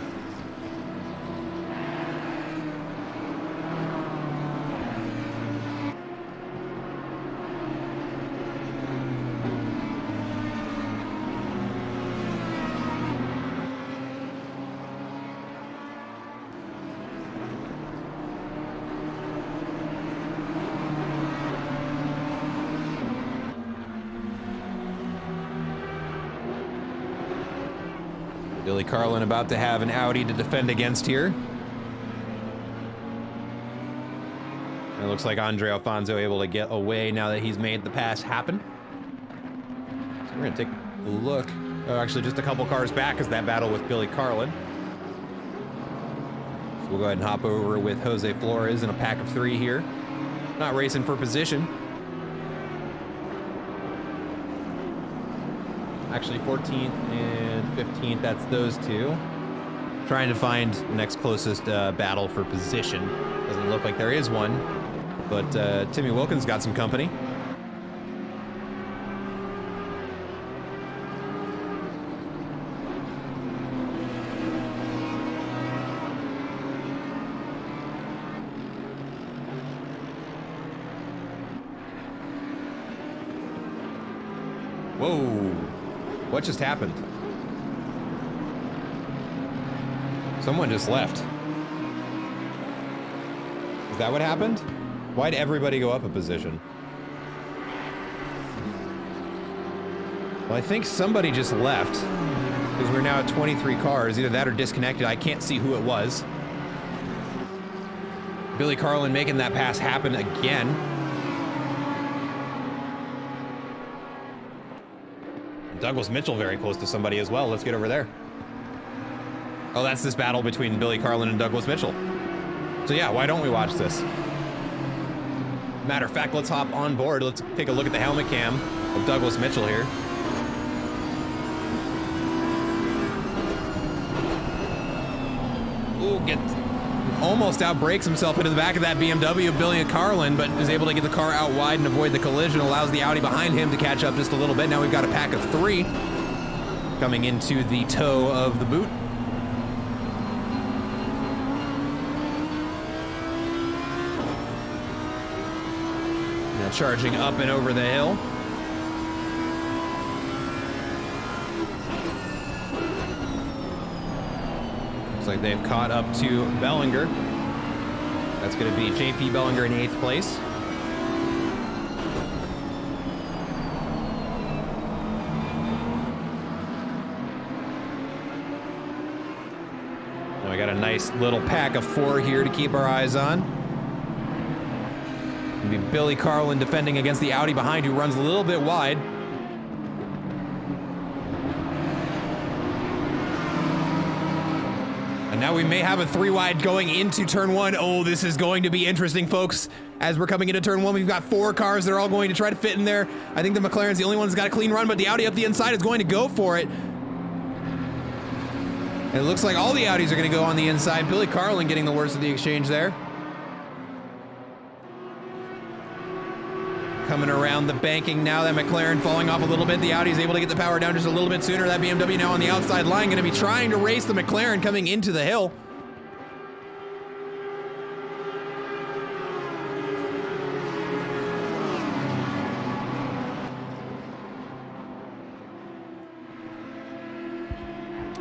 Billy Carlin about to have an Audi to defend against here. It looks like Andre Alfonso able to get away now that he's made the pass happen. So we're gonna take a look. Oh, actually just a couple cars back is that battle with Billy Carlin. So we'll go ahead and hop over with Jose Flores in a pack of 3 here. Not racing for position. Actually 14th and 15th, that's those two. Trying to find the next closest battle for position. Doesn't look like there is one, but Timmy Wilkins got some company. Whoa. What just happened? Someone just left. Is that what happened? Why'd everybody go up a position? Well, I think somebody just left because we're now at 23 cars. Either that or disconnected. I can't see who it was. Billy Carlin making that pass happen again. Douglas Mitchell very close to somebody as well. Let's get over there. Oh, that's this battle between Billy Carlin and Douglas Mitchell. So yeah, why don't we watch this? Matter of fact, let's hop on board. Let's take a look at the helmet cam of Douglas Mitchell here. Ooh, almost outbrakes himself into the back of that BMW of Billy Carlin, but is able to get the car out wide and avoid the collision. Allows the Audi behind him to catch up just a little bit. Now we've got a pack of 3 coming into the toe of the boot. Now charging up and over the hill. Looks like they've caught up to Bellinger. That's going to be JP Bellinger in 8th place. Now we got a nice little pack of 4 here to keep our eyes on. It'll be Billy Carlin defending against the Audi behind, who runs a little bit wide. And now we may have a 3 wide going into turn 1. Oh, this is going to be interesting, folks. As we're coming into turn 1, we've got 4 cars that are all going to try to fit in there. I think the McLaren's the only one that's got a clean run, but the Audi up the inside is going to go for it. And it looks like all the Audis are going to go on the inside. Billy Carlin getting the worst of the exchange there. Coming around the banking now, that McLaren falling off a little bit. The Audi is able to get the power down just a little bit sooner. That BMW now on the outside line, going to be trying to race the McLaren coming into the hill.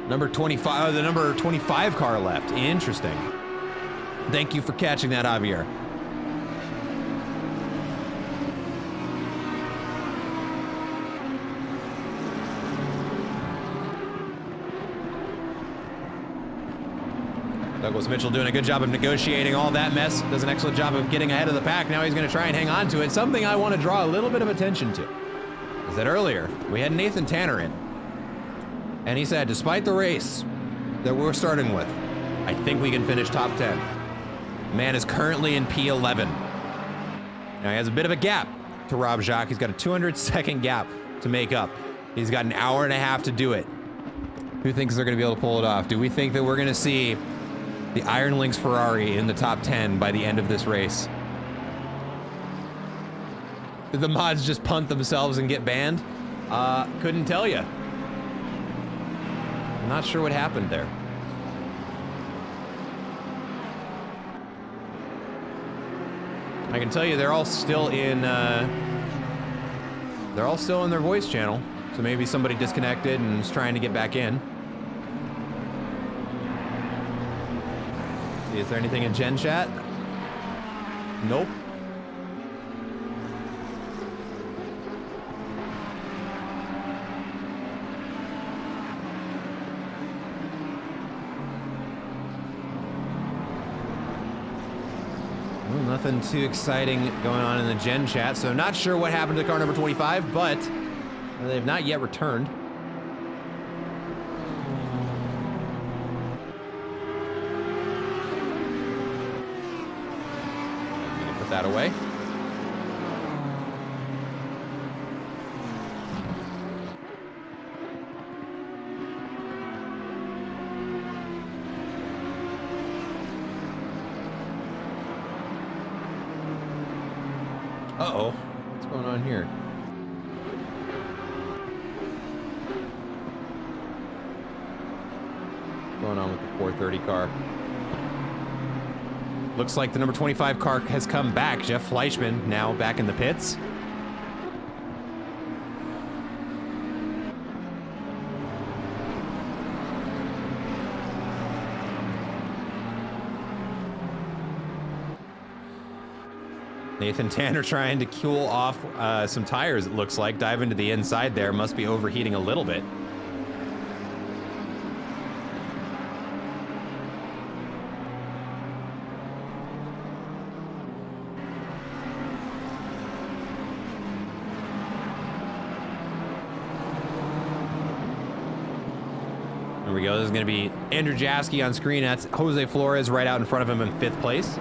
Number 25, the number 25 car left. Interesting. Thank you for catching that, Javier. Douglas Mitchell doing a good job of negotiating all that mess. Does an excellent job of getting ahead of the pack. Now he's going to try and hang on to it. Something I want to draw a little bit of attention to is that earlier we had Nathan Tanner in, and he said, despite the race that we're starting with, I think we can finish top 10. Man is currently in P11. Now he has a bit of a gap to Rob Jacques. He's got a 200-second gap to make up. He's got an hour and a half to do it. Who thinks they're going to be able to pull it off? Do we think that we're going to see the Iron Lynx Ferrari in the top 10 by the end of this race? Did the mods just punt themselves and get banned? Couldn't tell you. I'm not sure what happened there. I can tell you they're all still in their voice channel. So maybe somebody disconnected and is trying to get back in. See, is there anything in Gen Chat? Nope. Well, nothing too exciting going on in the Gen Chat, so not sure what happened to car number 25, but they've not yet returned. Put that away. Uh-oh. What's going on here? Going on with the 430 car. Looks like the number 25 car has come back. Jeff Fleischman now back in the pits. Nathan Tanner trying to cool off some tires, it looks like. Dive into the inside there. Must be overheating a little bit. There we go. This is going to be Andrew Jaski on screen. That's Jose Flores right out in front of him in 5th place.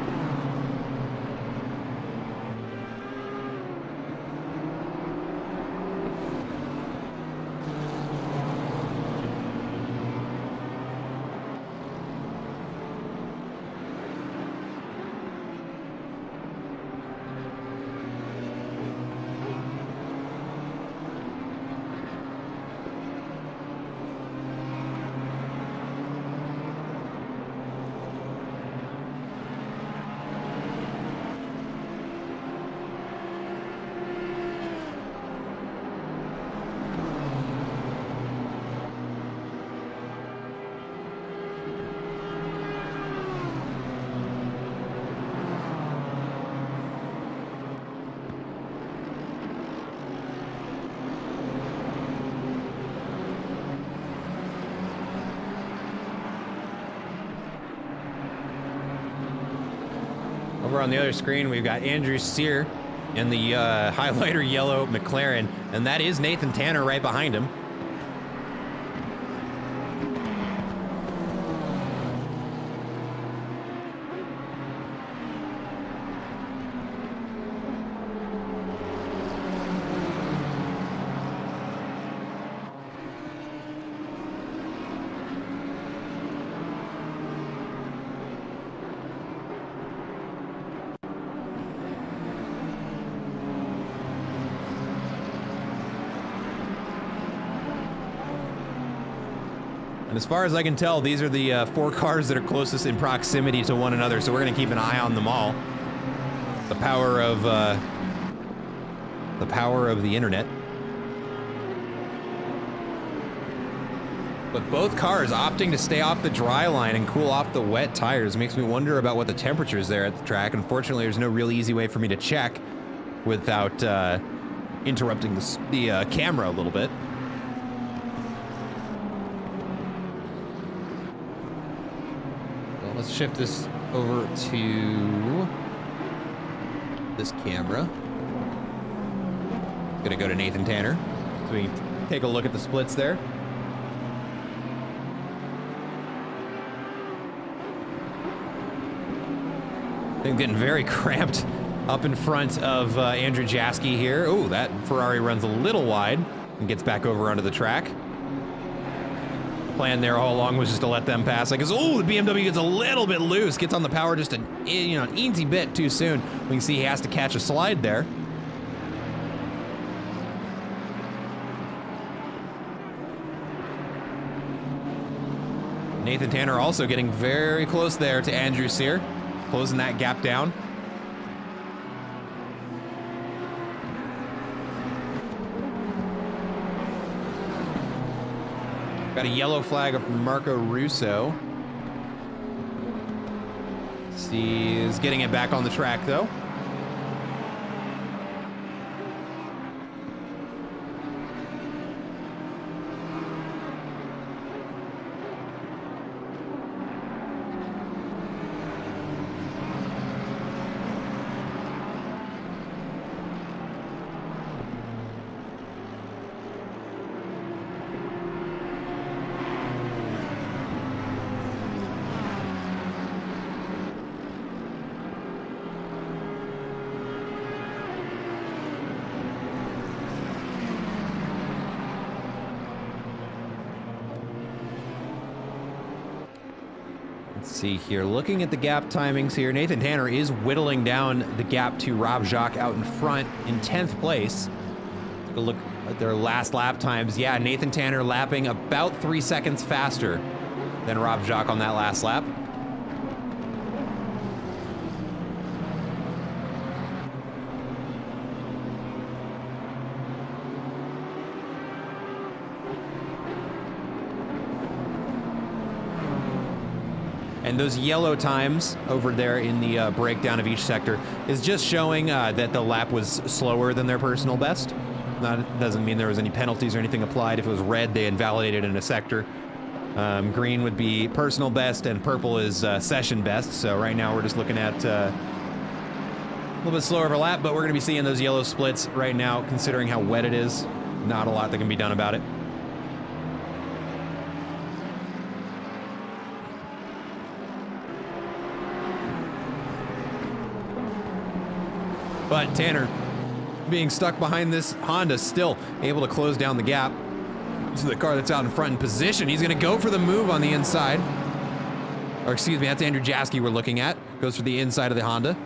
Over on the other screen, we've got Andrew Sear in the highlighter yellow McLaren, and that is Nathan Tanner right behind him. And as far as I can tell, these are the 4 cars that are closest in proximity to one another, so we're going to keep an eye on them all. The power of the internet. But both cars opting to stay off the dry line and cool off the wet tires makes me wonder about what the temperature is there at the track. Unfortunately, there's no real easy way for me to check without interrupting the camera a little bit. Let's shift this over to this camera. Gonna go to Nathan Tanner so we can take a look at the splits there. They're getting very cramped up in front of Andrew Jaski here. Oh, that Ferrari runs a little wide and gets back over onto the track. Plan there all along was just to let them pass. Like, oh, the BMW gets a little bit loose, gets on the power just an easy bit too soon. We can see he has to catch a slide there. Nathan Tanner also getting very close there to Andrew Sear, closing that gap down. Got a yellow flag of Marco Russo. He's getting it back on the track though. See here, looking at the gap timings here, Nathan Tanner is whittling down the gap to Rob Jacques out in front in 10th place. Take a look at their last lap times. Yeah, Nathan Tanner lapping about 3 seconds faster than Rob Jacques on that last lap. And those yellow times over there in the breakdown of each sector is just showing that the lap was slower than their personal best. That doesn't mean there was any penalties or anything applied. If it was red, they invalidated in a sector. Green would be personal best, and purple is session best. So right now we're just looking at a little bit slower of a lap, but we're going to be seeing those yellow splits right now, considering how wet it is. Not a lot that can be done about it. But Tanner, being stuck behind this Honda, still able to close down the gap to the car that's out in front in position. He's going to go for the move on the inside. Or excuse me, that's Andrew Jaski we're looking at. Goes for the inside of the Honda.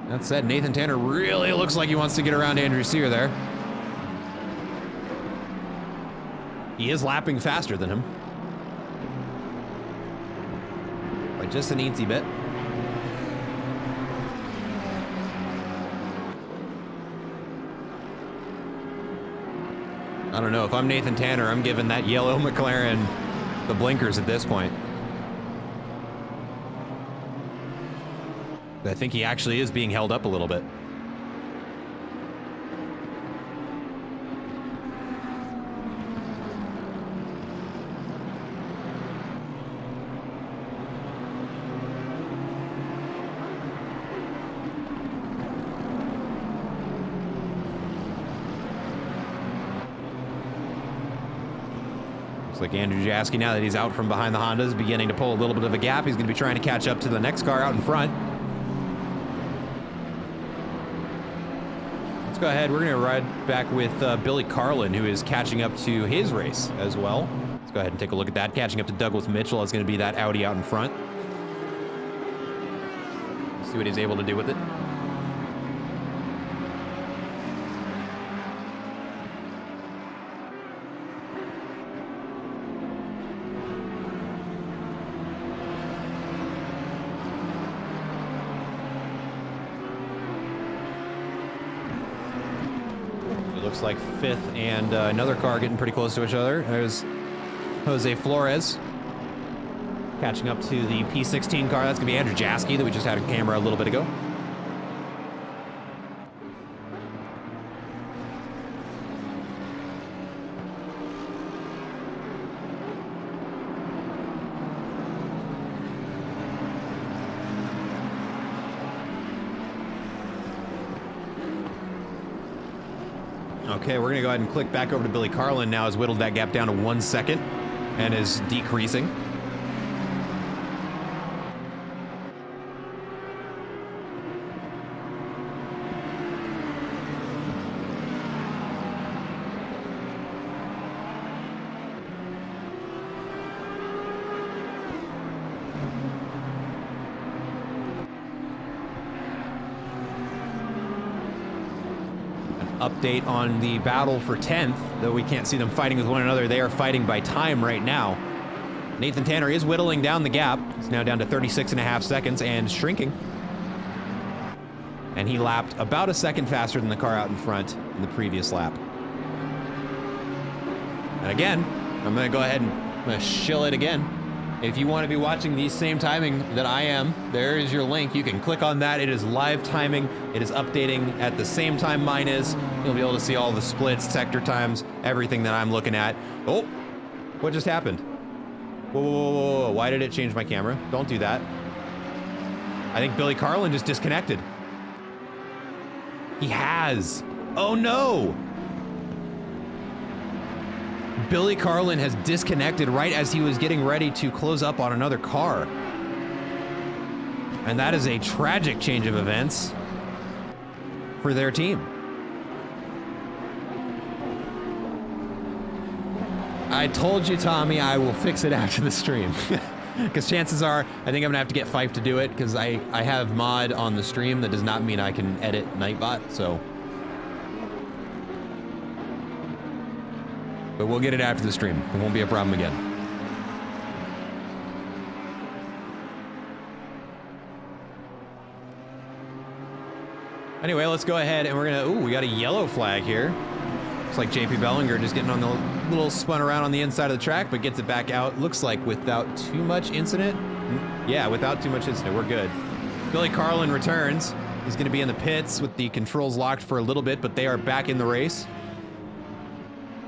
That said, Nathan Tanner really looks like he wants to get around Andrew Sear there. He is lapping faster than him. By just an eensy bit. I don't know, if I'm Nathan Tanner, I'm giving that yellow McLaren the blinkers at this point. I think he actually is being held up a little bit. Like Andrew Jaski, now that he's out from behind the Honda, is beginning to pull a little bit of a gap. He's going to be trying to catch up to the next car out in front. Let's go ahead. We're going to ride back with Billy Carlin, who is catching up to his race as well. Let's go ahead and take a look at that. Catching up to Douglas Mitchell is going to be that Audi out in front. See what he's able to do with it. Looks like fifth and another car getting pretty close to each other. There's Jose Flores catching up to the P16 car. That's going to be Andrew Jaski that we just had a camera a little bit ago. Okay, we're gonna go ahead and click back over to Billy Carlin now, has whittled that gap down to 1 second and is decreasing. Update on the battle for 10th, though we can't see them fighting with one another. They are fighting by time right now. Nathan Tanner is whittling down the gap. It's now down to 36.5 seconds and shrinking. And he lapped about a second faster than the car out in front in the previous lap. And again, I'm gonna go ahead and I'm gonna shill it again. If you want to be watching the same timing that I am, there is your link. You can click on that. It is live timing. It is updating at the same time mine is. You'll be able to see all the splits, sector times, everything that I'm looking at. Oh, what just happened? Whoa, whoa, whoa, whoa, whoa. Why did it change my camera? Don't do that. I think Billy Carlin just disconnected. He has. Oh no! Billy Carlin has disconnected right as he was getting ready to close up on another car. And that is a tragic change of events for their team. I told you, Tommy, I will fix it after the stream. Because chances are, I think I'm gonna have to get Fife to do it, because I have mod on the stream. That does not mean I can edit Nightbot, so. But we'll get it after the stream. It won't be a problem again. Anyway, let's go ahead and we're gonna, ooh, we got a yellow flag here. Looks like JP Bellinger just getting on the little spun around on the inside of the track, but gets it back out. Looks like without too much incident. Yeah, without too much incident, we're good. Billy Carlin returns. He's gonna be in the pits with the controls locked for a little bit, but they are back in the race.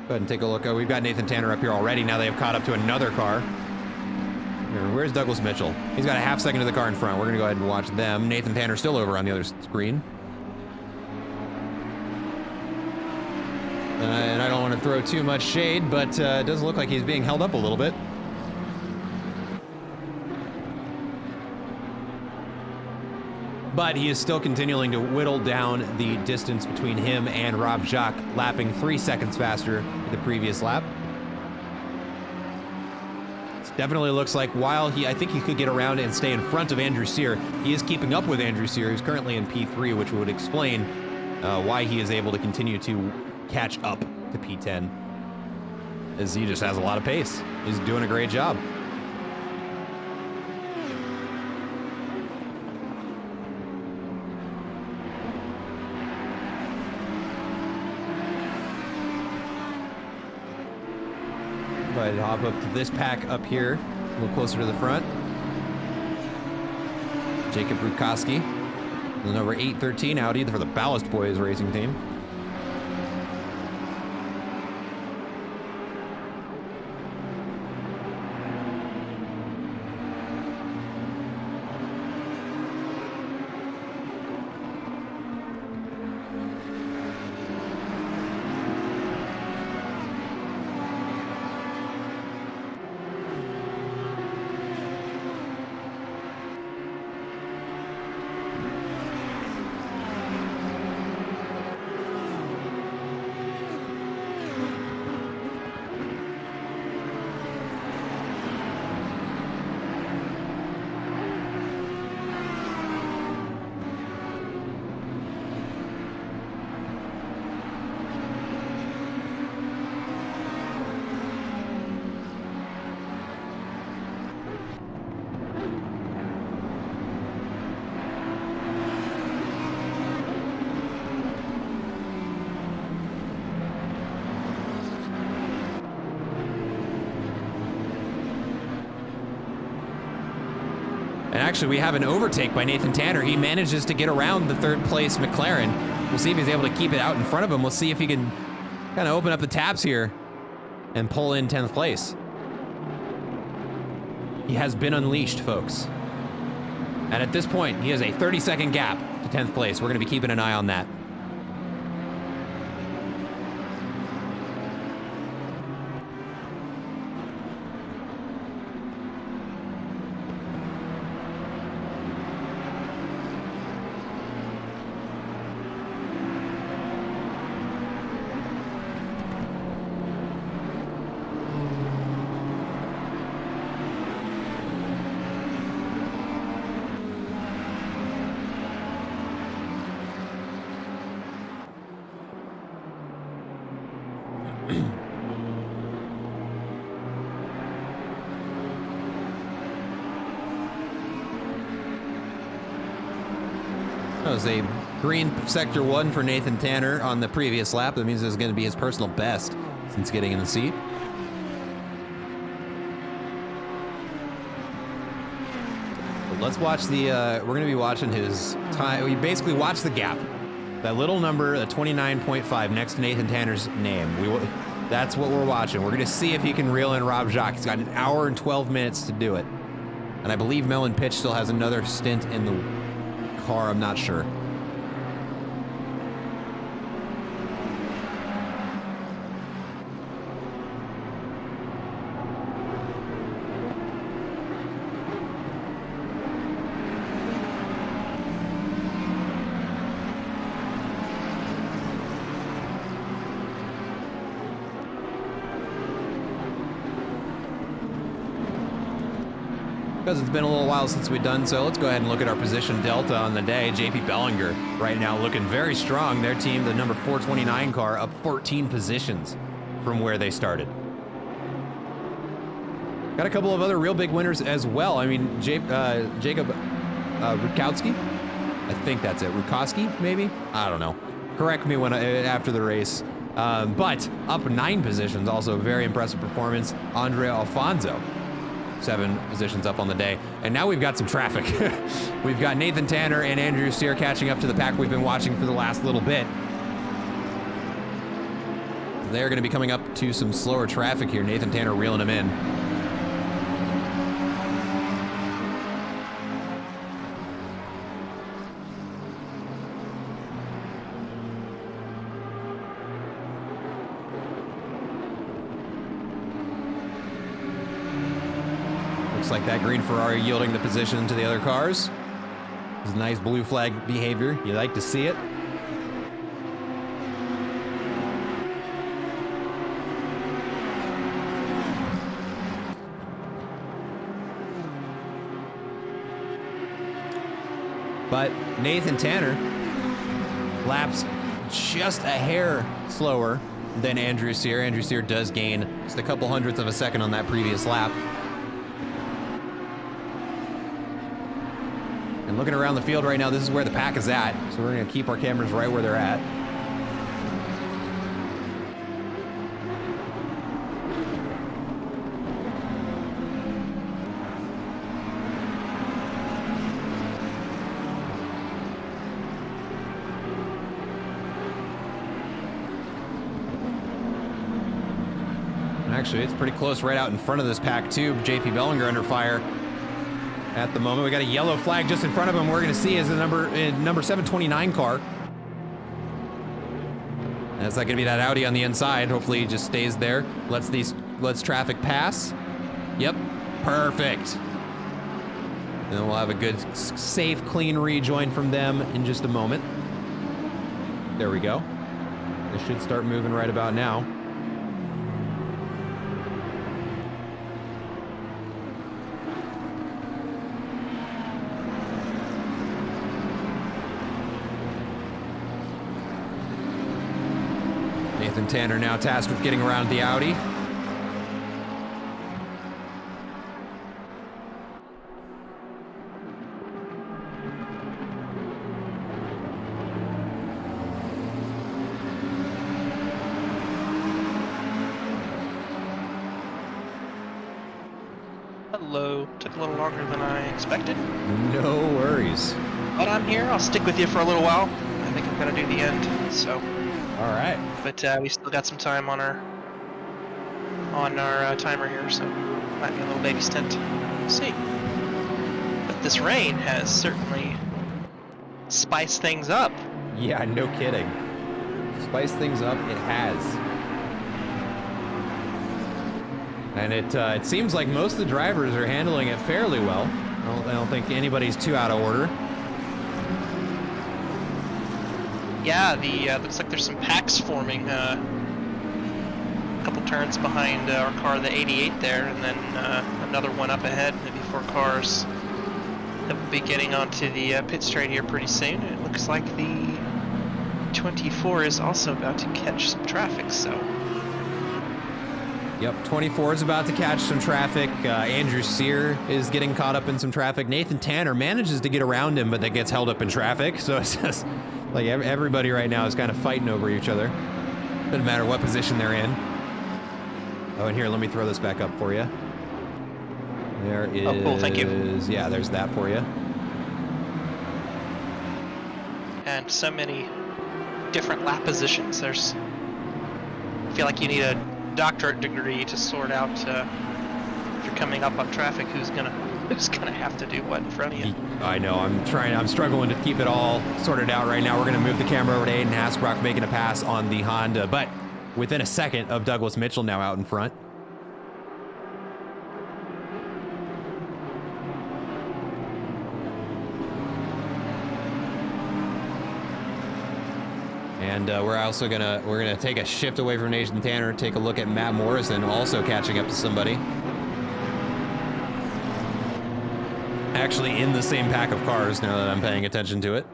Go ahead and take a look. Oh, we've got Nathan Tanner up here already. Now they have caught up to another car. Here, where's Douglas Mitchell? He's got a half second to the car in front. We're gonna go ahead and watch them. Nathan Tanner still over on the other screen. And I don't want to throw too much shade, but it does look like he's being held up a little bit. But he is still continuing to whittle down the distance between him and Rob Jacques, lapping 3 seconds faster than the previous lap. It definitely looks like while I think he could get around and stay in front of Andrew Sear, he is keeping up with Andrew Sear, who's currently in P3, which would explain why he is able to continue to catch up to P10, as he just has a lot of pace. He's doing a great job. Go ahead and hop up to this pack up here, a little closer to the front. Jacob Rutkowski, the number 813 Audi for the Ballast Boys racing team. Actually, we have an overtake by Nathan Tanner. He manages to get around the third place McLaren. We'll see if he's able to keep it out in front of him. We'll see if he can kind of open up the taps here and pull in 10th place. He has been unleashed, folks. And at this point, he has a 30-second gap to 10th place. We're going to be keeping an eye on that. That was a green sector 1 for Nathan Tanner on the previous lap. That means it's going to be his personal best since getting in the seat. But let's watch the, we're going to be watching his time. We basically watch the gap. That little number, 29.5 next to Nathan Tanner's name. That's what we're watching. We're going to see if he can reel in Rob Jacques. He's got an hour and 12 minutes to do it. And I believe Melon Pitch still has another stint in the car. I'm not sure. Because it's been a little while since we've done so, let's go ahead and look at our position delta on the day. JP Bellinger right now looking very strong. Their team, the number 429 car, up 14 positions from where they started. Got a couple of other real big winners as well. I mean, Jacob Rutkowski, I think that's it. Rutkowski, maybe? I don't know. Correct me when after the race. But up 9 positions, also very impressive performance. Andrea Alfonso. 7 positions up on the day. And now we've got some traffic. We've got Nathan Tanner and Andrew Steer catching up to the pack we've been watching for the last little bit. They're going to be coming up to some slower traffic here. Nathan Tanner reeling them in. Like that green Ferrari yielding the position to the other cars. This is nice blue flag behavior. You like to see it. But Nathan Tanner laps just a hair slower than Andrew Sear. Andrew Sear does gain just a couple hundredths of a second on that previous lap. And looking around the field right now, this is where the pack is at. So we're going to keep our cameras right where they're at. Actually, it's pretty close right out in front of this pack too. JP Bellinger under fire at the moment. We got a yellow flag just in front of him. We're going to see is the number 729 car. That's not going to be that Audi on the inside. Hopefully he just stays there. Lets traffic pass. Yep, perfect. And then we'll have a good, safe, clean rejoin from them in just a moment. There we go. This should start moving right about now. Nathan Tanner now tasked with getting around the Audi. Hello. Took a little longer than I expected. No worries. But I'm here. I'll stick with you for a little while. I think I'm gonna do the end. So. All right. But we still got some time on our timer here, so might be a little baby stint. We'll see. But this rain has certainly spiced things up. Yeah, no kidding. Spice things up, it has. And it seems like most of the drivers are handling it fairly well. I don't think anybody's too out of order. Yeah, looks like there's some packs forming. A couple turns behind our car, the 88 there, and then another one up ahead, maybe 4 cars that will be getting onto the pit straight here pretty soon. It looks like the 24 is also about to catch some traffic, so Yep, 24 is about to catch some traffic. Andrew Sear is getting caught up in some traffic. Nathan Tanner manages to get around him, but that gets held up in traffic. So it's just like everybody right now is kind of fighting over each other. Doesn't matter what position they're in. Oh, and here, let me throw this back up for you. There is... Oh, cool, thank you. Yeah, there's that for you. And so many different lap positions. I feel like you need a doctorate degree to sort out if you're coming up on traffic who's gonna have to do what in front of you. I know, I'm struggling to keep it all sorted out right now. We're gonna move the camera over to Aiden Hasbrock making a pass on the Honda, but within a second of Douglas Mitchell now out in front. And we're gonna take a shift away from Nathan Tanner, take a look at Matt Morrison also catching up to somebody. Actually in the same pack of cars now that I'm paying attention to it.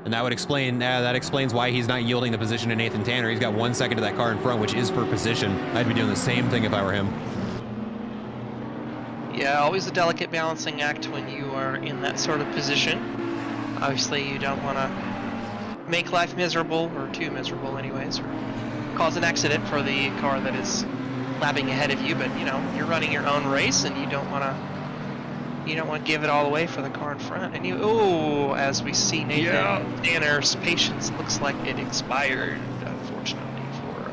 And that would explain, that explains why he's not yielding the position to Nathan Tanner. He's got 1 second to that car in front, which is for position. I'd be doing the same thing if I were him. Yeah, always a delicate balancing act when you are in that sort of position. Obviously you don't want to make life miserable, or too miserable anyways, or cause an accident for the car that is lapping ahead of you, but you know, you're running your own race and you don't want to give it all away for the car in front. And as we see Nathan Tanner's patience looks like it expired, unfortunately for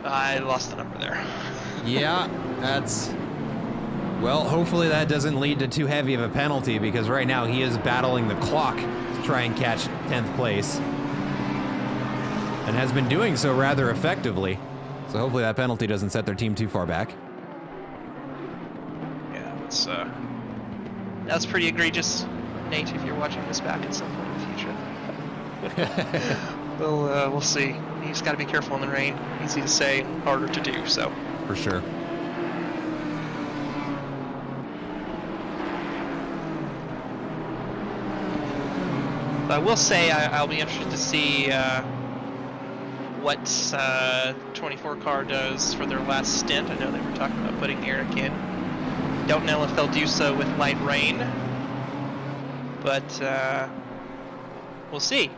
I lost the number there. Yeah, well, hopefully that doesn't lead to too heavy of a penalty, because right now he is battling the clock to try and catch 10th place. And has been doing so rather effectively. So hopefully that penalty doesn't set their team too far back. Yeah, that's pretty egregious, Nate, if you're watching this back at some point in the future. We'll see. You just gotta be careful in the rain. Easy to say, harder to do, so. For sure. I will say I'll be interested to see what 24 car does for their last stint. I know they were talking about putting Eric in. Don't know if they'll do so with light rain, but we'll see.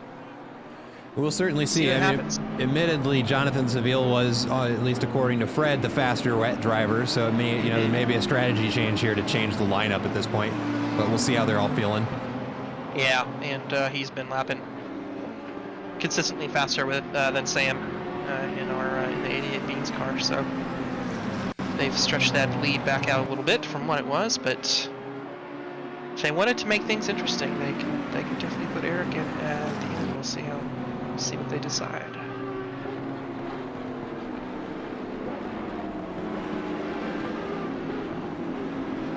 We'll certainly see. I mean, admittedly, Jonathan Seville was, at least according to Fred, the faster wet driver. So it may, there may be a strategy change here to change the lineup at this point. But we'll see how they're all feeling. Yeah, and he's been lapping consistently faster than Sam in the 88 Beans car. So they've stretched that lead back out a little bit from what it was, but if they wanted to make things interesting, they can definitely put Eric in at the end. We'll see what they decide.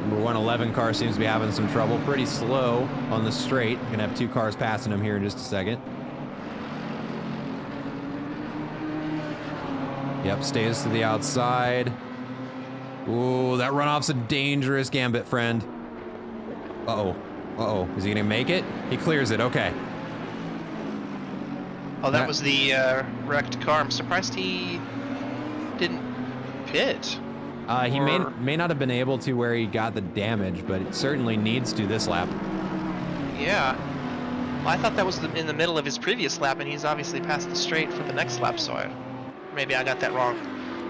Number 111 car seems to be having some trouble. Pretty slow on the straight. Gonna have 2 cars passing him here in just a second. Yep, stays to the outside. Ooh, that runoff's a dangerous gambit, friend. Uh-oh. Uh-oh. Is he gonna make it? He clears it. Okay. Oh, that was the wrecked car. I'm surprised he didn't pit. He may not have been able to where he got the damage, but it certainly needs to this lap. Yeah. Well, I thought that was in the middle of his previous lap, and he's obviously passed the straight for the next lap, so maybe I got that wrong.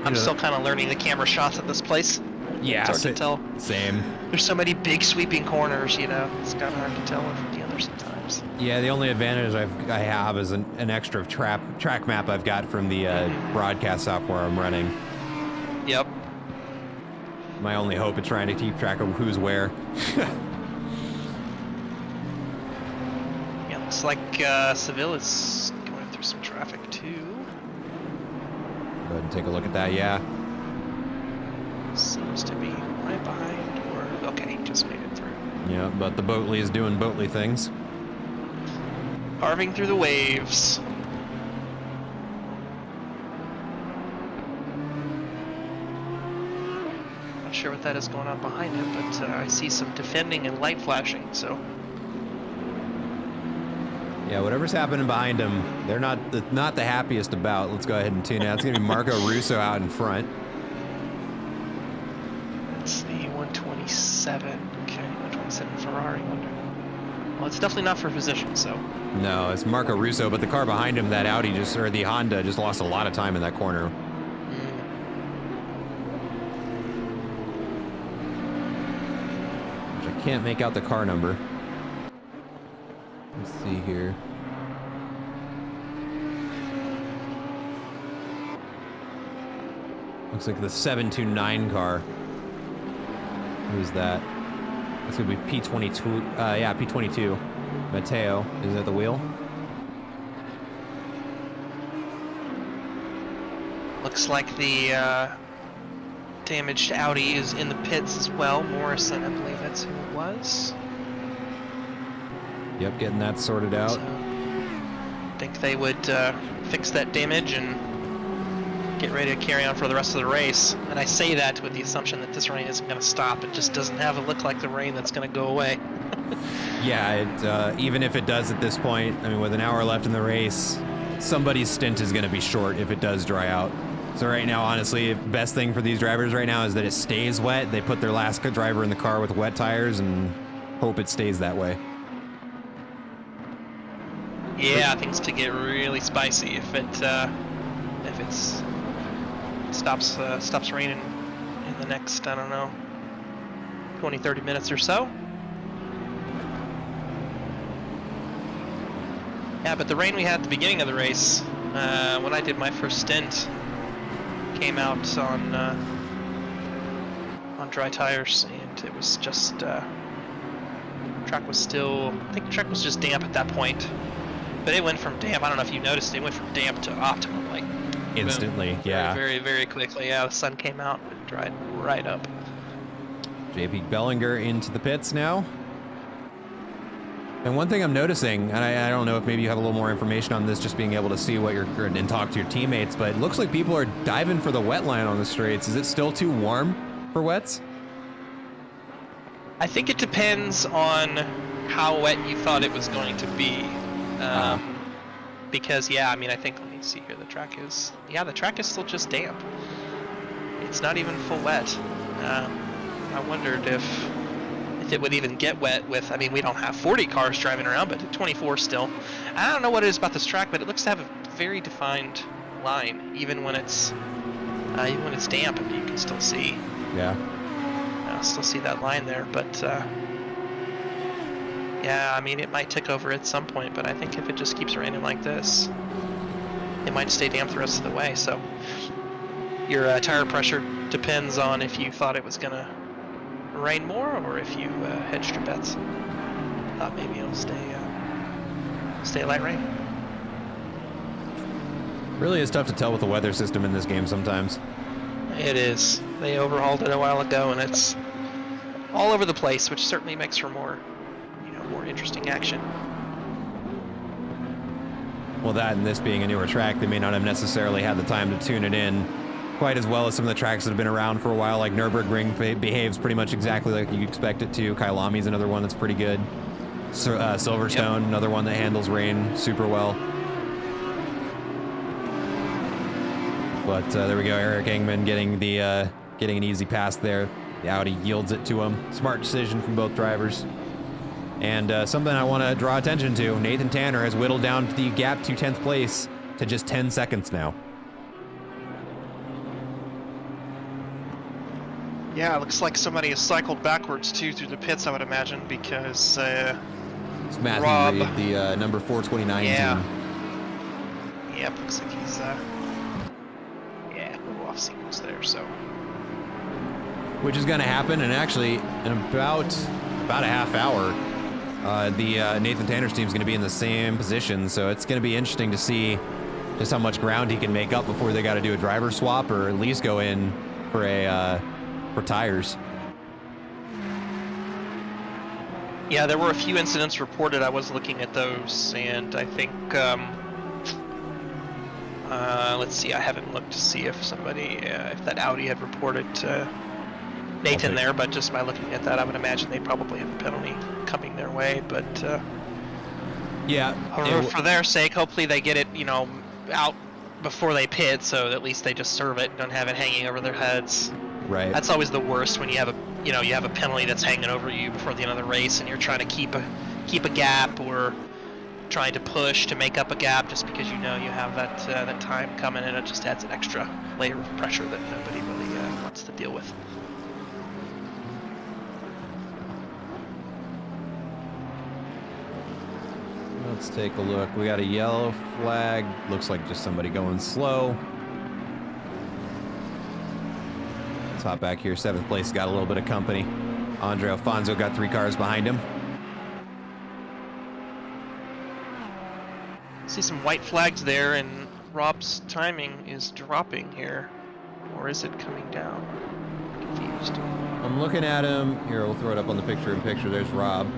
I'm still kind of learning the camera shots at this place. Yeah, it's hard to tell. Same. There's so many big sweeping corners, It's kind of hard to tell one from the other sometimes. Yeah, the only advantage I have is an extra track map I've got from the broadcast software I'm running. Yep. My only hope is trying to keep track of who's where. Yeah, looks like Seville is going through some traffic too. Go ahead and take a look at that, yeah. Seems to be right behind, or okay, just made it through. Yeah, but the Boatley is doing Boatley things. Carving through the waves. Not sure what that is going on behind him, but I see some defending and light flashing, so. Yeah, whatever's happening behind him, they're not the happiest about. Let's go ahead and tune out. It's going to be Marco Russo out in front. It's the 127. Okay, 127 Ferrari. Well, it's definitely not for position, so. No, it's Marco Russo, but the car behind him, that Audi or the Honda just lost a lot of time in that corner. Which I can't make out the car number. Let's see here. Looks like the 729 car. Who's that? That's gonna be P22. Yeah, P22. Matteo is at the wheel. Looks like the damaged Audi is in the pits as well. Morrison, I believe that's who it was. Yep, getting that sorted out. So, I think they would fix that damage and get ready to carry on for the rest of the race. And I say that with the assumption that this rain isn't going to stop. It just doesn't have a look like the rain that's going to go away. Yeah, even if it does at this point, I mean, with an hour left in the race, somebody's stint is going to be short if it does dry out. So right now, honestly, the best thing for these drivers right now is that it stays wet. They put their last driver in the car with wet tires and hope it stays that way. Yeah, things could get really spicy if it stops raining in the next, I don't know, 20-30 minutes or so. Yeah, but the rain we had at the beginning of the race, when I did my first stint, came out on dry tires, and it was just track was still, I think the track was just damp at that point. But it went from damp, I don't know if you noticed, it went from damp to optimum, like instantly, boom, yeah. Very, very quickly. Yeah, the sun came out and dried right up. JP Bellinger into the pits now. And one thing I'm noticing, and I don't know if maybe you have a little more information on this, just being able to see what and talk to your teammates, but it looks like people are diving for the wet line on the straights. Is it still too warm for wets? I think it depends on how wet you thought it was going to be. Because, yeah, I mean, I think, let me see here, the track is still just damp. It's not even full wet. I wondered if it would even get wet with, I mean, we don't have 40 cars driving around, but 24 still. I don't know what it is about this track, but it looks to have a very defined line, even when it's damp, and you can still see. Yeah. Still see that line there, but yeah, I mean, it might tick over at some point, but I think if it just keeps raining like this, it might stay damp the rest of the way. So your tire pressure depends on if you thought it was gonna rain more, or if you hedged your bets. Thought maybe it'll stay light rain. Really is tough to tell with the weather system in this game sometimes. It is. They overhauled it a while ago, and it's all over the place, which certainly makes for more interesting action. Well, that and this being a newer track, they may not have necessarily had the time to tune it in quite as well as some of the tracks that have been around for a while, like Nürburgring behaves pretty much exactly like you expect it to. Kyalami's another one that's pretty good. Silverstone, another one that handles rain super well. But there we go, Eric Engman getting an easy pass there. The Audi yields it to him. Smart decision from both drivers. And something I want to draw attention to, Nathan Tanner has whittled down the gap to 10th place to just 10 seconds now. Yeah, it looks like somebody has cycled backwards too through the pits, I would imagine, because it's Matthew Rob, Reed, the number 429 yeah. team. Yep, looks like he's a little off sequence there, so. Which is going to happen, and actually in about a half hour, the Nathan Tanner's team is going to be in the same position, so it's going to be interesting to see just how much ground he can make up before they got to do a driver swap, or at least go in for for tires. Yeah, there were a few incidents reported. I was looking at those, and I think let's see, I haven't looked to see if somebody if that Audi had reported Nathan there, but just by looking at that, I would imagine they probably have a penalty coming their way. But Yeah. For their sake, hopefully they get it, out before they pit, so at least they just serve it, don't have it hanging over their heads. Right. That's always the worst, when you have a penalty that's hanging over you before the end of the race, and you're trying to keep a gap, or trying to push to make up a gap just because you have that time coming, and it just adds an extra layer of pressure that nobody really wants to deal with. Let's take a look. We got a yellow flag. Looks like just somebody going slow. Let's hop back here. 7th place got a little bit of company. Andre Alfonso got 3 cars behind him. See some white flags there, and Rob's timing is dropping here. Or is it coming down? I'm confused. I'm looking at him. Here, we'll throw it up on the picture-in-picture. There's Rob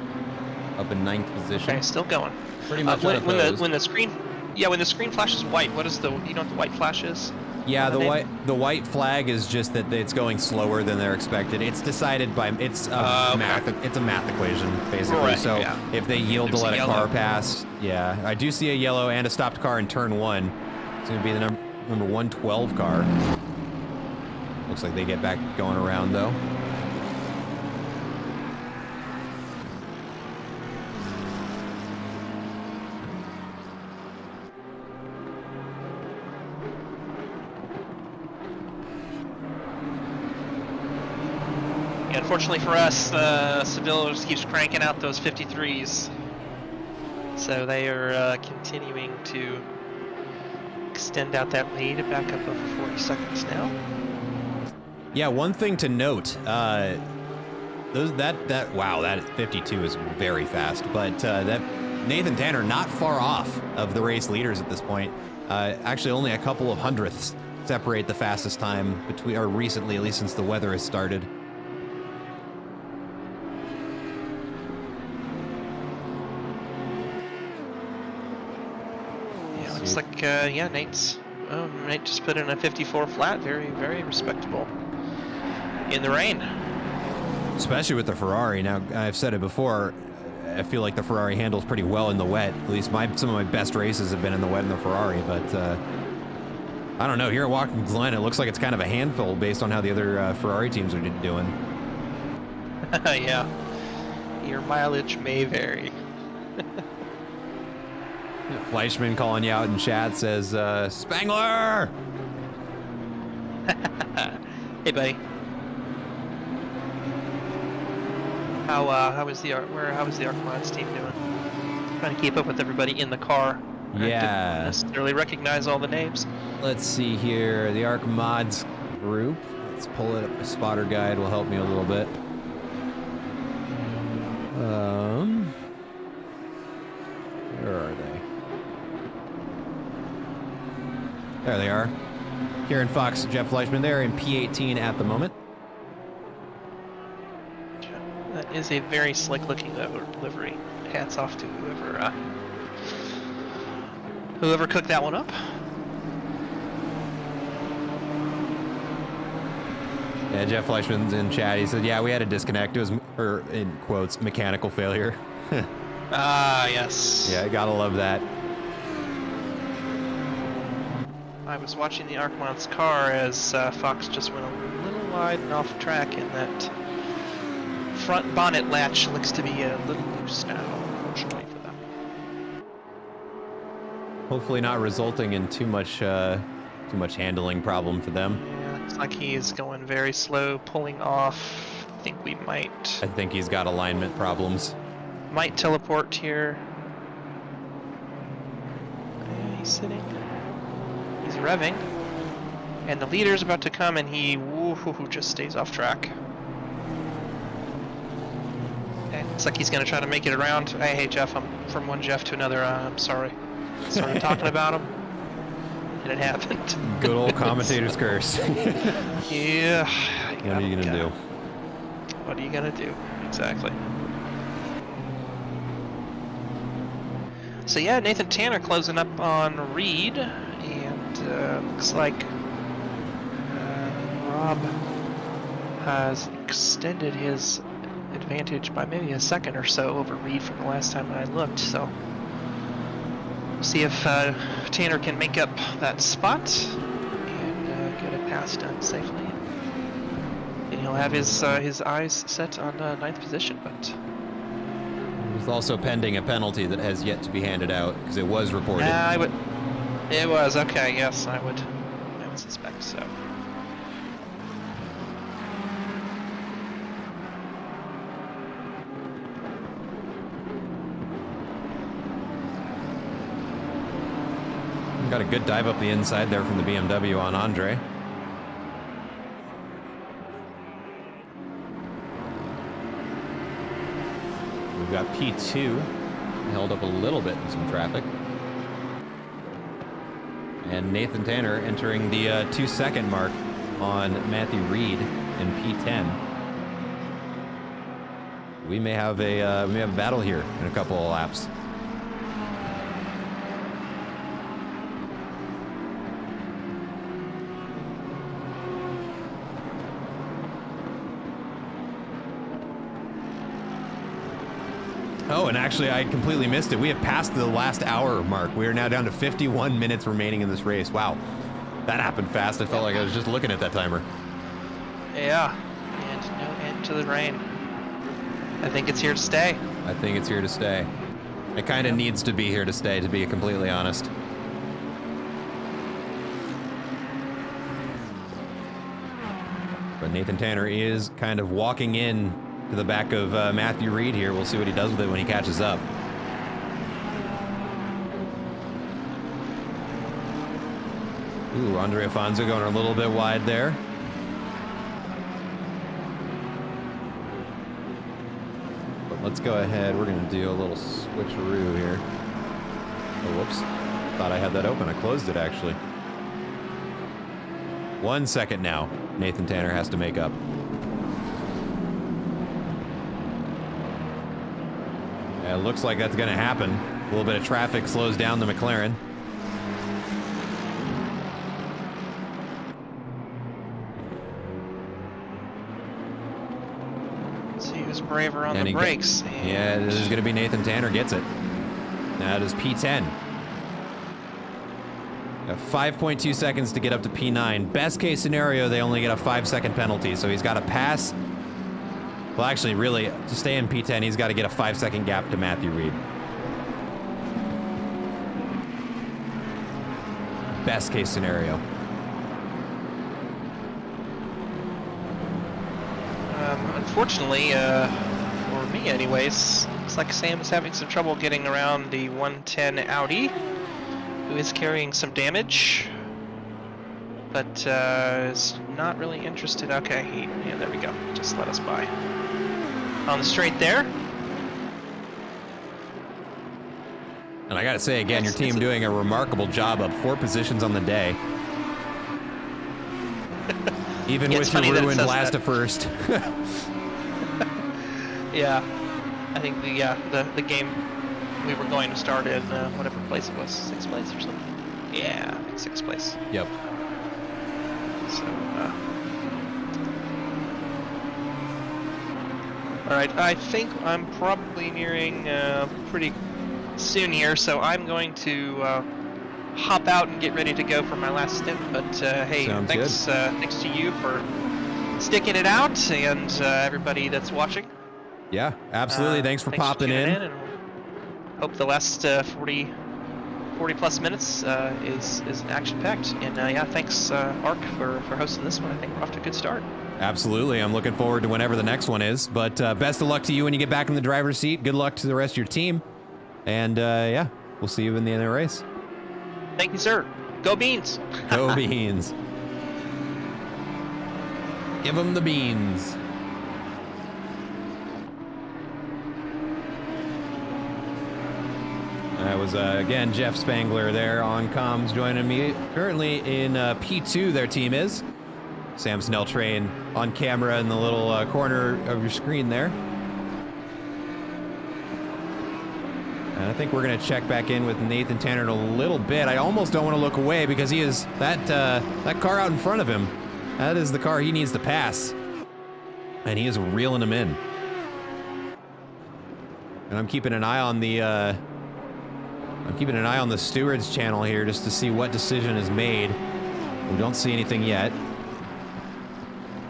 up in 9th position. Okay, still going. Pretty much when the screen flashes white, what is the what the white flash is? Yeah, the white flag is just that it's going slower than they're expected. It's decided by it's a math equation basically. Right, so yeah. if they yield to There's let a a car yellow. pass, yeah, I do see a yellow and a stopped car in turn 1. It's going to be the number 112 car. Looks like they get back going around though. Unfortunately for us, Seville just keeps cranking out those 53s. So they are continuing to extend out that lead back up over 40 seconds now. Yeah, one thing to note, that 52 is very fast, but that Nathan Tanner not far off of the race leaders at this point. Actually, only a couple of hundredths separate the fastest time between, or recently, at least since the weather has started. Yeah, looks like Nate just put in a 54 flat, very, very respectable in the rain. Especially with the Ferrari. Now, I've said it before, I feel like the Ferrari handles pretty well in the wet. At least some of my best races have been in the wet in the Ferrari, but I don't know. Here at Watkins Glen, it looks like it's kind of a handful based on how the other Ferrari teams are doing. Yeah, your mileage may vary. Fleischman calling you out in chat says, Spangler! Hey, buddy. How is the Arcmods team doing? Trying to keep up with everybody in the car. Yeah. Didn't necessarily recognize all the names. Let's see here. The Arc Mods group. Let's pull it up. The spotter guide will help me a little bit. Where are they? There they are. Kieran Fox, Jeff Fleischman. They're in P18 at the moment. That is a very slick-looking livery. Hats off to whoever cooked that one up. Yeah, Jeff Fleischman's in chat. He said, "Yeah, we had a disconnect. It was, or in quotes, mechanical failure." Ah, yes. Yeah, gotta love that. I was watching the Arcmont's car as Fox just went a little wide and off track, and that front bonnet latch looks to be a little loose now, unfortunately for them. Hopefully not resulting in too much handling problem for them. Yeah, looks like he's going very slow, pulling off. I think we might I think he's got alignment problems. teleport here. He's sitting. He's revving. And the leader's about to come, and he just stays off track. Okay, looks like he's going to try to make it around. Hey, Jeff, I'm from one Jeff to another. I'm sorry. Started talking about him, and it happened. Good old commentator's curse. Yeah. What are you gonna do? What are you gonna do? Exactly. So yeah, Nathan Tanner closing up on Reed, and looks like Rob has extended his advantage by maybe a second or so over Reed from the last time that I looked. So See if Tanner can make up that spot and get a pass done safely. And he'll have his eyes set on 9th position, but... There's also pending a penalty that has yet to be handed out, because it was reported. It was, okay, yes, I would suspect so. Got a good dive up the inside there from the BMW on Andre. We've got P2 held up a little bit in some traffic. And Nathan Tanner entering the 2-second mark on Matthew Reed in P10. We may have a battle here in a couple of laps. Oh, and actually, I completely missed it. We have passed the last hour mark. We are now down to 51 minutes remaining in this race. Wow, that happened fast. I felt like I was just looking at that timer. Yeah, and no end to the rain. I think it's here to stay. I think it's here to stay. It kind of needs to be here to stay, to be completely honest. But Nathan Tanner is kind of walking in to the back of Matthew Reed here. We'll see what he does with it when he catches up. Ooh, Andre Alfonso going a little bit wide there. But let's go ahead. We're going to do a little switcheroo here. Oh, whoops. Thought I had that open. I closed it, actually. 1 second now. Nathan Tanner has to make up. It looks like that's going to happen. A little bit of traffic slows down the McLaren. Let's see who's braver on the brakes. Yeah, this is going to be Nathan Tanner gets it. That is P10. Got 5.2 seconds to get up to P9. Best case scenario, they only get a 5-second penalty, so he's got to pass. Well, actually, really, to stay in P10, he's got to get a 5-second gap to Matthew Reed. Best case scenario. Unfortunately, for me anyways, looks like Sam is having some trouble getting around the 110 Audi, who is carrying some damage, but is not really interested. Okay, yeah, there we go. Just let us by. On the straight there. And I gotta say again, your team doing a remarkable job up 4 positions on the day. Even with your ruined last to first. Yeah, I think the game we were going to start in whatever place it was, 6th place or something. Yeah, I think 6th place. Yep. So, all right, I think I'm probably nearing pretty soon here, so I'm going to hop out and get ready to go for my last stint. But hey, thanks to you for sticking it out, and everybody that's watching. Yeah, absolutely. Thanks for popping in. And hope the last 40 plus minutes is action-packed. And yeah, thanks Ark for hosting this one. I think we're off to a good start. Absolutely. I'm looking forward to whenever the next one is. But best of luck to you when you get back in the driver's seat. Good luck to the rest of your team. And yeah, we'll see you in the end of the race. Thank you, sir. Go Beans. Go Beans. Give them the beans. That was, again, Jeff Spangler there on comms joining me. Currently in P2, their team is. Sam Snell Train on camera in the little corner of your screen there. And I think we're going to check back in with Nathan Tanner in a little bit. I almost don't want to look away because he is that car out in front of him. That is the car he needs to pass. And he is reeling him in. And I'm keeping an eye on the I'm keeping an eye on the stewards channel here just to see what decision is made. We don't see anything yet.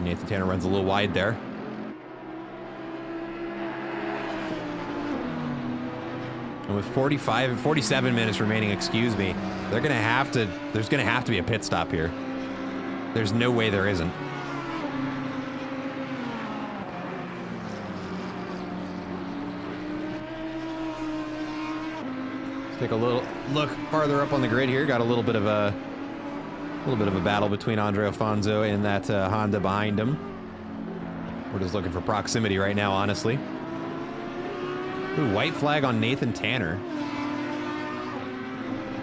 Nathan Tanner runs a little wide there. And with 47 minutes remaining, excuse me, there's gonna have to be a pit stop here. There's no way there isn't. Let's take a little look farther up on the grid here. Got a little bit of a battle between Andre Alfonso and that Honda behind him. We're just looking for proximity right now, honestly. Ooh, white flag on Nathan Tanner.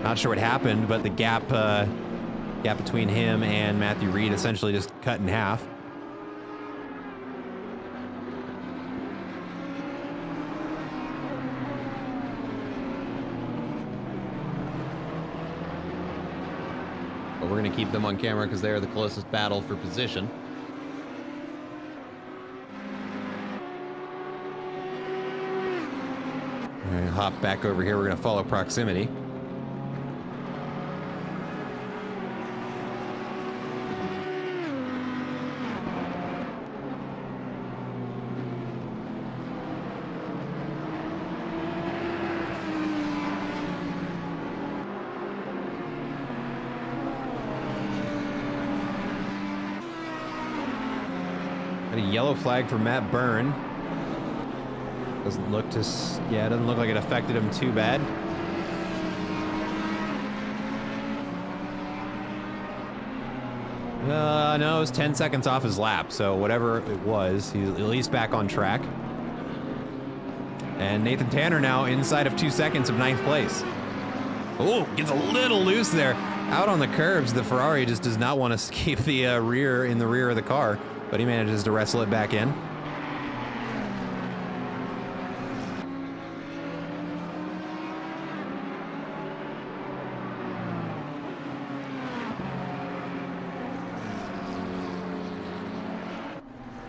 Not sure what happened, but the gap between him and Matthew Reed essentially just cut in half. But we're going to keep them on camera because they are the closest battle for position. All right, hop back over here. We're going to follow proximity. A yellow flag for Matt Byrne. Doesn't look like it affected him too bad. No, it was 10 seconds off his lap, so whatever it was, he's at least back on track. And Nathan Tanner now inside of 2 seconds of 9th place. Oh, gets a little loose there. Out on the curbs, the Ferrari just does not want to keep the rear of the car, but he manages to wrestle it back in.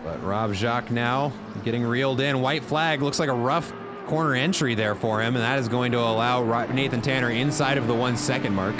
But Rob Jacques now getting reeled in. White flag, looks like a rough corner entry there for him, and that is going to allow Nathan Tanner inside of the 1 second mark.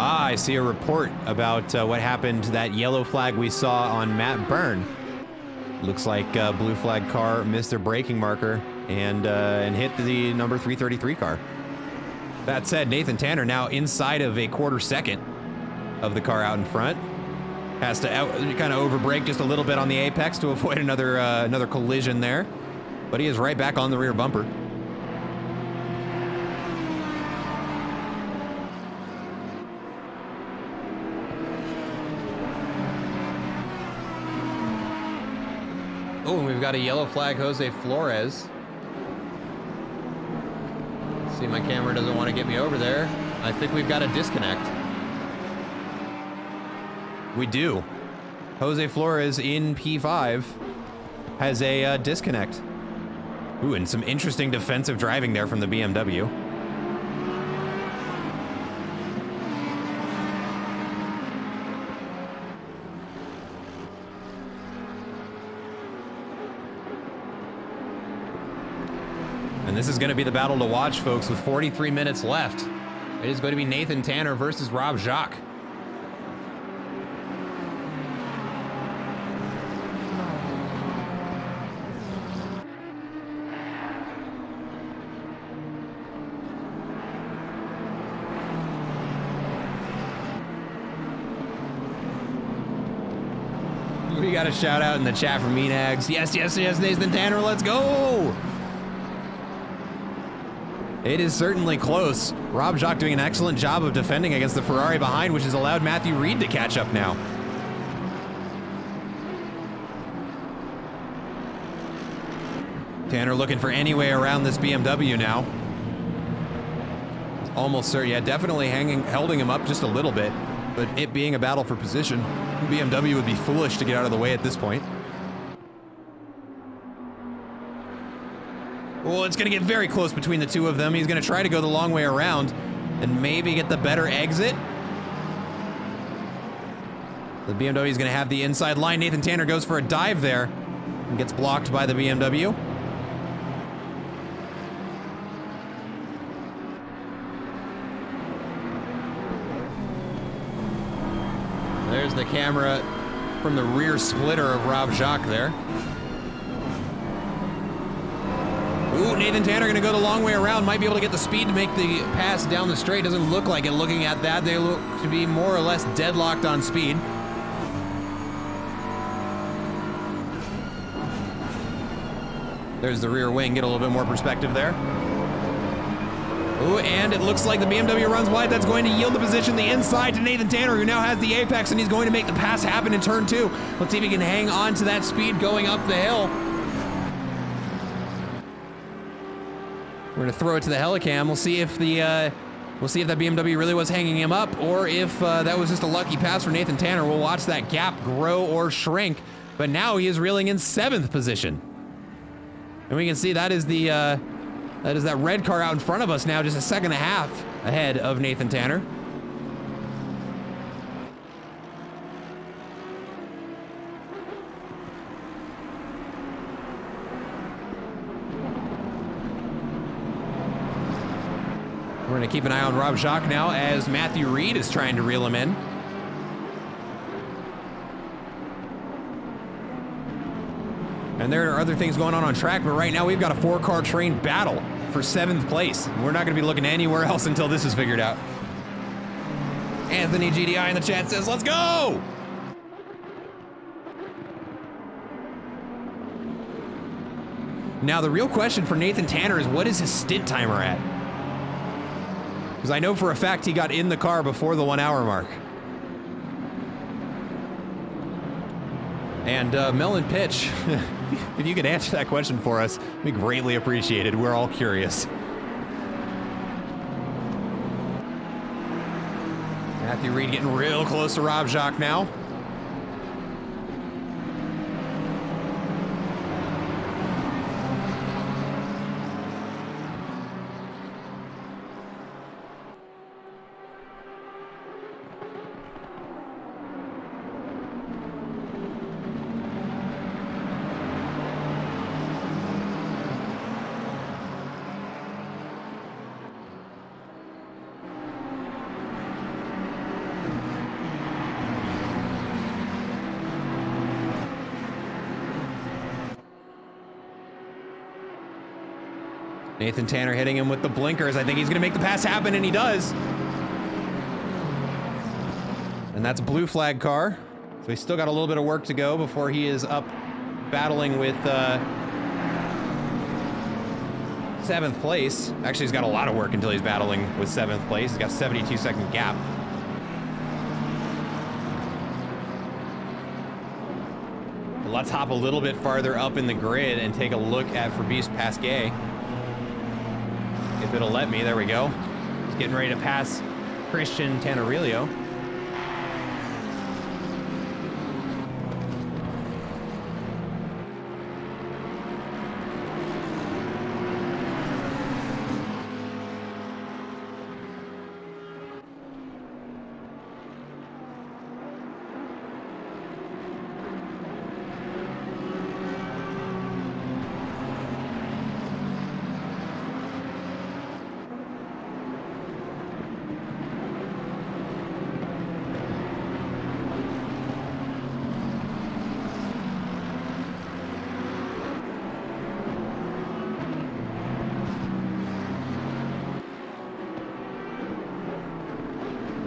I see a report about what happened to that yellow flag we saw on Matt Byrne. Looks like blue flag car missed their braking marker and hit the number 333 car. That said, Nathan Tanner now inside of a quarter second of the car out in front. Has to kind of overbrake just a little bit on the apex to avoid another collision there. But he is right back on the rear bumper. Oh, and we've got a yellow flag, Jose Flores. See, my camera doesn't want to get me over there. I think we've got a disconnect. We do. Jose Flores in P5 has a disconnect. Ooh, and some interesting defensive driving there from the BMW. And this is going to be the battle to watch, folks, with 43 minutes left. It is going to be Nathan Tanner versus Rob Jacques. We got a shout out in the chat from Meanags. Yes, yes, yes, Nathan Tanner, let's go! It is certainly close. Rob Jacques doing an excellent job of defending against the Ferrari behind, which has allowed Matthew Reed to catch up now. Tanner looking for any way around this BMW now. Almost certain, yeah, definitely holding him up just a little bit. But it being a battle for position, BMW would be foolish to get out of the way at this point. Well, it's going to get very close between the two of them. He's going to try to go the long way around and maybe get the better exit. The BMW is going to have the inside line. Nathan Tanner goes for a dive there and gets blocked by the BMW. There's the camera from the rear splitter of Rob Jacques there. Ooh, Nathan Tanner going to go the long way around. Might be able to get the speed to make the pass down the straight. Doesn't look like it looking at that. They look to be more or less deadlocked on speed. There's the rear wing. Get a little bit more perspective there. Ooh, and it looks like the BMW runs wide. That's going to yield the position the inside to Nathan Tanner, who now has the apex, and he's going to make the pass happen in turn 2. Let's see if he can hang on to that speed going up the hill. We're going to throw it to the Helicam. We'll see if that BMW really was hanging him up, or if that was just a lucky pass for Nathan Tanner. We'll watch that gap grow or shrink. But now he is reeling in 7th position. And we can see that is that red car out in front of us now, just a second and a half ahead of Nathan Tanner. We're going to keep an eye on Rob Jacques now as Matthew Reed is trying to reel him in. And there are other things going on track, but right now we've got a 4-car train battle for 7th place. We're not going to be looking anywhere else until this is figured out. Anthony GDI in the chat says, let's go! Now the real question for Nathan Tanner is, what is his stint timer at? Because I know for a fact he got in the car before the 1 hour mark. And Melon Pitch, if you could answer that question for us, it'd be greatly appreciated. We're all curious. Matthew Reed getting real close to Rob Jacques now. Nathan Tanner hitting him with the blinkers. I think he's going to make the pass happen, and he does. And that's a blue flag car. So he's still got a little bit of work to go before he is up battling with 7th place. Actually, he's got a lot of work until he's battling with 7th place. He's got a 72-second gap. But let's hop a little bit farther up in the grid and take a look at Fabrice Pasquet. If it'll let me, there we go. He's getting ready to pass Christian Tanarillo.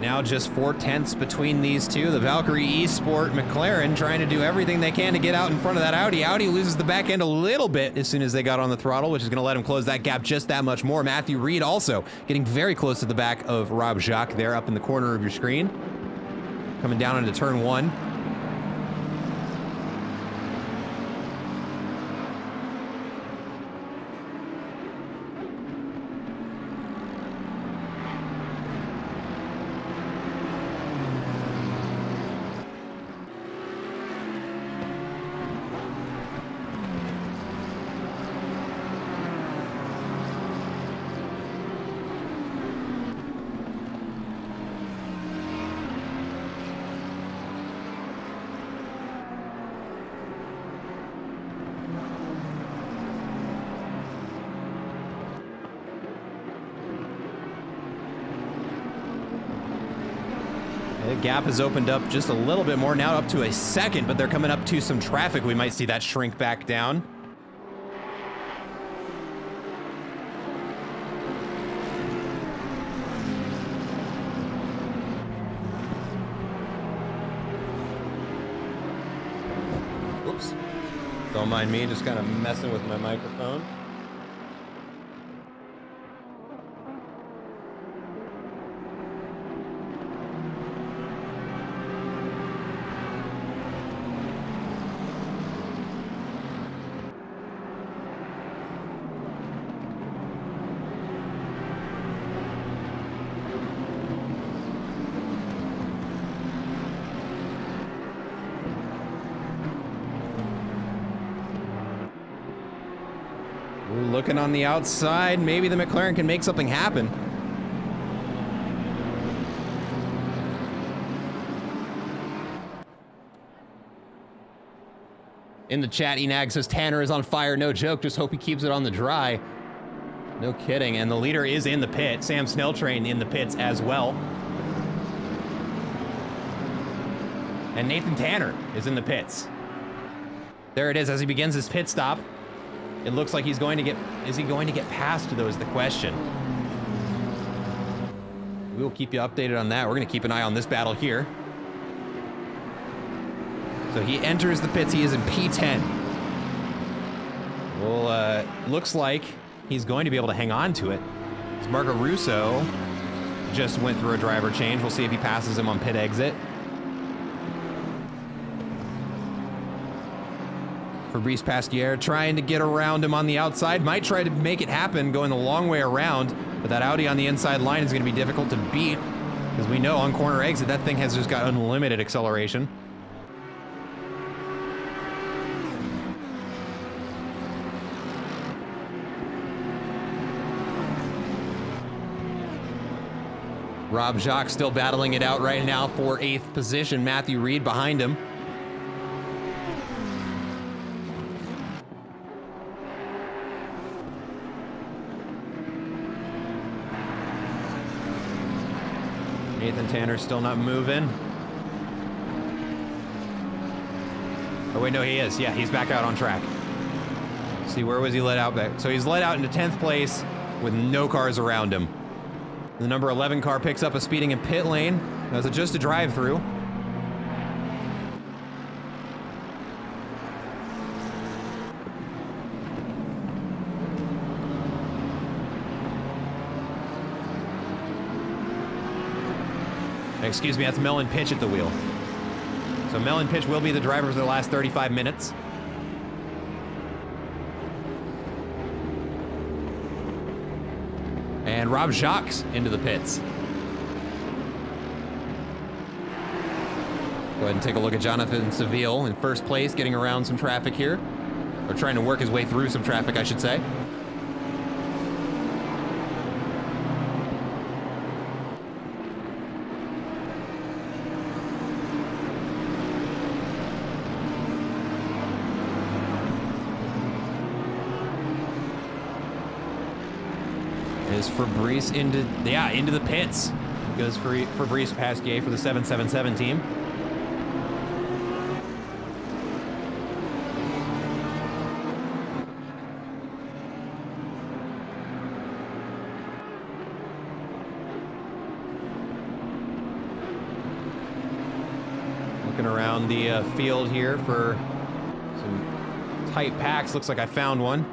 Now just 4/10 between these two. The Valkyrie Esport McLaren trying to do everything they can to get out in front of that Audi. Audi loses the back end a little bit as soon as they got on the throttle, which is going to let him close that gap just that much more. Matthew Reed also getting very close to the back of Rob Jacques there up in the corner of your screen. Coming down into turn 1. The gap has opened up just a little bit more, now up to a second, but they're coming up to some traffic. We might see that shrink back down. Oops. Don't mind me, just kind of messing with my microphone. Looking on the outside, maybe the McLaren can make something happen. In the chat, Enag says Tanner is on fire, no joke, just hope he keeps it on the dry. No kidding, and the leader is in the pit. Sam Snelltrain in the pits as well. And Nathan Tanner is in the pits. There it is as he begins his pit stop. It looks like he's going to get, is he going to get past though is the question. We will keep you updated on that. We're going to keep an eye on this battle here. So he enters the pits, he is in P10. Well, looks like he's going to be able to hang on to it. As Marco Russo just went through a driver change. We'll see if he passes him on pit exit. Fabrice Pasquier trying to get around him on the outside. Might try to make it happen, going the long way around. But that Audi on the inside line is going to be difficult to beat. Because we know on corner exit, that thing has just got unlimited acceleration. Rob Jacques still battling it out right now for 8th position. Matthew Reed behind him. Nathan Tanner still not moving. Oh wait, no, he is. Yeah, he's back out on track. Let's see, where was he let out back? So he's let out into 10th place with no cars around him. The number 11 car picks up a speeding in pit lane. That was just a drive-through. Excuse me, that's Mellon Pitch at the wheel. So Mellon Pitch will be the driver for the last 35 minutes. And Rob Jacques into the pits. Go ahead and take a look at Jonathan Seville in first place, getting around some traffic here. Or trying to work his way through some traffic, I should say. Is Fabrice into the pits. Goes for Fabrice Pasquier for the 777 team. Looking around the field here for some tight packs. Looks like I found one.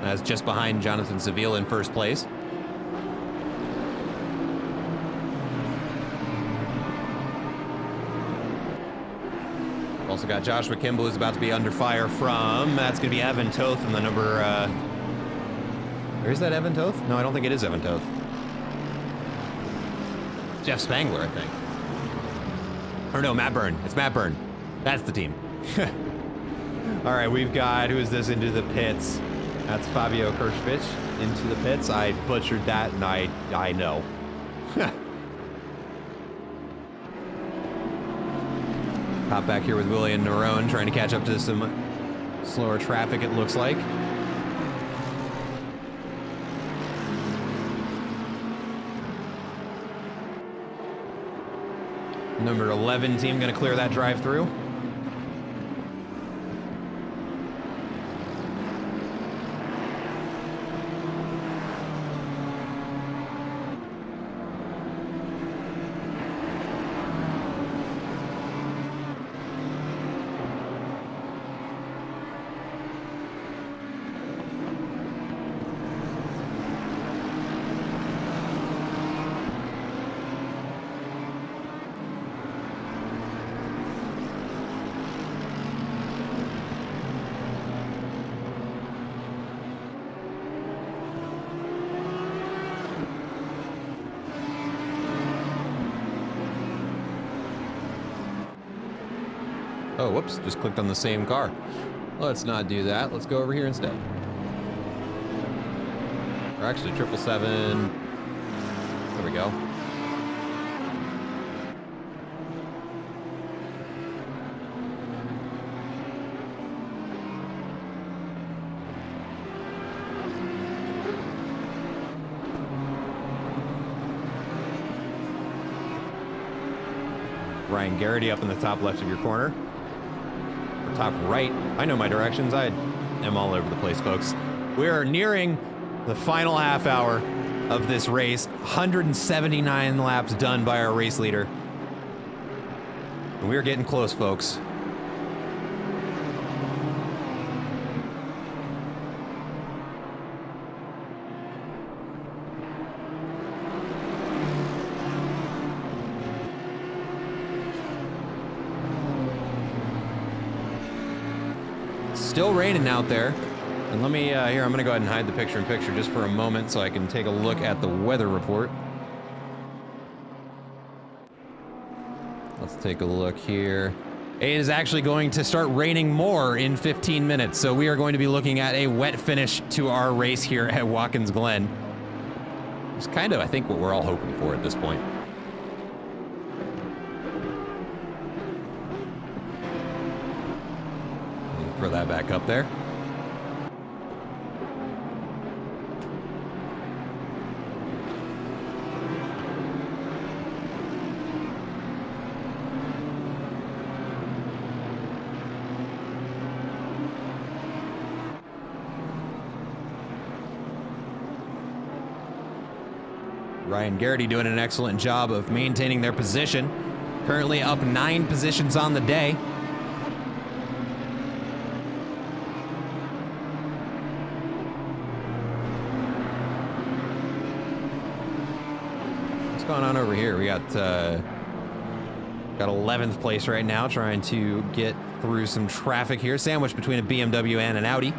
That's just behind Jonathan Seville in first place. Also got Joshua Kimball, who's about to be under fire from, that's going to be Evan Toth from the number, or is that Evan Toth? No, I don't think it is Evan Toth. Jeff Spangler, I think. Or no, Matt Byrne. It's Matt Byrne. That's the team. All right, we've got, who is this into the pits? That's Fabio Kirchvich into the pits. I butchered that, and I know. Hop back here with William Nerone, trying to catch up to some slower traffic, it looks like. Number 11 team going to clear that drive through. Oh, whoops, just clicked on the same car. Let's not do that. Let's go over here instead. Or actually, 777. There we go. Ryan Garrity up in the top left of your corner. Top right. I know my directions. I am all over the place, folks. We are nearing the final half hour of this race. 179 laps done by our race leader. And we're getting close, folks. Still raining out there. And let me, here, I'm gonna go ahead and hide the picture-in-picture just for a moment so I can take a look at the weather report. Let's take a look here. It is actually going to start raining more in 15 minutes, so we are going to be looking at a wet finish to our race here at Watkins Glen. It's kind of, I think, what we're all hoping for at this point. Throw that back up there. Ryan Garrity doing an excellent job of maintaining their position. Currently up 9 positions on the day. Going on over here? We got 11th place right now, trying to get through some traffic here, sandwiched between a BMW and an Audi.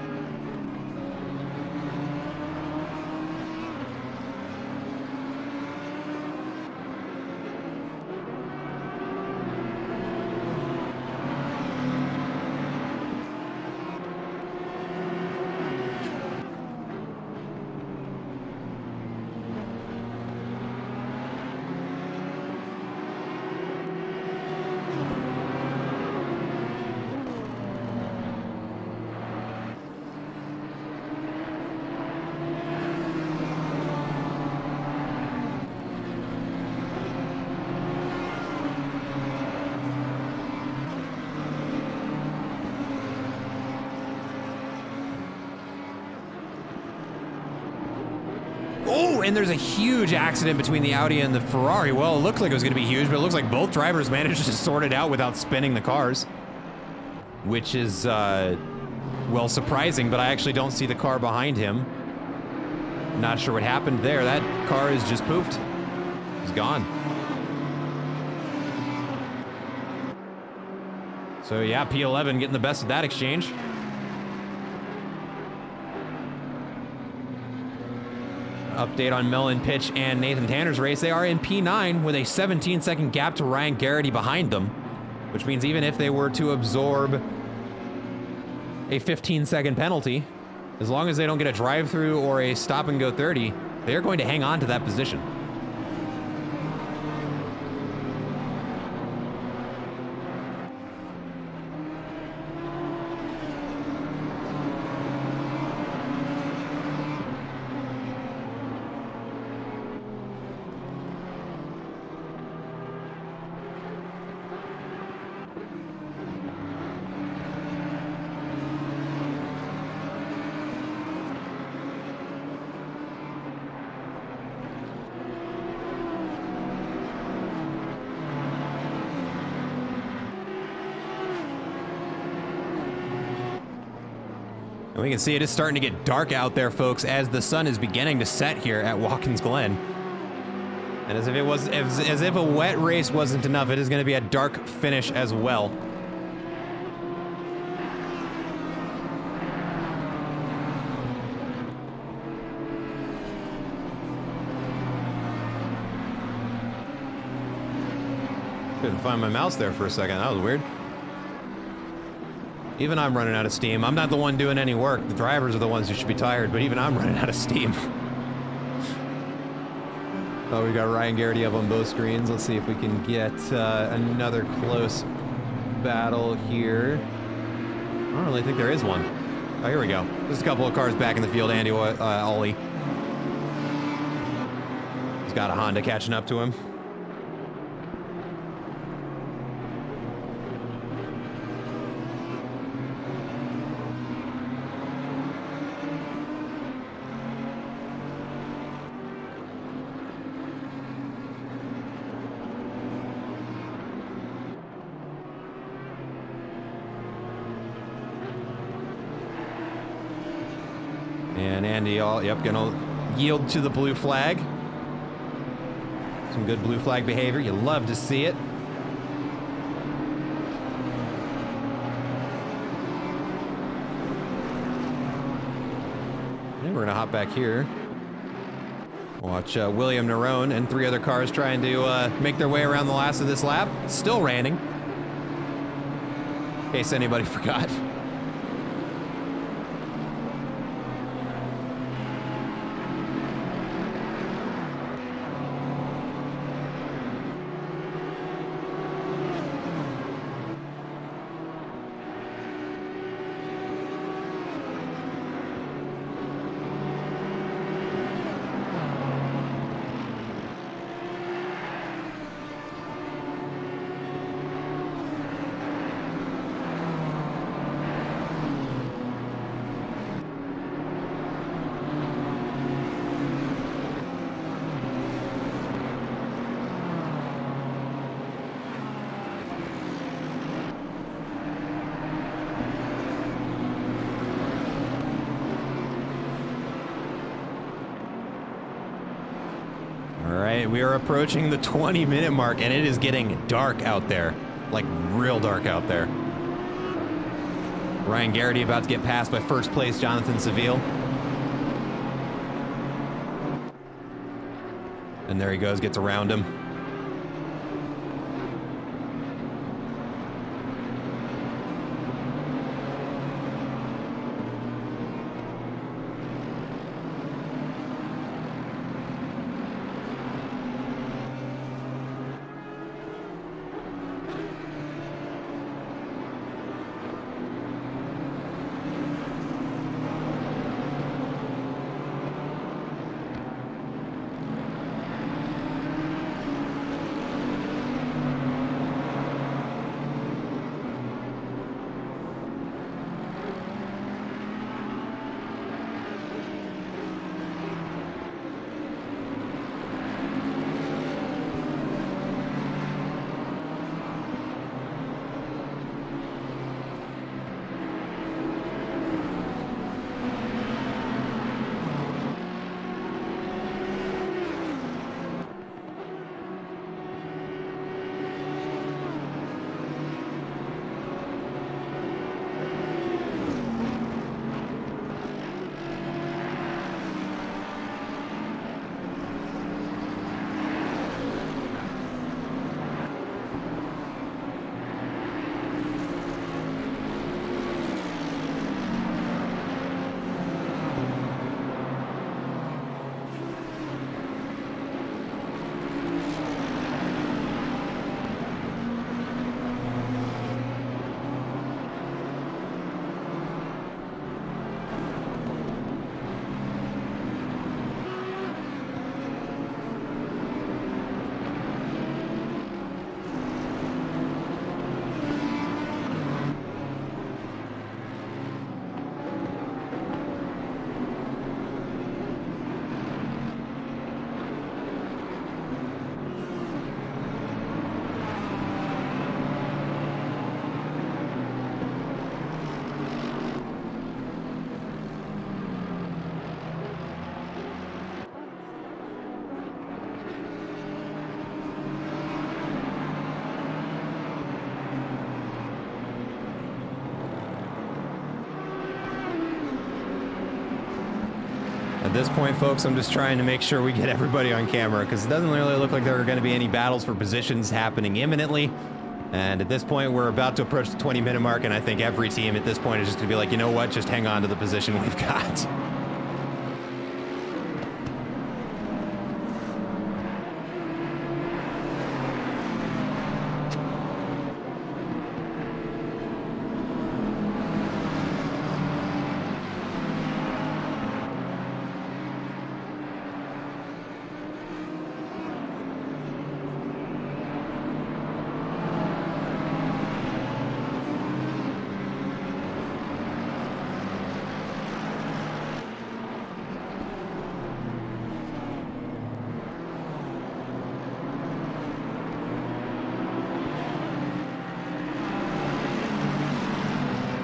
Oh, and there's a huge accident between the Audi and the Ferrari. Well, it looked like it was going to be huge, but it looks like both drivers managed to sort it out without spinning the cars. Which is, well, surprising, but I actually don't see the car behind him. Not sure what happened there. That car is just poofed. It's gone. So, yeah, P11 getting the best of that exchange. Update on Melon Pitch and Nathan Tanner's race. They are in P9 with a 17-second gap to Ryan Garrity behind them, which means even if they were to absorb a 15-second penalty, as long as they don't get a drive-through or a stop-and-go 30, they're going to hang on to that position. And we can see it is starting to get dark out there, folks, as the sun is beginning to set here at Watkins Glen. And as if a wet race wasn't enough, it is going to be a dark finish as well. Couldn't find my mouse there for a second. That was weird. Even I'm running out of steam. I'm not the one doing any work. The drivers are the ones who should be tired, but even I'm running out of steam. Oh, we got Ryan Garrity up on both screens. Let's see if we can get another close battle here. I don't really think there is one. Oh, here we go. There's a couple of cars back in the field. Andy Ollie. He's got a Honda catching up to him. And Andy, gonna yield to the blue flag. Some good blue flag behavior. You love to see it. And we're gonna hop back here. Watch William Nerone and 3 other cars trying to make their way around the last of this lap. Still raining. In case anybody forgot. We are approaching the 20-minute mark, and it is getting dark out there. Like, real dark out there. Ryan Garrity about to get passed by first place Jonathan Seville. And there he goes, gets around him. At this point, folks, I'm just trying to make sure we get everybody on camera because it doesn't really look like there are going to be any battles for positions happening imminently. And at this point, we're about to approach the 20-minute mark, and I think every team at this point is just going to be like, you know what, just hang on to the position we've got.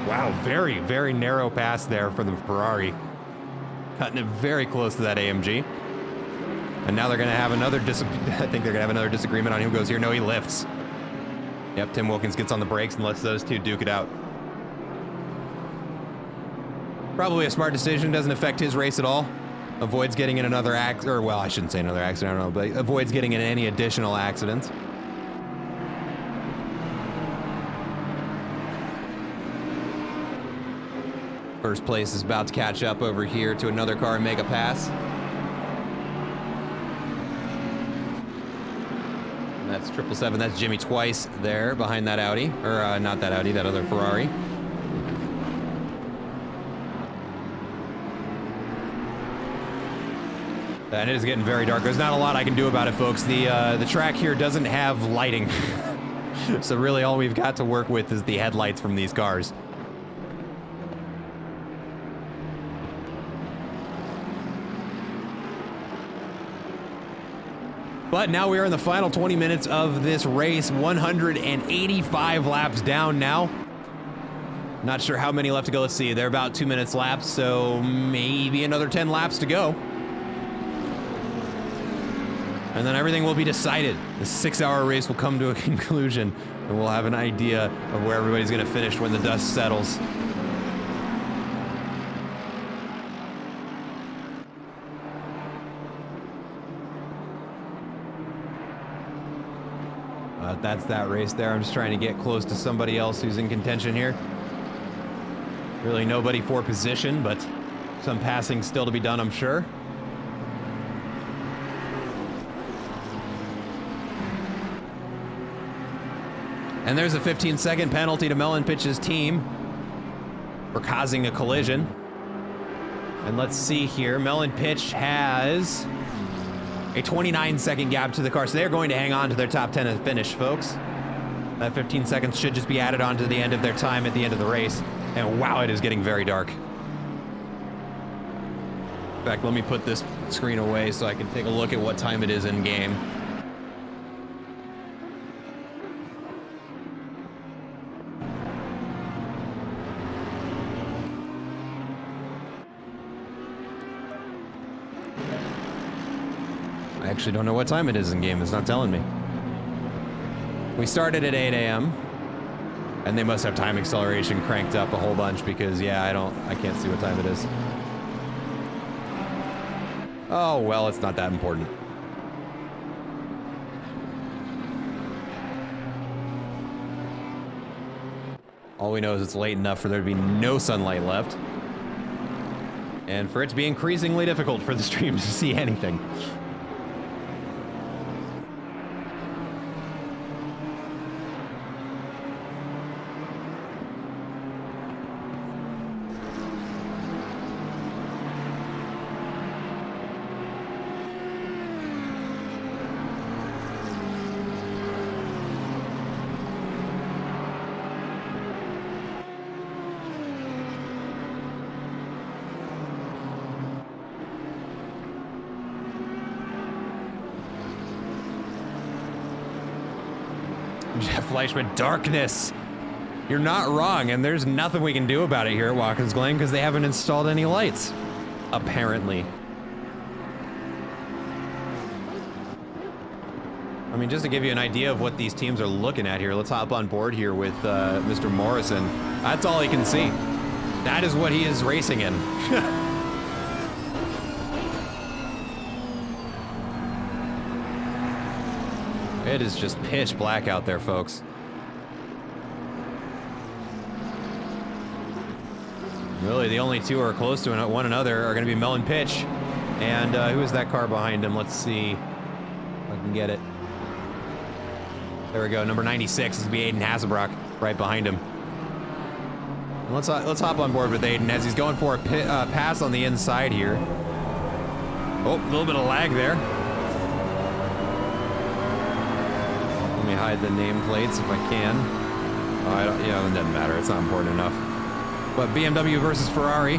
Wow, very, very narrow pass there for the Ferrari. Cutting it very close to that AMG. And now they're going to have another I think they're going to have another disagreement on who goes here. No, he lifts. Yep, Tim Wilkins gets on the brakes and lets those two duke it out. Probably a smart decision, doesn't affect his race at all. Avoids getting in another accident, or well, I shouldn't say another accident, I don't know, but avoids getting in any additional accidents. First place is about to catch up over here to another car and make a pass. And that's 777, that's Jimmy twice there behind that Audi, or not that Audi, that other Ferrari. And it is getting very dark. There's not a lot I can do about it, folks. The track here doesn't have lighting. So really all we've got to work with is the headlights from these cars. But now we are in the final 20 minutes of this race, 185 laps down now. Not sure how many left to go. Let's see, they're about 2 minutes laps, so maybe another 10 laps to go. And then everything will be decided. The 6-hour race will come to a conclusion, and we'll have an idea of where everybody's gonna finish when the dust settles. That's that race there. I'm just trying to get close to somebody else who's in contention here. Really nobody for position, but some passing still to be done, I'm sure. And there's a 15-second penalty to Melon Pitch's team for causing a collision. And let's see here, Melon Pitch has a 29-second gap to the car, so they're going to hang on to their top 10 and finish, folks. That 15 seconds should just be added on to the end of their time at the end of the race. And wow, it is getting very dark. In fact, let me put this screen away so I can take a look at what time it is in game. I actually don't know what time it is in game. It's not telling me. We started at 8 a.m. and they must have time acceleration cranked up a whole bunch because yeah, I can't see what time it is. Oh, well, it's not that important. All we know is it's late enough for there to be no sunlight left. And for it to be increasingly difficult for the stream to see anything. Jeff Fleischman, darkness. You're not wrong, and there's nothing we can do about it here at Watkins Glen because they haven't installed any lights, apparently. I mean, just to give you an idea of what these teams are looking at here, let's hop on board here with Mr. Morrison. That's all he can see. That is what he is racing in. It is just pitch black out there, folks. Really, the only two who are close to one another are going to be Mel and Pitch. And who is that car behind him? Let's see if I can get it. There we go, number 96. This will be Aiden Hasselbrock right behind him. And let's hop on board with Aiden as he's going for a pass on the inside here. Oh, a little bit of lag there. Let me hide the nameplates if I can. Oh, yeah, it doesn't matter. It's not important enough. But BMW versus Ferrari.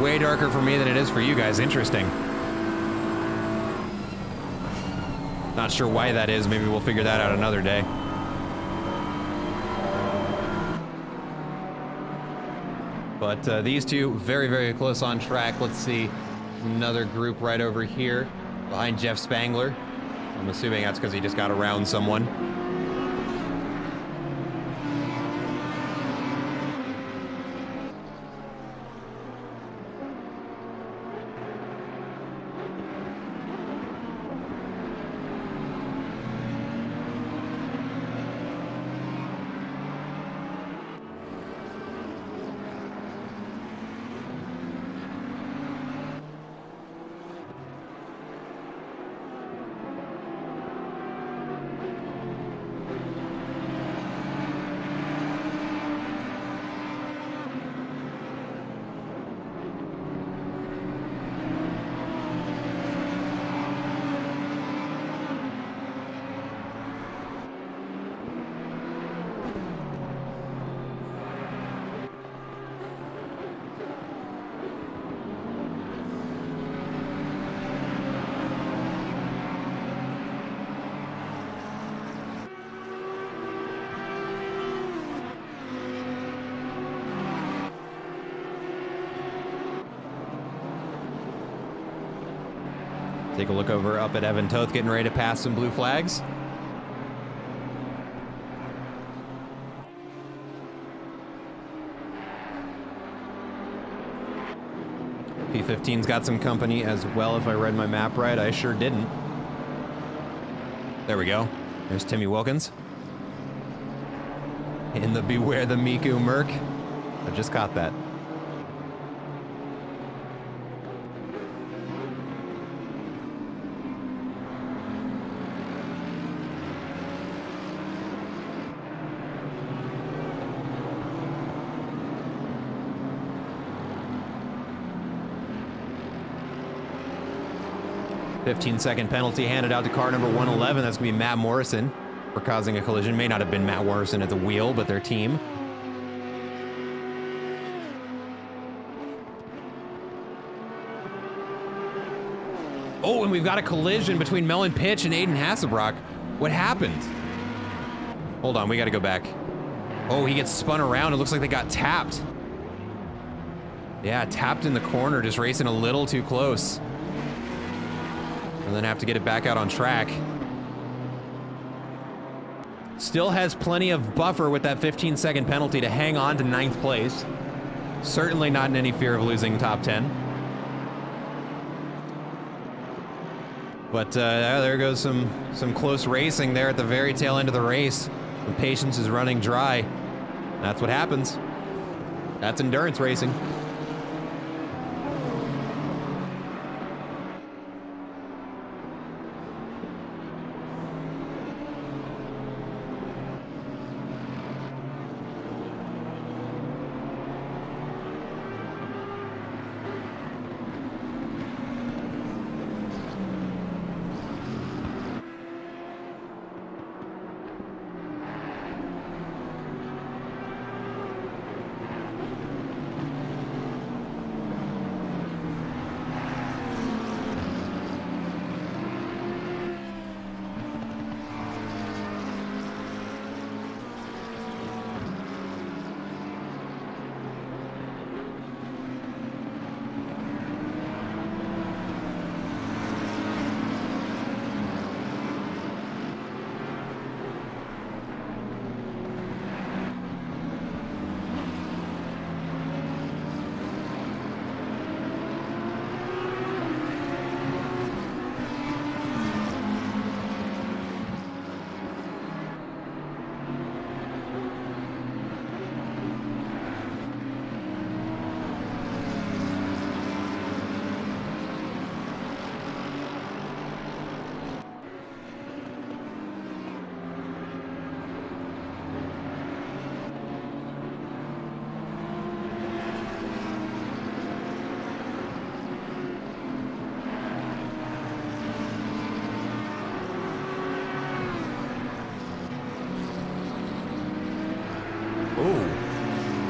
Way darker for me than it is for you guys. Interesting. Not sure why that is. Maybe we'll figure that out another day. But these two very, very close on track. Let's see another group right over here behind Jeff Spangler. I'm assuming that's because he just got around someone. Take a look over up at Evan Toth getting ready to pass some blue flags. P15's got some company as well, if I read my map right. I sure didn't. There we go. There's Timmy Wilkins. In the Beware the Miku Merc. I just caught that. "15-second penalty handed out to car number 111. That's going to be Matt Morrison for causing a collision. May not have been Matt Morrison at the wheel, but their team. Oh, and we've got a collision between Melon Pitch and Aiden Hasselbrock. What happened? Hold on, we got to go back. Oh, he gets spun around. It looks like they got tapped. Yeah, tapped in the corner, just racing a little too close. And then have to get it back out on track. Still has plenty of buffer with that 15-second penalty to hang on to 9th place. Certainly not in any fear of losing top 10. But there goes some close racing there at the very tail end of the race. When patience is running dry. That's what happens. That's endurance racing.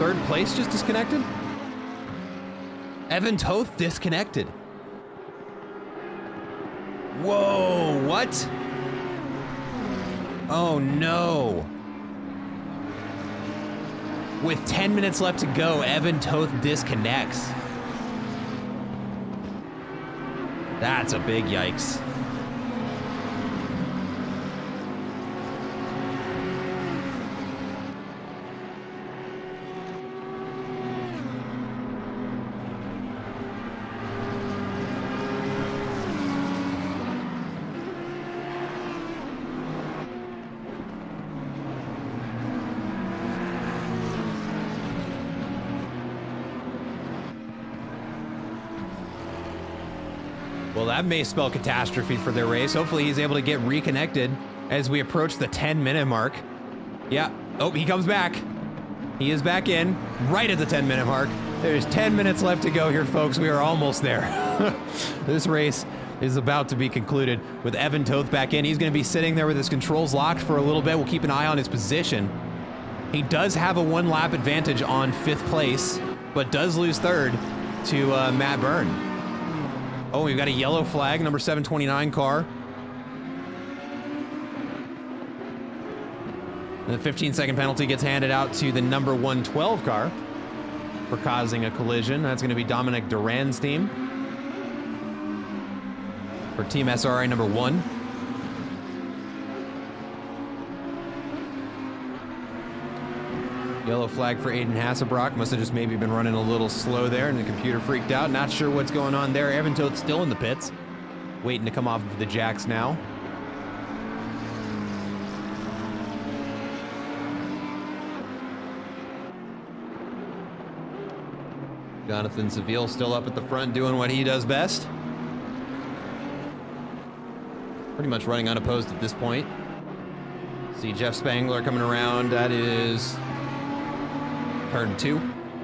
third place just disconnected? Evan Toth disconnected. Whoa, what? Oh no. With 10 minutes left to go, Evan Toth disconnects. That's a big yikes. Well, that may spell catastrophe for their race. Hopefully he's able to get reconnected as we approach the 10-minute mark. Yeah. Oh, he comes back. He is back in right at the 10-minute mark. There's 10 minutes left to go here, folks. We are almost there. This race is about to be concluded with Evan Toth back in. He's going to be sitting there with his controls locked for a little bit. We'll keep an eye on his position. He does have a 1-lap advantage on 5th place, but does lose 3rd to Matt Byrne. Oh, we've got a yellow flag, number 729 car. And the 15-second penalty gets handed out to the number 112 car for causing a collision. That's going to be Dominic Duran's team. For Team SRI number 1. Yellow flag for Aiden Hasselbrock. Must have just maybe been running a little slow there and the computer freaked out. Not sure what's going on there. Evan Toth still in the pits. Waiting to come off of the jacks now. Jonathan Seville still up at the front doing what he does best. Pretty much running unopposed at this point. See Jeff Spangler coming around. That is turn 2,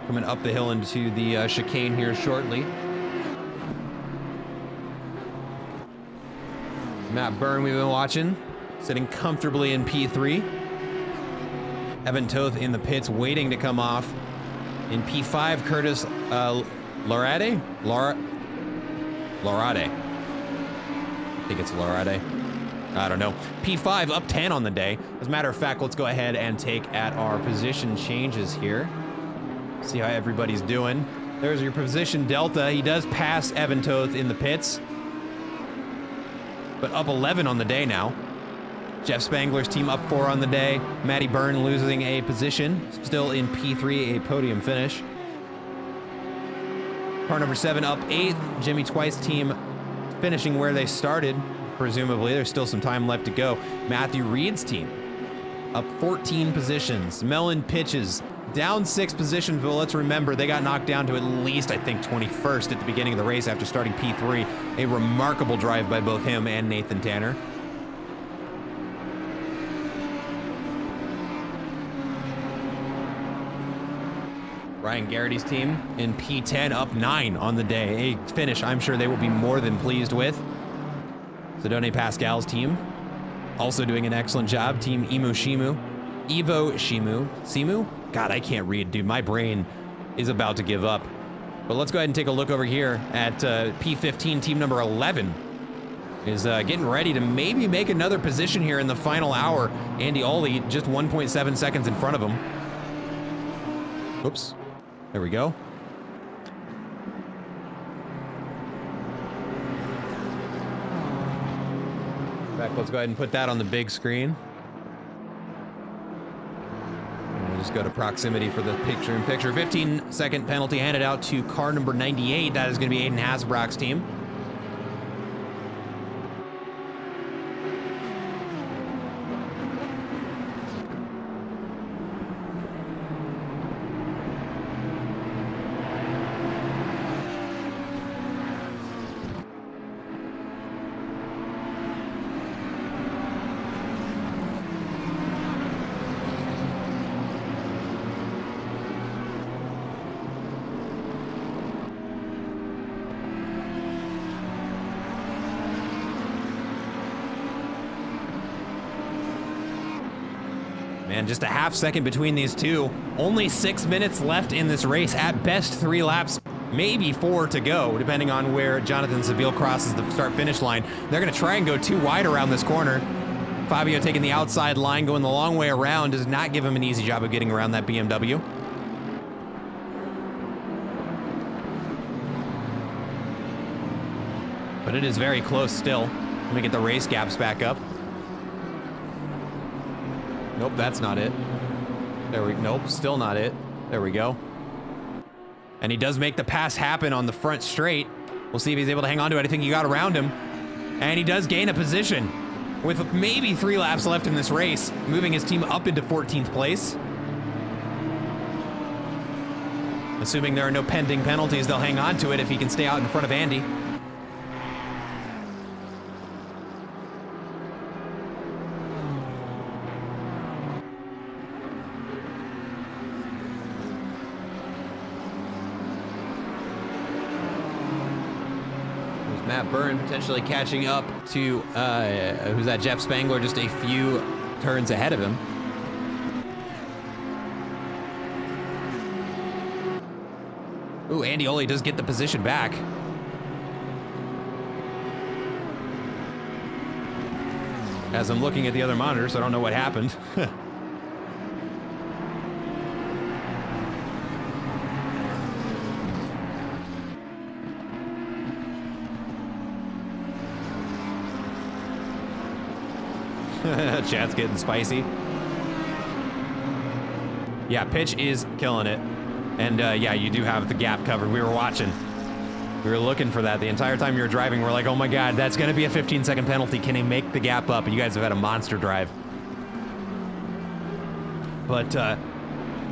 coming up the hill into the chicane here shortly. Matt Byrne we've been watching, sitting comfortably in P3. Evan Toth in the pits waiting to come off. In P5, Curtis Lorade? Lorade. I think it's Lorade. I don't know. P5 up 10 on the day. As a matter of fact, let's go ahead and take at our position changes here. See how everybody's doing. There's your position delta. He does pass Evan Toth in the pits, but up 11 on the day now. Jeff Spangler's team up 4 on the day. Matty Byrne losing a position, still in P3, a podium finish. Car number 7 up 8th. Jimmy Twice team finishing where they started. Presumably, there's still some time left to go. Matthew Reed's team up 14 positions. Mellon pitches down 6 positions, but let's remember they got knocked down to at least, I think, 21st at the beginning of the race after starting P3. A remarkable drive by both him and Nathan Tanner. Ryan Garrity's team in P10 up 9 on the day. A finish I'm sure they will be more than pleased with. Sedone Pascal's team also doing an excellent job. Team Evo Shimu? God, I can't read, dude. My brain is about to give up. But let's go ahead and take a look over here at P15. Team number 11 is getting ready to maybe make another position here in the final hour. Andy Ollie just 1.7 seconds in front of him. Oops. There we go. In fact, let's go ahead and put that on the big screen. And we'll just go to proximity for the picture-in-picture. 15-second penalty handed out to car number 98. That is going to be Aiden Hasbrock's team. just a half second between these two. Only 6 minutes left in this race. At best, 3 laps, maybe 4 to go, depending on where Jonathan Seville crosses the start-finish line. They're going to try and go too wide around this corner. Fabio taking the outside line, going the long way around, does not give him an easy job of getting around that BMW. But it is very close still. Let me get the race gaps back up. Nope, that's not it. Nope, still not it. There we go. And he does make the pass happen on the front straight. We'll see if he's able to hang on to it. I think he got around him. And he does gain a position with maybe 3 laps left in this race, moving his team up into 14th place. Assuming there are no pending penalties, they'll hang on to it if he can stay out in front of Andy. Matt Byrne potentially catching up to, who's that, Jeff Spangler, just a few turns ahead of him. Ooh, Andy Ole does get the position back. As I'm looking at the other monitor, so I don't know what happened. Chat's getting spicy. Yeah, pitch is killing it. And yeah, you do have the gap covered. We were watching. We were looking for that the entire time you were driving. We're like, oh my God, that's going to be a 15-second penalty. Can he make the gap up? And you guys have had a monster drive. But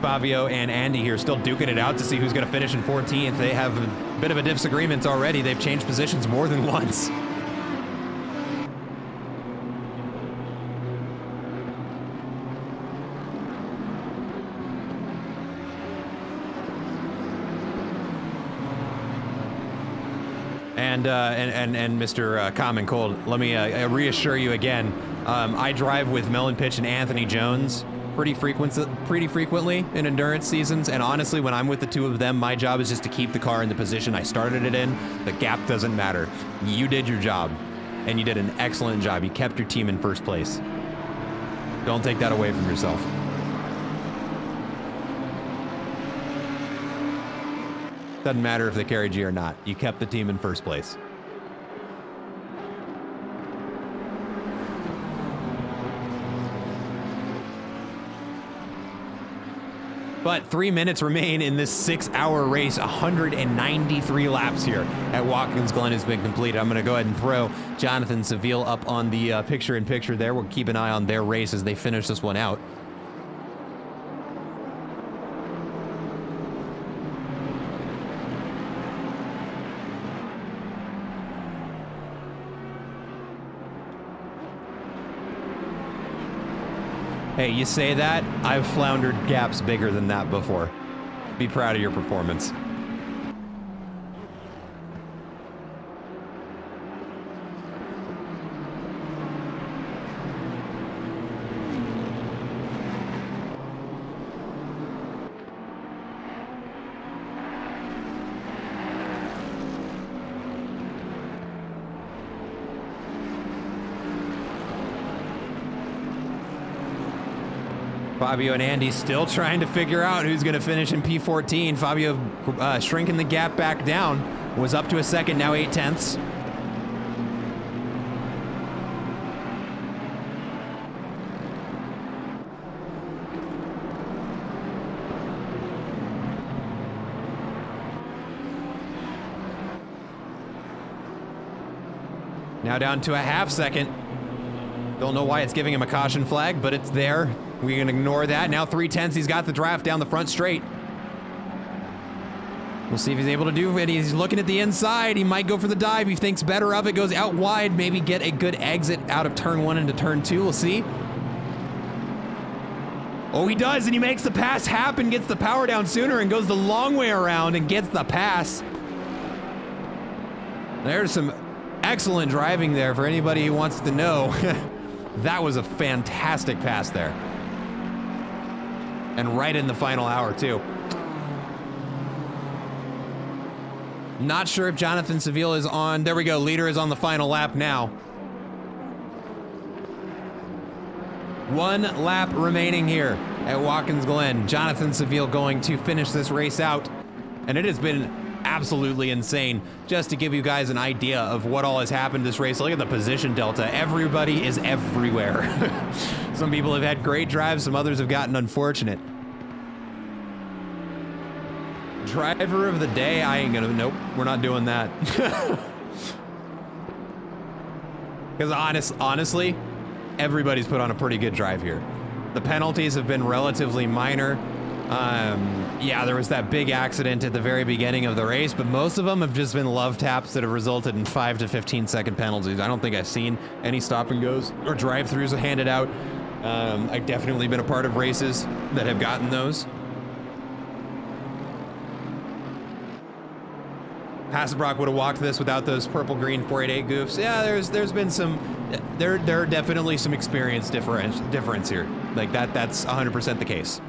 Fabio and Andy here still duking it out to see who's going to finish in 14th. They have a bit of a disagreement already. They've changed positions more than once. And Mr. Common Cold, let me reassure you again. I drive with Melon Pitch and Anthony Jones pretty frequently in endurance seasons, and honestly, when I'm with the two of them, my job is just to keep the car in the position I started it in. The gap doesn't matter. You did your job, and you did an excellent job. You kept your team in first place. Don't take that away from yourself. Doesn't matter if they carried you or not. You kept the team in first place. But 3 minutes remain in this 6-hour race. 193 laps here at Watkins Glen has been completed. I'm going to go ahead and throw Jonathan Seville up on the picture-in-picture there. We'll keep an eye on their race as they finish this one out. Hey, you say that? I've floundered gaps bigger than that before. Be proud of your performance. Fabio and Andy still trying to figure out who's going to finish in P14. Fabio shrinking the gap back down. Was up to a second, now 8 tenths. Now down to a half second. Don't know why it's giving him a caution flag, but it's there. We can ignore that. Now 3 tenths. He's got the draft down the front straight. We'll see if he's able to do it. He's looking at the inside. He might go for the dive. He thinks better of it. Goes out wide. Maybe get a good exit out of turn 1 into turn 2. We'll see. Oh, he does, and he makes the pass happen. Gets the power down sooner and goes the long way around and gets the pass. There's some excellent driving there for anybody who wants to know. That was a fantastic pass there. And right in the final hour, too. Not sure if Jonathan Seville is on. There we go. Leader is on the final lap now. 1 lap remaining here at Watkins Glen. Jonathan Seville going to finish this race out. And it has been absolutely insane. Just to give you guys an idea of what all has happened this race, look at the position delta. Everybody is everywhere. Some people have had great drives, some others have gotten unfortunate. Driver of the day, I ain't gonna, nope, we're not doing that. Because honestly, everybody's put on a pretty good drive here. The penalties have been relatively minor. Yeah, there was that big accident at the very beginning of the race, but most of them have just been love taps that have resulted in 5 to 15 second penalties. I don't think I've seen any stop and goes or drive-throughs handed out. I've definitely been a part of races that have gotten those. Hasselbrock would have walked this without those purple-green 488 goofs. Yeah, there's been some, there are definitely some experience difference here. Like that's 100% the case.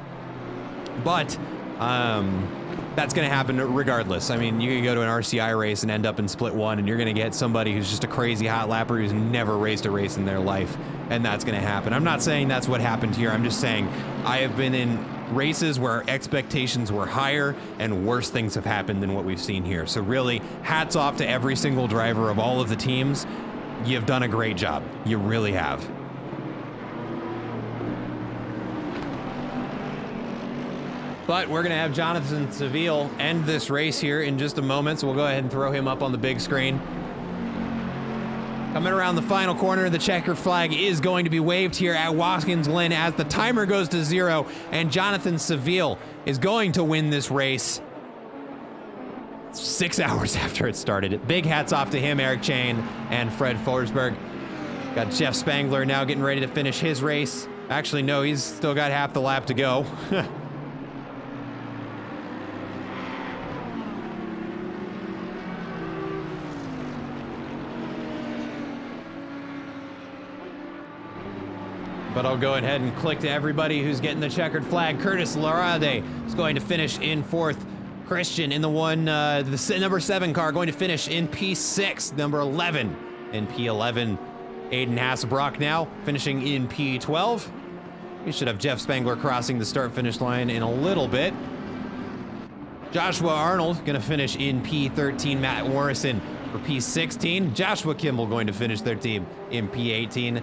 But that's going to happen regardless. I mean, you can go to an RCI race and end up in split 1, and you're going to get somebody who's just a crazy hot lapper who's never raced a race in their life, and that's going to happen. I'm not saying that's what happened here. I'm just saying I have been in races where expectations were higher and worse things have happened than what we've seen here. So really, hats off to every single driver of all of the teams. You've done a great job. You really have. But we're going to have Jonathan Seville end this race here in just a moment, so we'll go ahead and throw him up on the big screen. Coming around the final corner, the checkered flag is going to be waved here at Watkins Glen as the timer goes to 0, and Jonathan Seville is going to win this race 6 hours after it started. Big hats off to him, Eric Chain, and Fred Forsberg. Got Jeff Spangler now getting ready to finish his race. Actually, no, he's still got half the lap to go. But I'll go ahead and click to everybody who's getting the checkered flag. Curtis Larade is going to finish in 4th. Christian in the number 7 car going to finish in P6. Number 11 in P11. Aiden Hasselbrock now finishing in P12. We should have Jeff Spangler crossing the start-finish line in a little bit. Joshua Arnold going to finish in P13. Matt Morrison for P16. Joshua Kimball going to finish their team in P18.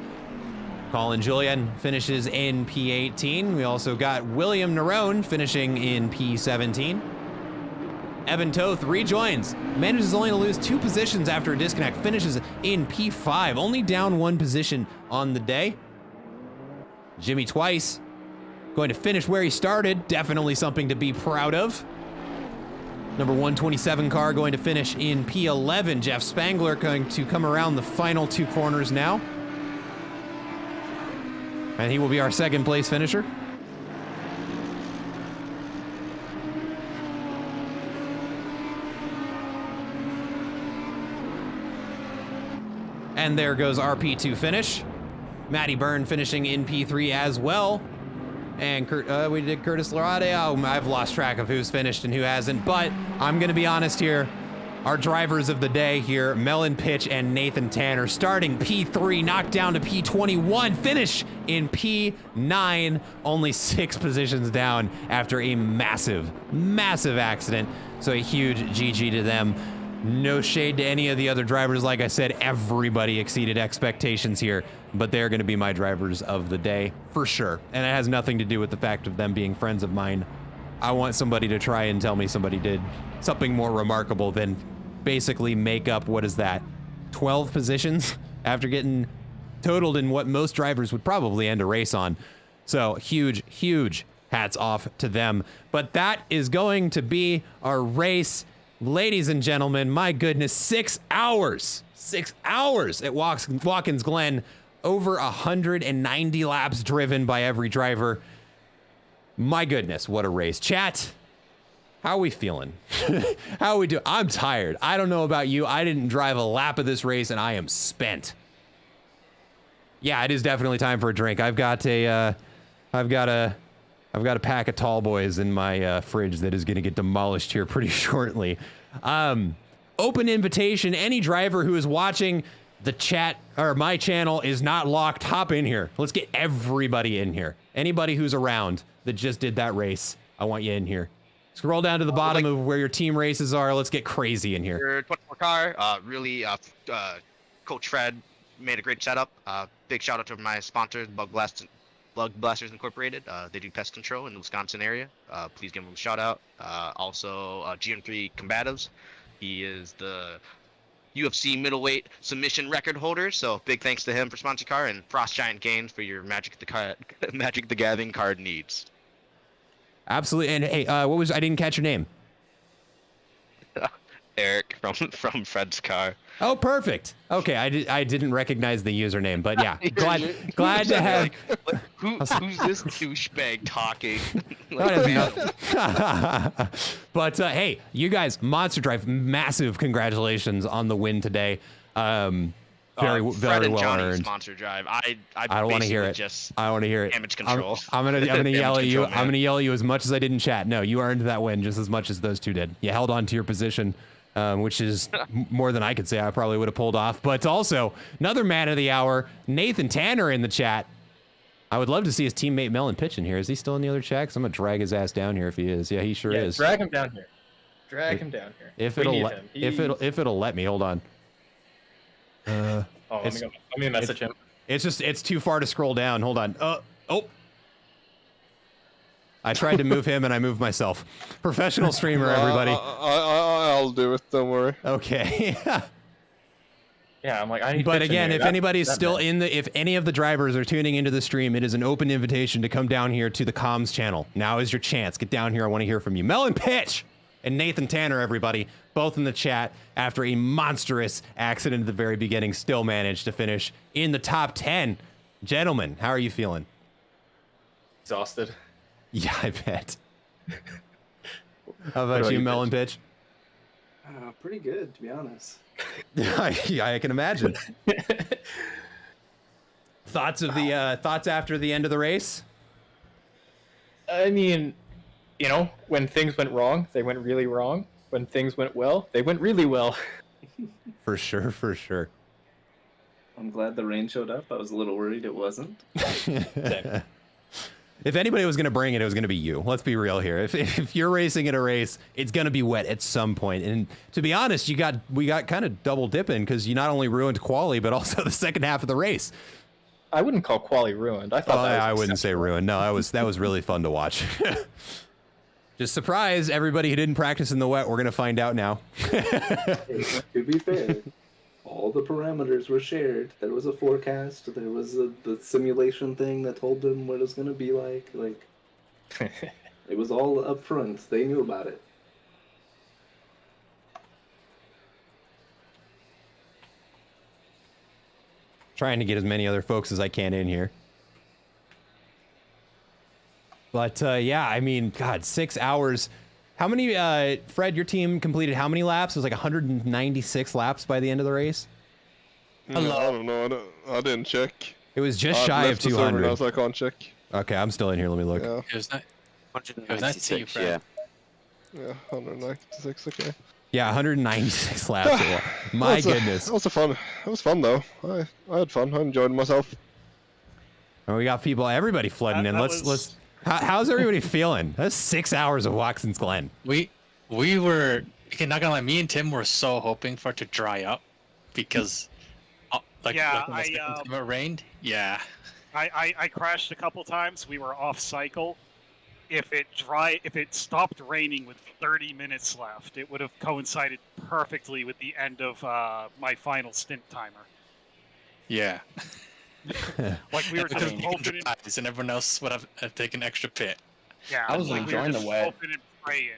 Colin Julian finishes in P18. We also got William Nerone finishing in P17. Evan Toth rejoins, manages only to lose 2 positions after a disconnect, finishes in P5, only down 1 position on the day. Jimmy Twice going to finish where he started, definitely something to be proud of. Number 127 car going to finish in P11. Jeff Spangler going to come around the final 2 corners now. And he will be our 2nd place finisher. And there goes our P2 finish. Matty Byrne finishing in P3 as well. And we did Curtis Larade. Oh, I've lost track of who's finished and who hasn't. But I'm going to be honest here. Our drivers of the day here, Melon Pitch and Nathan Tanner, starting P3, knocked down to P21, finish in P9, only 6 positions down after a massive, massive accident. So a huge GG to them. No shade to any of the other drivers. Like I said, everybody exceeded expectations here, but they're going to be my drivers of the day for sure. And it has nothing to do with the fact of them being friends of mine. I want somebody to try and tell me somebody did something more remarkable than basically make up, what is that, 12 positions after getting totaled in what most drivers would probably end a race on. So huge, huge hats off to them. But that is going to be our race. Ladies and gentlemen, my goodness, 6 hours. 6 hours at Watkins Glen. Over 190 laps driven by every driver. My goodness, what a race. Chat, how are we feeling? How are we doing? I'm tired. I don't know about you. I didn't drive a lap of this race and I am spent. Yeah, it is definitely time for a drink. I've got a I've got a pack of tall boys in my fridge that is going to get demolished here pretty shortly. Open invitation. Any driver who is watching the chat or my channel is not locked. Hop in here. Let's get everybody in here. Anybody who's around that just did that race, I want you in here. Scroll down to the bottom of where your team races are. Let's get crazy in here. Your 24 car, Coach Fred made a great setup. Big shout out to my sponsors, Bug Blasters Incorporated. They do pest control in the Wisconsin area. Please give them a shout out. Also, GM3 Combatives. He is the UFC middleweight submission record holder. So big thanks to him for sponsoring car, and Frost Giant Games for your Magic the Gathering card needs. Absolutely. And hey, I didn't catch your name. Eric from Fred's car. Oh, perfect. Okay, I didn't recognize the username, but yeah, glad to have. Who's this douchebag talking? But hey, you guys, Monster Drive, massive congratulations on the win today. Very well earned. Monster Drive. I don't want to hear it. I want to hear it. Damage control. I'm gonna yell at you. Control, I'm gonna yell at you as much as I did in chat. No, you earned that win just as much as those two did. You held on to your position. Which is more than I could say I probably would have pulled off. But also, another man of the hour, Nathan Tanner in the chat. I would love to see his teammate Melon pitch in here. Is he still in the other chat? 'Cause I'm going to drag his ass down here if he is. Yeah, he sure is. Drag him down here. Drag him down here. If it'll let me. Hold on. Let me message him. It's too far to scroll down. Hold on. I tried to move him and I moved myself. Professional streamer, everybody. I'll do it. Don't worry. Okay. Yeah, I'm like, I need. But again, if anybody's still if any of the drivers are tuning into the stream, it is an open invitation to come down here to the comms channel. Now is your chance. Get down here. I want to hear from you. Melon Pitch and Nathan Tanner, everybody, both in the chat after a monstrous accident at the very beginning, still managed to finish in the top 10. Gentlemen, how are you feeling? Exhausted. Yeah, I bet. How about you, Melon Pitch? Pretty good, to be honest. I can imagine. Thoughts after the end of the race? I mean, when things went wrong, they went really wrong. When things went well, they went really well. For sure. I'm glad the rain showed up. I was a little worried it wasn't. If anybody was going to bring it, it was going to be you. Let's be real here. If you're racing in a race, it's going to be wet at some point. And to be honest, we got kind of double dipping because you not only ruined quali, but also the second half of the race. I wouldn't call quali ruined. I thought I wouldn't say ruined. No, that was really fun to watch. Just surprise everybody who didn't practice in the wet. We're going to find out now. To be fair, all the parameters were shared. There was a forecast. There was the simulation thing that told them what it was going to be like. It was all up front. They knew about it. Trying to get as many other folks as I can in here. But yeah, I mean, God, 6 hours. How many, Fred, your team completed how many laps? It was like 196 laps by the end of the race? Hello. I don't know. I didn't check. It was just shy of 200. Now, so I can't check. Okay, I'm still in here. Let me look. Yeah. It was nice to see you, Fred. Yeah, 196, okay. Yeah, 196 laps. My goodness. It was fun though. I had fun. I enjoyed myself. Oh, we got everybody flooding in. Let's. How's everybody feeling? That's 6 hours of Watkins Glen. We were, not gonna lie, me and Tim were so hoping for it to dry up because, it rained. Yeah. I crashed a couple times. We were off cycle. If it stopped raining with 30 minutes left, it would have coincided perfectly with the end of my final stint timer. Yeah. Like we were just hoping, and everyone else would have taken extra pit. Yeah, I was enjoying the wet. Hoping and praying.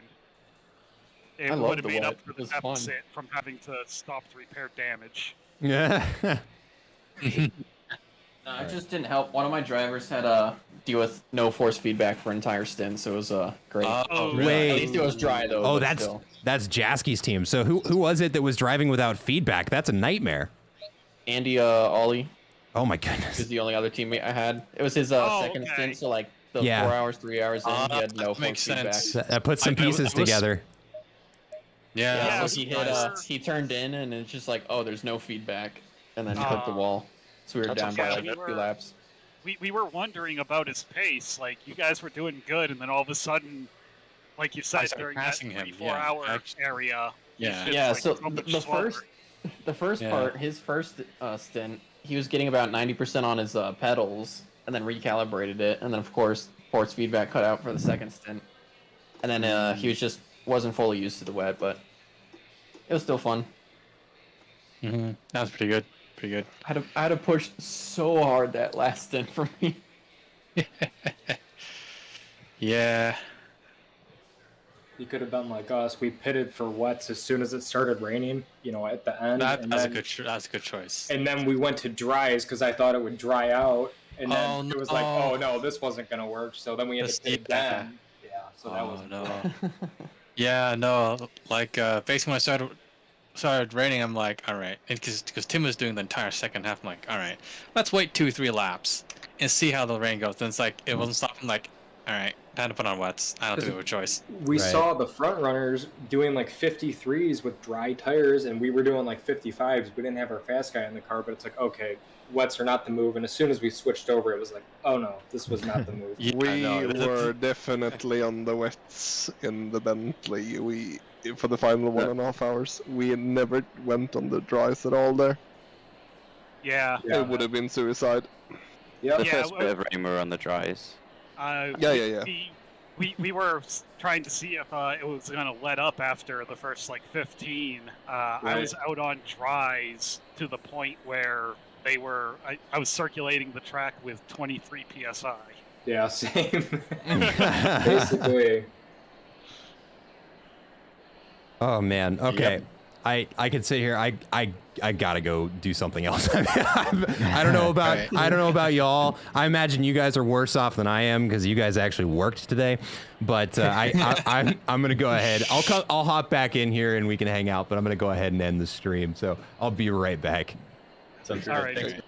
It would have made up for the deficit from having to stop to repair damage. Yeah. No, it just didn't help. One of my drivers had to deal with no force feedback for entire stint, so it was great. Wait. At least it was dry though. Oh, that's Jasky's team. So who was it that was driving without feedback? That's a nightmare. Andy Ollie. Oh my goodness. He's the only other teammate I had. It was his second stint, so So Yeah. 4 hours, 3 hours in, he had no that makes force feedback. sense. That puts some pieces together. Yeah, Yeah, so he turned in, and it's just like, oh, there's no feedback, and then clipped the wall. So we were That's down by unfortunate. like 2 laps. We were wondering about his pace. Like, you guys were doing good, and then all of a sudden, like you said, started during that passing him, 3-4 yeah, hour actually. area. Yeah. it's Yeah, like so so much the slower. first Yeah. part, his first stint, he was getting about 90% on his pedals, and then recalibrated it, and then of course force feedback cut out for the second stint, and then he wasn't fully used to the wet, but it was still fun. Mm-hmm. That was pretty good. Pretty good. I had to push so hard that last stint for me. Yeah. You could have been like us. We pitted for wets as soon as it started raining, you know, at the end. That's a good choice. And then we went to dries because I thought it would dry out. And then Oh, it was like, oh no, this wasn't going to work. So then we had to pit again. Yeah, so that was no. Yeah, no. Like basically when I started raining, I'm like, all right, because Tim was doing the entire second half. I'm like, all right, let's wait 2-3 laps and see how the rain goes. Then it's like it wasn't stopping. Like, all right, time to put on wets. I don't think we have a choice. We saw the front runners doing like 53s with dry tires, and we were doing like 55s. We didn't have our fast guy in the car, but it's like, okay, wets are not the move. And as soon as we switched over, it was like, oh no, this was not the move. We were definitely on the wets in the Bentley. For the final 1.5 hours, we never went on the dries at all there. Yeah. It would have been suicide. Yeah. The first bit of rain we were on the dries. Yeah. We were trying to see if it was going to let up after the first like 15. I was out on dries to the point where they were. I was circulating the track with 23 psi. Yeah, same. Basically. Oh man. Okay. Yep. I could sit here. I gotta go do something else. I don't know about y'all. I imagine you guys are worse off than I am because you guys actually worked today. But I'm gonna go ahead. I'll hop back in here and we can hang out. But I'm gonna go ahead and end the stream. So I'll be right back. All right.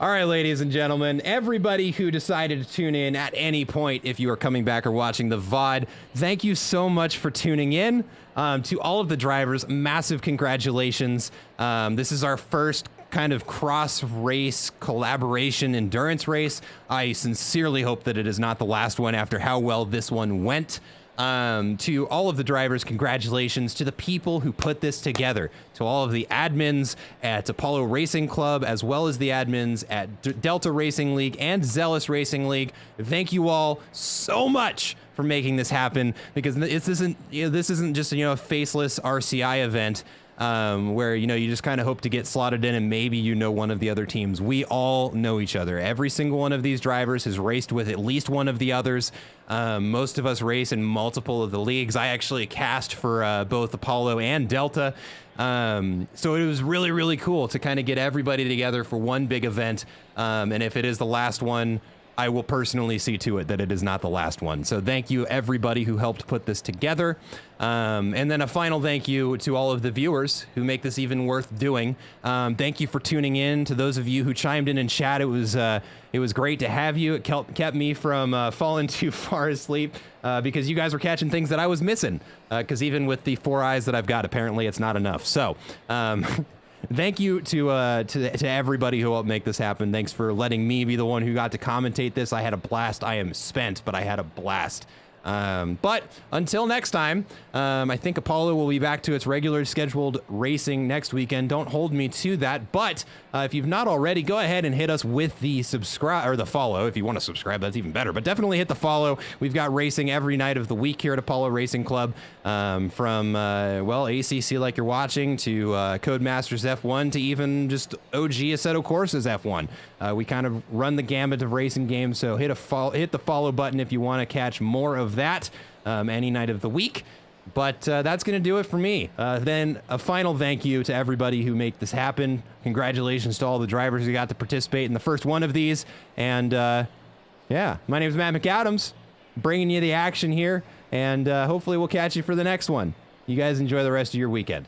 All right, ladies and gentlemen, everybody who decided to tune in at any point, if you are coming back or watching the VOD, thank you so much for tuning in. To all of the drivers, massive congratulations. This is our first kind of cross-race collaboration endurance race. I sincerely hope that it is not the last one after how well this one went. To all of the drivers, congratulations. To the people who put this together, to all of the admins at Apollo Racing Club, as well as the admins at Delta Racing League and Zealous Racing League. Thank you all so much for making this happen, because this isn't just a faceless RCI event where you just kind of hope to get slotted in and maybe one of the other teams. We all know each other. Every single one of these drivers has raced with at least one of the others. Most of us race in multiple of the leagues. I actually cast for both Apollo and Delta. So it was really, really cool to kind of get everybody together for one big event. And if it is the last one, I will personally see to it that it is not the last one. So thank you everybody who helped put this together. And then a final thank you to all of the viewers who make this even worth doing. Thank you for tuning in. To those of you who chimed in chat, it was great to have you. It kept me from falling too far asleep because you guys were catching things that I was missing. Because even with the 4 eyes that I've got, apparently it's not enough. So thank you to everybody who helped make this happen. Thanks for letting me be the one who got to commentate this. I had a blast. I am spent, but I had a blast. But until next time, I think Apollo will be back to its regular scheduled racing next weekend. Don't hold me to that. But if you've not already, go ahead and hit us with the subscribe or the follow. If you want to subscribe, that's even better. But definitely hit the follow. We've got racing every night of the week here at Apollo Racing Club. From ACC like you're watching to Codemasters F1 to even just OG Assetto Corsa's F1. We kind of run the gamut of racing games. So hit the follow button if you want to catch more of that any night of the week. But that's going to do it for me. Then a final thank you to everybody who made this happen. Congratulations to all the drivers who got to participate in the first one of these. And yeah, my name is Matt McAdams, bringing you the action here. And hopefully we'll catch you for the next one. You guys enjoy the rest of your weekend.